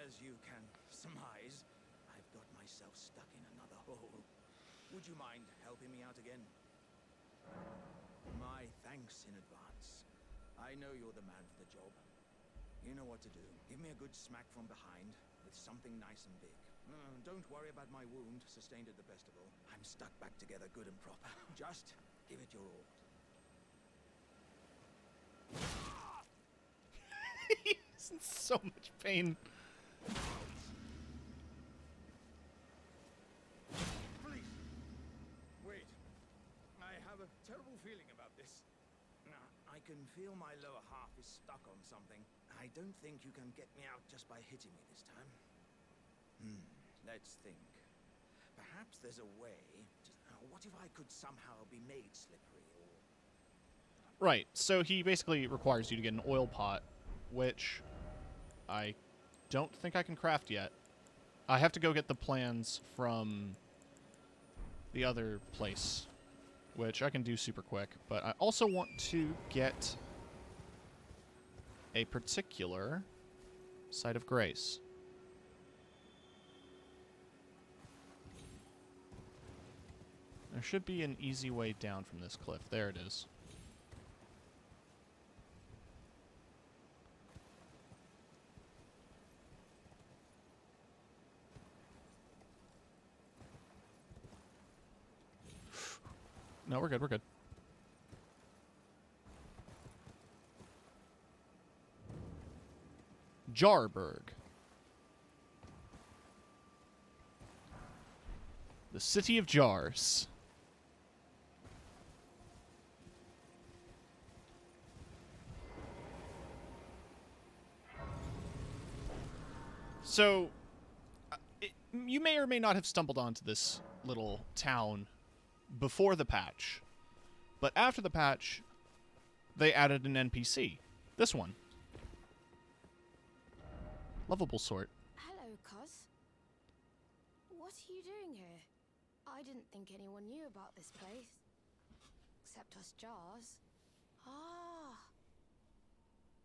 As you can surmise, I've got myself stuck in another hole. Would you mind helping me out again? My thanks in advance. I know you're the man for the job. You know what to do. Give me a good smack from behind with something nice and big. Don't worry about my wound, sustained at the festival. I'm stuck back together good and proper. Just give it your all. He's in so much pain. Please. Wait. I have a terrible feeling about this. I can feel my lower half is stuck on something. I don't think you can get me out just by hitting me this time. Let's think. Perhaps there's a way. What if I could somehow be made slippery or... Right, so he basically requires you to get an oil pot, which I don't think I can craft yet. I have to go get the plans from the other place, which I can do super quick, but I also want to get a particular site of grace. There should be an easy way down from this cliff. There it is. No, we're good, we're good. Jarburg. The city of jars. So, you may or may not have stumbled onto this little town before the patch. But after the patch, they added an NPC. This one. Lovable sort. Hello, Cos. What are you doing here? I didn't think anyone knew about this place. Except us jars. Ah.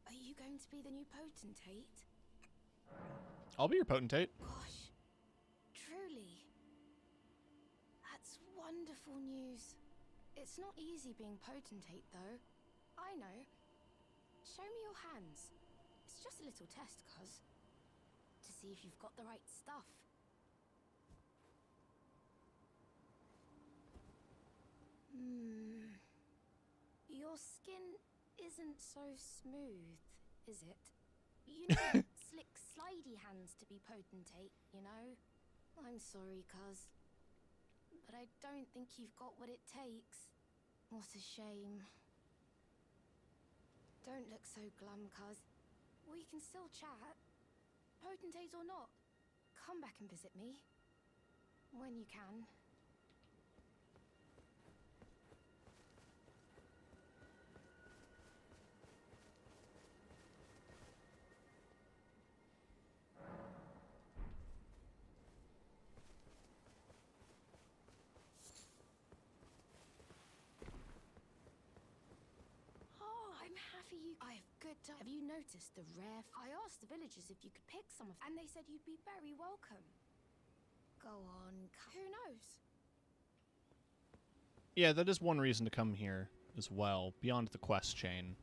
Are you going to be the new potentate? I'll be your potentate. Gosh. Truly. That's wonderful news. It's not easy being potentate, though. I know. Show me your hands. It's just a little test, Cos. To see if you've got the right stuff. Your skin isn't so smooth, is it? You need slick, slidey hands to be potentate, you know? I'm sorry, Cuz. but I don't think you've got what it takes. What a shame. Don't look so glum, cuz. We can still chat. Potentate or not, come back and visit me. When you can. Oh, I'm happy you... I have good time. Have you noticed the rare... I asked the villagers if you could pick some of... and they said you'd be very welcome. Go on, who knows? Yeah, that is one reason to come here as well, beyond the quest chain.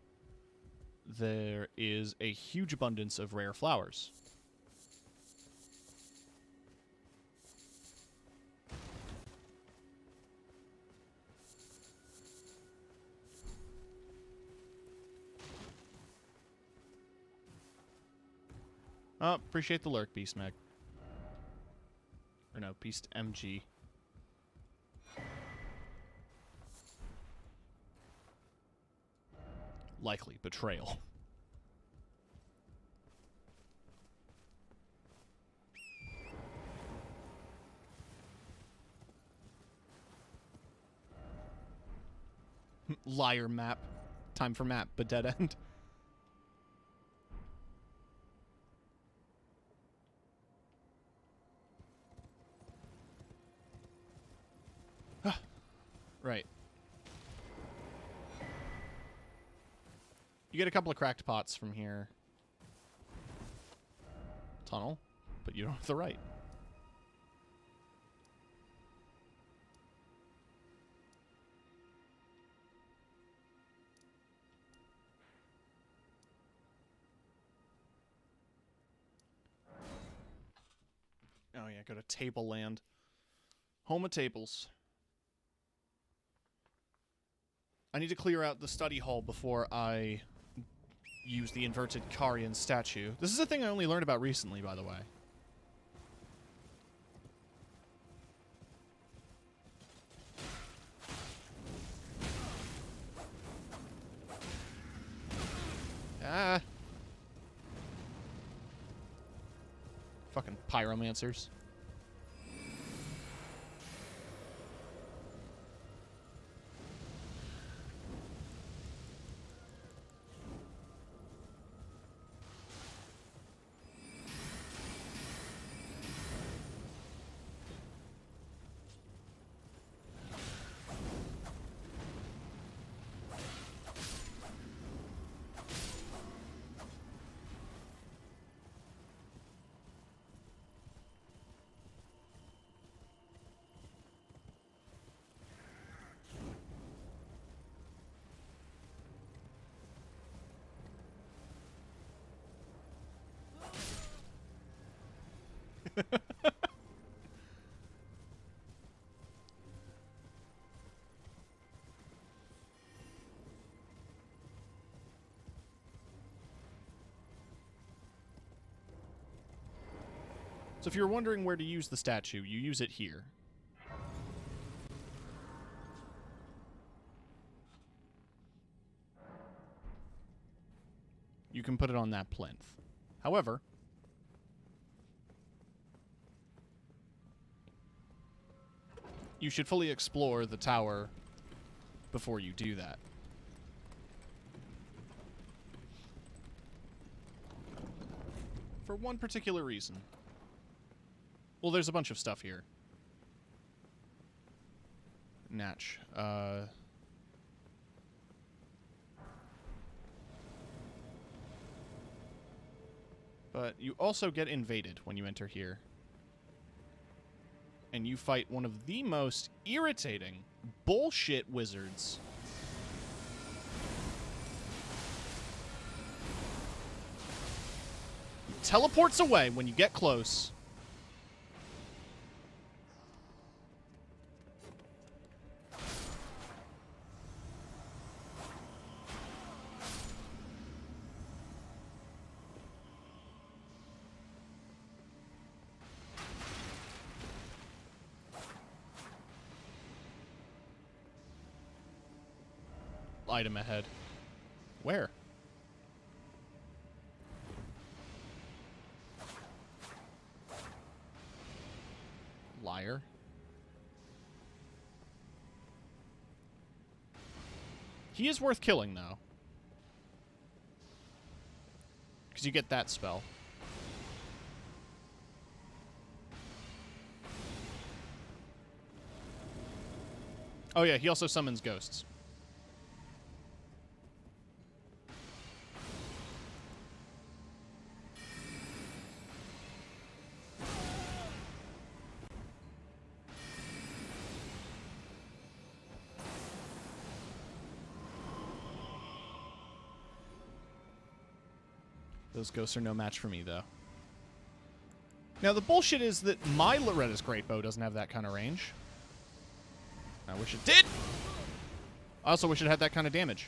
There is a huge abundance of rare flowers. Oh, appreciate the lurk, Beast Meg. Or no, Beast MG. Likely betrayal. Liar map. Time for map, but dead end. Right. You get a couple of cracked pots from here. Tunnel, but you don't have the right. Oh yeah, go to Table Land. Home of tables. I need to clear out the study hall before I use the inverted Karian statue. This is a thing I only learned about recently, by the way. Ah. Fucking pyromancers. So if you're wondering where to use the statue, you use it here. You can put it on that plinth. However, you should fully explore the tower before you do that. For one particular reason. Well, there's a bunch of stuff here. Natch. But you also get invaded when you enter here. And you fight one of the most irritating bullshit wizards. He teleports away when you get close. item ahead. Where? Liar. He is worth killing, though. Because you get that spell. Oh yeah, he also summons ghosts. Those ghosts are no match for me, though. Now, the bullshit is that my Loretta's Great Bow doesn't have that kind of range. I wish it did! I also wish it had that kind of damage.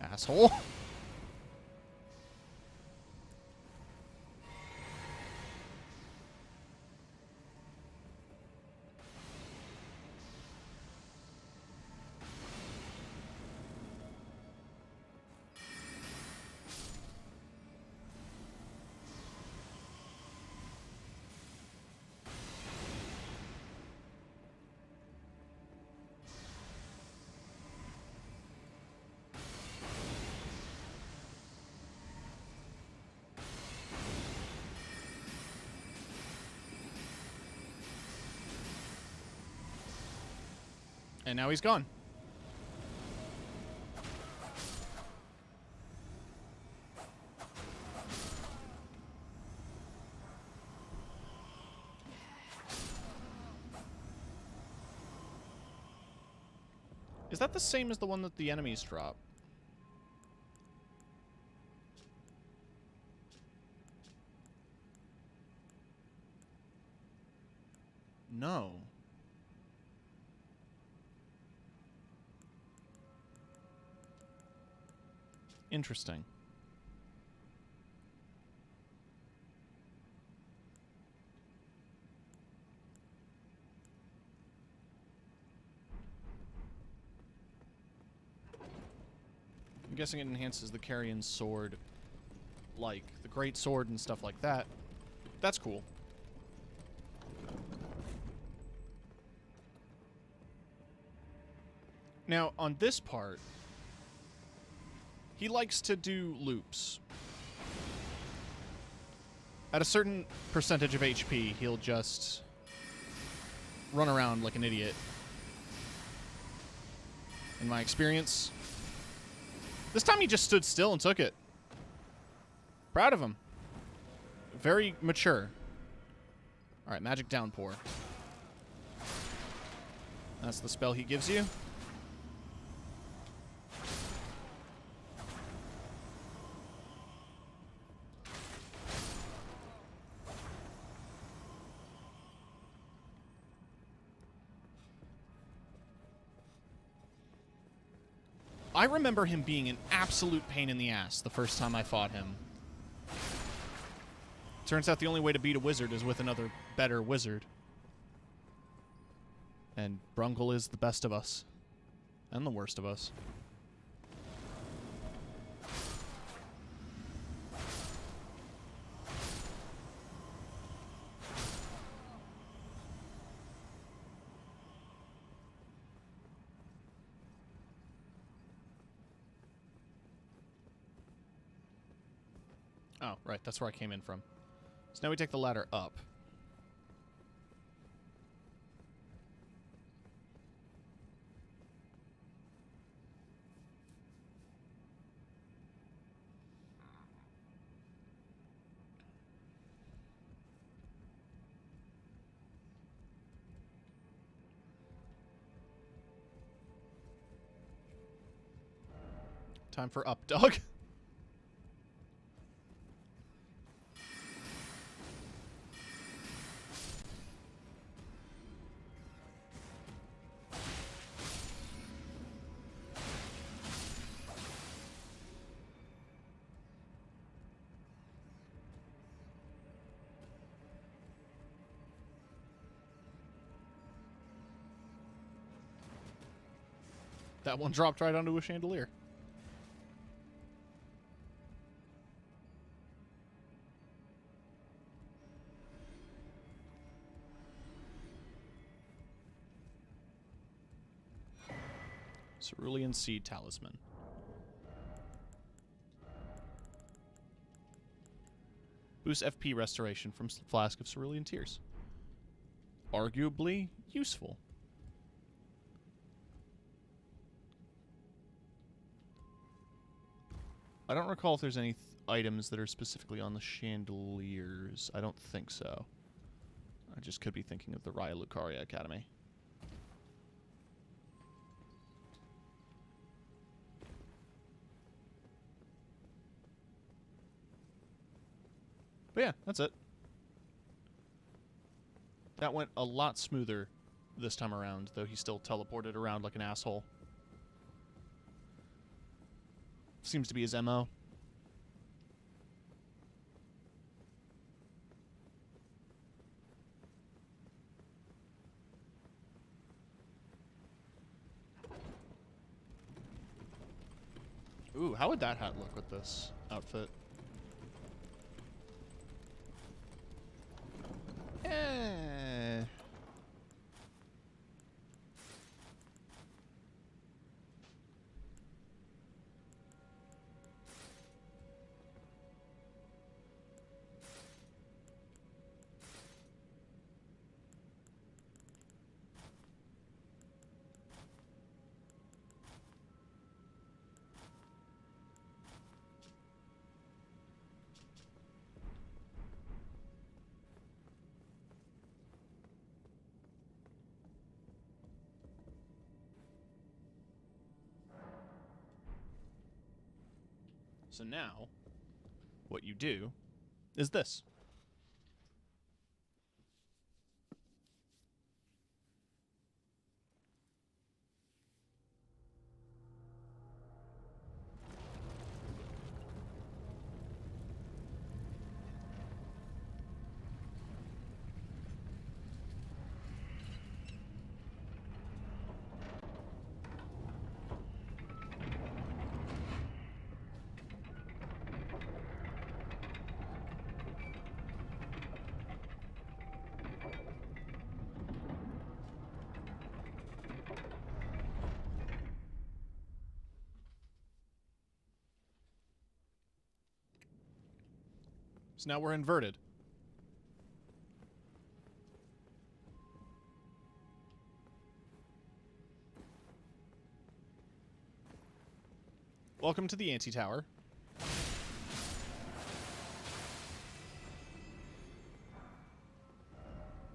Asshole. And now he's gone. Is that the same as the one that the enemies drop? No. Interesting. I'm guessing it enhances the Carrion's sword, like the Great Sword and stuff like that. That's cool. Now, on this part, he likes to do loops. At a certain percentage of HP, he'll just run around like an idiot. In my experience. This time he just stood still and took it. Proud of him. Very mature. Alright, Magic Downpour. That's the spell he gives you. I remember him being an absolute pain in the ass the first time I fought him. Turns out the only way to beat a wizard is with another better wizard. And Brungle is the best of us. And the worst of us. Oh, right, that's where I came in from. So now we take the ladder up. Time for up, dog. That one dropped right onto a chandelier. Cerulean Seed Talisman. Boost FP restoration from Flask of Cerulean Tears. Arguably useful. I don't recall if there's any items that are specifically on the chandeliers. I don't think so. I just could be thinking of the Raya Lucaria Academy. But yeah, that's it. That went a lot smoother this time around, though he still teleported around like an asshole. Seems to be his MO. Ooh, how would that hat look with this outfit? Eh. So now, what you do is this. So now we're inverted. Welcome to the Anti-Tower.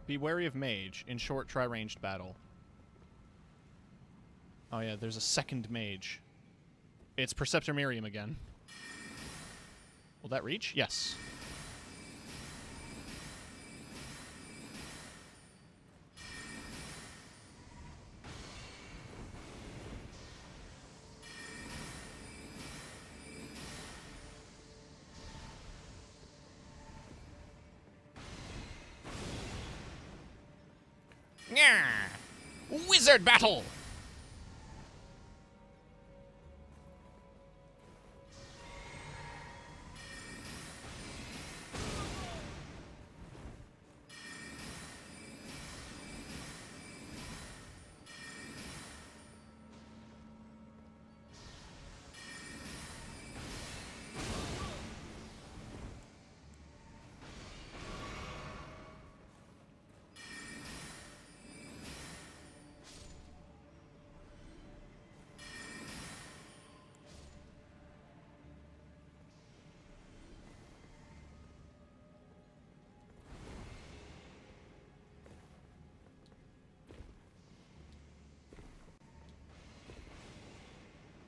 Be wary of mage. In short, try ranged battle. Oh yeah, there's a second mage. It's Preceptor Miriam again. Will that reach? Yes. Wizard battle!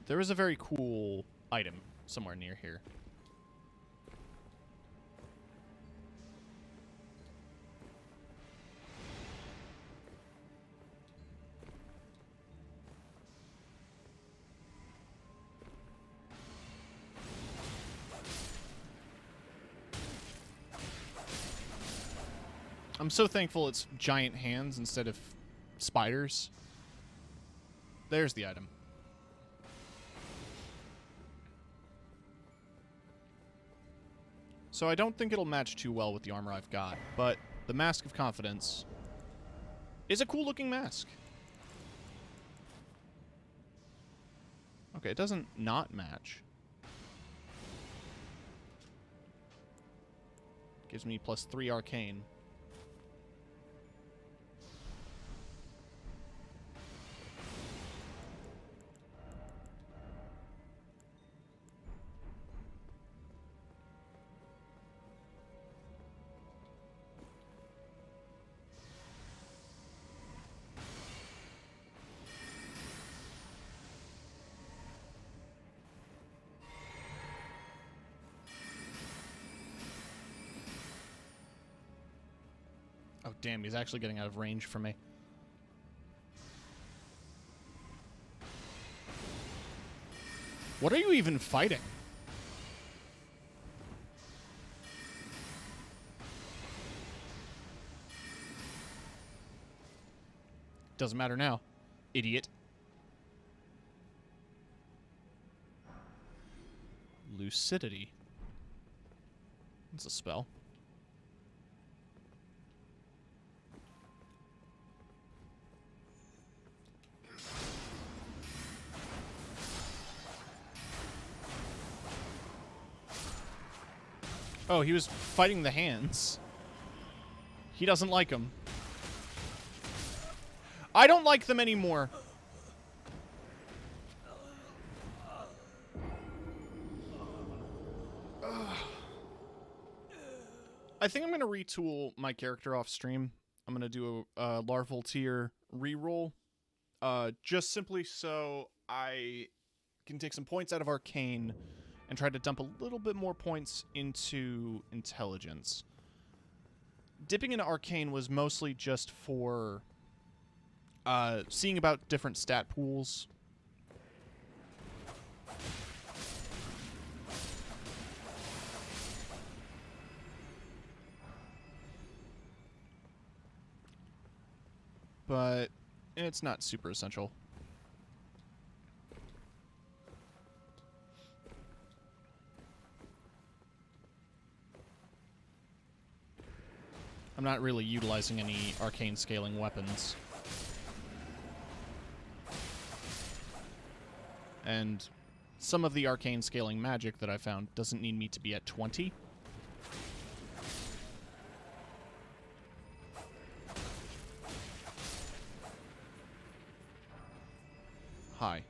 There is a very cool item somewhere near here. I'm so thankful it's giant hands instead of spiders. There's the item. So I don't think it'll match too well with the armor I've got, but the Mask of Confidence is a cool-looking mask. Okay, it doesn't not match. Gives me +3 arcane. Oh, damn, he's actually getting out of range for me. What are you even fighting? Doesn't matter now, idiot. Lucidity. That's a spell. Oh, he was fighting the hands. He doesn't like them. I don't like them anymore. I think I'm going to retool my character off stream. I'm going to do a larval tier reroll. Just simply so I can take some points out of Arcane and try to dump a little bit more points into Intelligence. Dipping into Arcane was mostly just for seeing about different stat pools. But it's not super essential. I'm not really utilizing any arcane scaling weapons. And some of the arcane scaling magic that I found doesn't need me to be at 20. Hi.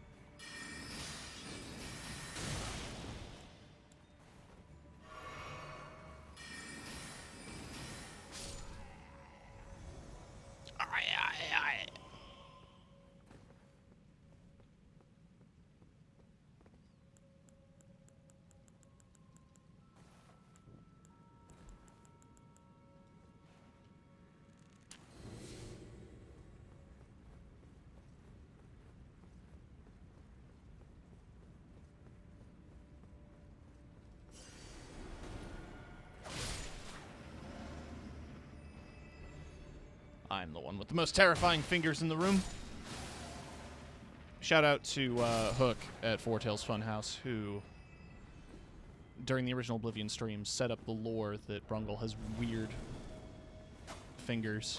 I'm the one with the most terrifying fingers in the room. Shout out to Hook at Four Tails Funhouse, who, during the original Oblivion stream, set up the lore that Brungle has weird fingers.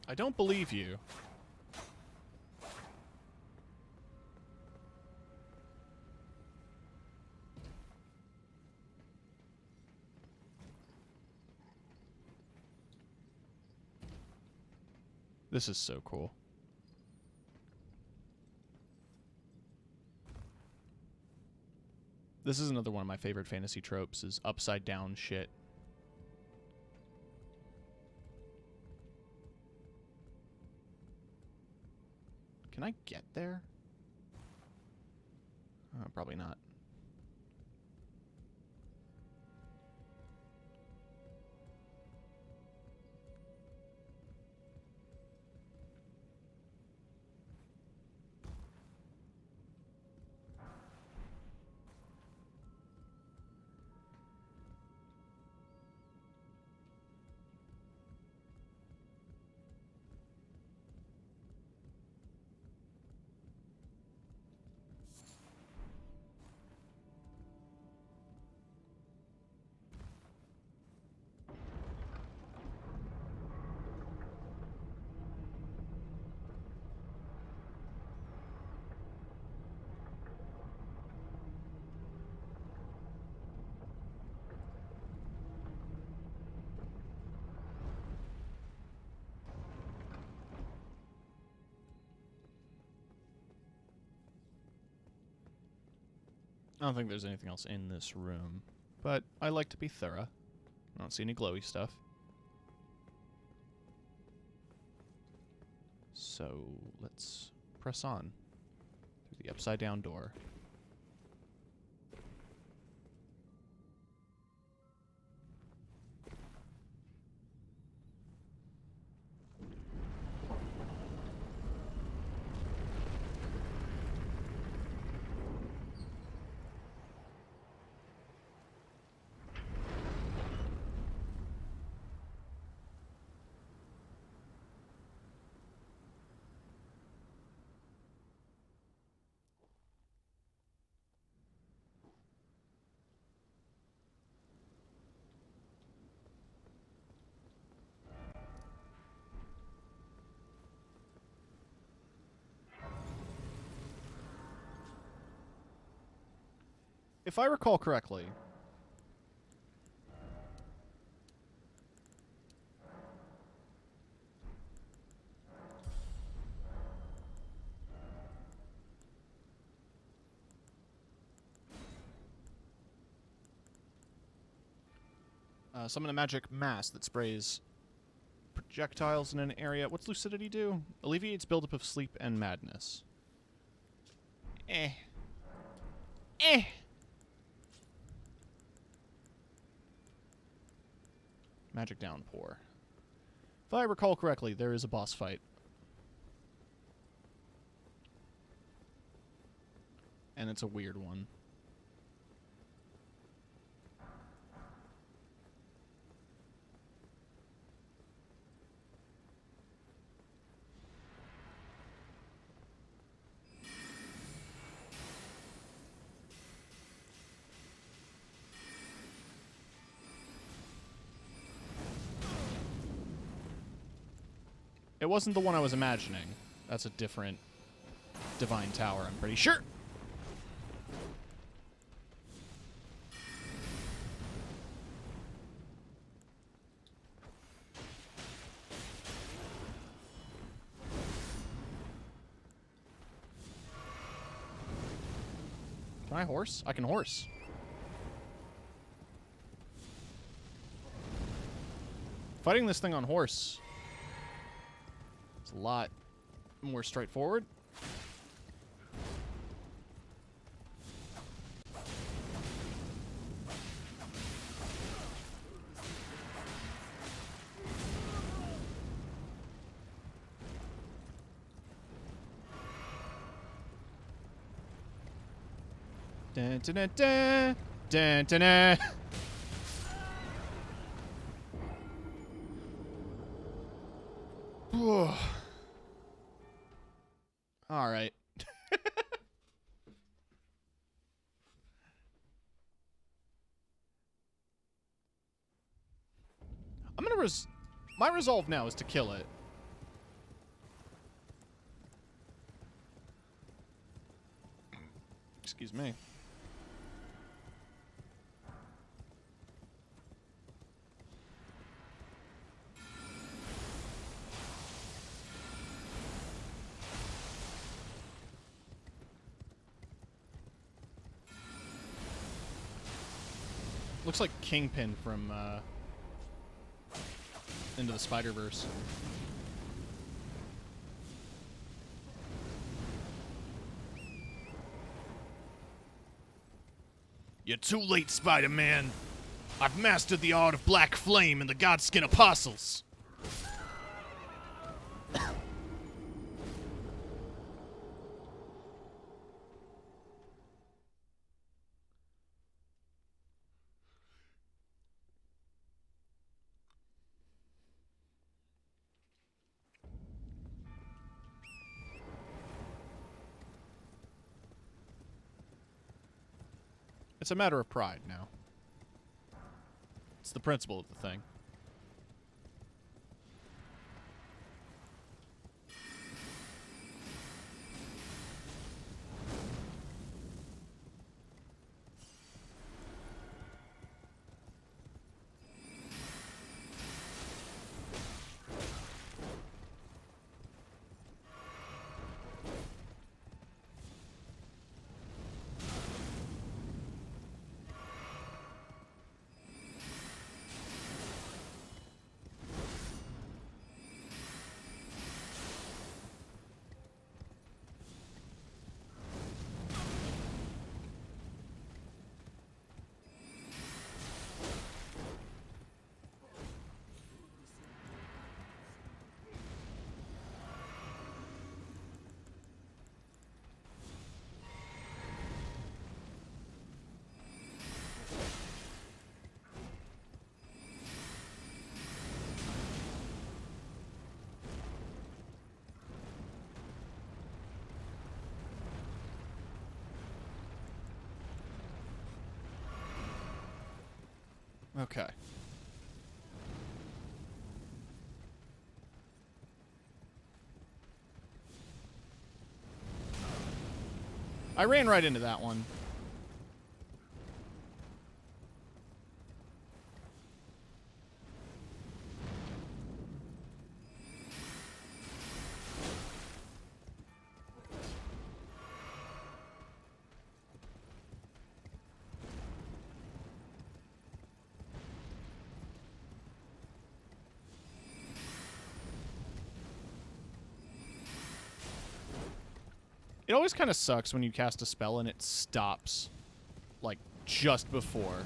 I don't believe you. This is so cool. This is another one of my favorite fantasy tropes, is upside down shit. Can I get there? Probably not. I don't think there's anything else in this room, but I like to be thorough. I don't see any glowy stuff. So let's press on through the upside down door. If I recall correctly, summon a magic mass that sprays projectiles in an area. What's Lucidity do? Alleviates buildup of sleep and madness. Eh. Magic downpour. If I recall correctly, there is a boss fight. And it's a weird one. It wasn't the one I was imagining. That's a different Divine Tower, I'm pretty sure. Can I horse? I can horse. Fighting this thing on horse is a lot more straightforward. Dun, dun, dun, dun, dun, dun, dun. All right. I'm gonna my resolve now is to kill it. Excuse me. Looks like Kingpin from Into the Spider-Verse. You're too late, Spider-Man. I've mastered the art of Black Flame and the Godskin Apostles. It's a matter of pride now. It's the principle of the thing. Okay. I ran right into that one. It always kind of sucks when you cast a spell and it stops, like, just before.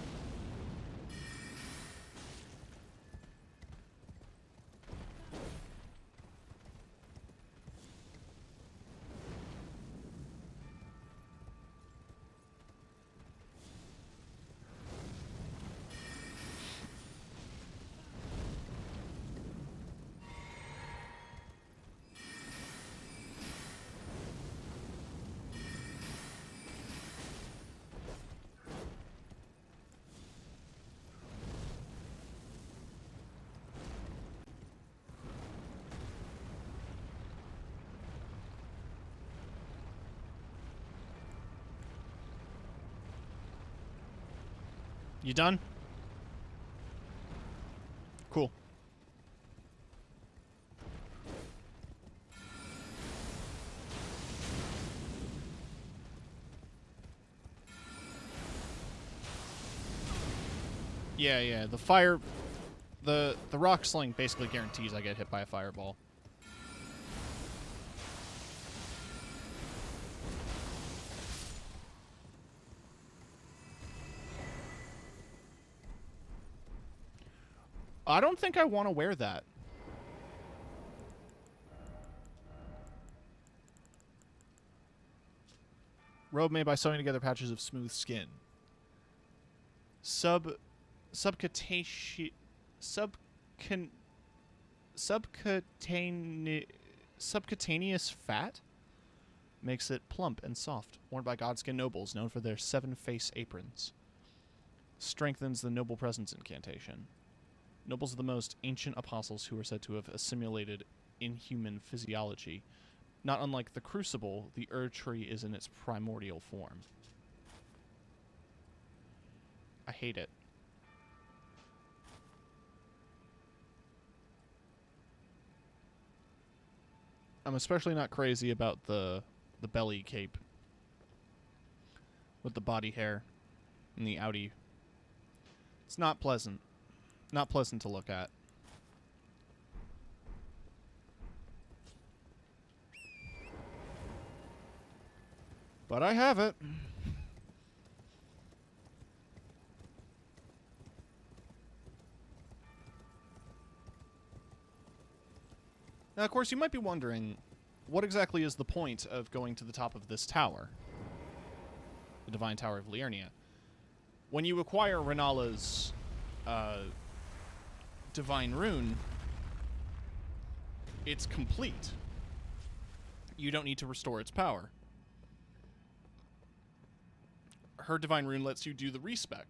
You done? Cool. Yeah. The fire... The rock sling basically guarantees I get hit by a fireball. I don't think I want to wear that. Robe made by sewing together patches of smooth skin. Subcutaneous fat makes it plump and soft. Worn by Godskin nobles known for their 7-face aprons. Strengthens the noble presence incantation. Nobles are the most ancient apostles who are said to have assimilated inhuman physiology. Not unlike the crucible, the tree is in its primordial form. I hate it. I'm especially not crazy about the belly cape with the body hair and the outie. It's not pleasant. Not pleasant to look at. But I have it. Now, of course, you might be wondering, what exactly is the point of going to the top of this tower? The Divine Tower of Liurnia. When you acquire Renala's Divine Rune, it's complete. You don't need to restore its power. Her Divine Rune lets you do the respec.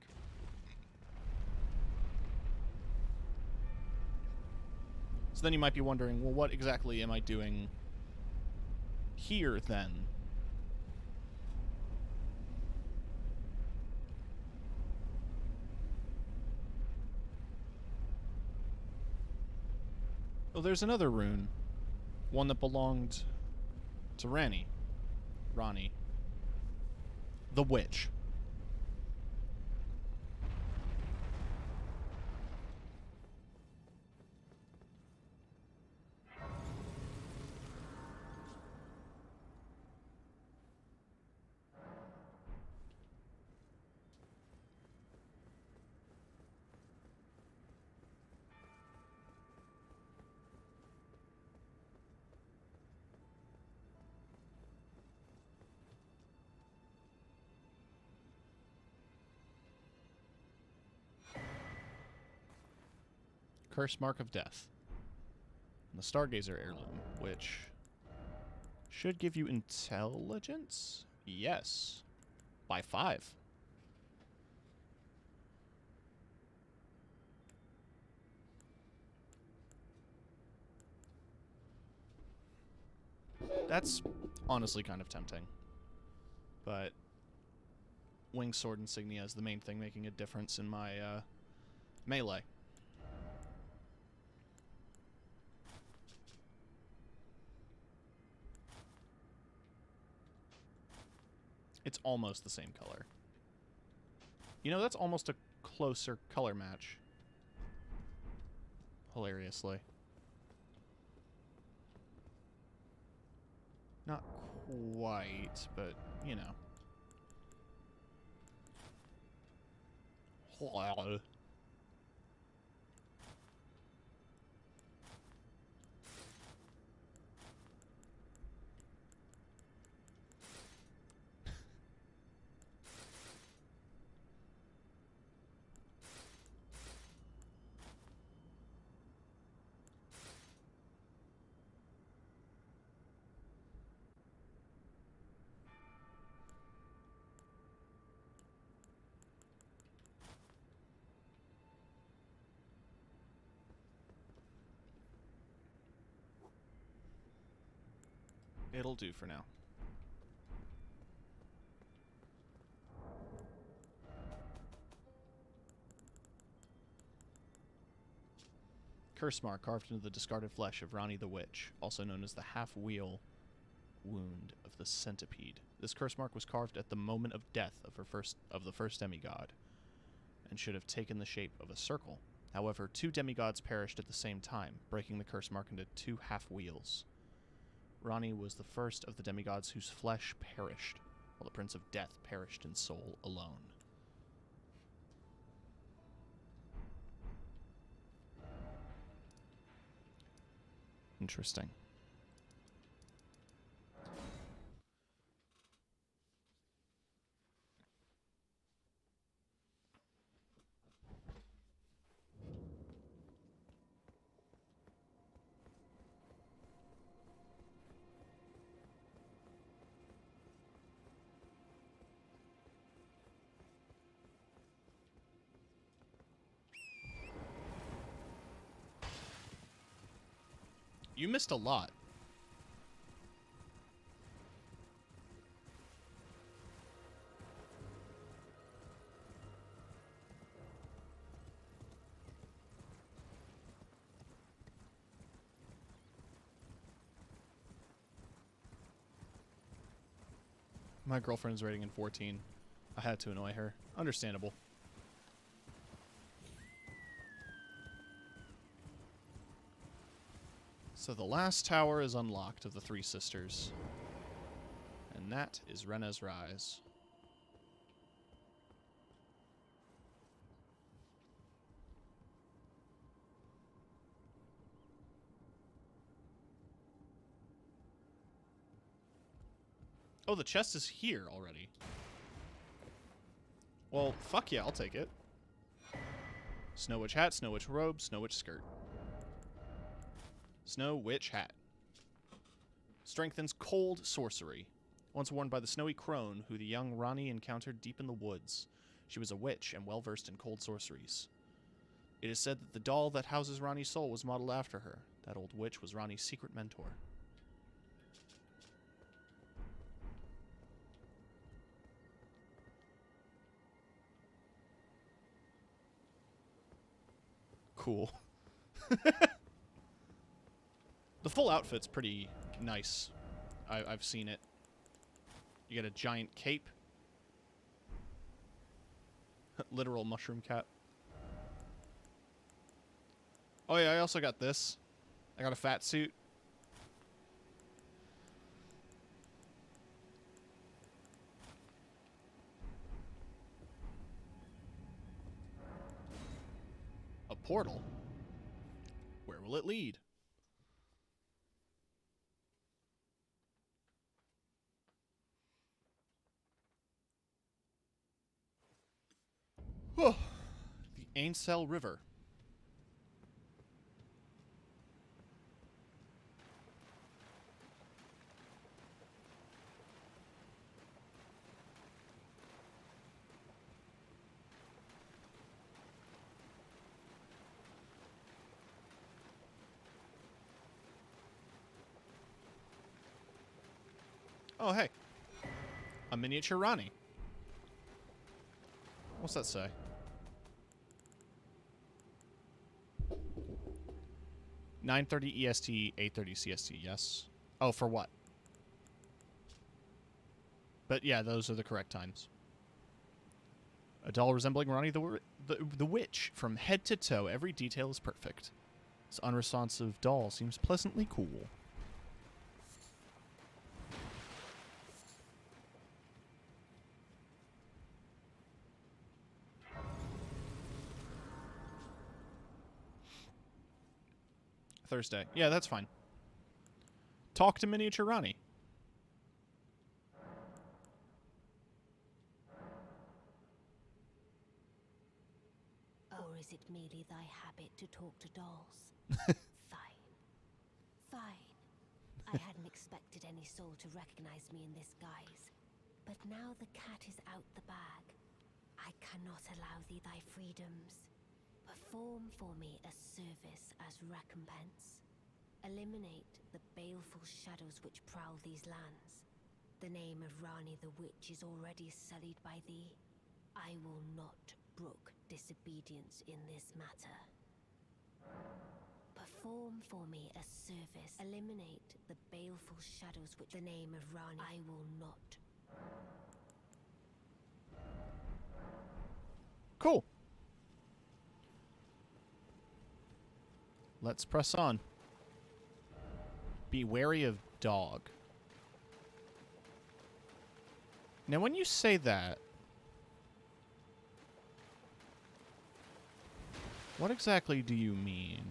So then you might be wondering, well, what exactly am I doing here, then? Oh, there's another rune. One that belonged to Ranni. The witch. Curse Mark of Death. And the Stargazer heirloom, which should give you intelligence? Yes. By 5. That's honestly kind of tempting. But winged sword insignia is the main thing making a difference in my melee. It's almost the same color. You know, that's almost a closer color match. Hilariously. Not quite, but, you know. It'll do for now. Curse mark carved into the discarded flesh of Rani the Witch, also known as the half-wheel wound of the centipede. This curse mark was carved at the moment of death of the first demigod, and should have taken the shape of a circle. However, 2 demigods perished at the same time, breaking the curse mark into 2 half-wheels. Rani was the first of the demigods whose flesh perished, while the Prince of Death perished in soul alone. Interesting. You missed a lot. My girlfriend's rating in 14. I had to annoy her. Understandable. So the last tower is unlocked of the 3 sisters. And that is Rena's Rise. Oh, the chest is here already. Well, fuck yeah, I'll take it. Snow Witch hat, Snow Witch robe, Snow Witch skirt. Snow Witch hat. Strengthens cold sorcery. Once worn by the snowy crone who the young Rani encountered deep in the woods. She was a witch and well-versed in cold sorceries. It is said that the doll that houses Rani's soul was modeled after her. That old witch was Rani's secret mentor. Cool. The full outfit's pretty nice. I've seen it. You get a giant cape. Literal mushroom cap. Oh yeah, I also got this. I got a fat suit. A portal? Where will it lead? The Ainsel River. Oh, hey. A miniature Ronnie. What's that say? "9:30 EST, 8:30 CST." Yes. Oh, for what? But yeah, those are the correct times. A doll resembling Ronnie the Witch. From head to toe, every detail is perfect. This unresponsive doll seems pleasantly cool. Thursday. Yeah, that's fine. Talk to miniature Ronnie. Or is it merely thy habit to talk to dolls? Fine. Fine. I hadn't expected any soul to recognize me in this guise. But now the cat is out the bag. I cannot allow thee thy freedoms. Perform for me a service as recompense. Eliminate the baleful shadows which prowl these lands. The name of Rani the Witch is already sullied by thee. I will not brook disobedience in this matter. Perform for me a service. Eliminate the baleful shadows which the name of Rani. I will not. Cool. Let's press on. Be wary of dog. Now, when you say that, what exactly do you mean?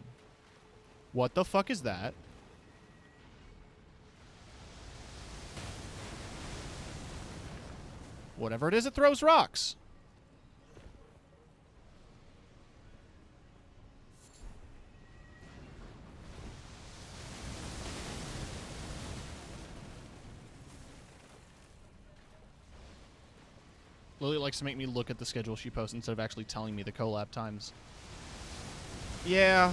What the fuck is that? Whatever it is, it throws rocks. Lily likes to make me look at the schedule she posts instead of actually telling me the collab times. Yeah.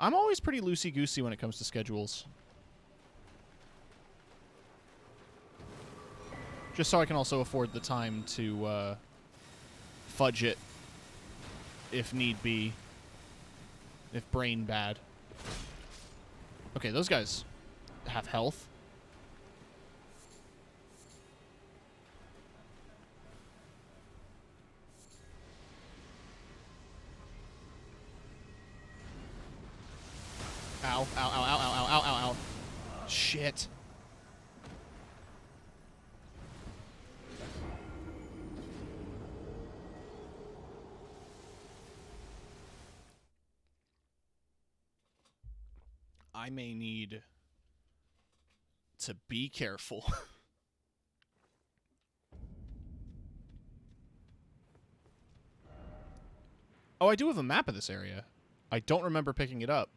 I'm always pretty loosey-goosey when it comes to schedules. Just so I can also afford the time to fudge it if need be. If brain bad. Okay, those guys have health. Ow, ow, ow, ow, ow, ow, ow, ow. Shit. I may need to be careful. Oh, I do have a map of this area. I don't remember picking it up.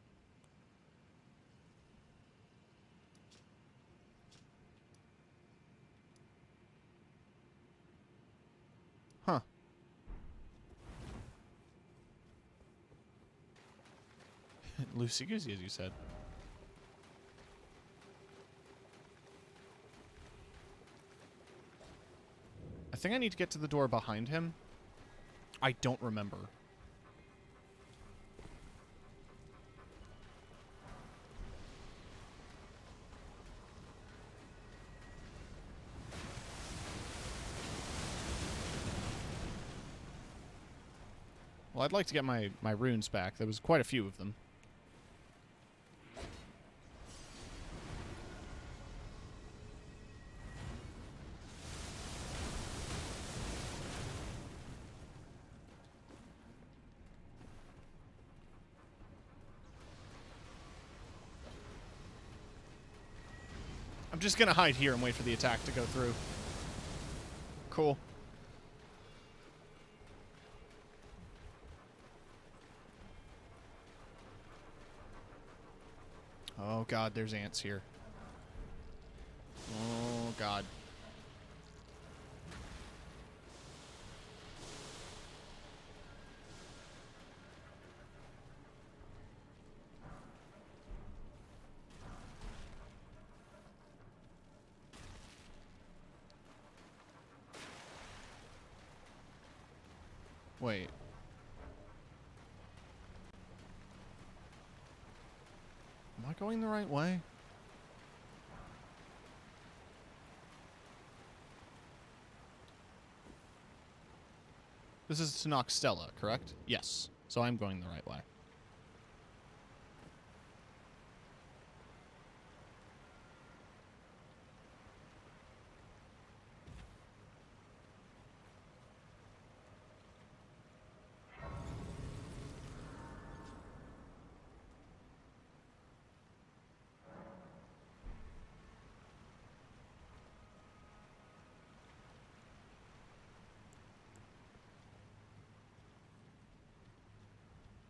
Huh. Loosey-goosey, as you said. I think I need to get to the door behind him. I don't remember. Well, I'd like to get my runes back. There was quite a few of them. I'm just gonna hide here and wait for the attack to go through. Cool. Oh god, there's ants here. Oh god. Wait. Am I going the right way? This is to Noxtella, correct? Yes. So I'm going the right way.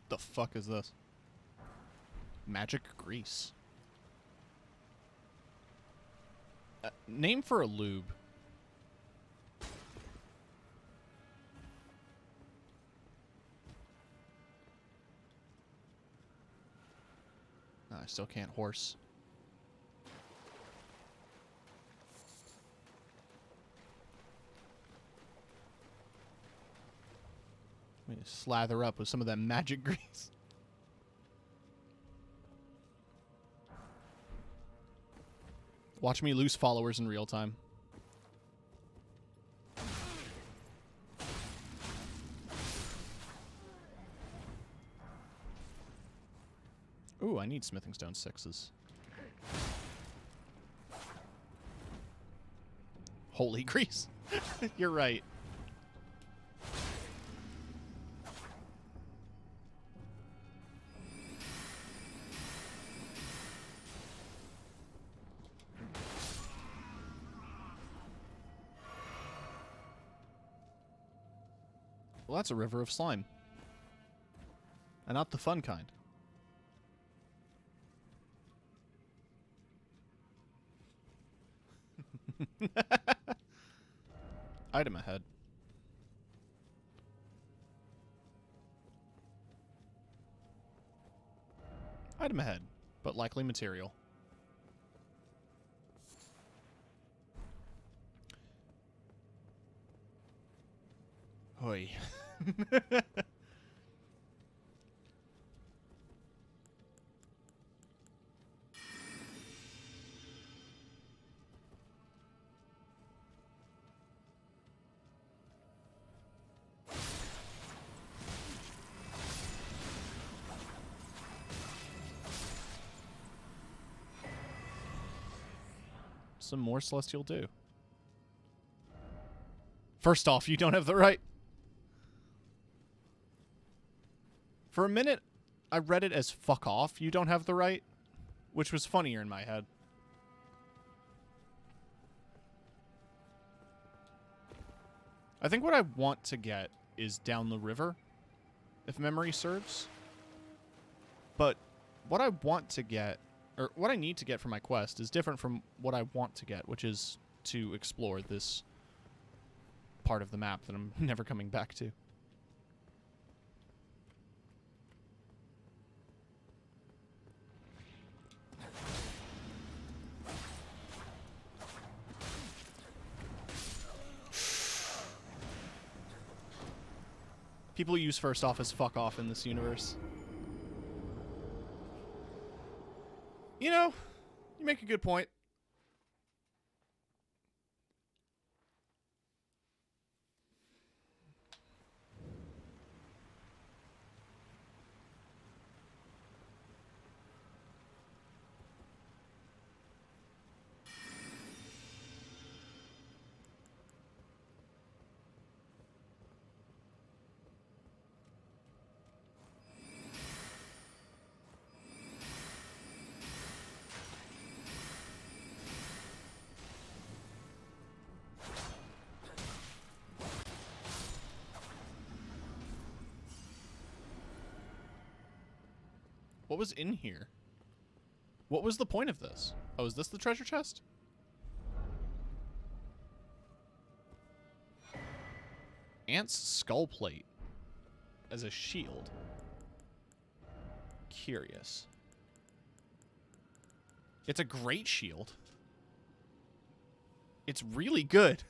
The fuck is this? Magic grease. Name for a lube. No, I still can't horse. Let me slather up with some of that magic grease. Watch me lose followers in real time. Ooh, I need smithing stone 6s. Holy grease. You're right. Well, that's a river of slime. And not the fun kind. Item ahead. Item ahead, but likely material. Hoi. Some more Celestial Dew. First off, you don't have the right. For a minute, I read it as fuck off, you don't have the right, which was funnier in my head. I think what I want to get is down the river, if memory serves. But what I want to get, or what I need to get for my quest, is different from what I want to get, which is to explore this part of the map that I'm never coming back to. People use first off as fuck off in this universe. You know, you make a good point. What was in here? What was the point of this? Oh, is this the treasure chest? Ant's skull plate as a shield. Curious. It's a great shield. It's really good.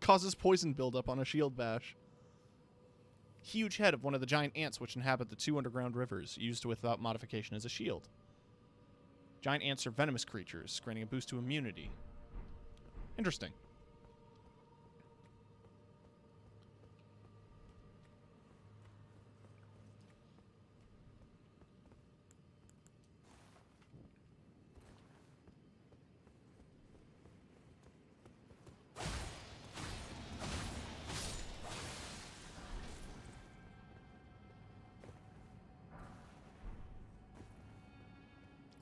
Causes poison buildup on a shield bash. Huge head of one of the giant ants which inhabit the 2 underground rivers, used without modification as a shield. Giant ants are venomous creatures, granting a boost to immunity. Interesting.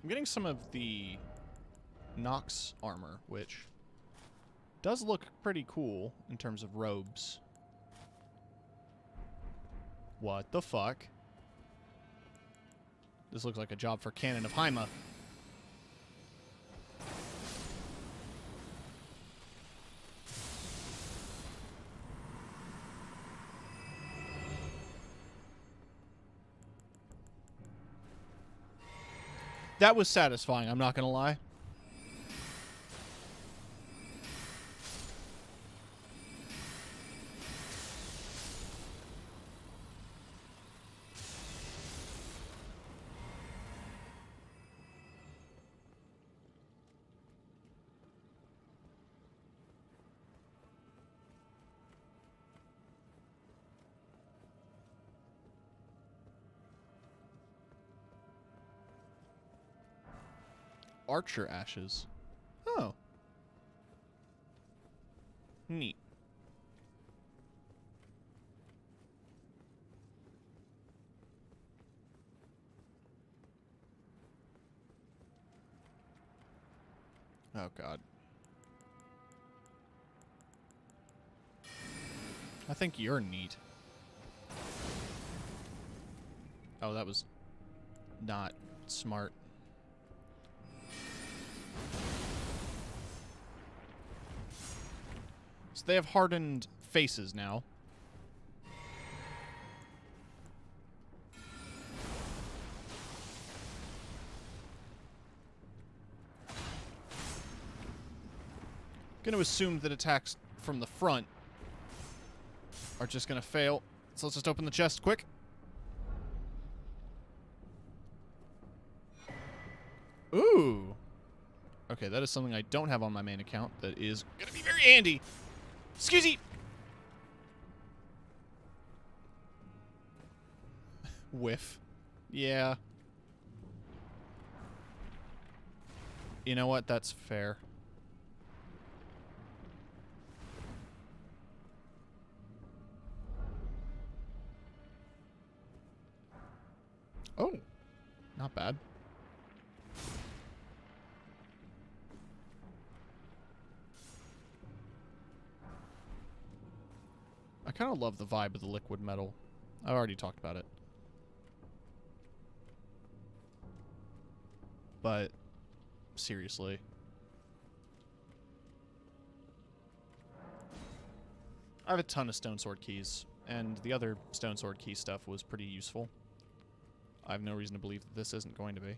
I'm getting some of the Nox armor, which does look pretty cool in terms of robes. What the fuck? This looks like a job for Canon of Haima. That was satisfying, I'm not gonna lie. Archer ashes. Oh. Neat. Oh, God. I think you're neat. Oh, that was not smart. So they have hardened faces now. Gonna assume that attacks from the front are just gonna fail. So let's just open the chest quick. Ooh. Okay, that is something I don't have on my main account that is gonna be very handy. Excuse me. Whiff. Yeah. You know what? That's fair. Oh. Not bad. I kind of love the vibe of the liquid metal. I already talked about it. But seriously. I have a ton of stone sword keys, and the other stone sword key stuff was pretty useful. I have no reason to believe that this isn't going to be.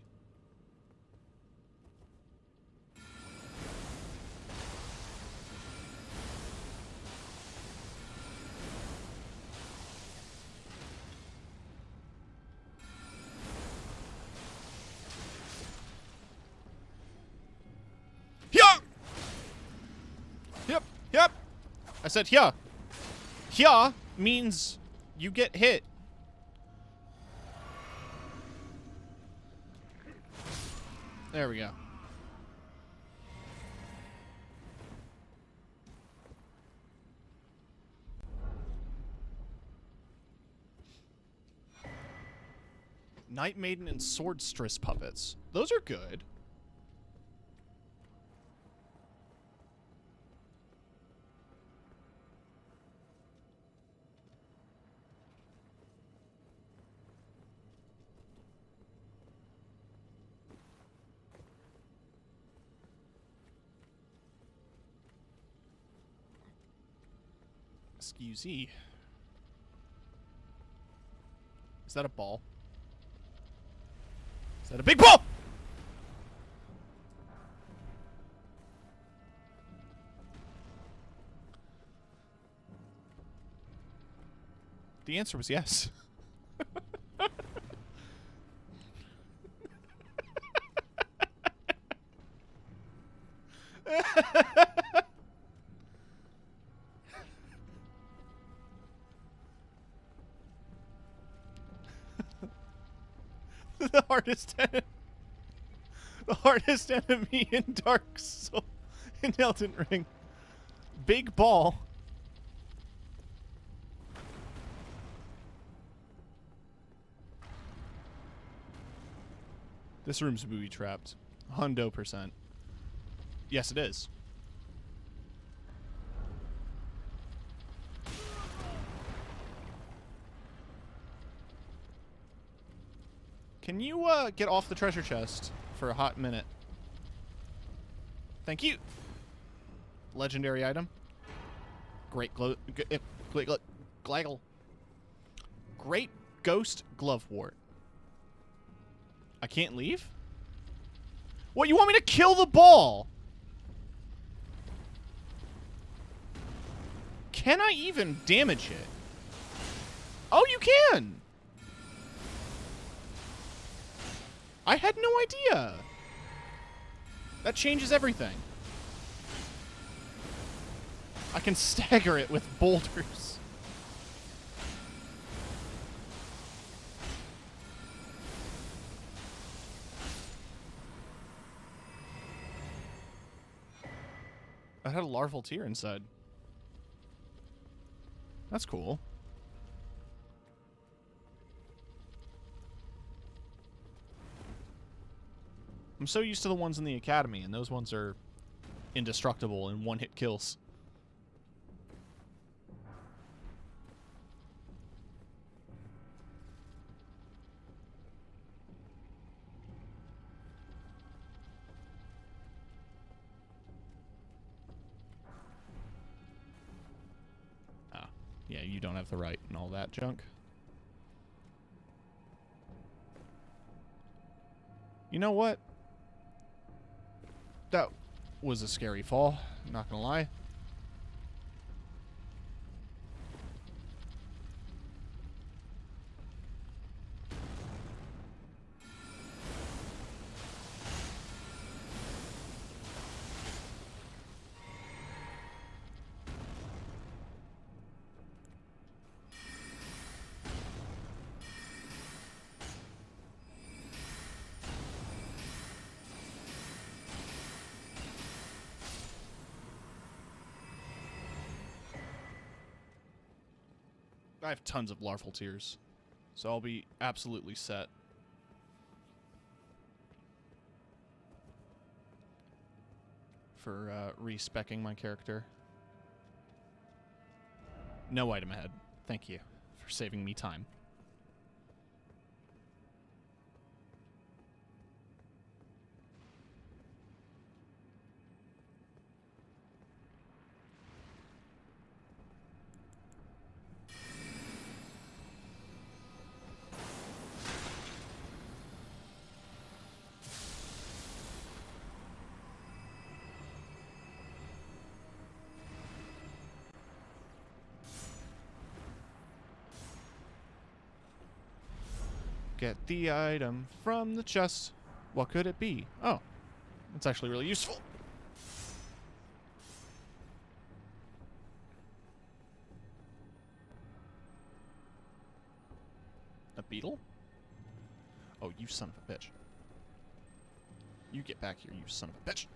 Yep. I said yeah. Yeah means you get hit. There we go. Night Maiden and Swordstress puppets. Those are good. Excuse-y. Is that a ball? Is that a big ball? The answer was yes. The hardest enemy in Dark Souls, in Elden Ring. Big ball. This room's booby trapped. 100%. Yes, it is. Can you get off the treasure chest for a hot minute? Thank you. Legendary item. Great Glaggle. Great Ghost Glovewort. I can't leave? What, you want me to kill the ball? Can I even damage it? Oh, you can! I had no idea. That changes everything. I can stagger it with boulders. I had a larval tear inside. That's cool. I'm so used to the ones in the academy, and those ones are indestructible and one-hit kills. Ah, yeah, you don't have the right and all that junk. You know what? That was a scary fall, not gonna lie. I have tons of larval tears, so I'll be absolutely set. For respecking my character. No item ahead. Thank you for saving me time. Get the item from the chest. What could it be? Oh, it's actually really useful. A beetle? Oh, you son of a bitch. You get back here, you son of a bitch.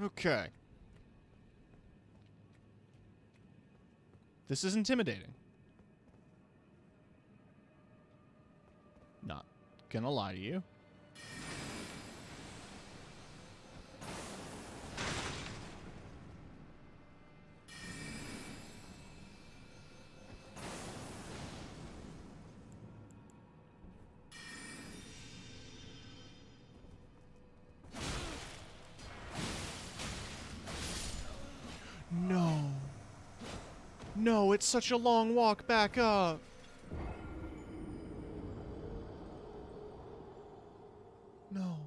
Okay. This is intimidating. Not gonna lie to you. No. No, it's such a long walk back up. No.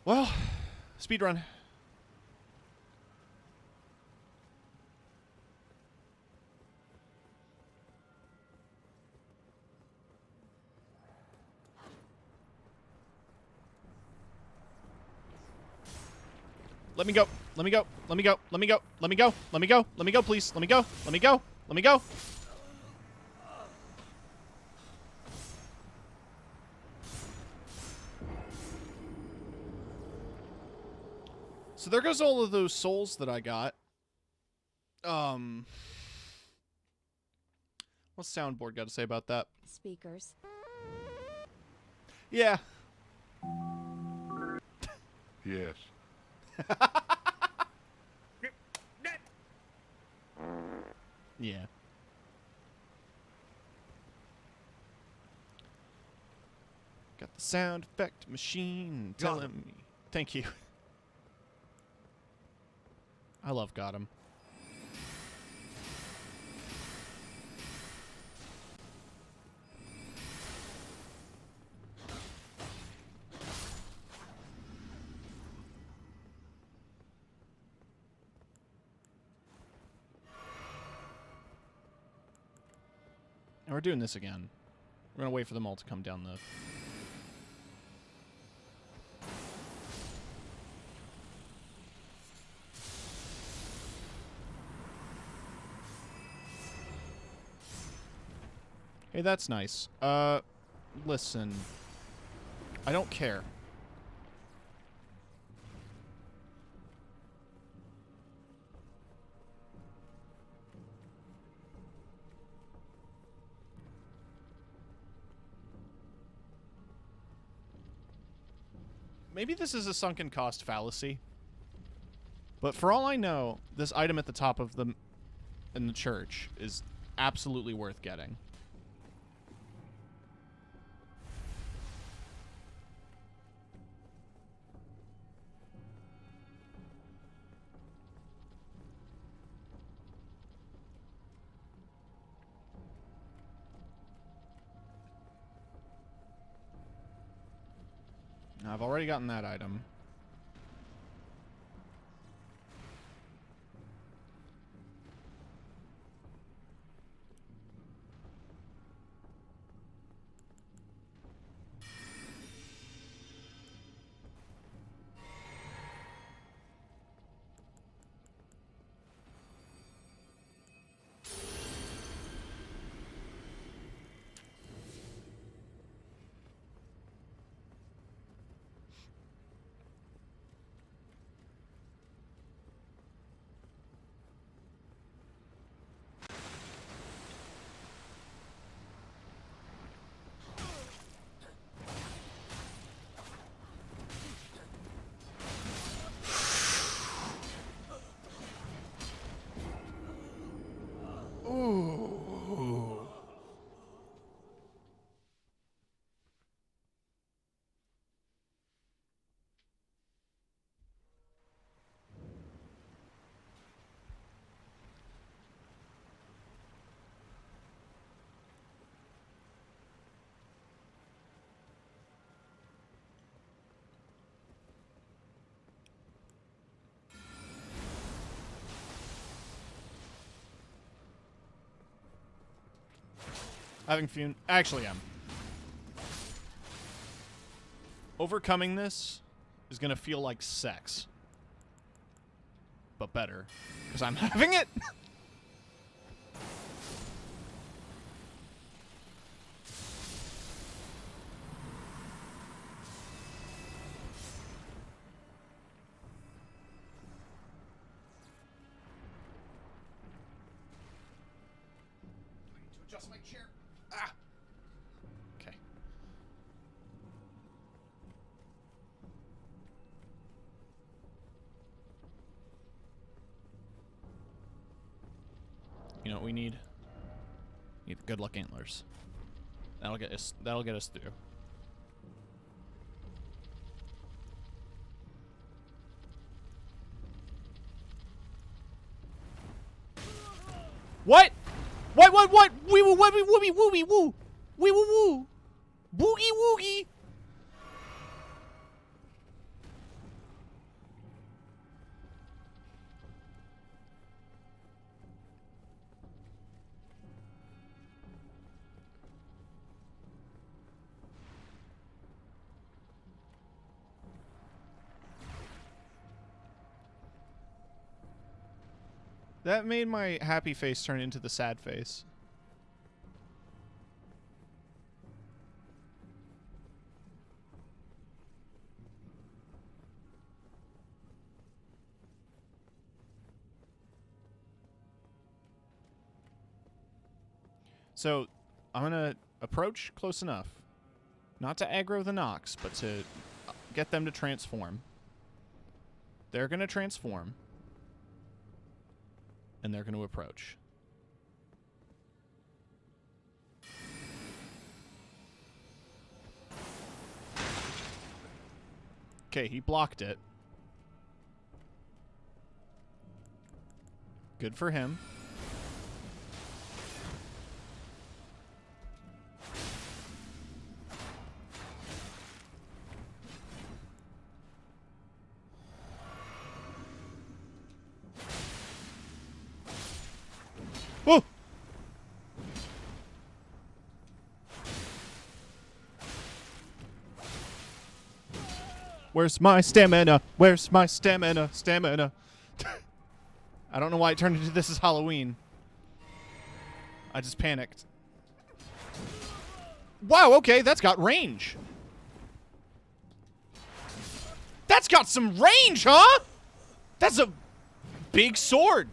Well, speedrun. Let me go. Let me go. Let me go. Let me go. Let me go. Let me go. Let me go, please. Let me go. Let me go. Let me go. So there goes all of those souls that I got. What's soundboard got to say about that? Speakers. Yeah. Yes. Yeah. Got the sound effect machine telling me. Thank you. I love Gotham. And we're doing this again. We're gonna wait for them all to come down the... Hey, that's nice. Listen. I don't care. Maybe this is a sunken cost fallacy. But for all I know, this item at the top of the... in the church is absolutely worth getting. Now, I've already gotten that item. Ooh. Having fun. Actually, am. Overcoming this is gonna feel like sex. But better. Because I'm having it! I need to adjust my chair. Ah! Okay. You know what we need? We need the good luck antlers. That'll get us through. What? What? Wee woo wee woo woo woo. Wee woo woo. Boogie woogie. That made my happy face turn into the sad face. So, I'm gonna approach close enough. Not to aggro the Nox, but to get them to transform. They're gonna transform. And they're gonna approach. Okay, he blocked it. Good for him. Oh! Where's my stamina? Where's my stamina? Stamina. I don't know why it turned into this is Halloween. I just panicked. Wow, okay, that's got range. That's got some range, huh? That's a big sword.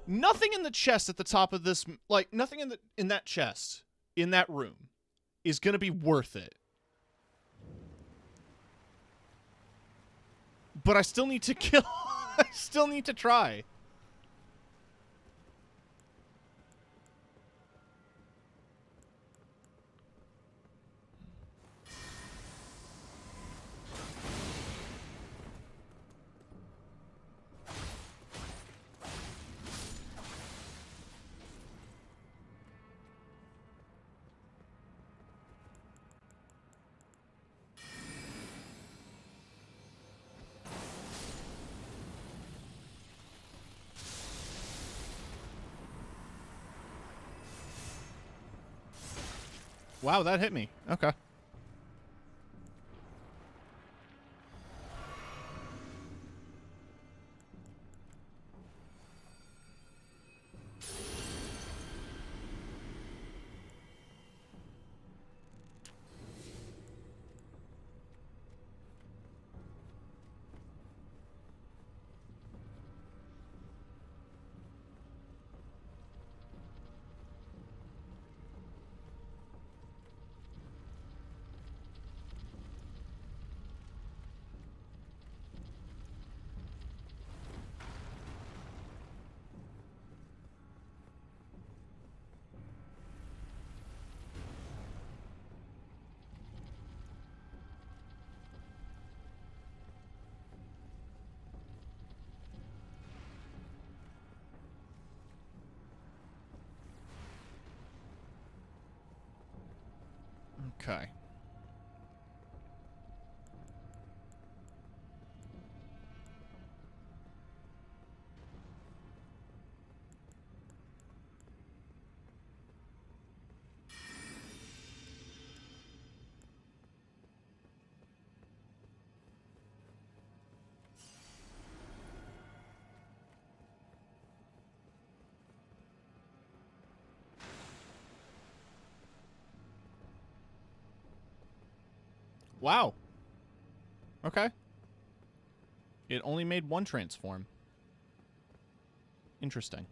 Nothing in the chest at the top of this, like nothing in that chest in that room is going to be worth it. But I still need to kill. I still need to try. Wow, that hit me. Okay. Okay. Wow. Okay. It only made one transform. Interesting.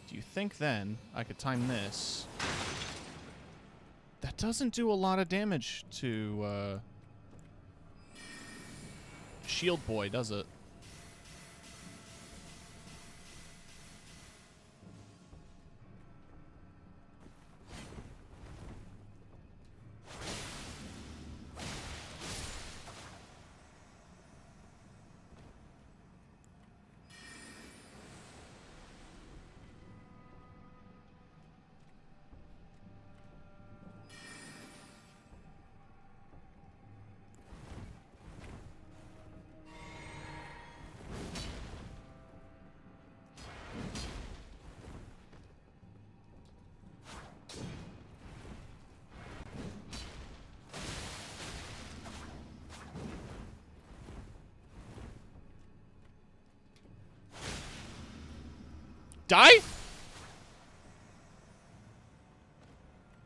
Do you think then I could time this? That doesn't do a lot of damage to Shield Boy, does it? Die?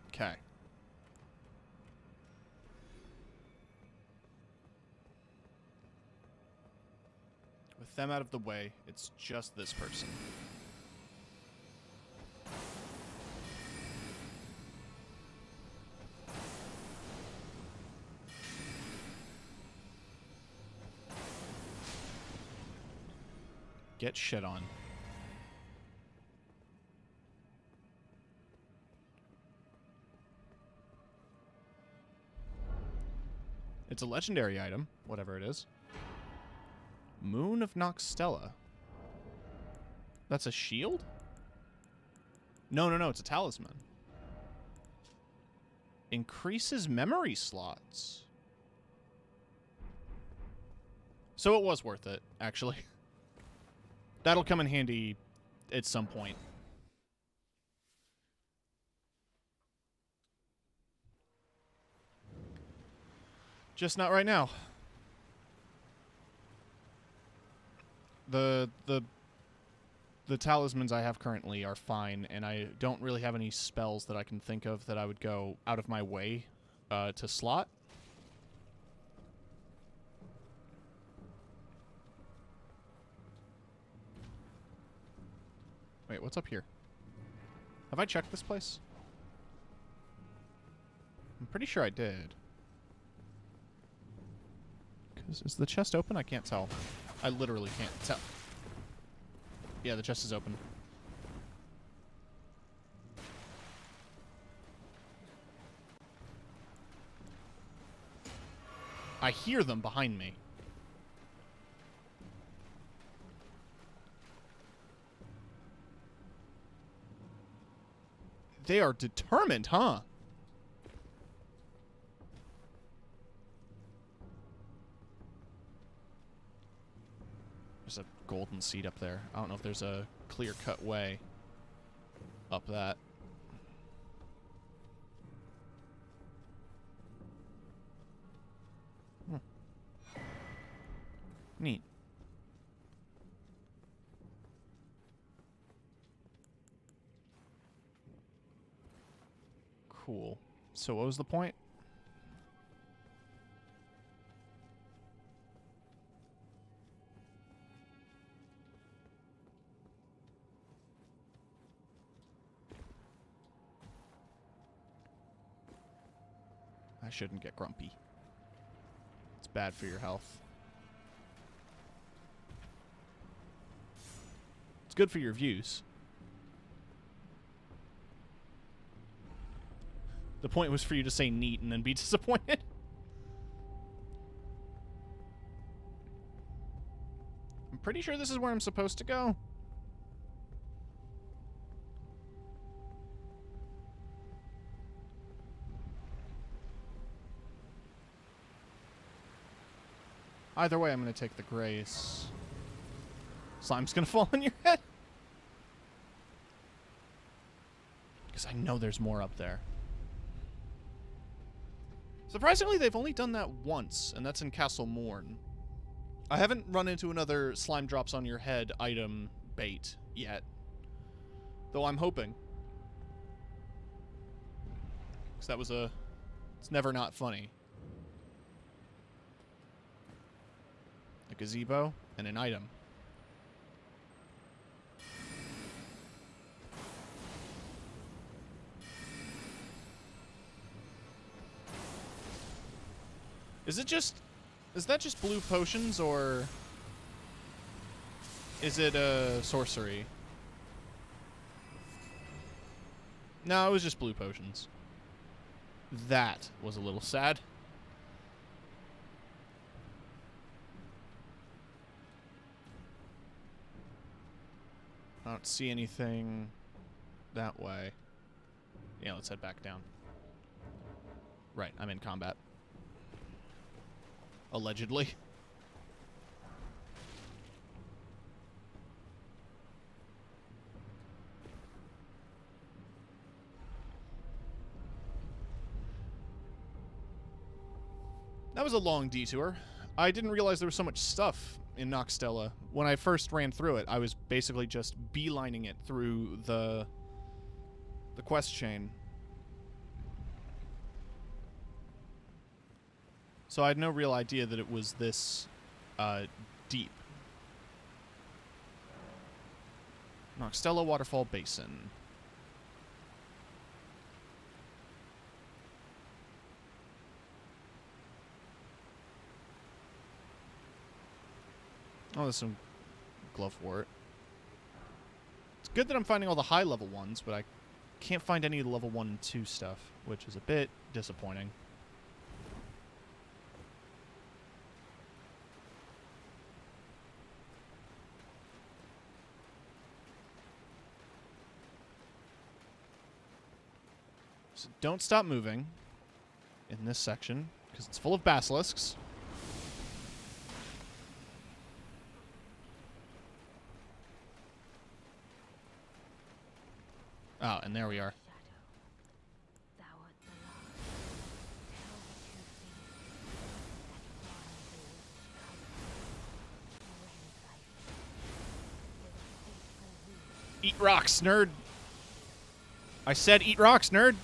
Okay. With them out of the way, it's just this person. Get shit on. It's a legendary item, whatever it is. Moon of Noxtella. That's a shield? No, it's a talisman. Increases memory slots. So it was worth it, actually. That'll come in handy at some point. Just not right now. The talismans I have currently are fine, and I don't really have any spells that I can think of that I would go out of my way to slot. Wait, what's up here? Have I checked this place? I'm pretty sure I did. Is the chest open? I can't tell. I literally can't tell. Yeah, the chest is open. I hear them behind me. They are determined, huh? There's a golden seed up there. I don't know if there's a clear-cut way up that. Neat. Cool. So what was the point? I shouldn't get grumpy. It's bad for your health. It's good for your views. The point was for you to say neat and then be disappointed. I'm pretty sure this is where I'm supposed to go. Either way, I'm going to take the grace. Slime's going to fall on your head. Because I know there's more up there. Surprisingly, they've only done that once, and that's in Castle Morn. I haven't run into another slime drops on your head item bait yet. Though I'm hoping. Because that was a... It's never not funny. A gazebo and an item. Is that just blue potions, or is it sorcery? No, it was just blue potions. That was a little sad. I don't see anything that way. Yeah, let's head back down. Right, I'm in combat. Allegedly. That was a long detour. I didn't realize there was so much stuff in Noxtella. When I first ran through it, I was basically just beelining it through the quest chain. So I had no real idea that it was this deep. Noxtella Waterfall Basin. Oh, there's some glovewort. It's good that I'm finding all the high level ones, but I can't find any of the level 1 and 2 stuff, which is a bit disappointing. So don't stop moving in this section, because it's full of basilisks. Oh, and there we are. Eat rocks, nerd. I said eat rocks, nerd.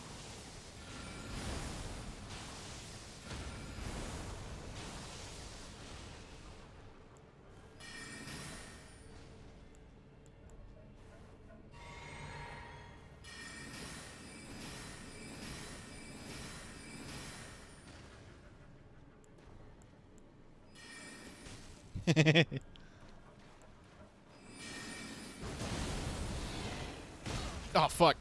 Oh, fuck.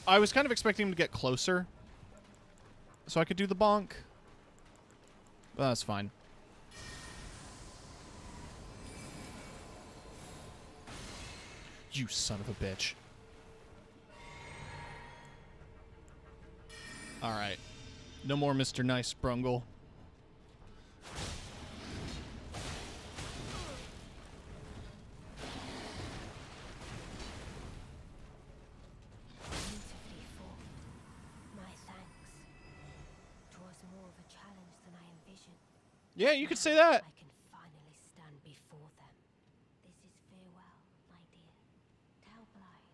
I was kind of expecting him to get closer so I could do the bonk. But that's fine. You son of a bitch. Alright. No more Mr. Nice, Brungle. Yeah, you could say that. I can finally stand before them. This is farewell, my dear. Tell Blythe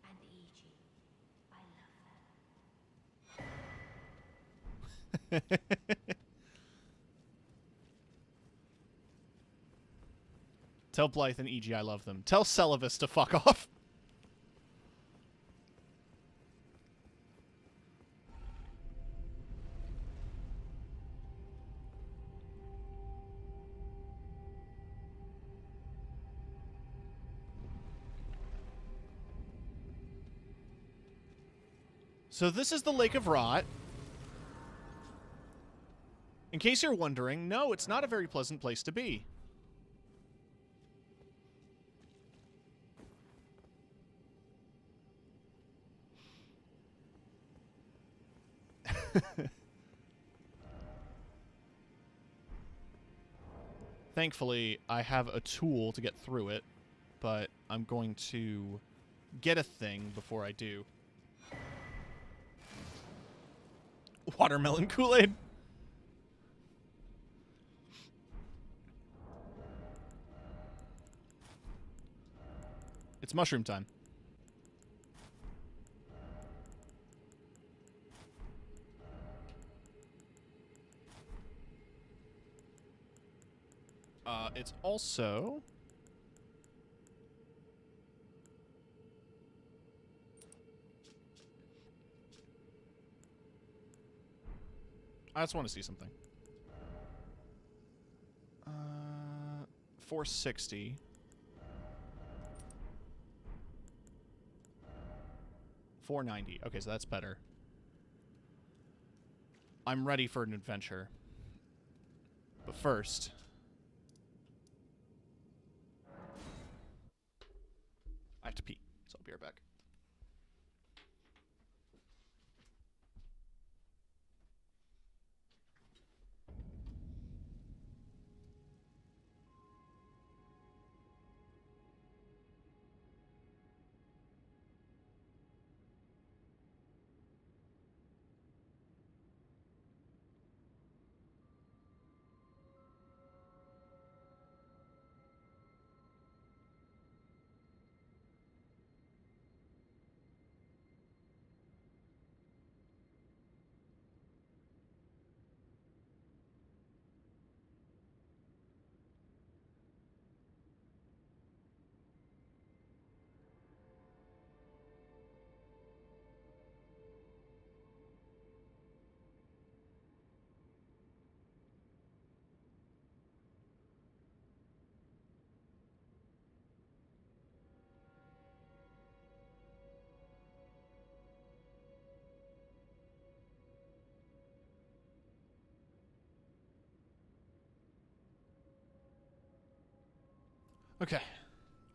and Eiji I love them. Tell Blythe and EG I love them. Tell Celavis to fuck off. So this is the Lake of Rot. In case you're wondering, no, it's not a very pleasant place to be. Thankfully, I have a tool to get through it, but I'm going to get a thing before I do. Watermelon Kool-Aid. It's mushroom time. It's also... I just want to see something. 460. $490. Okay, so that's better. I'm ready for an adventure. But first... I have to pee, so I'll be right back. Okay,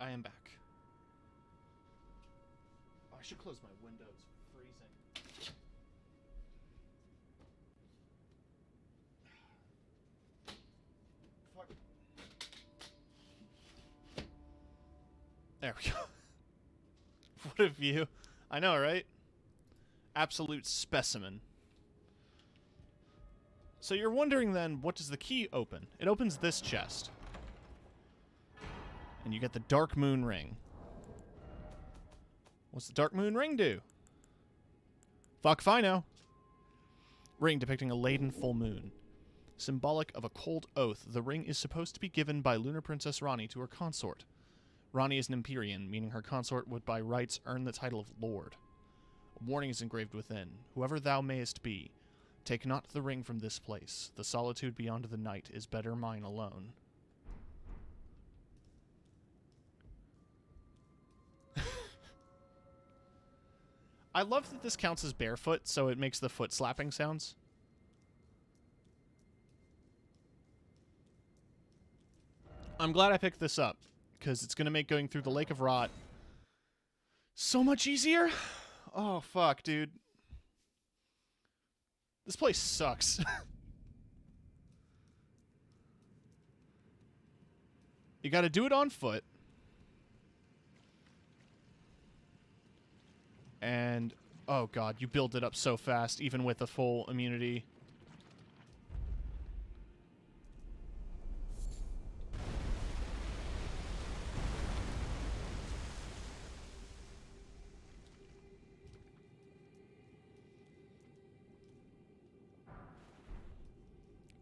I am back. Oh, I should close my windows. Freezing. Fuck. There we go. What a view. I know, right? Absolute specimen. So you're wondering then, what does the key open? It opens this chest. And you get the Dark Moon Ring. What's the Dark Moon Ring do? Fuck if I know. Ring depicting a laden full moon. Symbolic of a cold oath, the ring is supposed to be given by Lunar Princess Rani to her consort. Rani is an Empyrean, meaning her consort would by rights earn the title of Lord. A warning is engraved within. Whoever thou mayest be, take not the ring from this place. The solitude beyond the night is better mine alone. I love that this counts as barefoot, so it makes the foot slapping sounds. I'm glad I picked this up, because it's going to make going through the Lake of Rot so much easier. Oh, fuck, dude. This place sucks. You gotta do it on foot. And, oh god, you build it up so fast, even with a full immunity.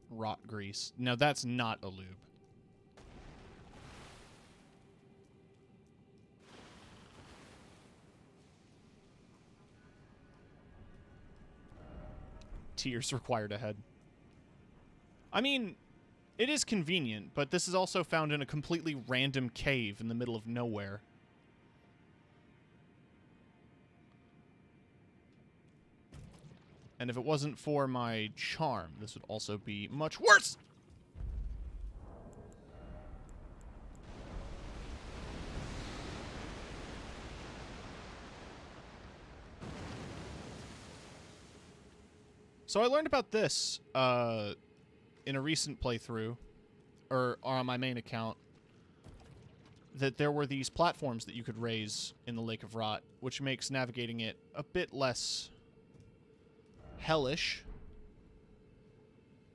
Rot grease. No, that's not a lube. Tears required ahead. I mean, it is convenient, but this is also found in a completely random cave in the middle of nowhere. And if it wasn't for my charm, this would also be much worse! So I learned about this in a recent playthrough, or on my main account, that there were these platforms that you could raise in the Lake of Rot, which makes navigating it a bit less hellish.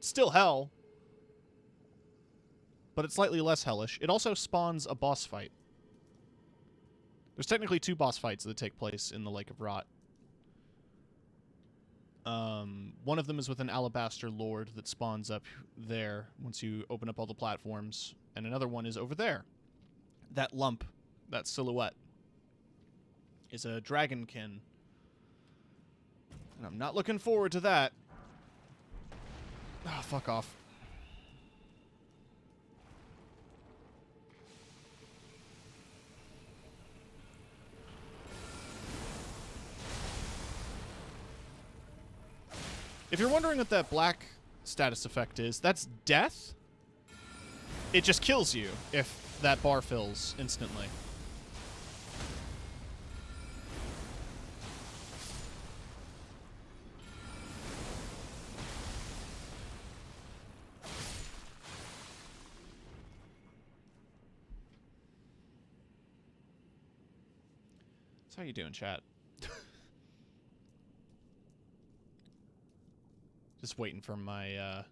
Still hell, but it's slightly less hellish. It also spawns a boss fight. There's technically 2 boss fights that take place in the Lake of Rot. One of them is with an Alabaster Lord that spawns up there once you open up all the platforms, and another one is over there. That lump, that silhouette, is a Dragonkin. And I'm not looking forward to that. Ah, fuck off. If you're wondering what that black status effect is, that's death. It just kills you if that bar fills instantly. So how you doing, chat? Just waiting for my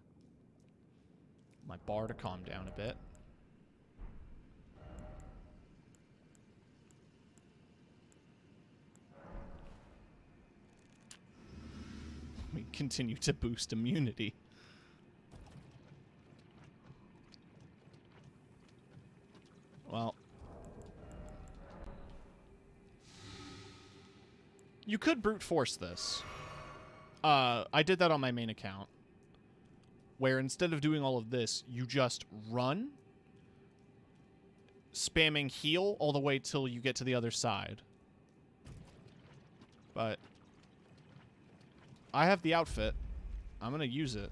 my bar to calm down a bit. We continue to boost immunity. Well, you could brute force this. I did that on my main account, where instead of doing all of this, you just run, spamming heal all the way till you get to the other side. But I have the outfit. I'm gonna use it.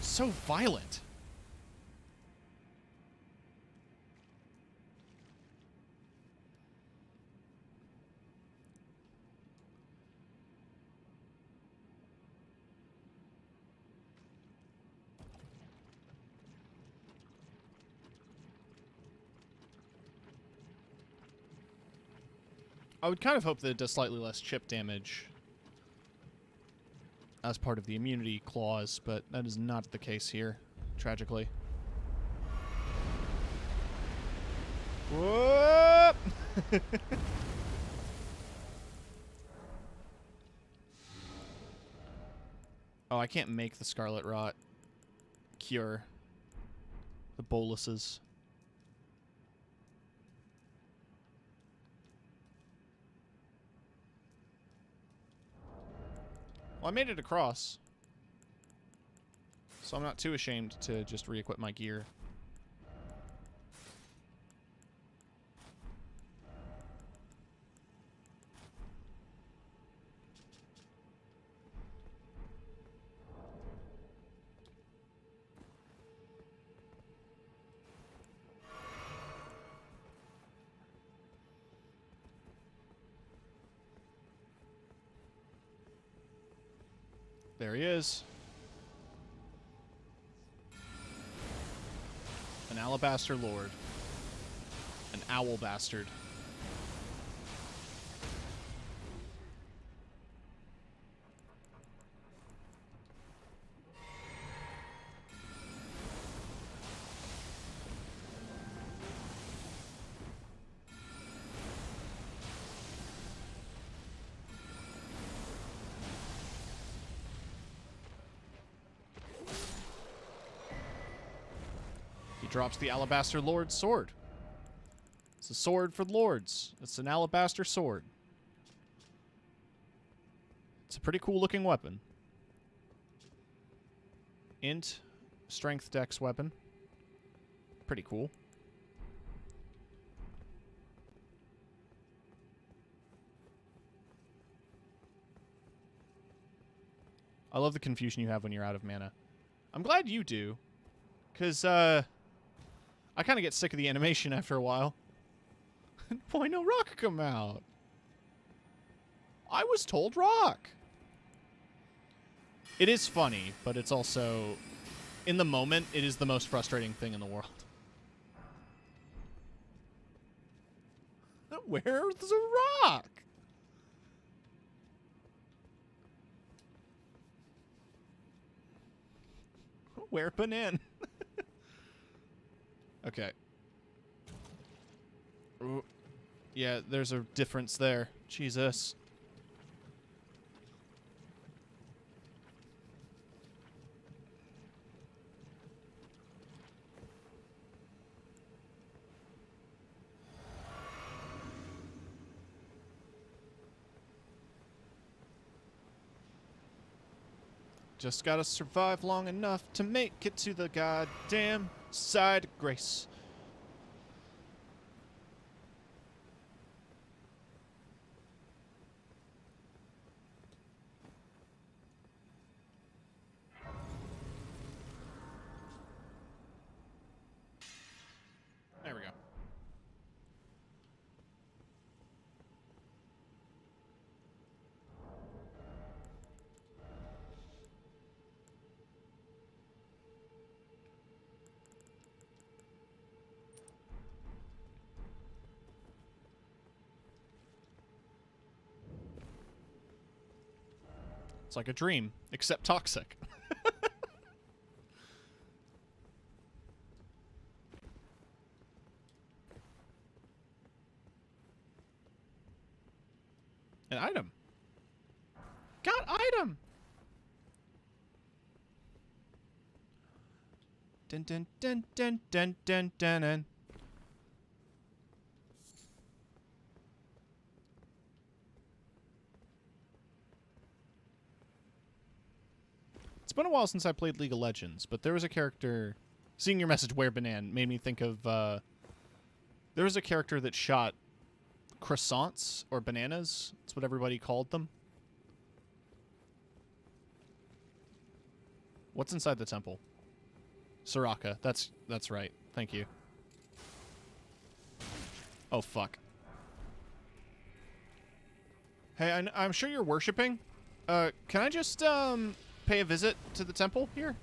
So violent. I would kind of hope that it does slightly less chip damage as part of the immunity clause, but that is not the case here, tragically. Whoop! Oh, I can't make the Scarlet Rot cure the boluses. Well, I made it across, so I'm not too ashamed to just re-equip my gear. There he is. An Alabaster Lord. An Owl Bastard. Drops the Alabaster Lord's sword. It's a sword for lords. It's an Alabaster sword. It's a pretty cool looking weapon. Int, strength dex weapon. Pretty cool. I love the confusion you have when you're out of mana. I'm glad you do. Because, I kind of get sick of the animation after a while. Why no rock come out? I was told rock. It is funny, but it's also, in the moment, it is the most frustrating thing in the world. Where's the rock? Where Banan? Okay. Ooh. Yeah, there's a difference there. Jesus. Just gotta survive long enough to make it to the goddamn side of grace. There we go. It's like a dream, except toxic. An item. Got item. Dun dun dun dun dun dun dun dun. It's been a while since I played League of Legends, but there was a character... Seeing your message, Where Banan, made me think of... there was a character that shot croissants, or bananas. That's what everybody called them. What's inside the temple? Soraka. That's right. Thank you. Oh, fuck. Hey, I'm sure you're worshipping. Can I just, pay a visit to the temple here?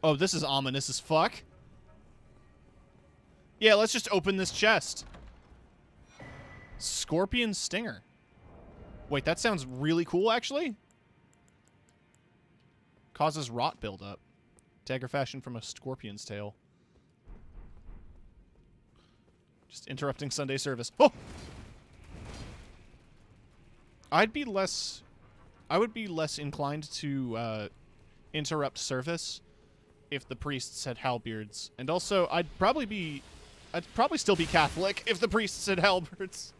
Oh, this is ominous as fuck. Yeah, let's just open this chest. Scorpion Stinger. Wait, that sounds really cool, actually. Causes rot buildup. Dagger fashioned from a scorpion's tail. Just interrupting Sunday service. Oh! I would be less inclined to interrupt service if the priests had halberds. And also, I'd probably still be Catholic if the priests had halberds.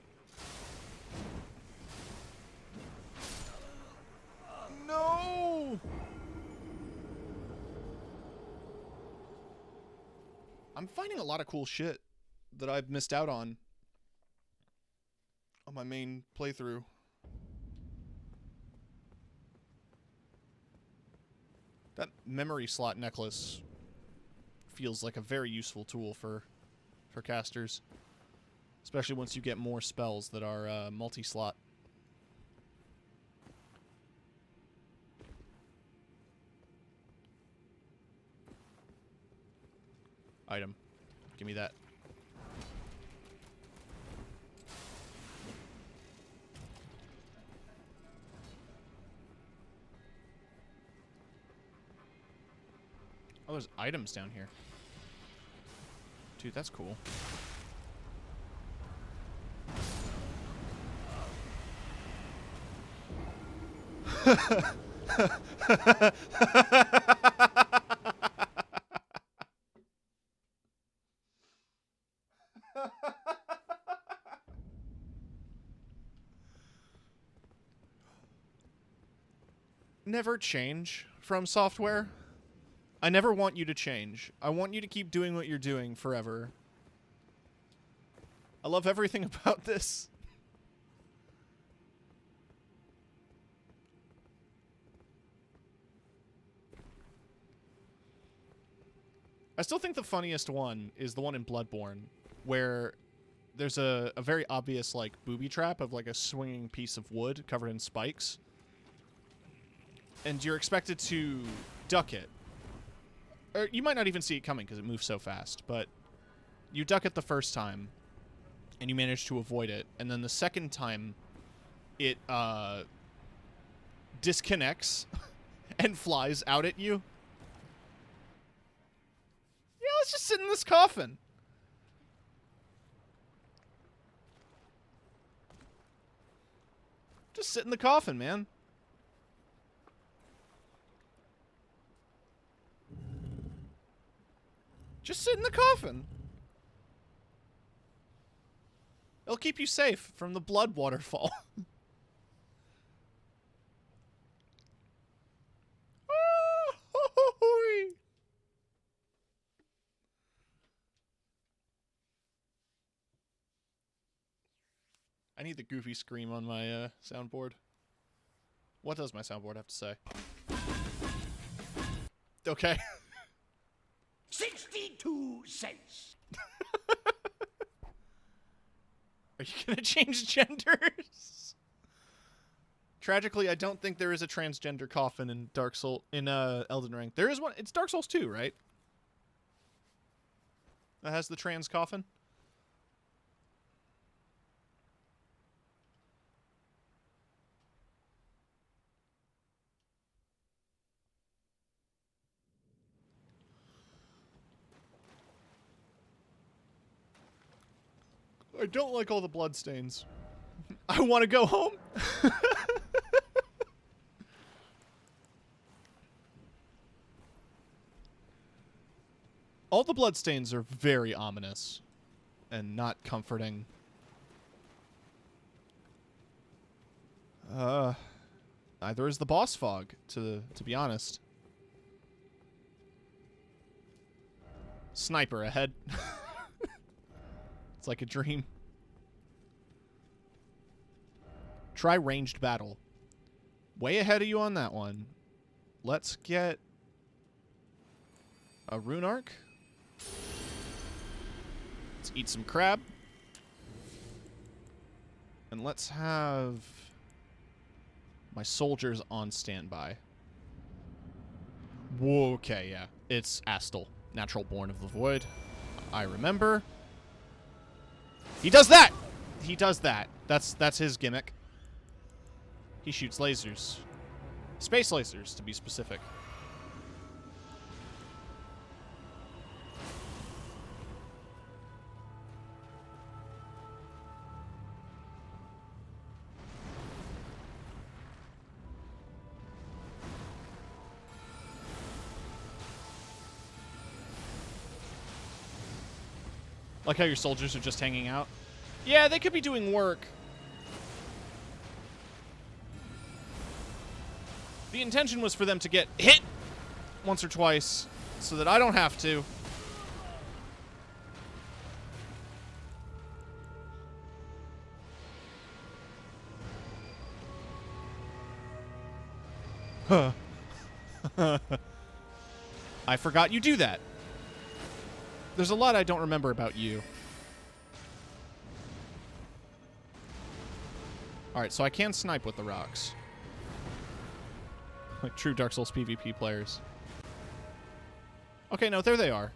No! I'm finding a lot of cool shit that I've missed out on my main playthrough. That memory slot necklace feels like a very useful tool for casters. Especially once you get more spells that are multi-slot. Item. Give me that. Oh, there's items down here. Dude, that's cool. Never change from software. I never want you to change. I want you to keep doing what you're doing forever. I love everything about this. I still think the funniest one is the one in Bloodborne, where there's a very obvious, like, booby trap of, like, a swinging piece of wood covered in spikes. And you're expected to duck it. Or you might not even see it coming because it moves so fast, but you duck it the first time, and you manage to avoid it. And then the second time, it, disconnects and flies out at you. Yeah, let's just sit in this coffin. Just sit in the coffin, man. Just sit in the coffin. It'll keep you safe from the blood waterfall. I need the goofy scream on my soundboard. What does my soundboard have to say? Okay. 62 cents. Are you gonna change genders? Tragically, I don't think there is a transgender coffin in Elden Ring. There is one. It's Dark Souls 2, right? That has the trans coffin. I don't like all the bloodstains. I want to go home. All the bloodstains are very ominous and not comforting. Neither is the boss fog, to be honest. Sniper ahead. It's like a dream. Try ranged battle. Way ahead of you on that one. Let's get a rune arc. Let's eat some crab. And let's have my soldiers on standby. Whoa, okay, yeah. It's Astel, natural born of the void. I remember. He does that! He does that. That's his gimmick. He shoots lasers. Space lasers, to be specific. Like how your soldiers are just hanging out. Yeah, they could be doing work. The intention was for them to get hit once or twice so that I don't have to. Huh. I forgot you do that. There's a lot I don't remember about you. Alright, so I can snipe with the rocks. Like true Dark Souls PvP players. Okay, no, there they are.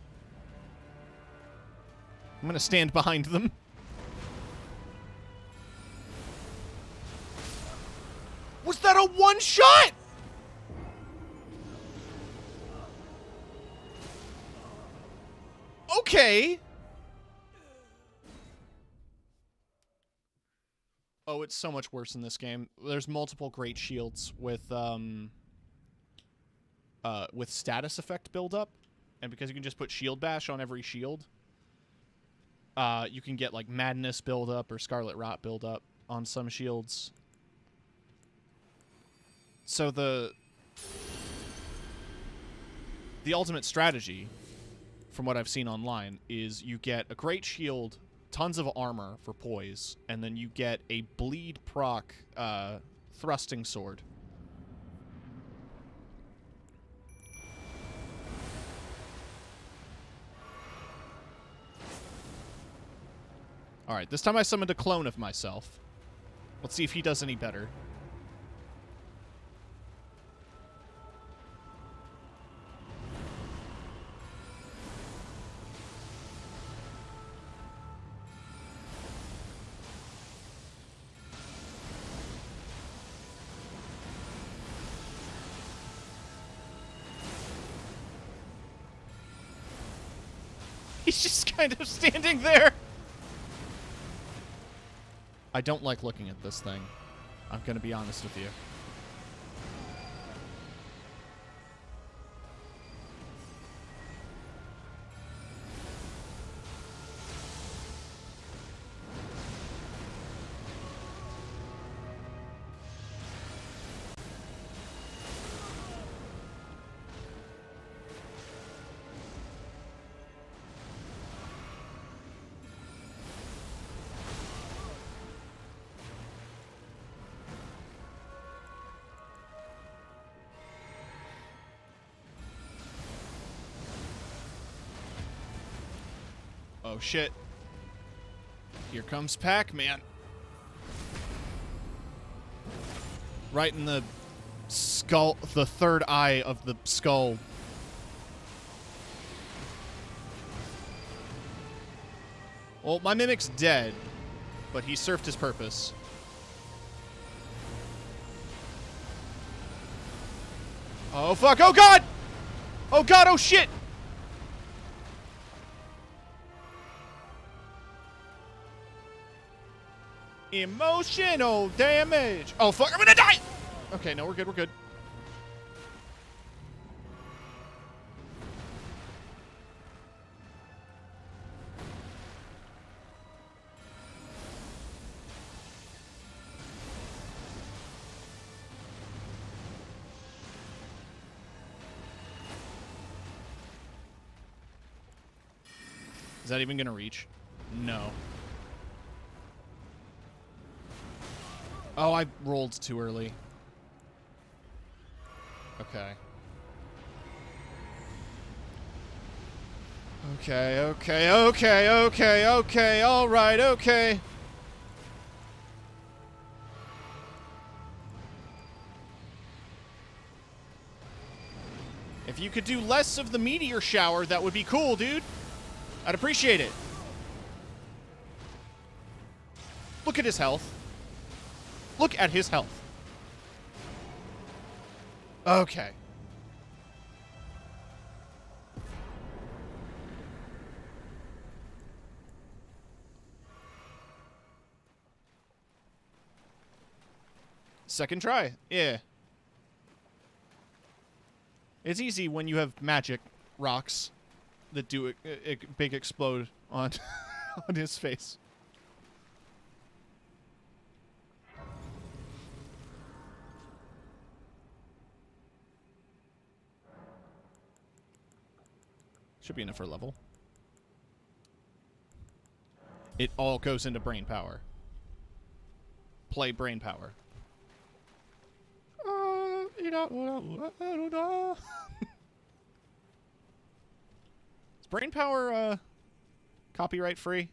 I'm gonna stand behind them. Was that a one-shot?! Okay. Oh, it's so much worse in this game. There's multiple great shields with status effect buildup, and because you can just put shield bash on every shield, you can get like madness buildup or scarlet rot buildup on some shields. So the ultimate strategy, from what I've seen online, is you get a great shield, tons of armor for poise, and then you get a bleed proc thrusting sword. Alright, this time I summoned a clone of myself. Let's see if he does any better. He's just kind of standing there. I don't like looking at this thing. I'm gonna be honest with you. Oh shit. Here comes Pac-Man. Right in the skull, the third eye of the skull. Well, my mimic's dead, but he served his purpose. Oh fuck, oh god! Oh god, oh shit! Emotional damage. Oh, fuck. I'm gonna die. Okay, no, we're good. We're good. Is that even gonna reach? No. Oh, I rolled too early. Okay. Okay, alright, okay. If you could do less of the meteor shower, that would be cool, dude. I'd appreciate it. Look at his health. Look at his health. Okay. Second try. Yeah. It's easy when you have magic rocks that do a big explode on on his face. Should be enough for a level. It all goes into brain power. Play brain power. Is brain power copyright free?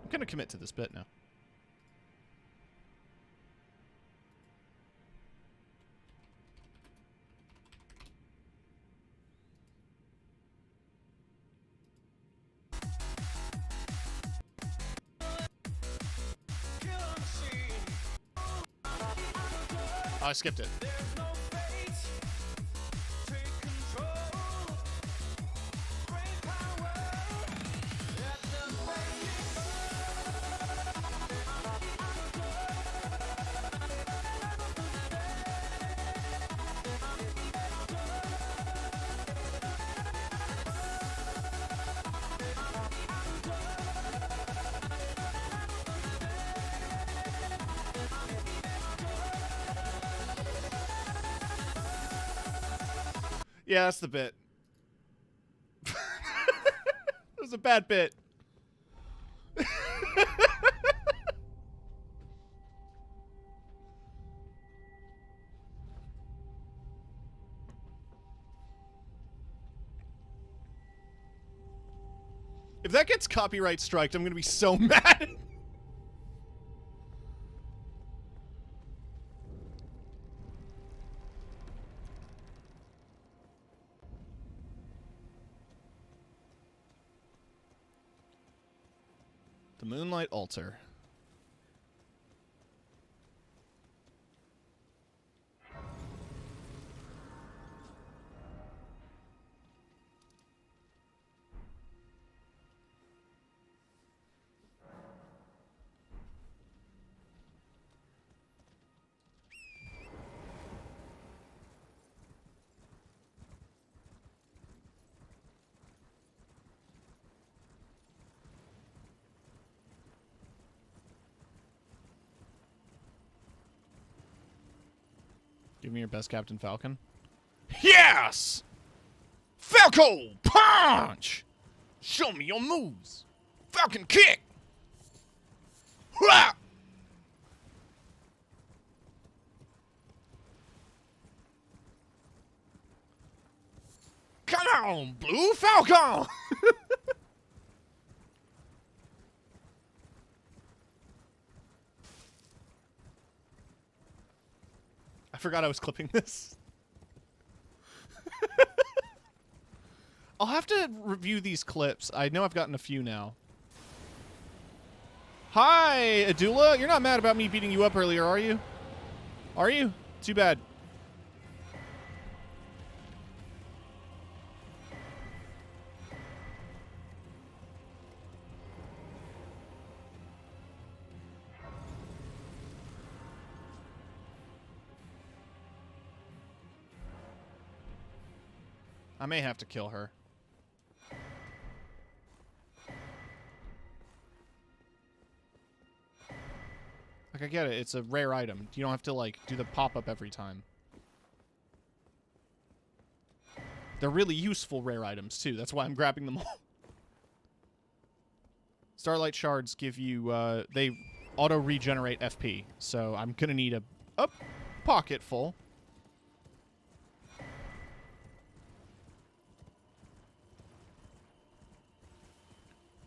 I'm gonna commit to this bit now. Oh, I skipped it. Yeah, that's the bit. It was a bad bit. If that gets copyright striked, I'm gonna be so mad. The Moonlight Altar. Give me your best Captain Falcon. Yes! Falco punch! Show me your moves. Falcon kick! Hurrah! Come on, Blue Falcon! I forgot I was clipping this. I'll have to review these clips. I know I've gotten a few now. Hi, Adula. You're not mad about me beating you up earlier, are you? Are you? Too bad. I may have to kill her. Like, I get it. It's a rare item. You don't have to, like, do the pop-up every time. They're really useful rare items, too. That's why I'm grabbing them all. Starlight Shards give you, they auto-regenerate FP. So I'm gonna need a pocket full.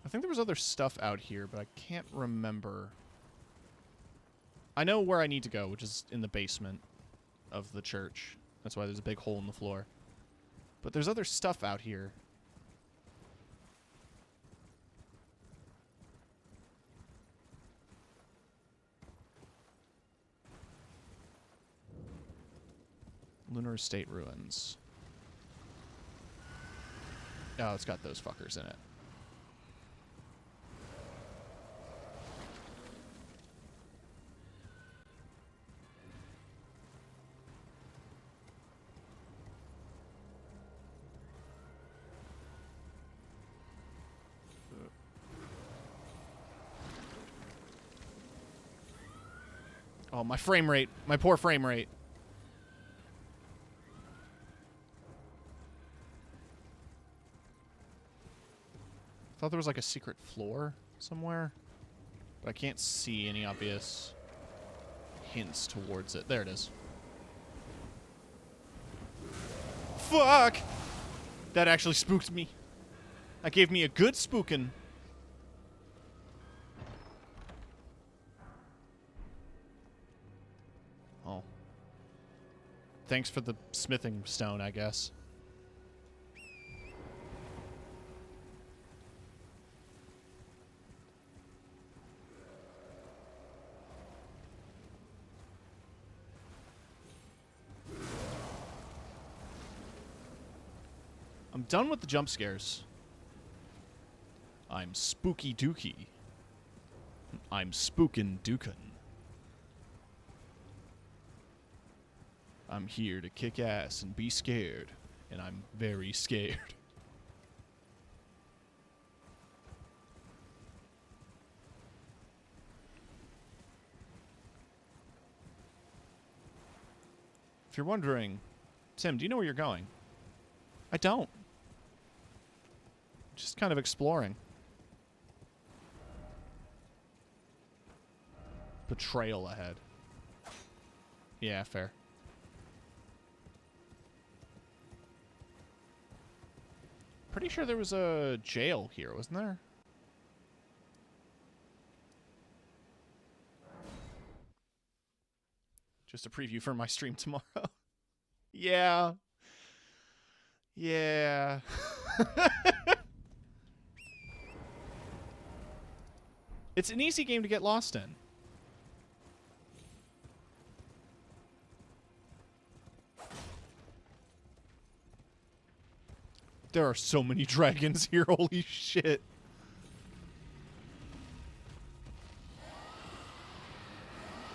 I think there was other stuff out here, but I can't remember. I know where I need to go, which is in the basement of the church. That's why there's a big hole in the floor. But there's other stuff out here. Lunar Estate Ruins. Oh, it's got those fuckers in it. Oh, my frame rate. My poor frame rate. Thought there was like a secret floor somewhere, but I can't see any obvious hints towards it. There it is. Fuck! That actually spooked me. That gave me a good spookin'. Oh. Thanks for the smithing stone, I guess. I'm done with the jump scares. I'm spooky dookie. I'm spookin' dookin'. I'm here to kick ass and be scared, and I'm very scared. If you're wondering, Tim, do you know where you're going? I don't. Just kind of exploring. Betrayal ahead. Yeah, fair. Pretty sure there was a jail here, wasn't there? Just a preview for my stream tomorrow. Yeah. Yeah. It's an easy game to get lost in. There are so many dragons here, holy shit.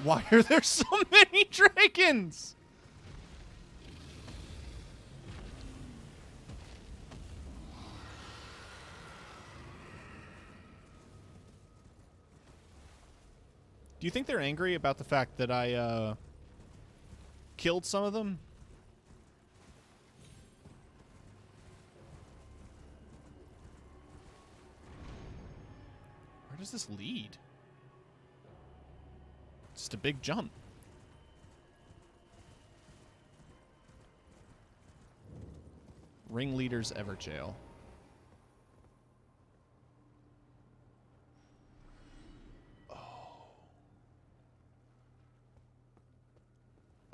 Why are there so many dragons? Do you think they're angry about the fact that I, killed some of them? Where does this lead? Just a big jump. Ringleaders Ever Jail.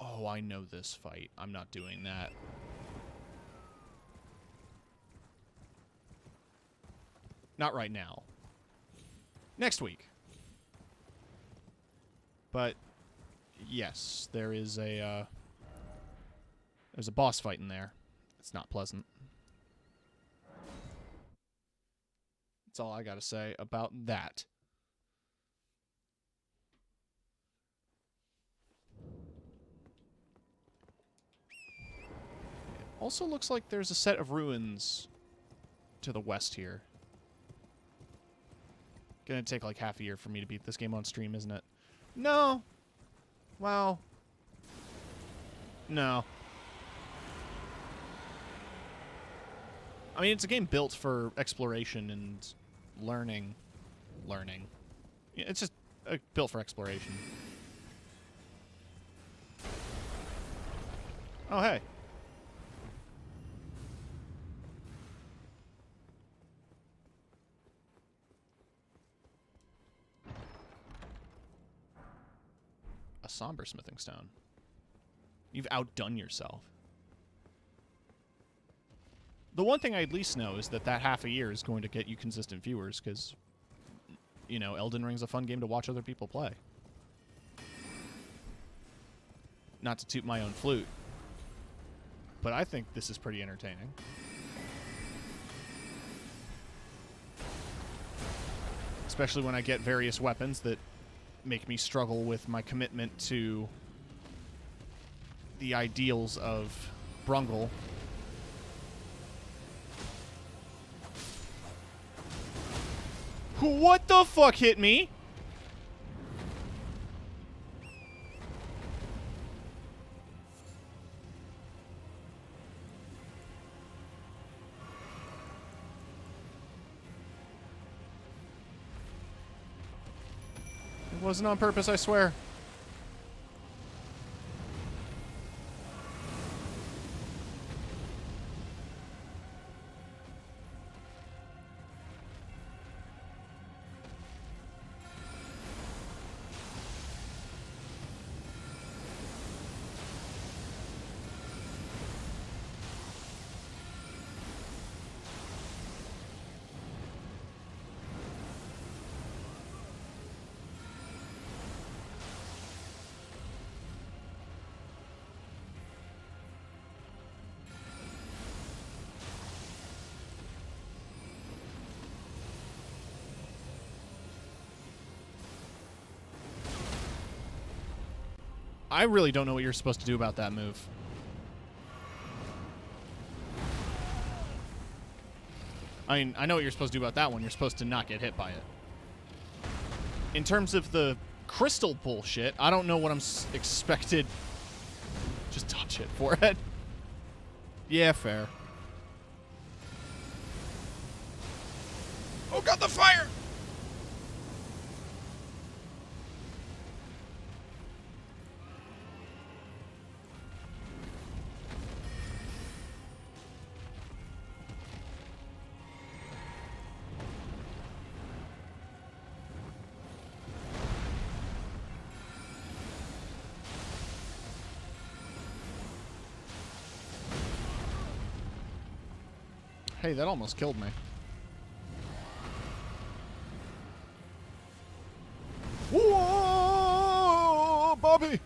Oh, I know this fight. I'm not doing that. Not right now. Next week. But yes, there is a there's a boss fight in there. It's not pleasant. That's all I gotta say about that. It also looks like there's a set of ruins to the west here. Gonna take like half a year for me to beat this game on stream, isn't it? No. Well. No. I mean, it's a game built for exploration and learning. Yeah, it's just built for exploration. Oh, hey. A somber smithing stone. You've outdone yourself. The one thing I at least know is that half a year is going to get you consistent viewers, because, you know, Elden Ring's a fun game to watch other people play. Not to toot my own flute, but I think this is pretty entertaining. Especially when I get various weapons that make me struggle with my commitment to the ideals of Brungle. What the fuck hit me? It wasn't on purpose, I swear. I really don't know what you're supposed to do about that move. I mean, I know what you're supposed to do about that one. You're supposed to not get hit by it. In terms of the crystal bullshit, I don't know what I'm expected. Just touch it for it. Yeah, fair. Oh god, the fire! Hey, that almost killed me. Whoa, Bobby!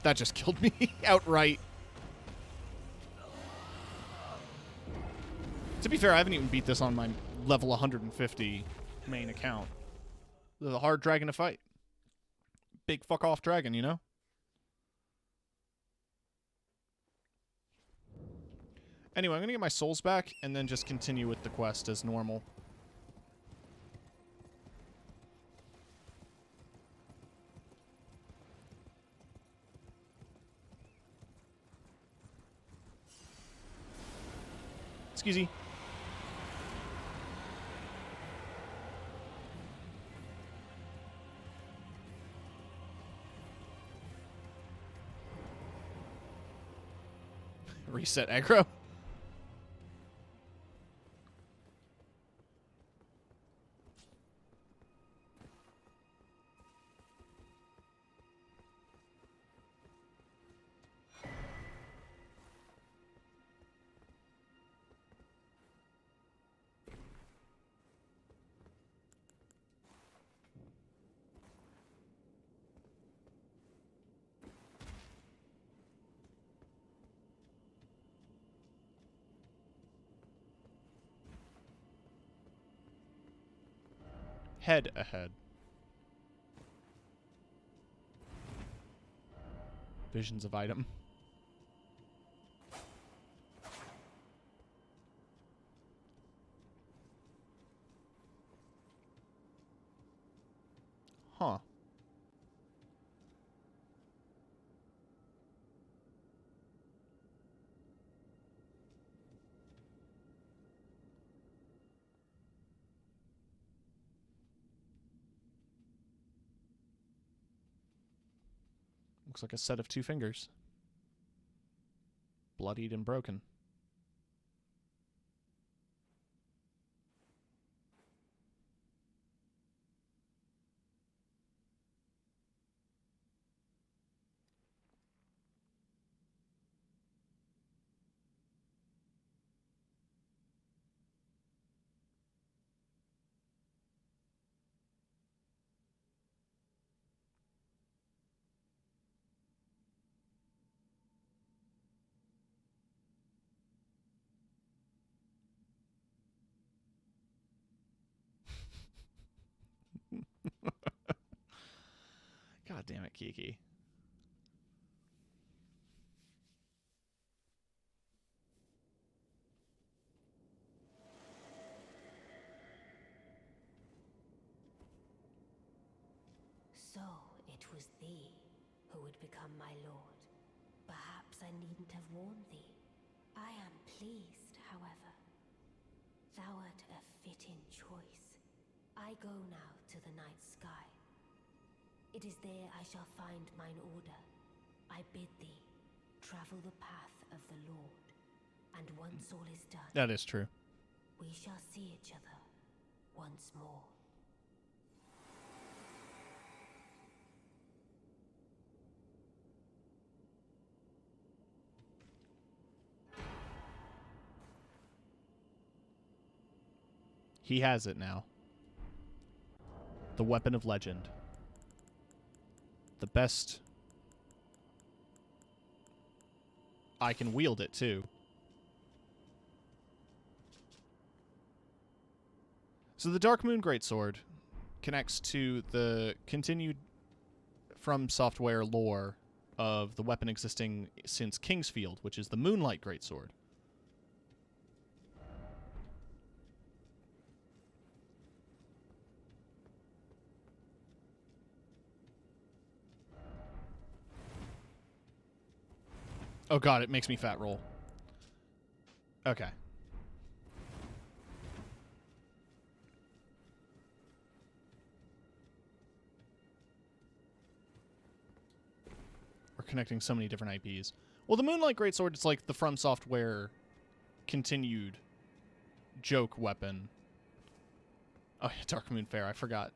That just killed me outright. To be fair, I haven't even beat this on my level 150 main account. This is a hard dragon to fight. Big fuck off dragon, you know? Anyway, I'm gonna get my souls back and then just continue with the quest as normal. Excuse me. Reset aggro. Head ahead. Visions of item. Huh. Looks like a set of two fingers. Bloodied and broken. God damn it, Kiki. So it was thee who would become my lord. Perhaps I needn't have warned thee. I am pleased, however. Thou art a fitting choice. I go now to the night sky. It is there I shall find mine order. I bid thee travel the path of the Lord, and once all is done, That is true. we shall see each other once more. He has it now. The weapon of legend. The best I can wield it, too. So the Dark Moon Greatsword connects to the continued From Software lore of the weapon existing since Kingsfield, which is the Moonlight Greatsword. Oh god, it makes me fat roll. Okay. We're connecting so many different IPs. Well, the Moonlight Greatsword is like the From Software continued joke weapon. Oh, yeah, Dark Moon Fair, I forgot.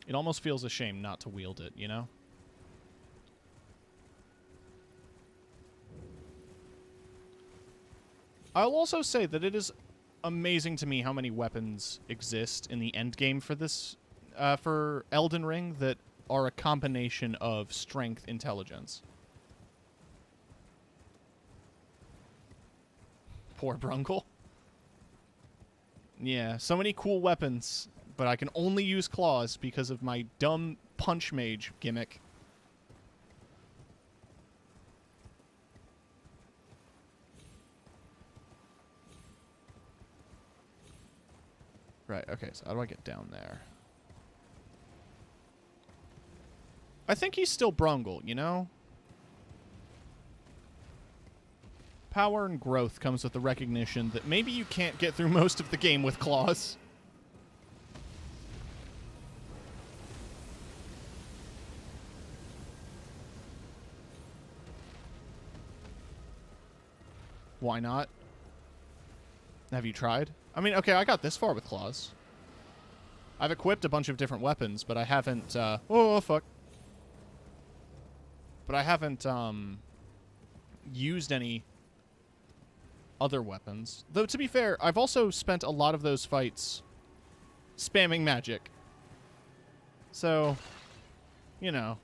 It almost feels a shame not to wield it, you know? I'll also say that it is amazing to me how many weapons exist in the end game for this, for Elden Ring that are a combination of strength, intelligence. Poor Brungle. Yeah, so many cool weapons, but I can only use claws because of my dumb punch mage gimmick. Right, okay, so how do I get down there? I think he's still Brungle, you know? Power and growth comes with the recognition that maybe you can't get through most of the game with claws. Why not? Have you tried? I mean, okay, I got this far with claws. I've equipped a bunch of different weapons, but I haven't, oh, fuck. But I haven't, used any other weapons. Though, to be fair, I've also spent a lot of those fights spamming magic. So, you know.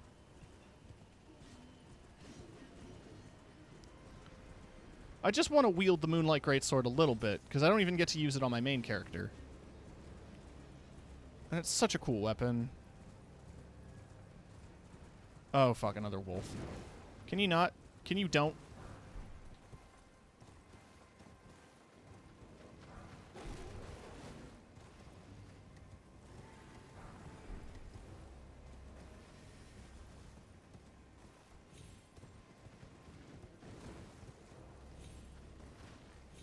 I just want to wield the Moonlight Greatsword a little bit, because I don't even get to use it on my main character. And it's such a cool weapon. Oh, fuck, another wolf. Can you not? Can you don't?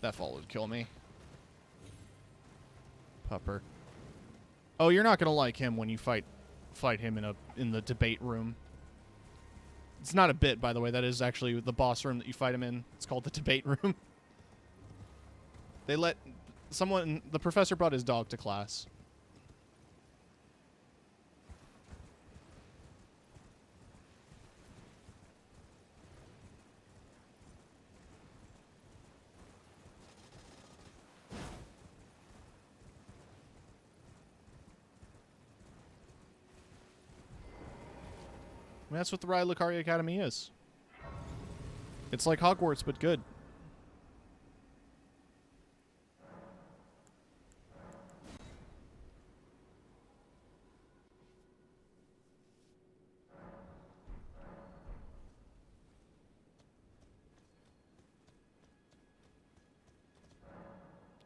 That fall would kill me. Pupper. Oh, you're not gonna like him when you fight him in the debate room. It's not a bit, by the way. That is actually the boss room that you fight him in. It's called the debate room. They let someone... The professor brought his dog to class. I mean, that's what the Raya Lucaria Academy is. It's like Hogwarts, but good.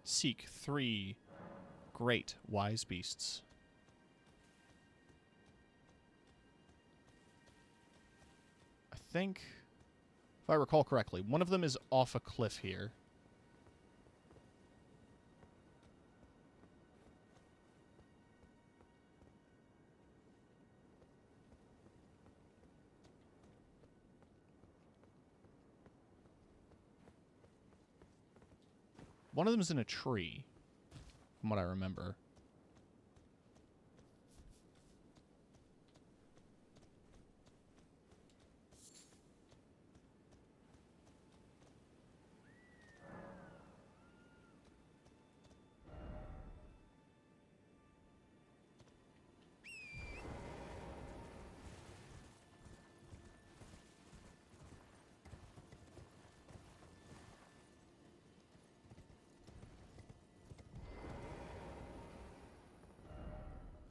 Seek 3 great wise beasts. I think, if I recall correctly, one of them is off a cliff here. One of them is in a tree, from what I remember.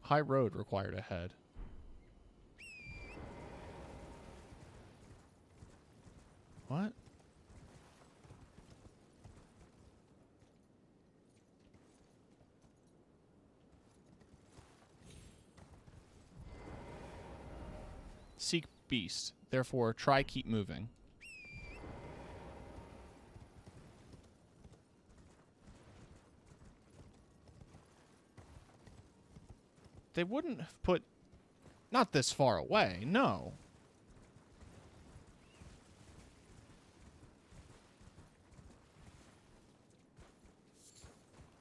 High road required ahead. What? Seek beast. Therefore, try keep moving. They wouldn't have put... Not this far away, no.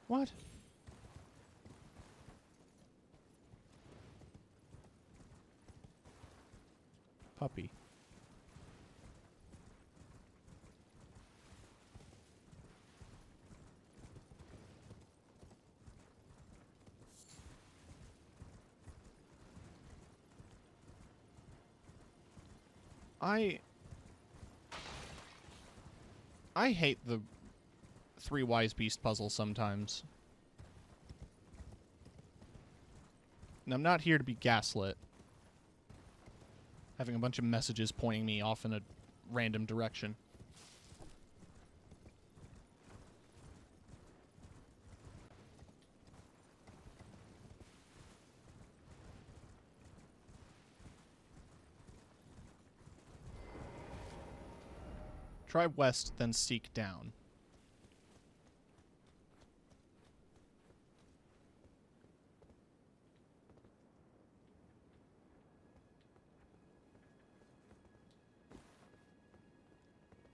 What? Puppy. I hate the 3 wise beast puzzle sometimes. And I'm not here to be gaslit. Having a bunch of messages pointing me off in a random direction. Try west, then seek down.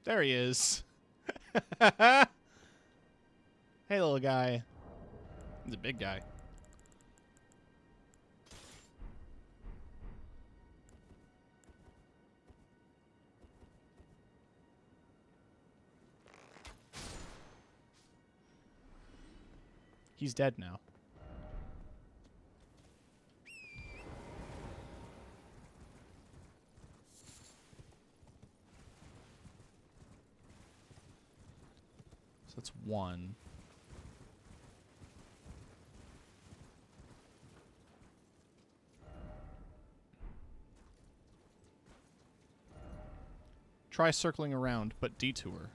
There he is. Hey, little guy. He's a big guy. He's dead now. So that's 1. Try circling around, but detour.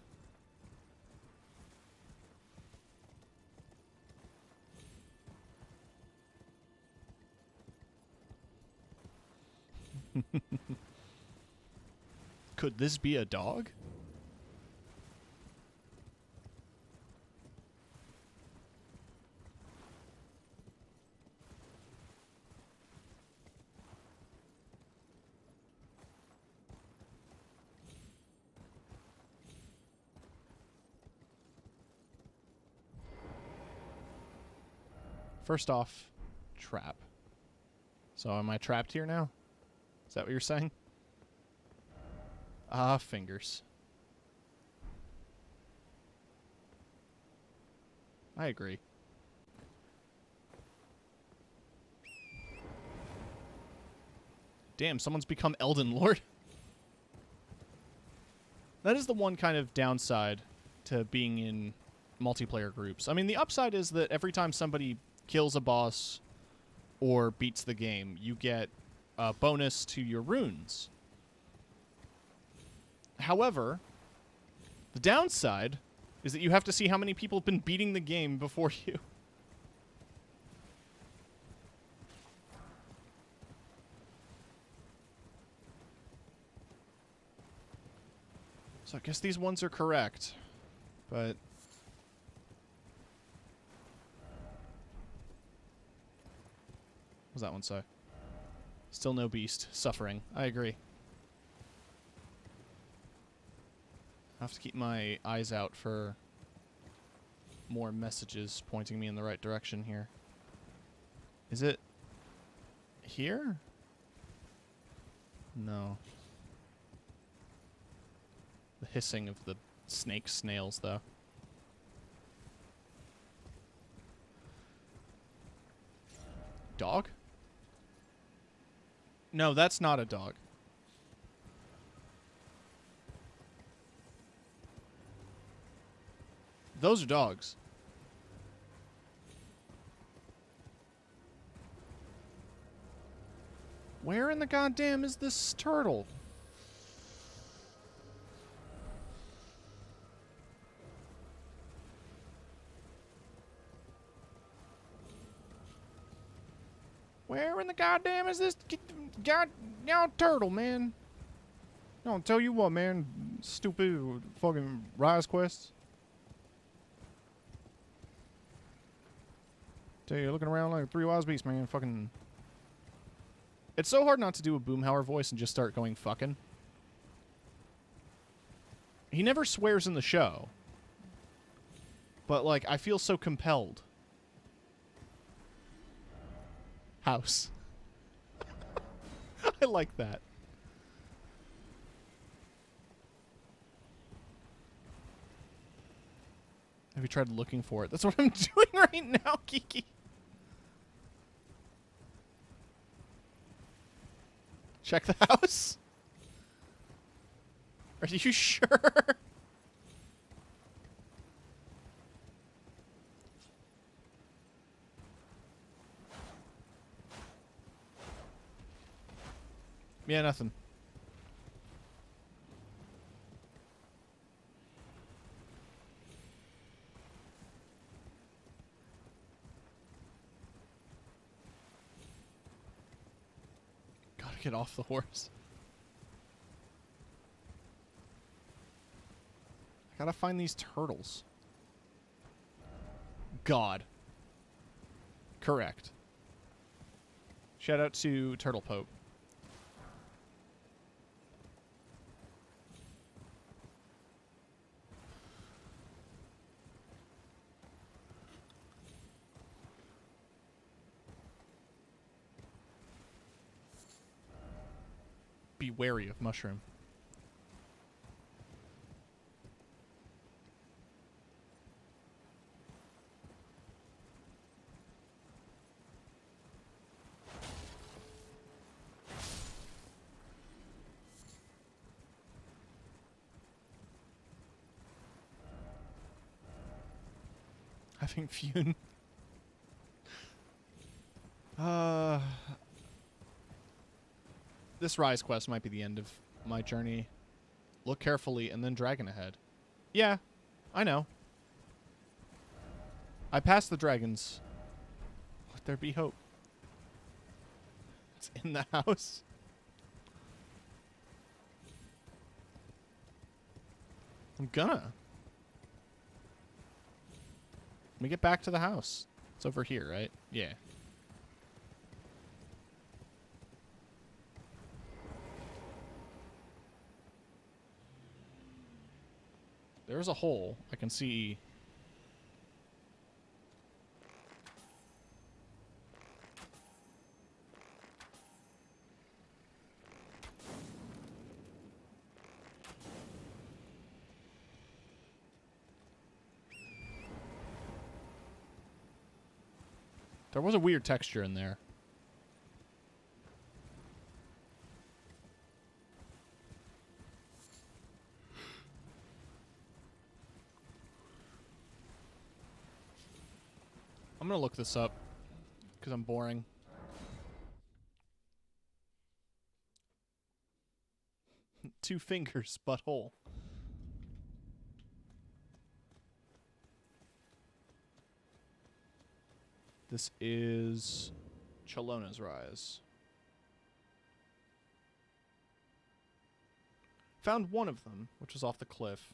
Could this be a dog? First off, trap. So am I trapped here now? Is that what you're saying? Ah, fingers. I agree. Damn, someone's become Elden Lord. That is the one kind of downside to being in multiplayer groups. I mean, the upside is that every time somebody kills a boss or beats the game, you get a bonus to your runes. However, the downside is that you have to see how many people have been beating the game before you. So I guess these ones are correct, but... What does that one say? Still no beast. Suffering. I agree. I have to keep my eyes out for more messages pointing me in the right direction here. Is it here? No. The hissing of the snake snails, though. Dog? No, that's not a dog. Those are dogs. Where in the goddamn is this turtle? Where in the goddamn is this goddamn turtle, man? I'll tell you what, man. Stupid fucking Rise quests. Tell you, looking around like three wise beasts, man. Fucking. It's so hard not to do a Boomhauer voice and just start going fucking. He never swears in the show. But, like, I feel so compelled. House. I like that. Have you tried looking for it? That's what I'm doing right now, Kiki. Check the house? Are you sure? Yeah, nothing. Gotta get off the horse. I gotta find these turtles. God. Correct. Shout out to Turtle Pope. Be wary of mushroom. Having Fune. This Rise quest might be the end of my journey. Look carefully and then dragon ahead. Yeah, I know. I passed the dragons. Let there be hope. It's in the house. I'm gonna. Let me get back to the house. It's over here, right? Yeah. There's a hole. I can see. There was a weird texture in there. I'm gonna look this up because I'm boring. Two fingers, butthole. This is Chalona's Rise. Found one of them, which was off the cliff.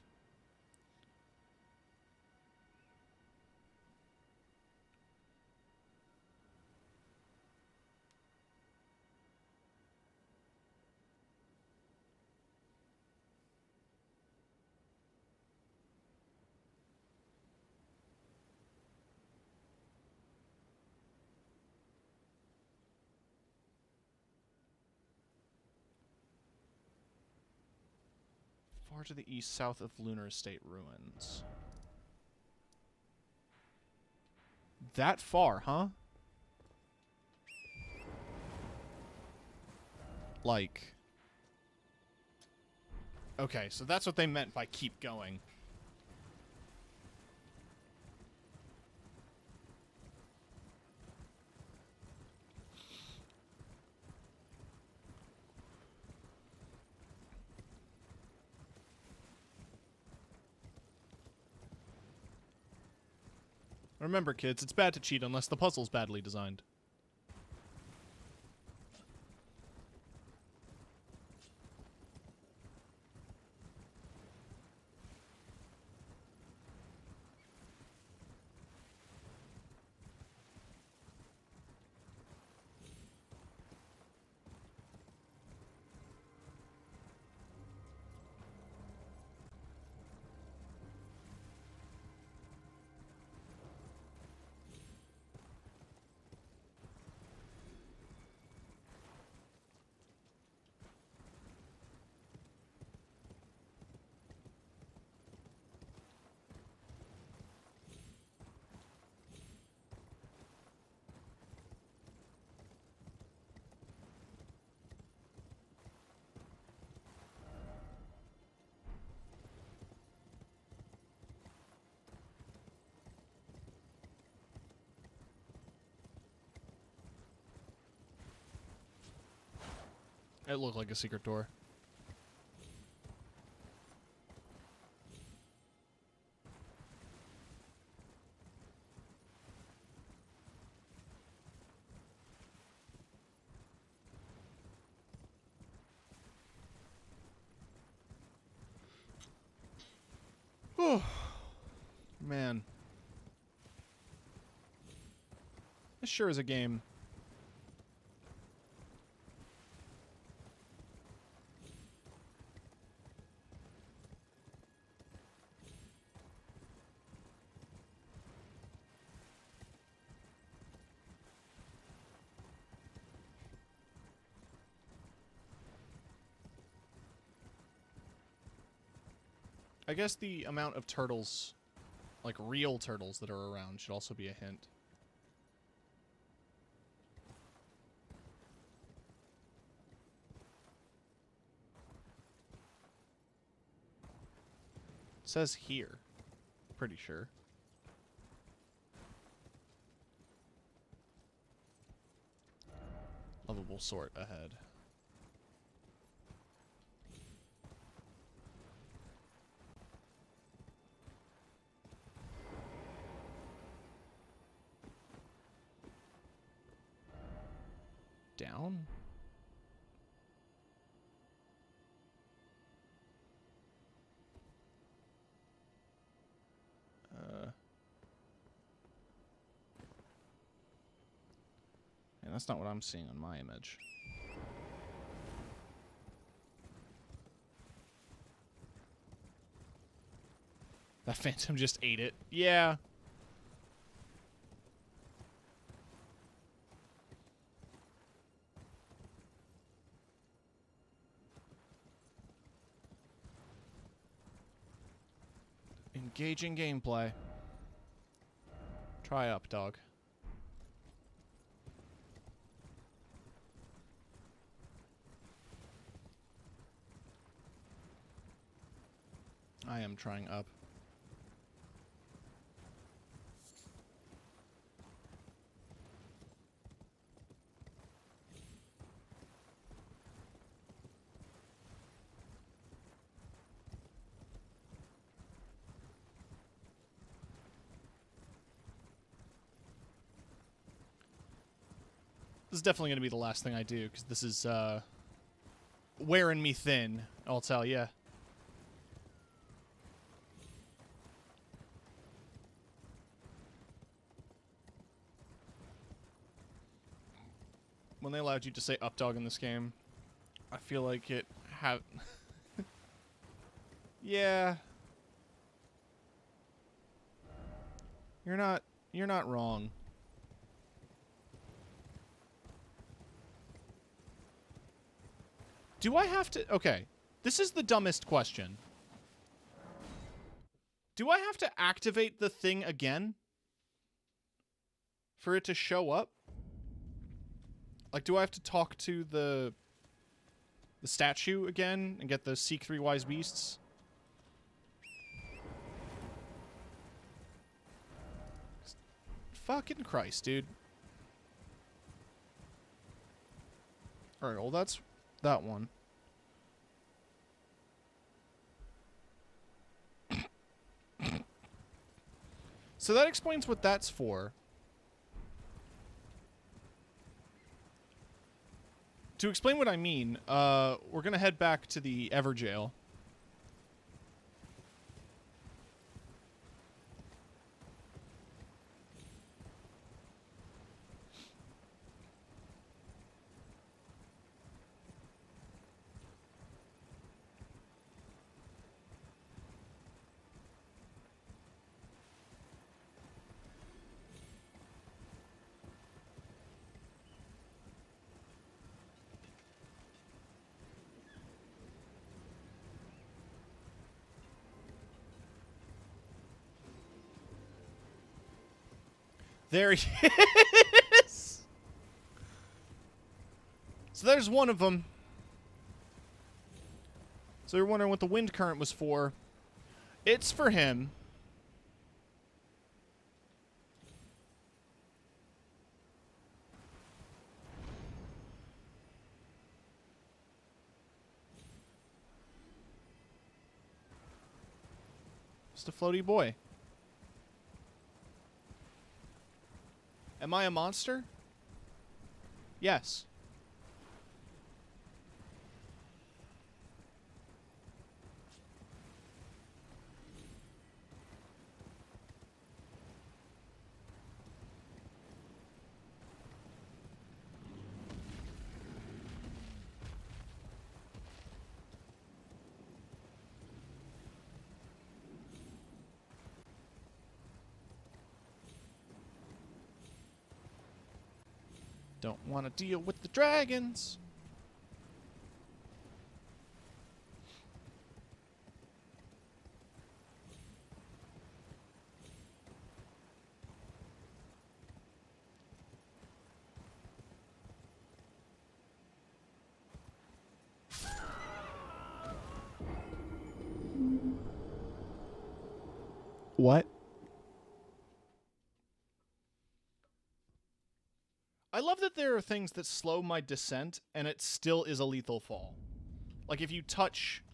Far to the east, south of Lunar Estate ruins. That far, huh? Like... Okay, so that's what they meant by keep going. Remember, kids, it's bad to cheat unless the puzzle's badly designed. It looked like a secret door. Oh, man. This sure is a game. I guess the amount of turtles, like real turtles that are around, should also be a hint. It says here. Pretty sure. Lovable sort ahead. Down? And that's not what I'm seeing on my image. That phantom just ate it. Yeah. Engaging gameplay. Try up, dog. I am trying up. This is definitely going to be the last thing I do, because this is, wearing me thin, I'll tell ya. When they allowed you to say updog in this game, I feel like it have... Yeah. You're not wrong. Do I have to... Okay. This is the dumbest question. Do I have to activate the thing again? For it to show up? Like, do I have to talk to the statue again and get the Seek 3 Wise Beasts? Fucking Christ, dude. Alright, well, that's that one. So that explains what that's for. To explain what I mean, we're gonna head back to the Everjail. There he is! So there's one of them. So you're wondering what the wind current was for. It's for him. Just a floaty boy. Am I a monster? Yes. Don't want to deal with the dragons. What? I love that there are things that slow my descent, and it still is a lethal fall. Like, if you touch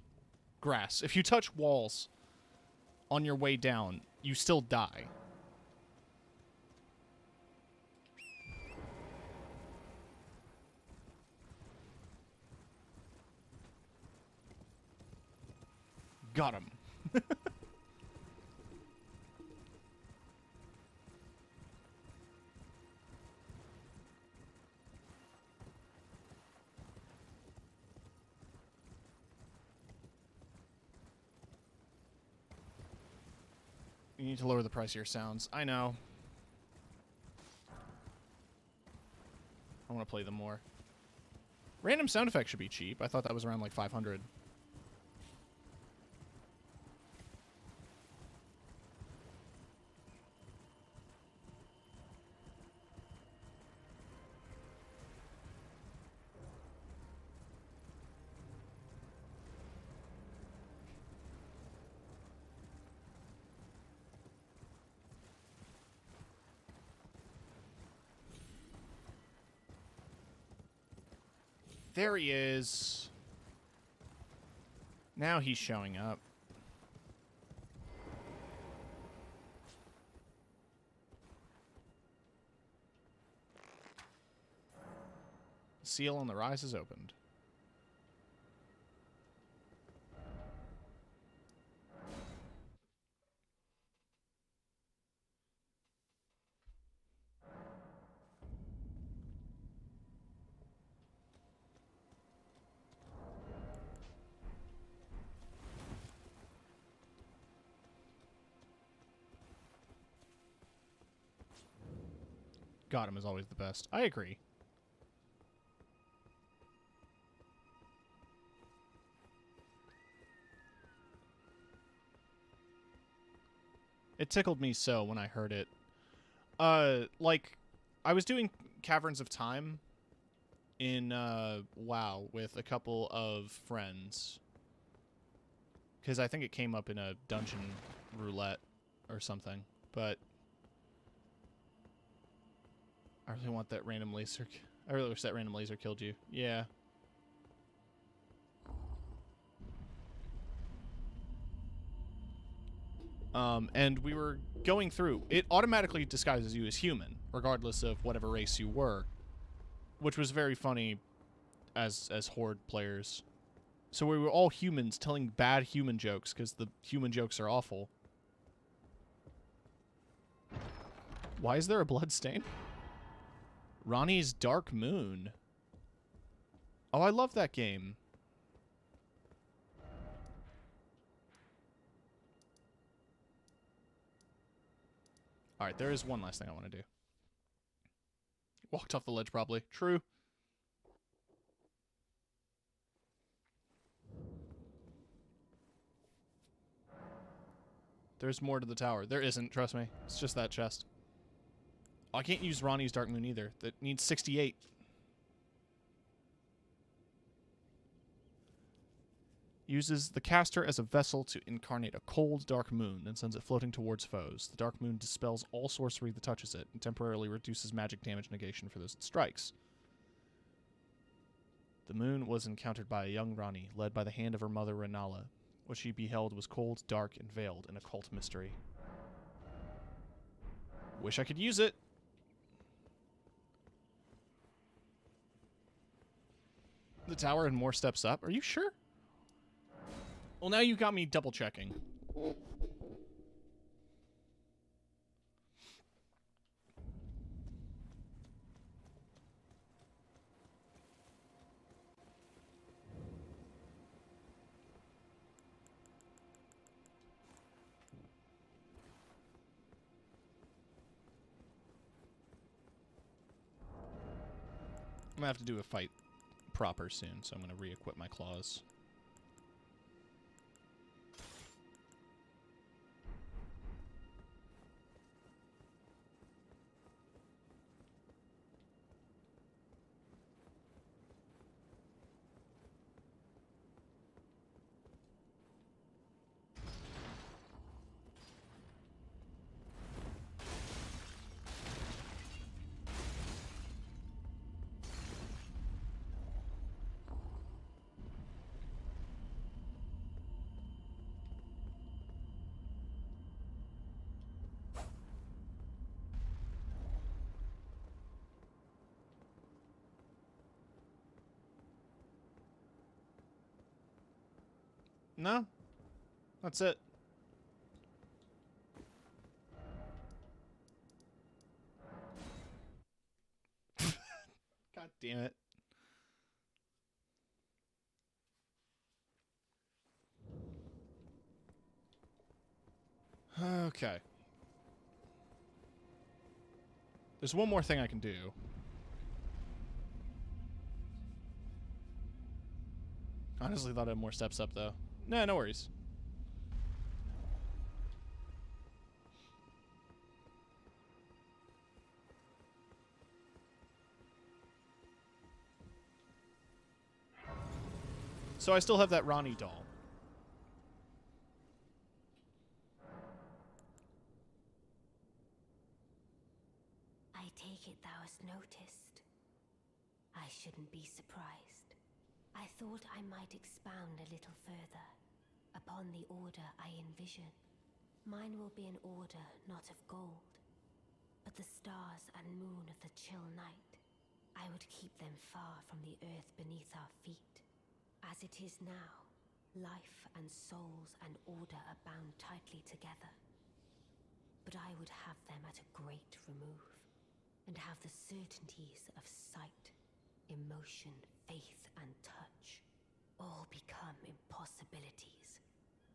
grass, if you touch walls on your way down, you still die. Got him. You need to lower the price of your sounds. I know. I want to play them more. Random sound effects should be cheap. I thought that was around like 500. There he is. Now he's showing up. The seal on the rise is opened. Gotham is always the best. I agree. It tickled me so when I heard it. Like, I was doing Caverns of Time in, WoW with a couple of friends. Because I think it came up in a dungeon roulette or something. But I really want that random laser. I really wish that random laser killed you. Yeah. And we were going through. It automatically disguises you as human, regardless of whatever race you were, which was very funny as Horde players. So we were all humans telling bad human jokes because the human jokes are awful. Why is there a blood stain? Ronnie's Dark Moon. Oh, I love that game. Alright, there is one last thing I want to do. Walked off the ledge, probably. True. There's more to the tower. There isn't, trust me. It's just that chest. Oh, I can't use Ronnie's Dark Moon either. That needs 68. Uses the caster as a vessel to incarnate a cold, dark moon, then sends it floating towards foes. The dark moon dispels all sorcery that touches it, and temporarily reduces magic damage negation for those it strikes. The moon was encountered by a young Rani, led by the hand of her mother Renala. What she beheld was cold, dark, and veiled in occult mystery. Wish I could use it! The tower and more steps up? Are you sure? Well, now you got me double-checking. I'm gonna have to do a fight proper soon, so I'm gonna re-equip my claws. No? That's it. God damn it. Okay. There's one more thing I can do. Honestly thought I had more steps up, though. Nah, no worries. So I still have that Ronnie doll. I take it thou hast noticed. I shouldn't be surprised. I thought I might expound a little further upon the order I envision. Mine will be an order not of gold, but the stars and moon of the chill night. I would keep them far from the earth beneath our feet. As it is now, life and souls and order are bound tightly together. But I would have them at a great remove, and have the certainties of sight, emotion, faith, and touch all become impossibilities,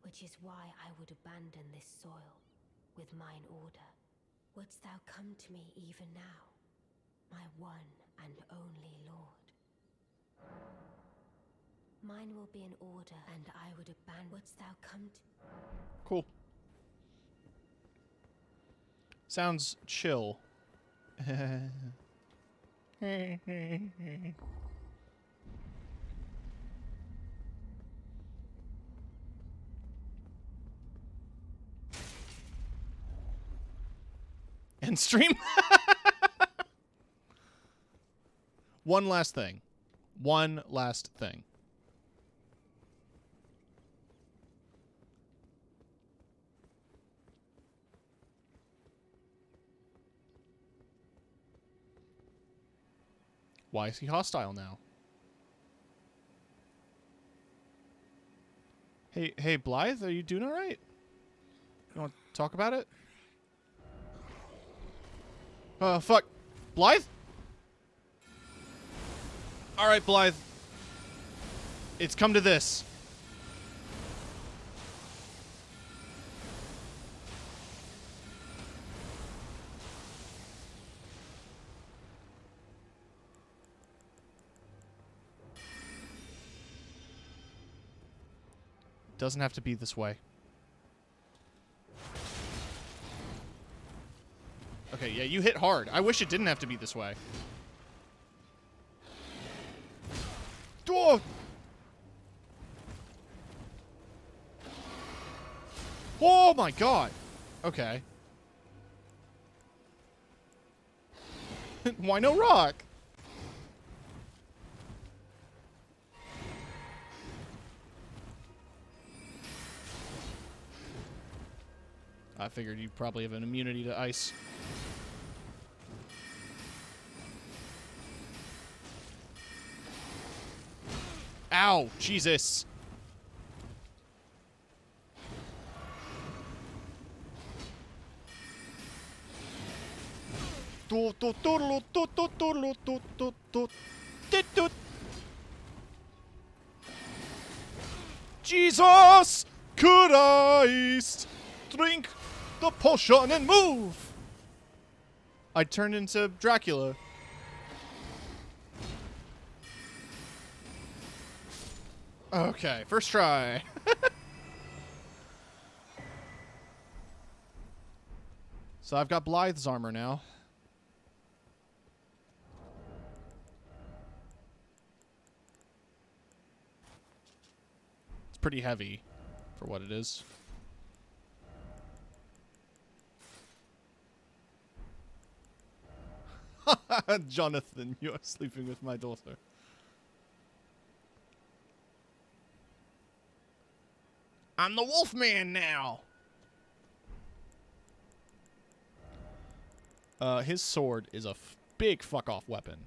which is why I would abandon this soil with mine order. Wouldst thou come to me even now, my one and only lord? Mine will be an order, and I would abandon. Wouldst thou come to... Cool. Sounds chill. End stream? One last thing. One last thing. Why is he hostile now? Hey, Blythe, are you doing all right? You want to talk about it? Fuck. Blythe? All right, Blythe. It's come to this. Doesn't have to be this way. Okay, yeah, you hit hard. I wish it didn't have to be this way. Oh! Oh my god! Okay. Why no rock? I figured you probably have an immunity to ice. Ow! Jesus! Jesus Christ! Drink the potion and move! I turned into Dracula. Okay, first try. So I've got Blythe's armor now. It's pretty heavy for what it is. Jonathan, you are sleeping with my daughter. I'm the Wolfman now! His sword is a big fuck-off weapon.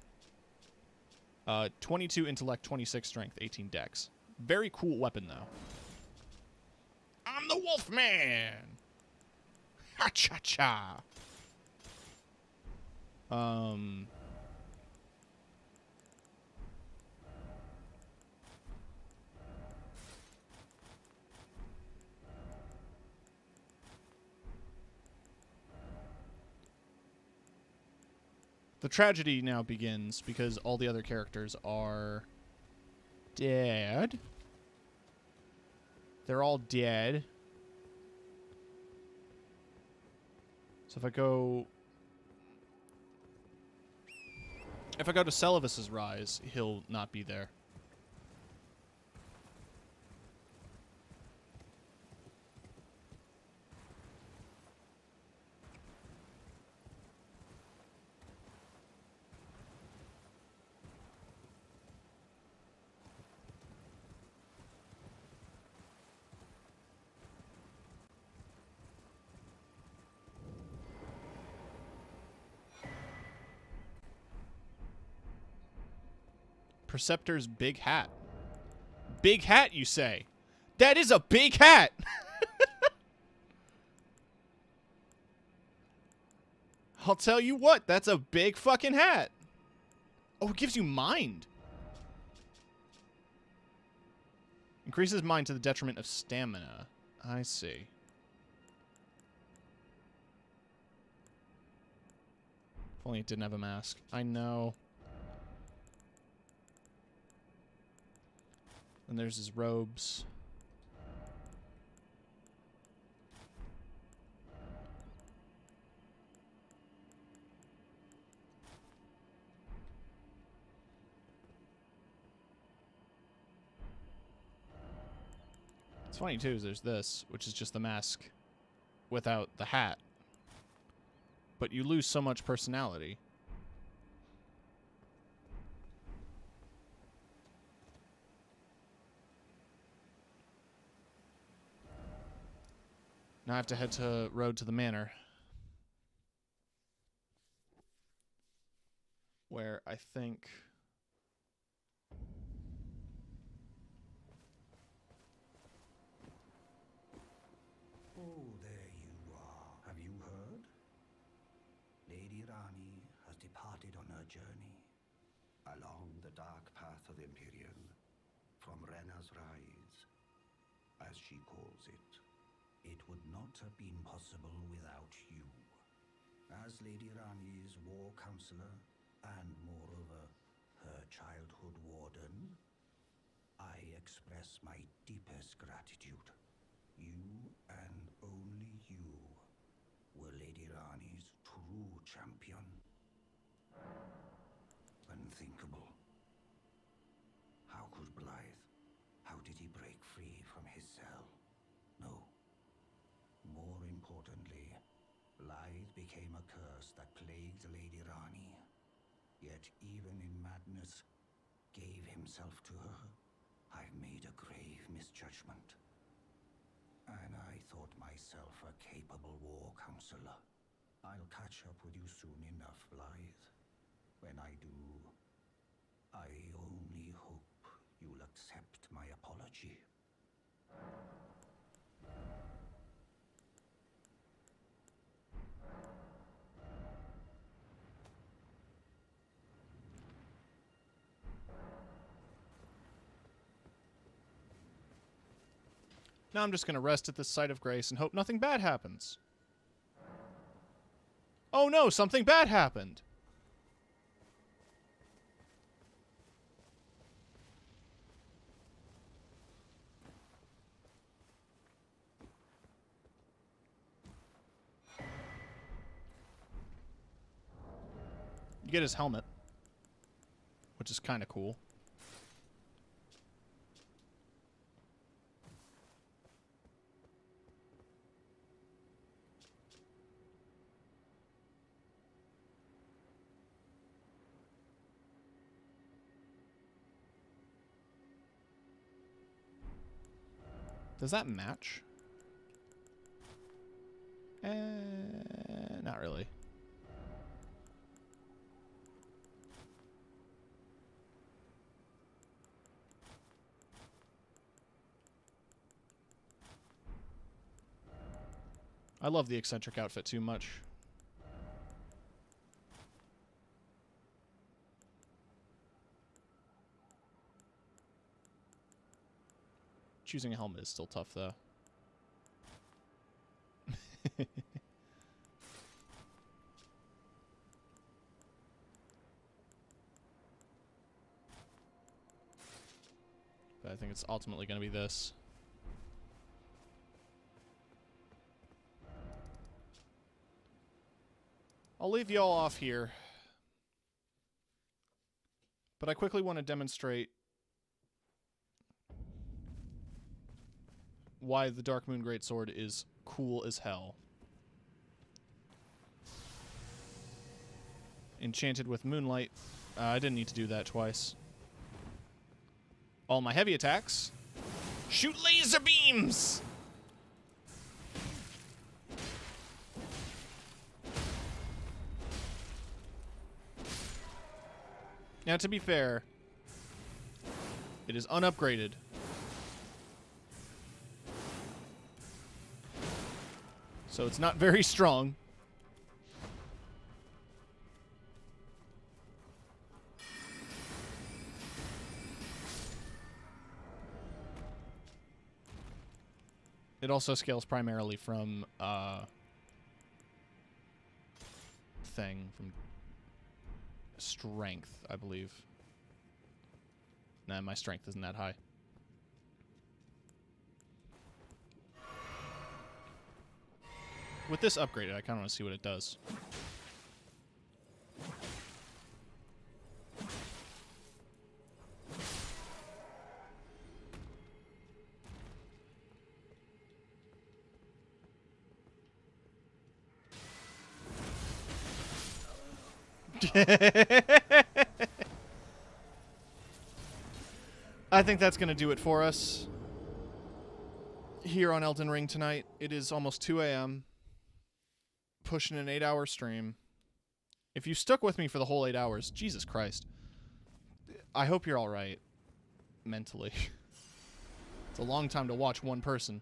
22 intellect, 26 strength, 18 dex. Very cool weapon, though. I'm the Wolfman! Ha-cha-cha! The tragedy now begins because all the other characters are dead. They're all dead. So if I go to Celavis's Rise, he'll not be there. Preceptor's big hat. Big hat, you say? That is a big hat! I'll tell you what, that's a big fucking hat. Oh, it gives you mind. Increases mind to the detriment of stamina. I see. If only it didn't have a mask. I know. And there's his robes. It's funny too, is there's this, which is just the mask without the hat. But you lose so much personality. Now I have to head to road to the manor. Where I think... Oh, there you are. Have you heard? Lady Rani has departed on her journey along the dark path of Empyrean, from Rena's Rise, as she calls it. It would not have been possible without you. As Lady Rani's war counselor, and moreover, her childhood warden, I express my deepest gratitude. You and only you were Lady Rani's true champion. Unthinkable. How could Blythe? How did he break free from his cell? No. More importantly, Blythe became a curse that plagued Lady Rani. Yet even in madness, gave himself to her. I've made a grave misjudgment. And I thought myself a capable war counselor. I'll catch up with you soon enough, Blythe. When I do, I only hope you'll accept my apology. Now I'm just going to rest at this site of grace and hope nothing bad happens. Oh no, something bad happened! You get his helmet, which is kind of cool. Does that match? Not really. I love the eccentric outfit too much. Choosing a helmet is still tough, though. But I think it's ultimately going to be this. I'll leave y'all off here. But I quickly want to demonstrate why the Dark Moon Greatsword is cool as hell. Enchanted with Moonlight. I didn't need to do that twice. All my heavy attacks shoot laser beams! Now, to be fair, It is unupgraded. So it's not very strong. It also scales primarily from from strength, I believe. Nah, my strength isn't that high. With this upgraded, I kind of want to see what it does. I think that's going to do it for us here on Elden Ring tonight. It is almost 2 a.m. Pushing an 8-hour stream. If you stuck with me for the whole 8 hours, Jesus Christ. I hope you're all right mentally. It's a long time to watch one person.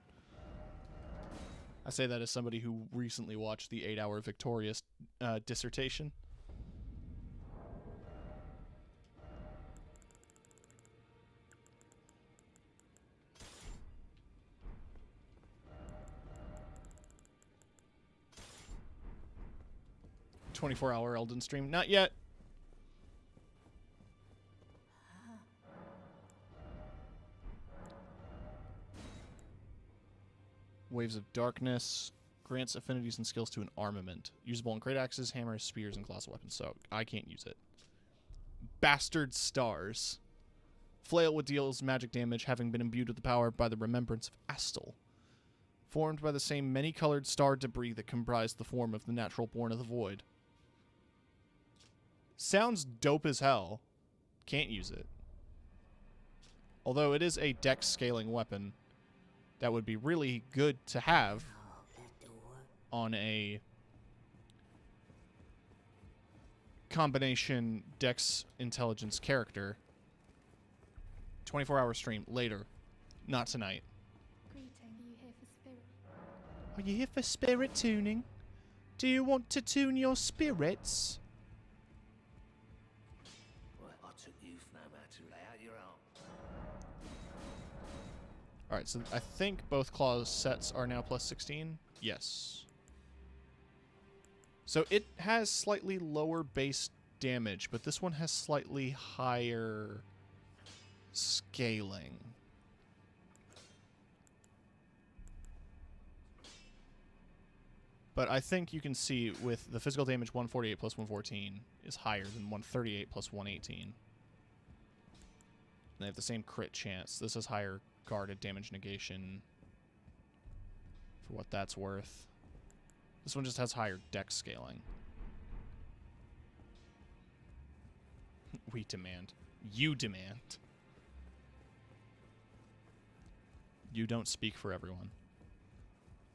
I say that as somebody who recently watched the 8-hour Victorious dissertation. "24-hour Elden stream." Not yet. Waves of Darkness grants affinities and skills to an armament. Usable in great axes, hammers, spears, and colossal weapons, so I can't use it. Bastard Stars. Flail what deals magic damage, having been imbued with the power by the remembrance of Astal. Formed by the same many-colored star debris that comprise the form of the natural born of the void. Sounds dope as hell. Can't use it. Although it is a dex scaling weapon that would be really good to have on a combination dex intelligence character. 24-hour stream later, not tonight. Greeting. Are you here for spirit? Are you here for spirit tuning? Do you want to tune your spirits? Well, I took you for no matter how you're out. Alright, so I think both claws sets are now plus 16. Yes. So it has slightly lower base damage, but this one has slightly higher scaling. But I think you can see with the physical damage 148 plus 114 is higher than 138 plus 118. They have the same crit chance. This is higher guarded damage negation for what that's worth. This one just has higher dex scaling. We demand. You demand. You don't speak for everyone.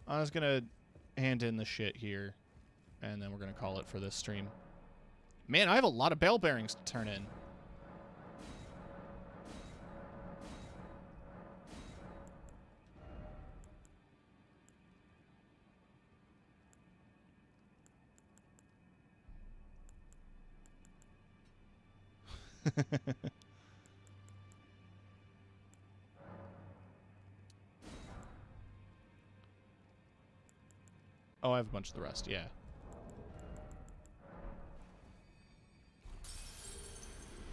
I was gonna hand in the shit here, and then we're gonna call it for this stream. Man, I have a lot of bell bearings to turn in. Oh, I have a bunch of the rest, yeah.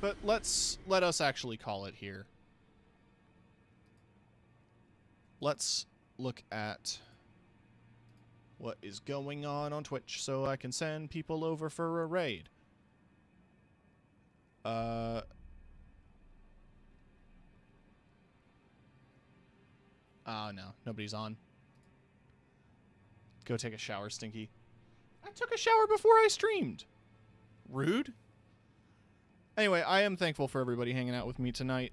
But let us actually call it here. Let's look at what is going on Twitch so I can send people over for a raid. Oh no, nobody's on. Go take a shower, Stinky. I took a shower before I streamed. Rude. Anyway, I am thankful for everybody hanging out with me tonight.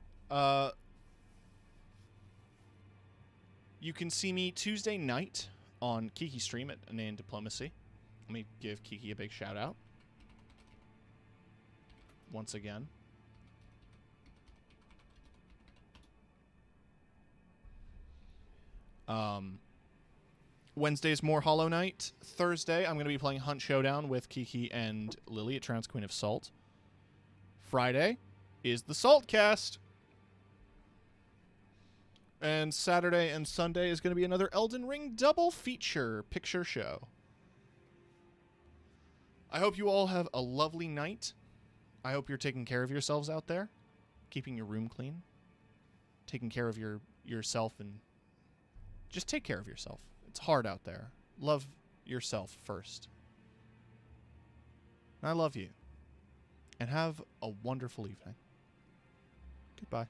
You can see me Tuesday night on Kiki stream at Inane Diplomacy. Let me give Kiki a big shout out. Once again. Wednesday's more Hollow Knight. Thursday, I'm going to be playing Hunt Showdown with Kiki and Lily at Trans Queen of Salt. Friday is the Saltcast. And Saturday and Sunday is going to be another Elden Ring double feature picture show. I hope you all have a lovely night. I hope you're taking care of yourselves out there, keeping your room clean, taking care of yourself, and just take care of yourself. It's hard out there. Love yourself first. I love you. And have a wonderful evening. Goodbye.